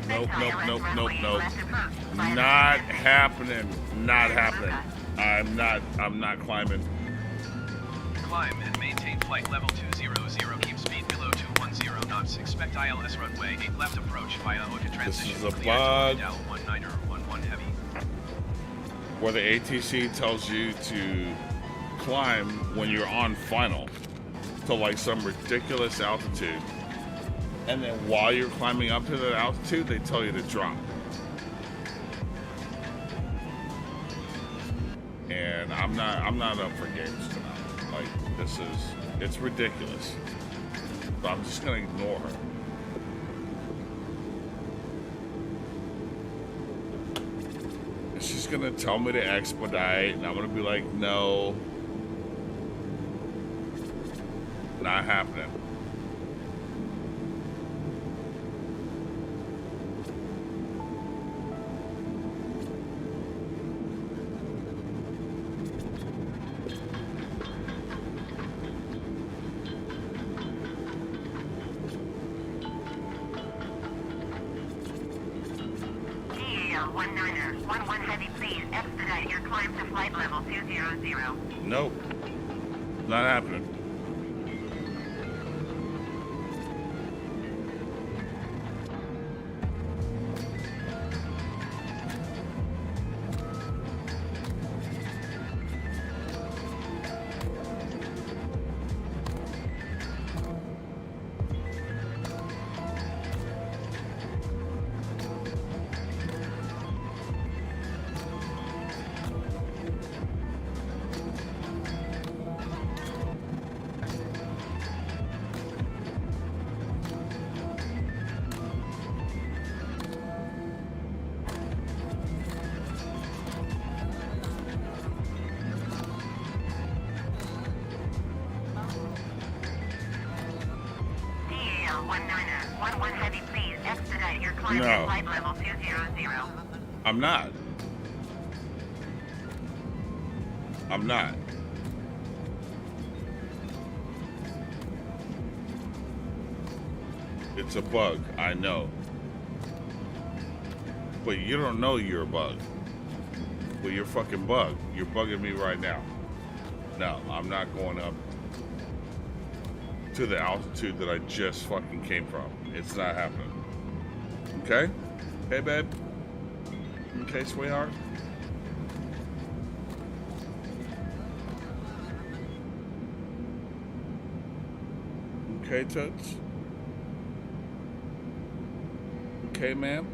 Not happening. Not happening. I'm not climbing. Climb and maintain flight level 200. Keep speed below 210 knots. Expect ILS runway 8 left approach via Oka transition. This is a Clear bug. to Dow 1911 heavy. Where the ATC tells you to climb when you're on final to like some ridiculous altitude, and then while you're climbing up to that altitude, they tell you to drop. And I'm not up for games tonight. Like, it's ridiculous. But I'm just gonna ignore her. And she's gonna tell me to expedite, and I'm gonna be like, no. Not happening. GAL 1911 heavy, please expedite your climb to flight level 200. Nope. Not happening. No. I'm not. I'm not. It's a bug, I know. But you don't know you're a bug. Well, you're a fucking bug. You're bugging me right now. No, I'm not going up to the altitude that I just fucking came from. It's not happening. Okay? Hey, babe. Okay, sweetheart. Okay, Toots. Okay, ma'am.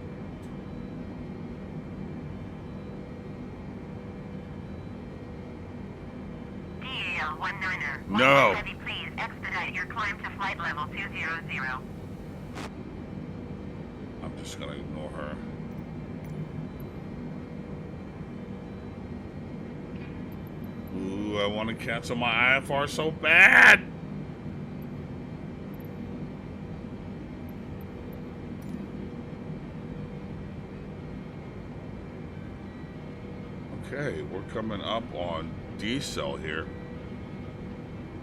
DAL 19er. No. Heavy, please expedite your climb to flight level 200. I'm just gonna ignore her. Ooh, I want to cancel my IFR so bad. Okay, we're coming up on D-cell here.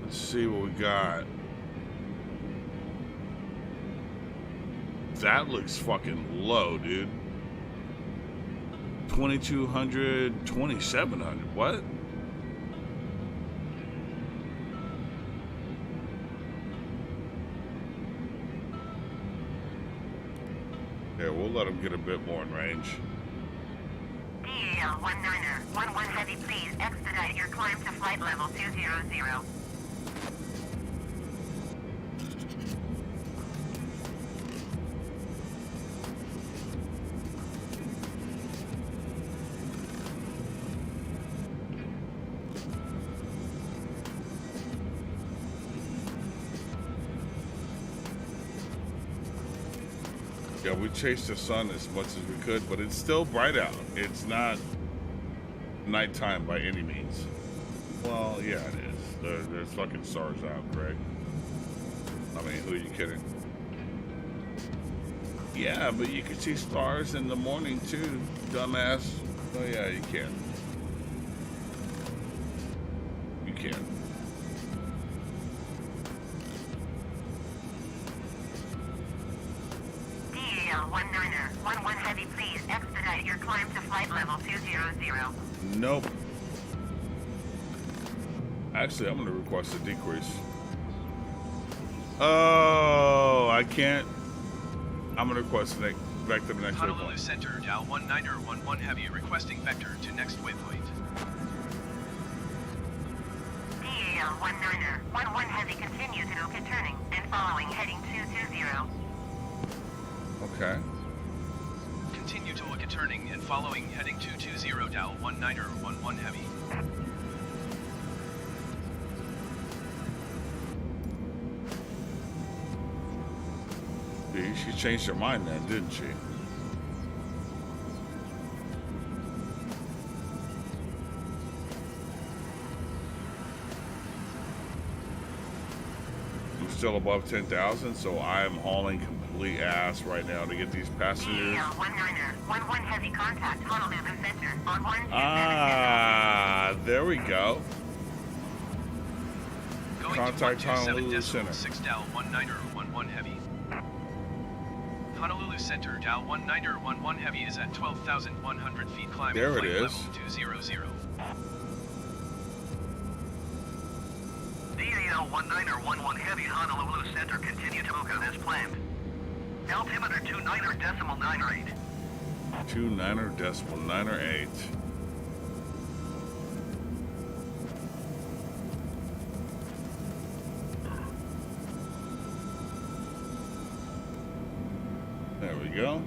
Let's see what we got. That looks fucking low, dude. 2200, 2700. What? Yeah, we'll let them get a bit more in range. DAL 19er, 11 heavy, please expedite your climb to flight level 200. Yeah, we chased the sun as much as we could, but it's still bright out. It's not nighttime by any means. Well, yeah, it is. There's fucking stars out, Greg. I mean, who are you kidding? Yeah, but you can see stars in the morning too, dumbass. Oh yeah, you can. You can. DAL 19er, 11 heavy, please expedite your climb to flight level 200. Nope. Actually, I'm gonna request a decrease. Oh, I can't. I'm gonna request back to the next Honolulu waypoint. Center, Dow 19er, 11 heavy, requesting vector to next waypoint. DAL 19er, 11 heavy, continue to Oka turning and following heading 220. Okay. Continue to Oka turning and following heading 220, Dow 19er, 11 heavy. She changed her mind then, didn't she? I'm still above 10,000, so I am hauling complete ass right now to get these passengers. DAL 19er, 11 heavy, contact Honolulu Center on 127. Ah, there we go. Going Contact to Honolulu Center. 6 Dow 19er, 11 heavy. Honolulu Center, Dow 19er, 11 heavy is at 12,100 feet climbing There it flight is. level 200. DAL 19er, 11 heavy, Honolulu Center, continue to Oka as planned. Altimeter 29er.98. 29er.98. There we go.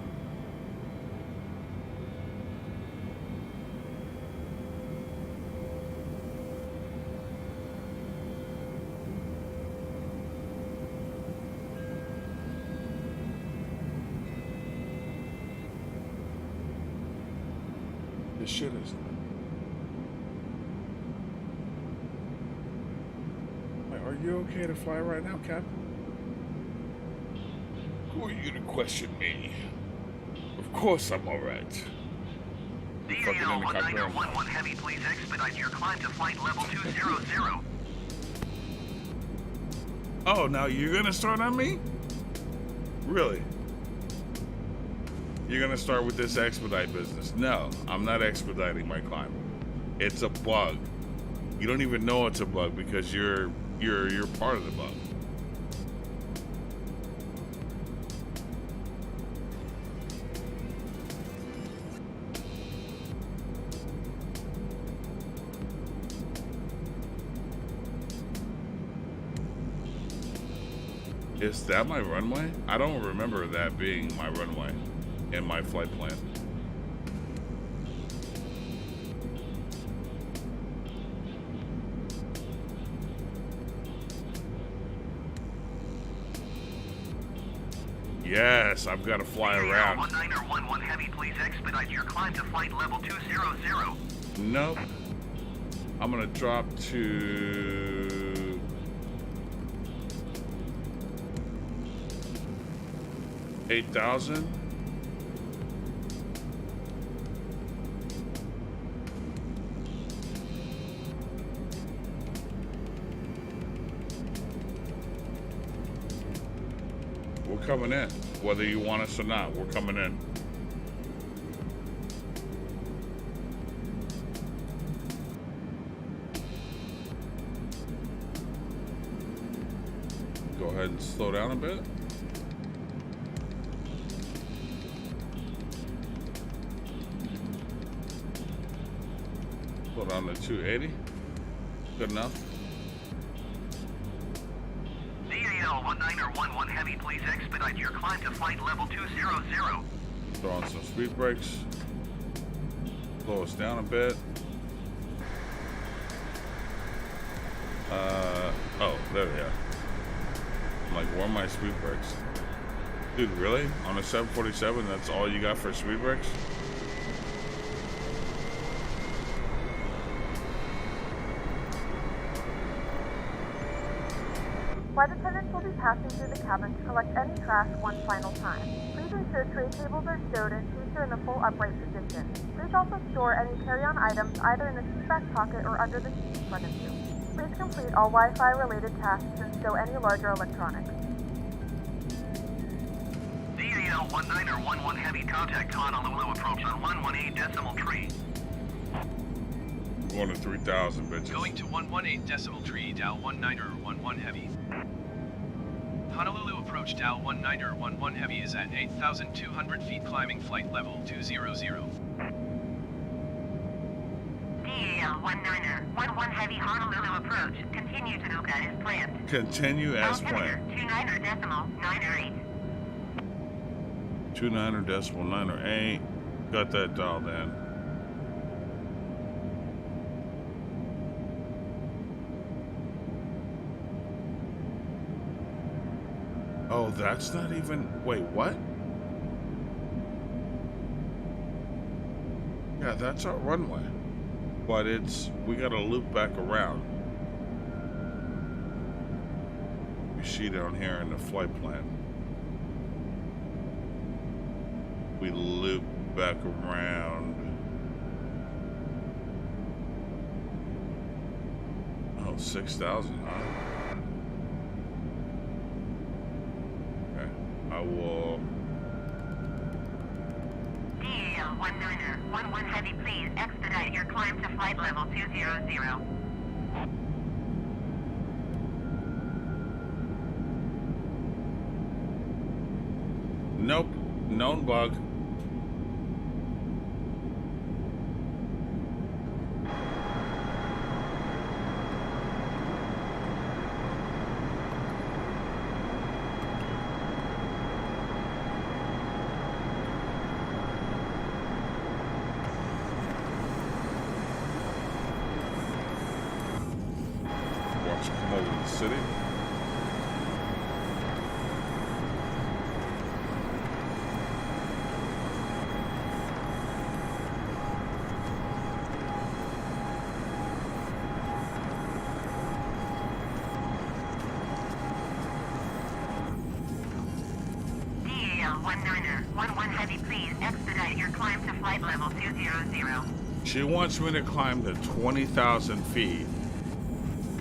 This shit is. Wait, are you okay to fly right now, Captain? Who are you to question me? Of course I'm alright. DAL 19er, 11 heavy, please expedite your climb to flight level 200. Oh, now you're gonna start on me? Really? You're gonna start with this expedite business? No, I'm not expediting my climb. It's a bug. You don't even know it's a bug because you're part of the bug. Is that my runway? I don't remember that being my runway in my flight plan. Yes, I've got to fly around. 19er, 11 heavy, please expedite your climb to flight level 200. Nope. I'm gonna drop to 8,000. We're coming in, whether you want us or not. We're coming in. Go ahead and slow down a bit. Go down to 280. Good enough. DAL 1911 Heavy, please expedite your climb to flight level 200. Throw on some speed brakes. Slow us down a bit. Oh, there we are. I'm like, where are my speed brakes? Dude, really? On a 747, that's all you got for speed brakes? Flight attendants will be passing through the cabin to collect any trash one final time. Please ensure tray tables are stowed and seats are in the full upright position. Please also store any carry-on items either in the seat back pocket or under the seat in front of you. Please complete all Wi-Fi related tasks and stow any larger electronics. DAL 1911 Heavy, contact Honolulu approach on 118.3. Going to 3,000, bitches. Going to 118.3, Dow 1911 Heavy. Honolulu approach, Dow 1911 Heavy is at 8,200 feet, climbing flight level 200. DAL 1911 Heavy, Honolulu approach. Continue to Nuka as planned. Continue as planned. 29.908. 29.908. Got that dialed in. Oh, that's not even... Wait, what? Yeah, that's our runway. But it's... We gotta loop back around. You see down here in the flight plan. We loop back around. Oh, 6,000, huh? I will. DAL 1911 Heavy, please expedite your climb to flight level 200. Nope. Known bug. Come over to the city. DAL 1911 Heavy, please expedite your climb to flight level 200. She wants me to climb to 20,000 feet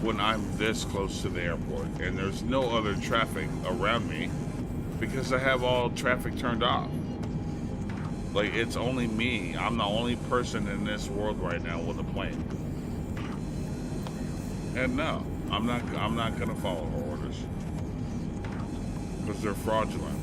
when I'm this close to the airport, and there's no other traffic around me because I have all traffic turned off. Like, it's only me. I'm the only person in this world right now with a plane. And no, I'm not gonna follow her orders because they're fraudulent.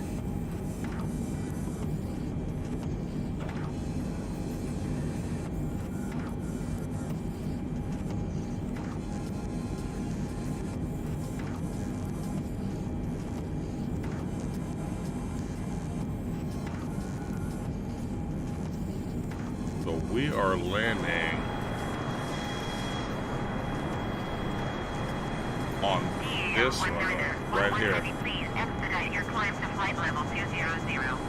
We are landing on this runway right here. Please expedite your climb to flight level 200.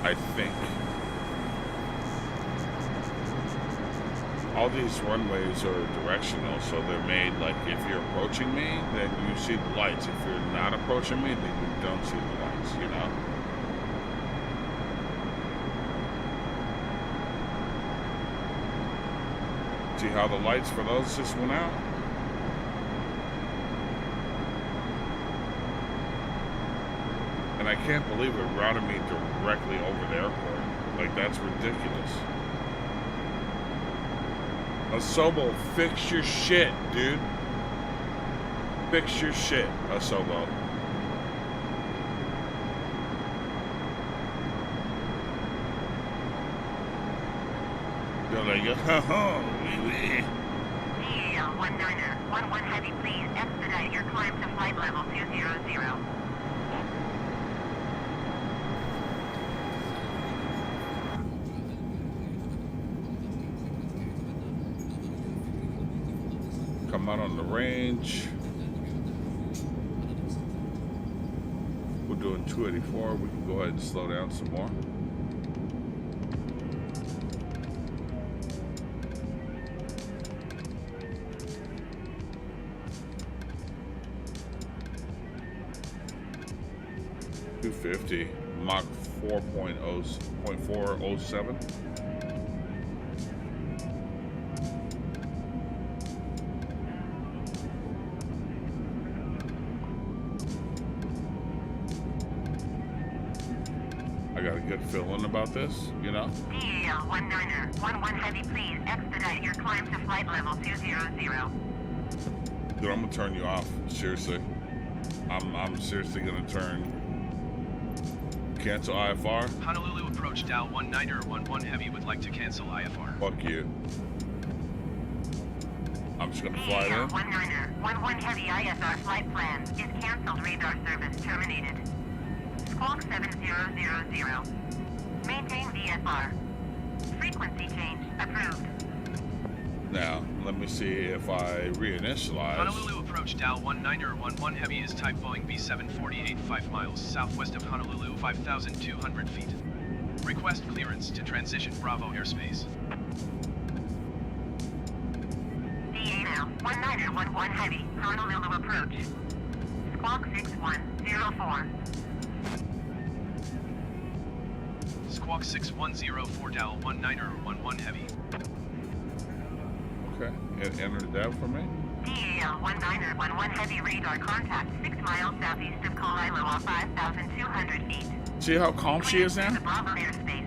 I think all these runways are directional, so they're made like if you're approaching me, then you see the lights. If you're not approaching me, then you don't see the lights, you know? See how the lights for those just went out? And I can't believe it routed me directly over the airport. Like, that's ridiculous. Asobo, fix your shit, dude. Fix your shit, Asobo. You're like, oh, oui, oui. DL19er, 11 heavy, please expedite your climb to flight level 200. Come out on the range. We're doing 284. We can go ahead and slow down some more. .250, Mach 4.07. I got a good feeling about this, you know? DL19er, 11 heavy, please expedite your climb to flight level 200. Dude, I'm gonna turn you off. Seriously. I'm seriously gonna cancel IFR. Honolulu approach Dow 19er, 11 heavy would like to cancel IFR. Fuck you. I'm just gonna fly in. DL19er, 11 heavy ISR flight plan is canceled. Radar service terminated. Squawk 7000. Maintain VFR. Frequency change approved. Now, let me see if I reinitialize. Honolulu approach Dow 19er, 11 heavy is type Boeing B748, 5 miles southwest of Honolulu, 5,200 feet. Request clearance to transition Bravo airspace. DL19er, 11 heavy, Honolulu approach. Squawk 6104. Squawk 6104 Dow 19er, 11 heavy. Okay, and enter that for me. DL19er, 11 heavy radar contact 6 miles southeast of Kailua, 5,200 feet. See how calm she is now? Bravo airspace.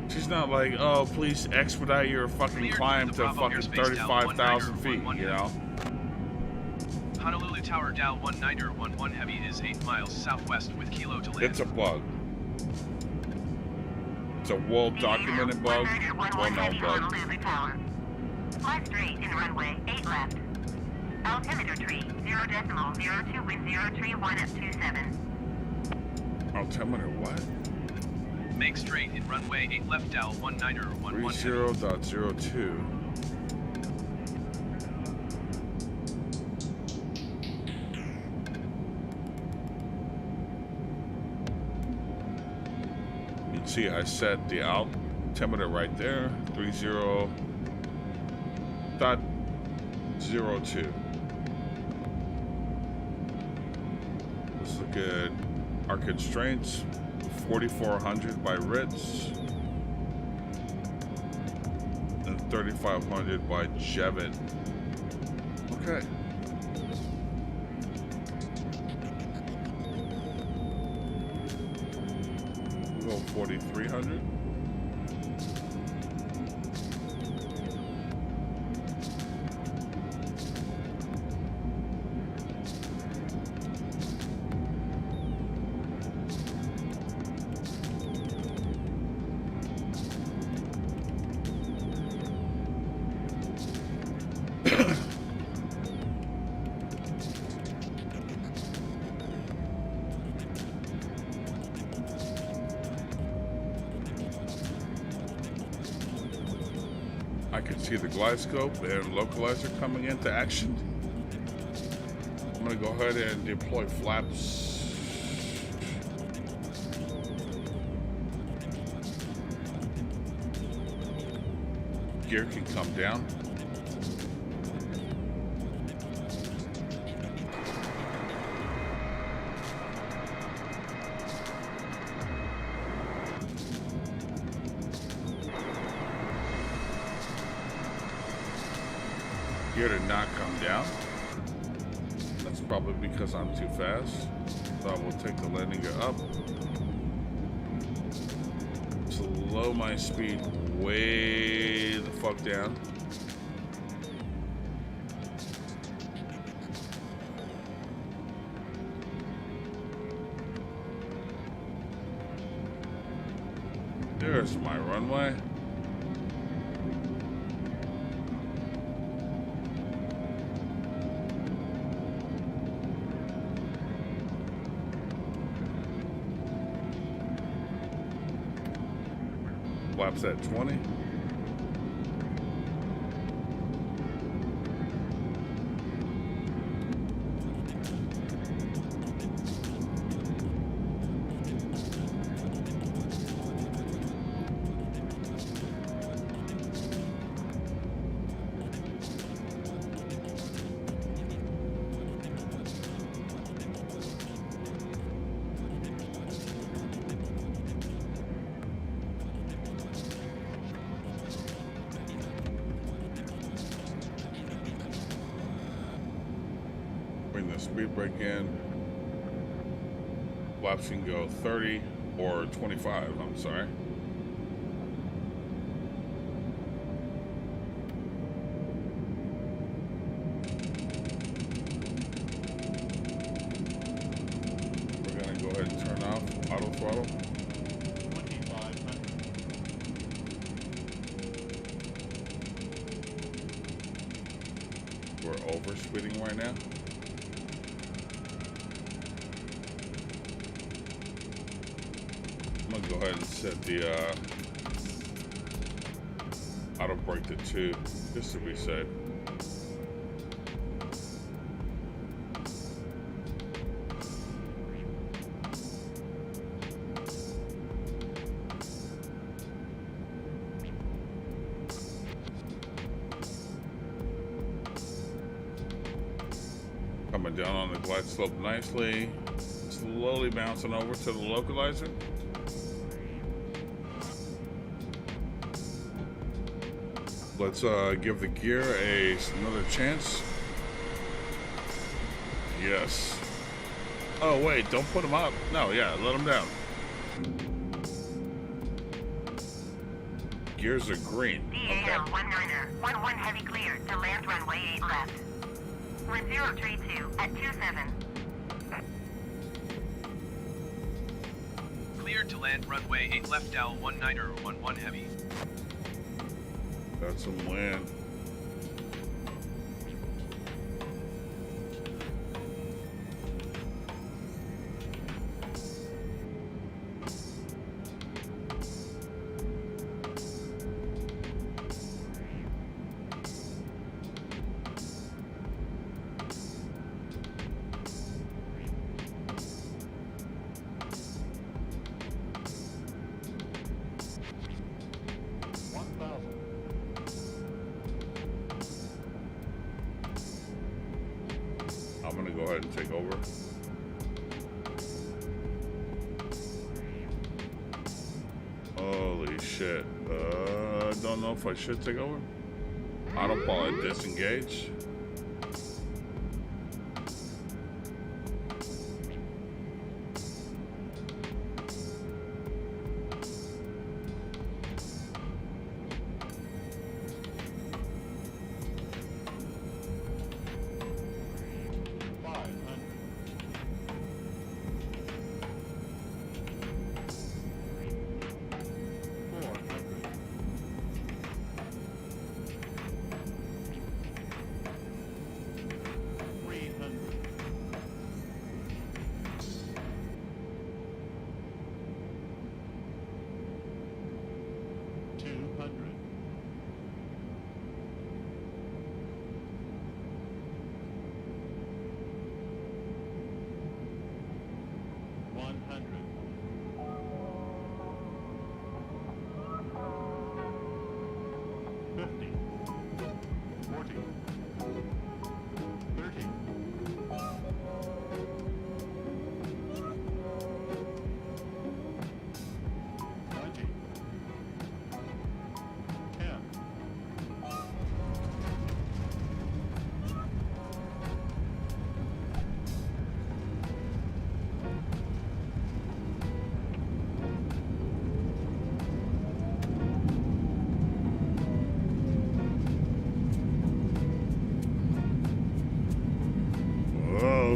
She's not like, oh, please expedite your fucking climb to fucking 35,000 feet, you know? Honolulu Tower Dow 19er, 11 heavy is 8 miles southwest with Kilo to land. It's a bug. It's a well-documented bug, well-known bug. Fly straight in runway 8 left. Altimeter tree 0.02 wind 031 at 27. Altimeter what? Make straight in runway 8 left Dow 19er, 11 heavy. 30.02. You can see I set the altimeter right there, 30.02. Let's look at our constraints. 4,400 by Ritz and 3,500 by Jevit. Okay. We'll go 4,300. I can see the glide scope and localizer coming into action. I'm going to go ahead and deploy flaps. Gear can come down. Gear to not come down. That's probably because I'm too fast. So I will take the landing gear up. Slow my speed way the fuck down. There's my runway. Flaps at 20. Bring the speed brake in. Flaps can go 30 or 25, I'm sorry. We're gonna go ahead and turn off auto throttle. We're over speeding right now. I'm gonna go ahead and set the auto brake to 2, just to be safe. Coming down on the glide slope nicely, slowly bouncing over to the localizer. Let's give the gear another chance. Yes. Oh wait, don't put them up. No, yeah, let them down. Gears are green. Okay. DAL 19er, 11 heavy cleared to land runway 8 left. We're 032 at 27. Cleared to land runway 8 left, DAL 19er, 11 heavy. Got some wind. I'm gonna go ahead and take over. Holy shit. Don't know if I should take over. Autopilot disengage.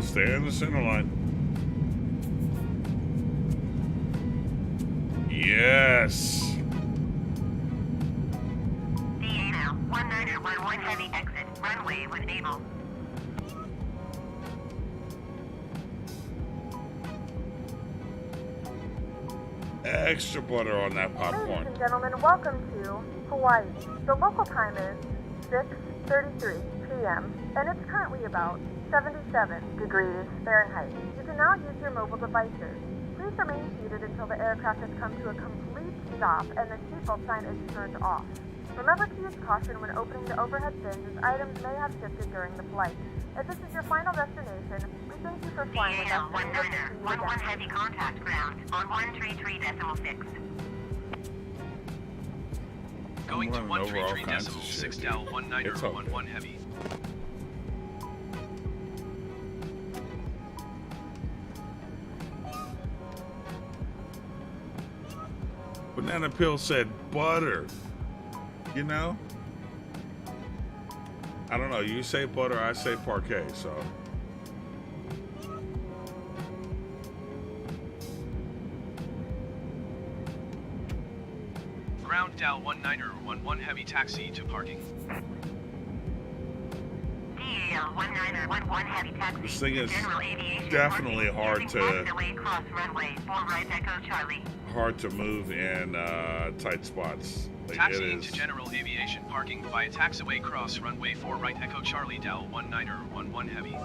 Stay in the center line. Yes. DAL 19er, 11 heavy exit, runway when able. Extra butter on that Ladies popcorn. and gentlemen, welcome to Hawaii. The local time is 6:33 p.m. and it's currently about 77 degrees Fahrenheit. You can now use your mobile devices. Please remain seated until the aircraft has come to a complete stop and the seatbelt sign is turned off. Remember to use caution when opening the overhead bins as items may have shifted during the flight. If this is your final destination, we thank you for flying with us. DAL 1911 heavy contact ground on 133.6. Going to I'm running over all 133 kinds of decimal shit, 6 Dal 19 It's or okay. 11 heavy. Banana Peel said butter. You know? I don't know. You say butter, I say parquet, so. Ground Dal 1911 heavy taxi to parking. DAL 1911 heavy taxi. This thing is General aviation definitely parking hard using to taxiway cross runway 4 right Echo Charlie. move in tight spots. Like, it Taxiing is. to general aviation parking via taxiway cross runway 4 right Echo Charlie Dal 1911 heavy.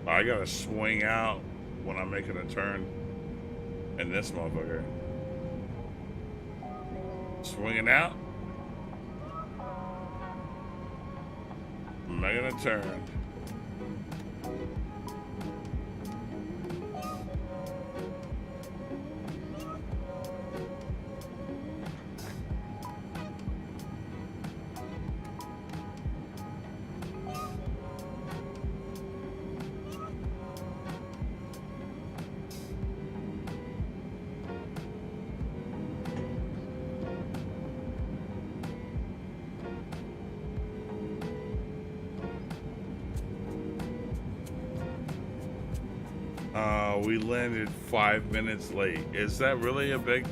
I gotta swing out when I'm making a turn. And this motherfucker. Swinging out. Making a turn. We landed 5 minutes late. Is that really a big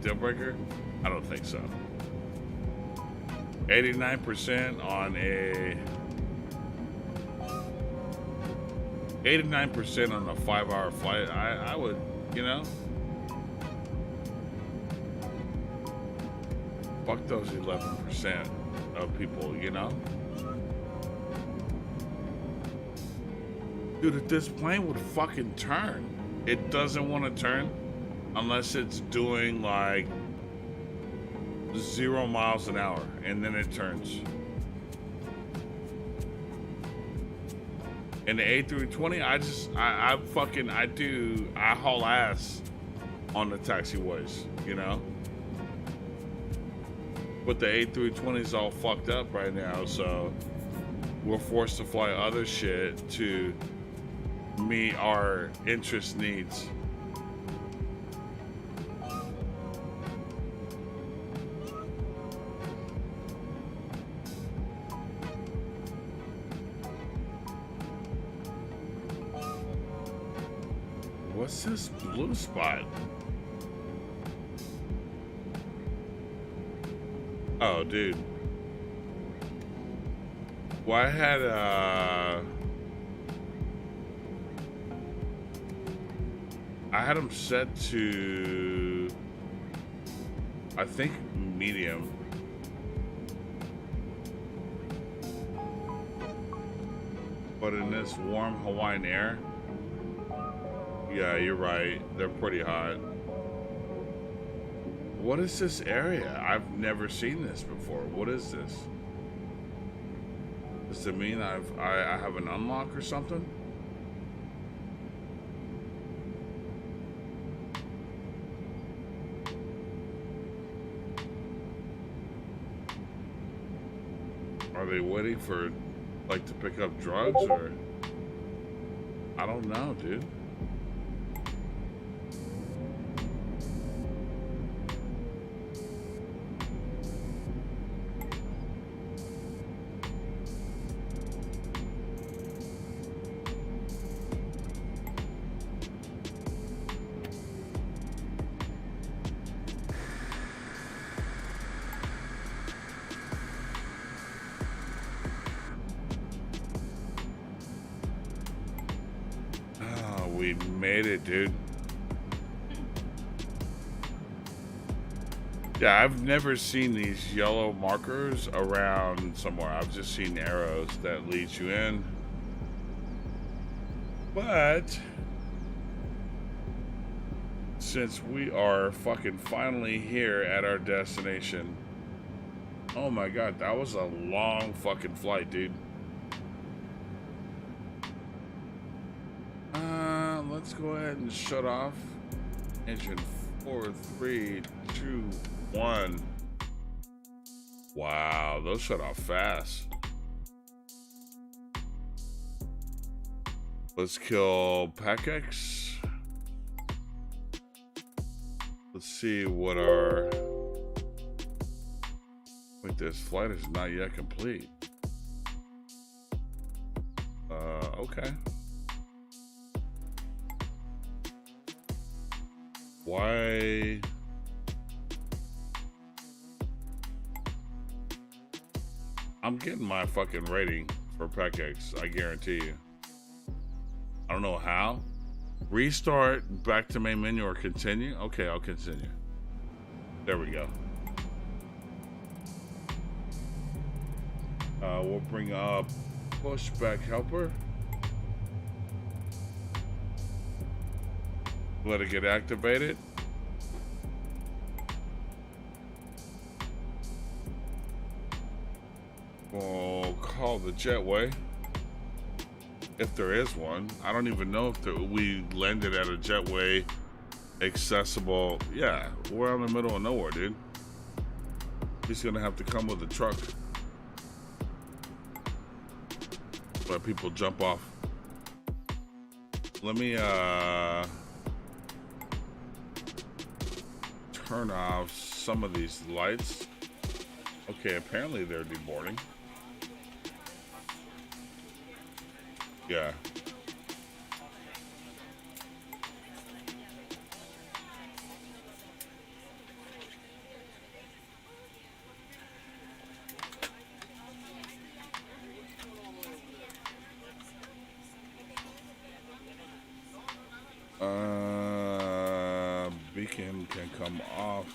deal breaker? I don't think so. 89% on a 89% on a 5-hour flight. I would, you know. Fuck those 11% of people, you know. Dude, if this plane would fucking turn, it doesn't want to turn unless it's doing like 0 miles an hour, and then it turns. And the A320, I haul ass on the taxiways, you know? But the A320 is all fucked up right now, so we're forced to fly other shit to meet our interest needs. What's this blue spot? Oh, dude. Well, I had them set to, I think, medium. But in this warm Hawaiian air, yeah, you're right. They're pretty hot. What is this area? I've never seen this before. What is this? Does it mean I have an unlock or something? Are they waiting for, like, to pick up drugs, or? I don't know, dude. We made it, dude. Yeah, I've never seen these yellow markers around somewhere. I've just seen arrows that lead you in. But since we are fucking finally here at our destination, oh my god, that was a long fucking flight, dude. Let's go ahead and shut off. Engine 4, 3, 2, 1. Wow, those shut off fast. Let's kill PACX. Let's see what our... Wait, this flight is not yet complete. Okay. Why? I'm getting my fucking rating for PACX, I guarantee you. I don't know how. Restart back to main menu or continue? Okay, I'll continue. There we go. We'll bring up pushback helper. Let it get activated. We'll call the jetway, if there is one. I don't even know if we landed at a jetway accessible. Yeah, we're out in the middle of nowhere, dude. He's gonna have to come with a truck. Let people jump off. Let me turn off some of these lights. Okay, apparently they're deboarding. Yeah. Beacon can come off.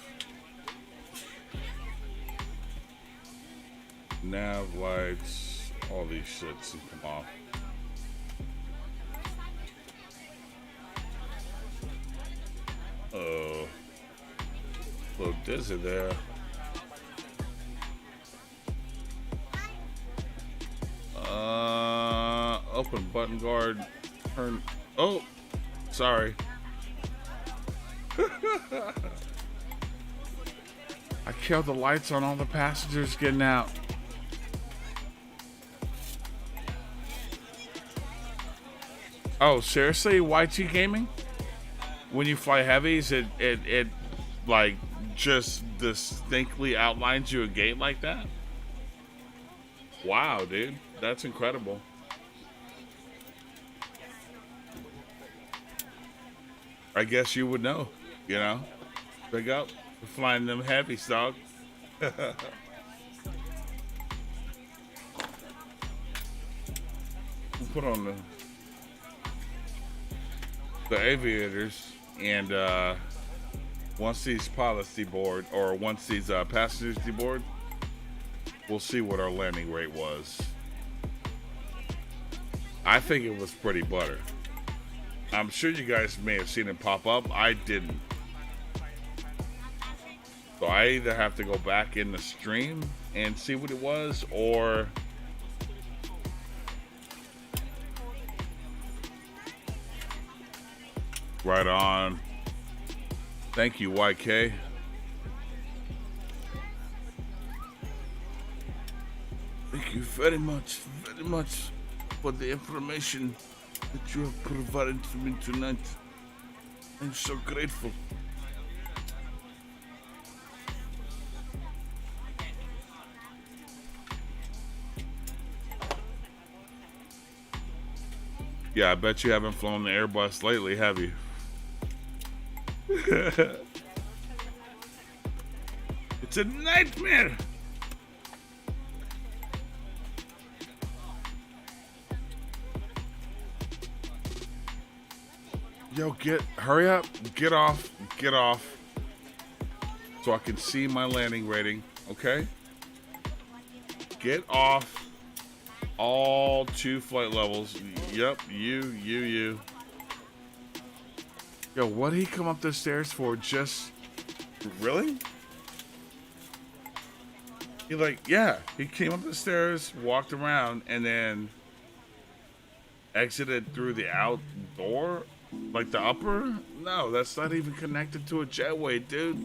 Nav lights, all these shits can come off. Oh, a little dizzy there. Open button guard, turn. Oh, sorry. I killed the lights on all the passengers getting out. Oh, seriously, YT Gaming? When you fly heavies, it like just distinctly outlines you a gate like that? Wow, dude, that's incredible. I guess you would know, you know? Big up for flying them heavies, dog. We'll put on the aviators, and once these pilots deboard, or once these passengers deboard, we'll see what our landing rate was. I think it was pretty butter. I'm sure you guys may have seen it pop up. I didn't. So I either have to go back in the stream and see what it was, or right on. Thank you, YK. Thank you very much for the information that you have provided to me tonight. I'm so grateful. Yeah, I bet you haven't flown the Airbus lately, have you? It's a nightmare. Yo, hurry up, get off, so I can see my landing rating, okay? Get off all 2 flight levels. Yep, you. Yo, what did he come up the stairs for? Just, really? He came up the stairs, walked around, and then exited through the outdoor? Like the upper? No, that's not even connected to a jetway, dude.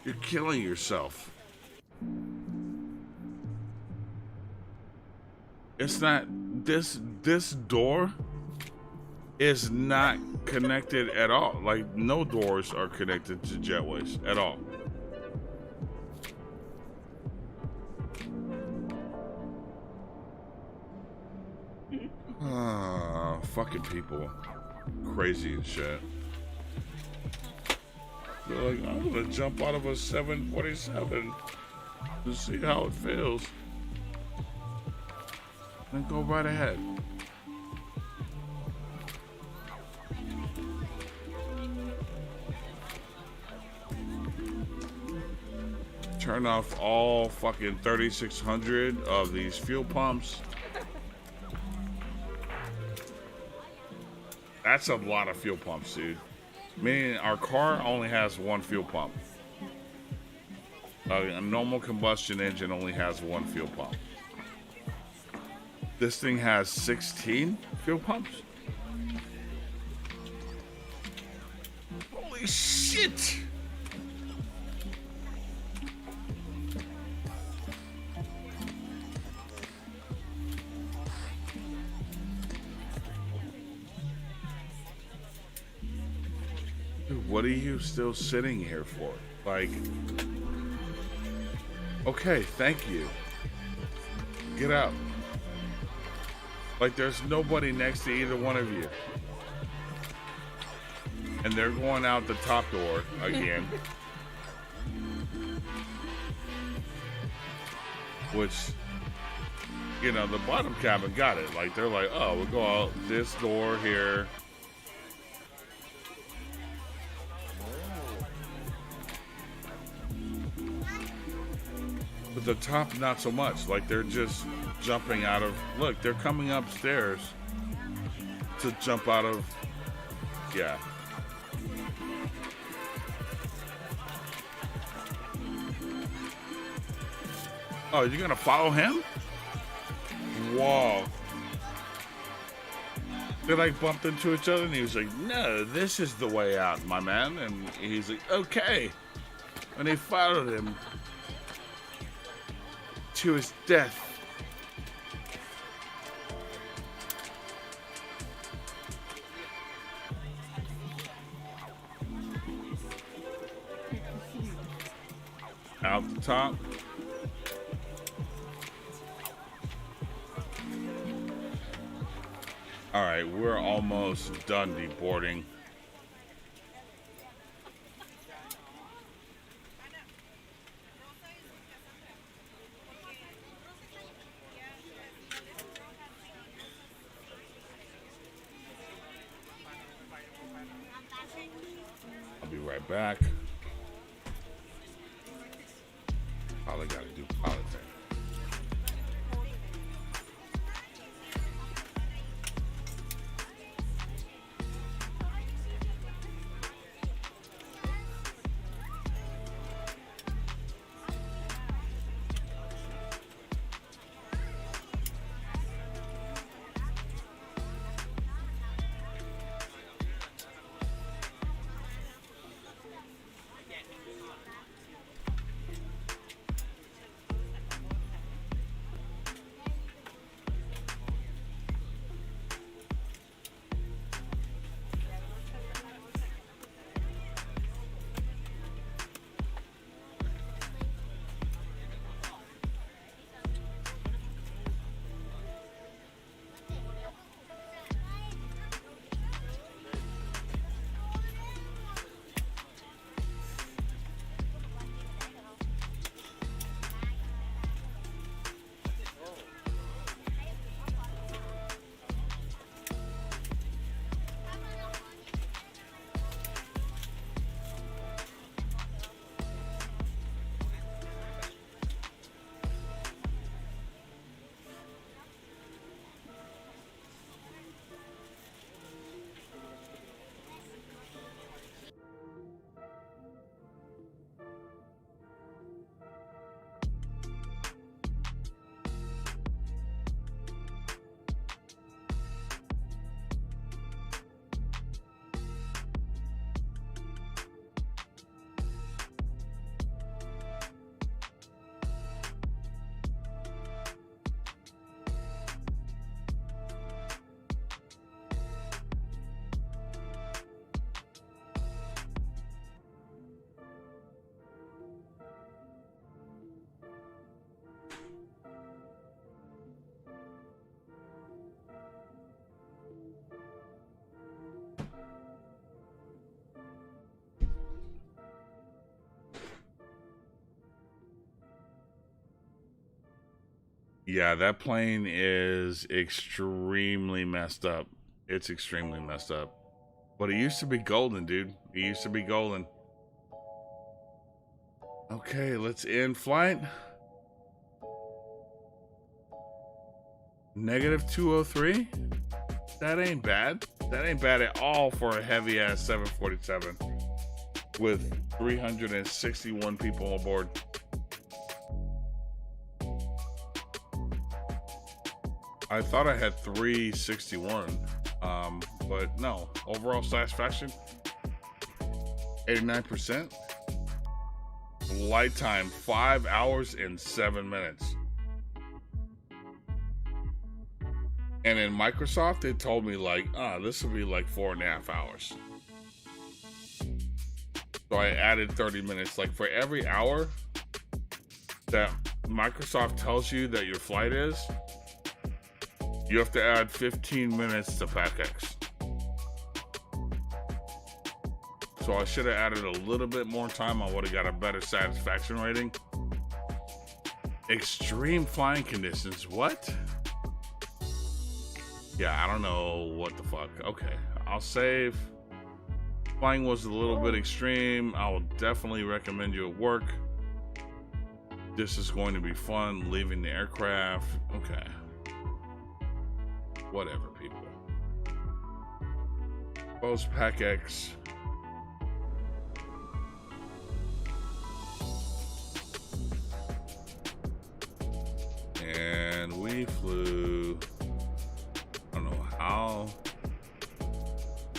You're killing yourself. It's not, this door is not connected at all. Like, no doors are connected to jetways at all. Fucking people. Crazy and shit. They're like, I'm gonna jump out of a 747 to see how it feels. Then go right ahead. Turn off all fucking 3,600 of these fuel pumps. That's a lot of fuel pumps, dude. Meaning our car only has 1 fuel pump. A normal combustion engine only has 1 fuel pump. This thing has 16 fuel pumps? Holy shit! What are you still sitting here for? Like, okay, thank you. Get out. Like, there's nobody next to either one of you. And they're going out the top door again. Which, you know, the bottom cabin got it. Like, they're like, oh, we'll go out this door here. But the top, not so much. Like, they're just jumping out of... Look, they're coming upstairs to jump out of... Yeah. Oh, you're gonna follow him? Whoa. They, like, bumped into each other, and he was like, no, this is the way out, my man. And he's like, okay. And they followed him to his death. Out the top. All right, we're almost done deboarding. I'll be right back. All I gotta do politics. Yeah, that plane is extremely messed up. It's extremely messed up. But it used to be golden, dude. It used to be golden. Okay, let's end flight. -203. That ain't bad. That ain't bad at all for a heavy ass 747 with 361 people aboard. I thought I had 361, but no. Overall satisfaction, 89%. Flight time, 5 hours and 7 minutes. And in Microsoft, they told me like, this will be like 4.5 hours. So I added 30 minutes. Like for every hour that Microsoft tells you that your flight is, you have to add 15 minutes to PACX. So I should have added a little bit more time. I would have got a better satisfaction rating. Extreme flying conditions, what? Yeah, I don't know what the fuck. Okay, I'll save. Flying was a little bit extreme. I will definitely recommend you at work. This is going to be fun, leaving the aircraft. Okay. Whatever, people. Post PACX. And we flew, I don't know how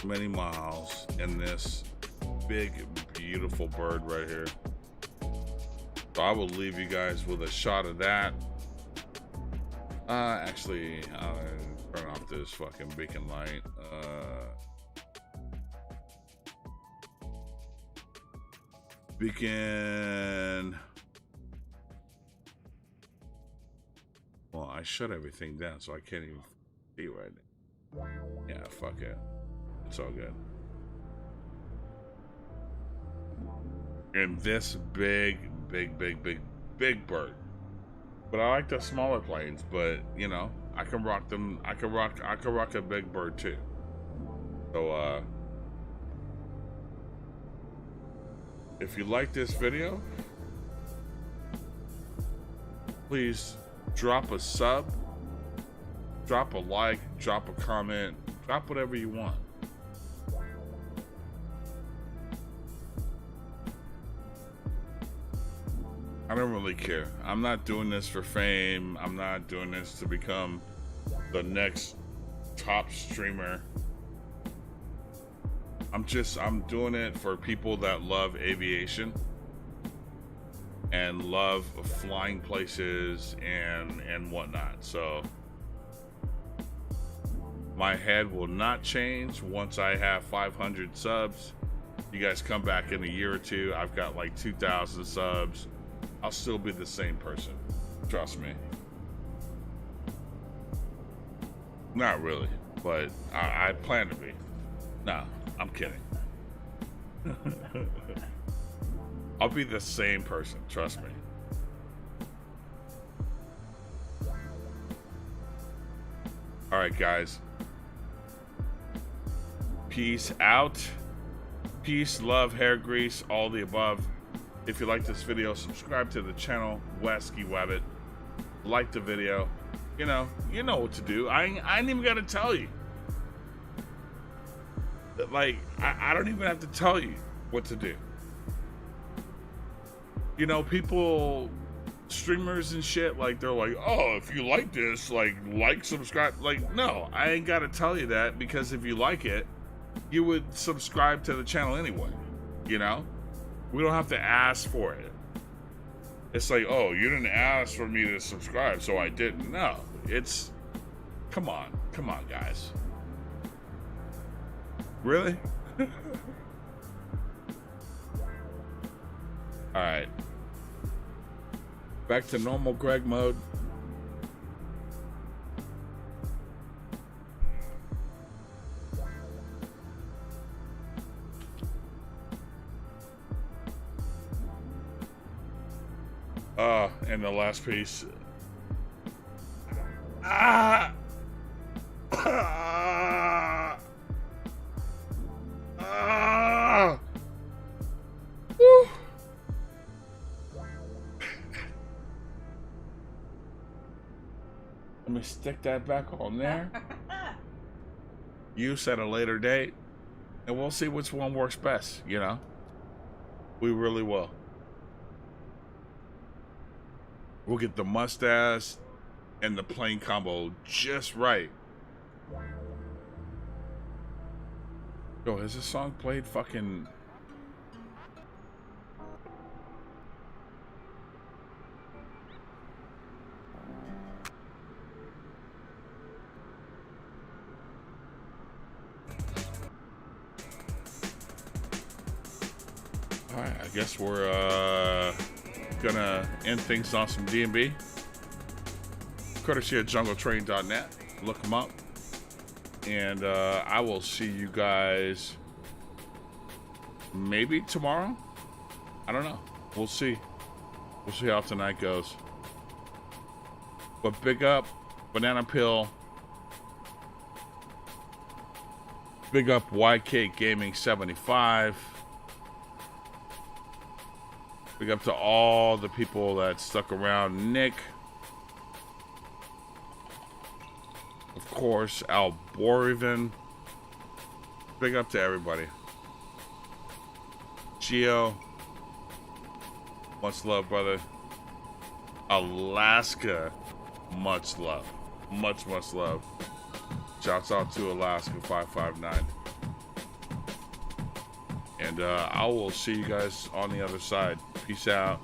many miles in this big, beautiful bird right here. So I will leave you guys with a shot of that. Actually, I'll turn off this fucking beacon light. Beacon. Well, I shut everything down, so I can't even see right now. Yeah, fuck it. It's all good. And this big bird. But I like the smaller planes, but you know, I can rock them. I can rock a big bird too. So if you like this video, please drop a sub, drop a like, drop a comment, drop whatever you want. I don't really care. I'm not doing this for fame. I'm not doing this to become the next top streamer. I'm doing it for people that love aviation and love flying places and whatnot. So my head will not change once I have 500 subs. You guys come back in a year or two, I've got like 2,000 subs. I'll still be the same person. Trust me. Not really, but I plan to be. No, I'm kidding. I'll be the same person, trust me. All right, guys. Peace out. Peace, love, hair grease, all the above. If you like this video, subscribe to the channel, WaskiWabit. Like the video. You know what to do. I ain't even gotta tell you. Like, I don't even have to tell you what to do. You know, people, streamers and shit, like, they're like, oh, if you like this, like, subscribe. Like, no, I ain't gotta tell you that, because if you like it, you would subscribe to the channel anyway, you know? We don't have to ask for it. It's like, oh, you didn't ask for me to subscribe, so I didn't. No, it's, come on, guys. Really? All right. Back to normal Greg mode. And the last piece, Ah! Woo. Let me stick that back on there. You set a later date, and we'll see which one works best, you know? We really will. We'll get the mustache and the plain combo just right. Yo, has this song played fucking... Alright, I guess we're gonna end things on some D&B. Courtesy of jungletrain.net. Look them up. And I will see you guys maybe tomorrow. I don't know. We'll see. We'll see how tonight goes. But big up Banana Pill. Big up YK Gaming 75. Big up to all the people that stuck around. Nick. Of course, Al Borivan. Big up to everybody. Gio. Much love, brother. Alaska. Much love. Much love. Shouts out to Alaska 559. And I will see you guys on the other side. Peace out.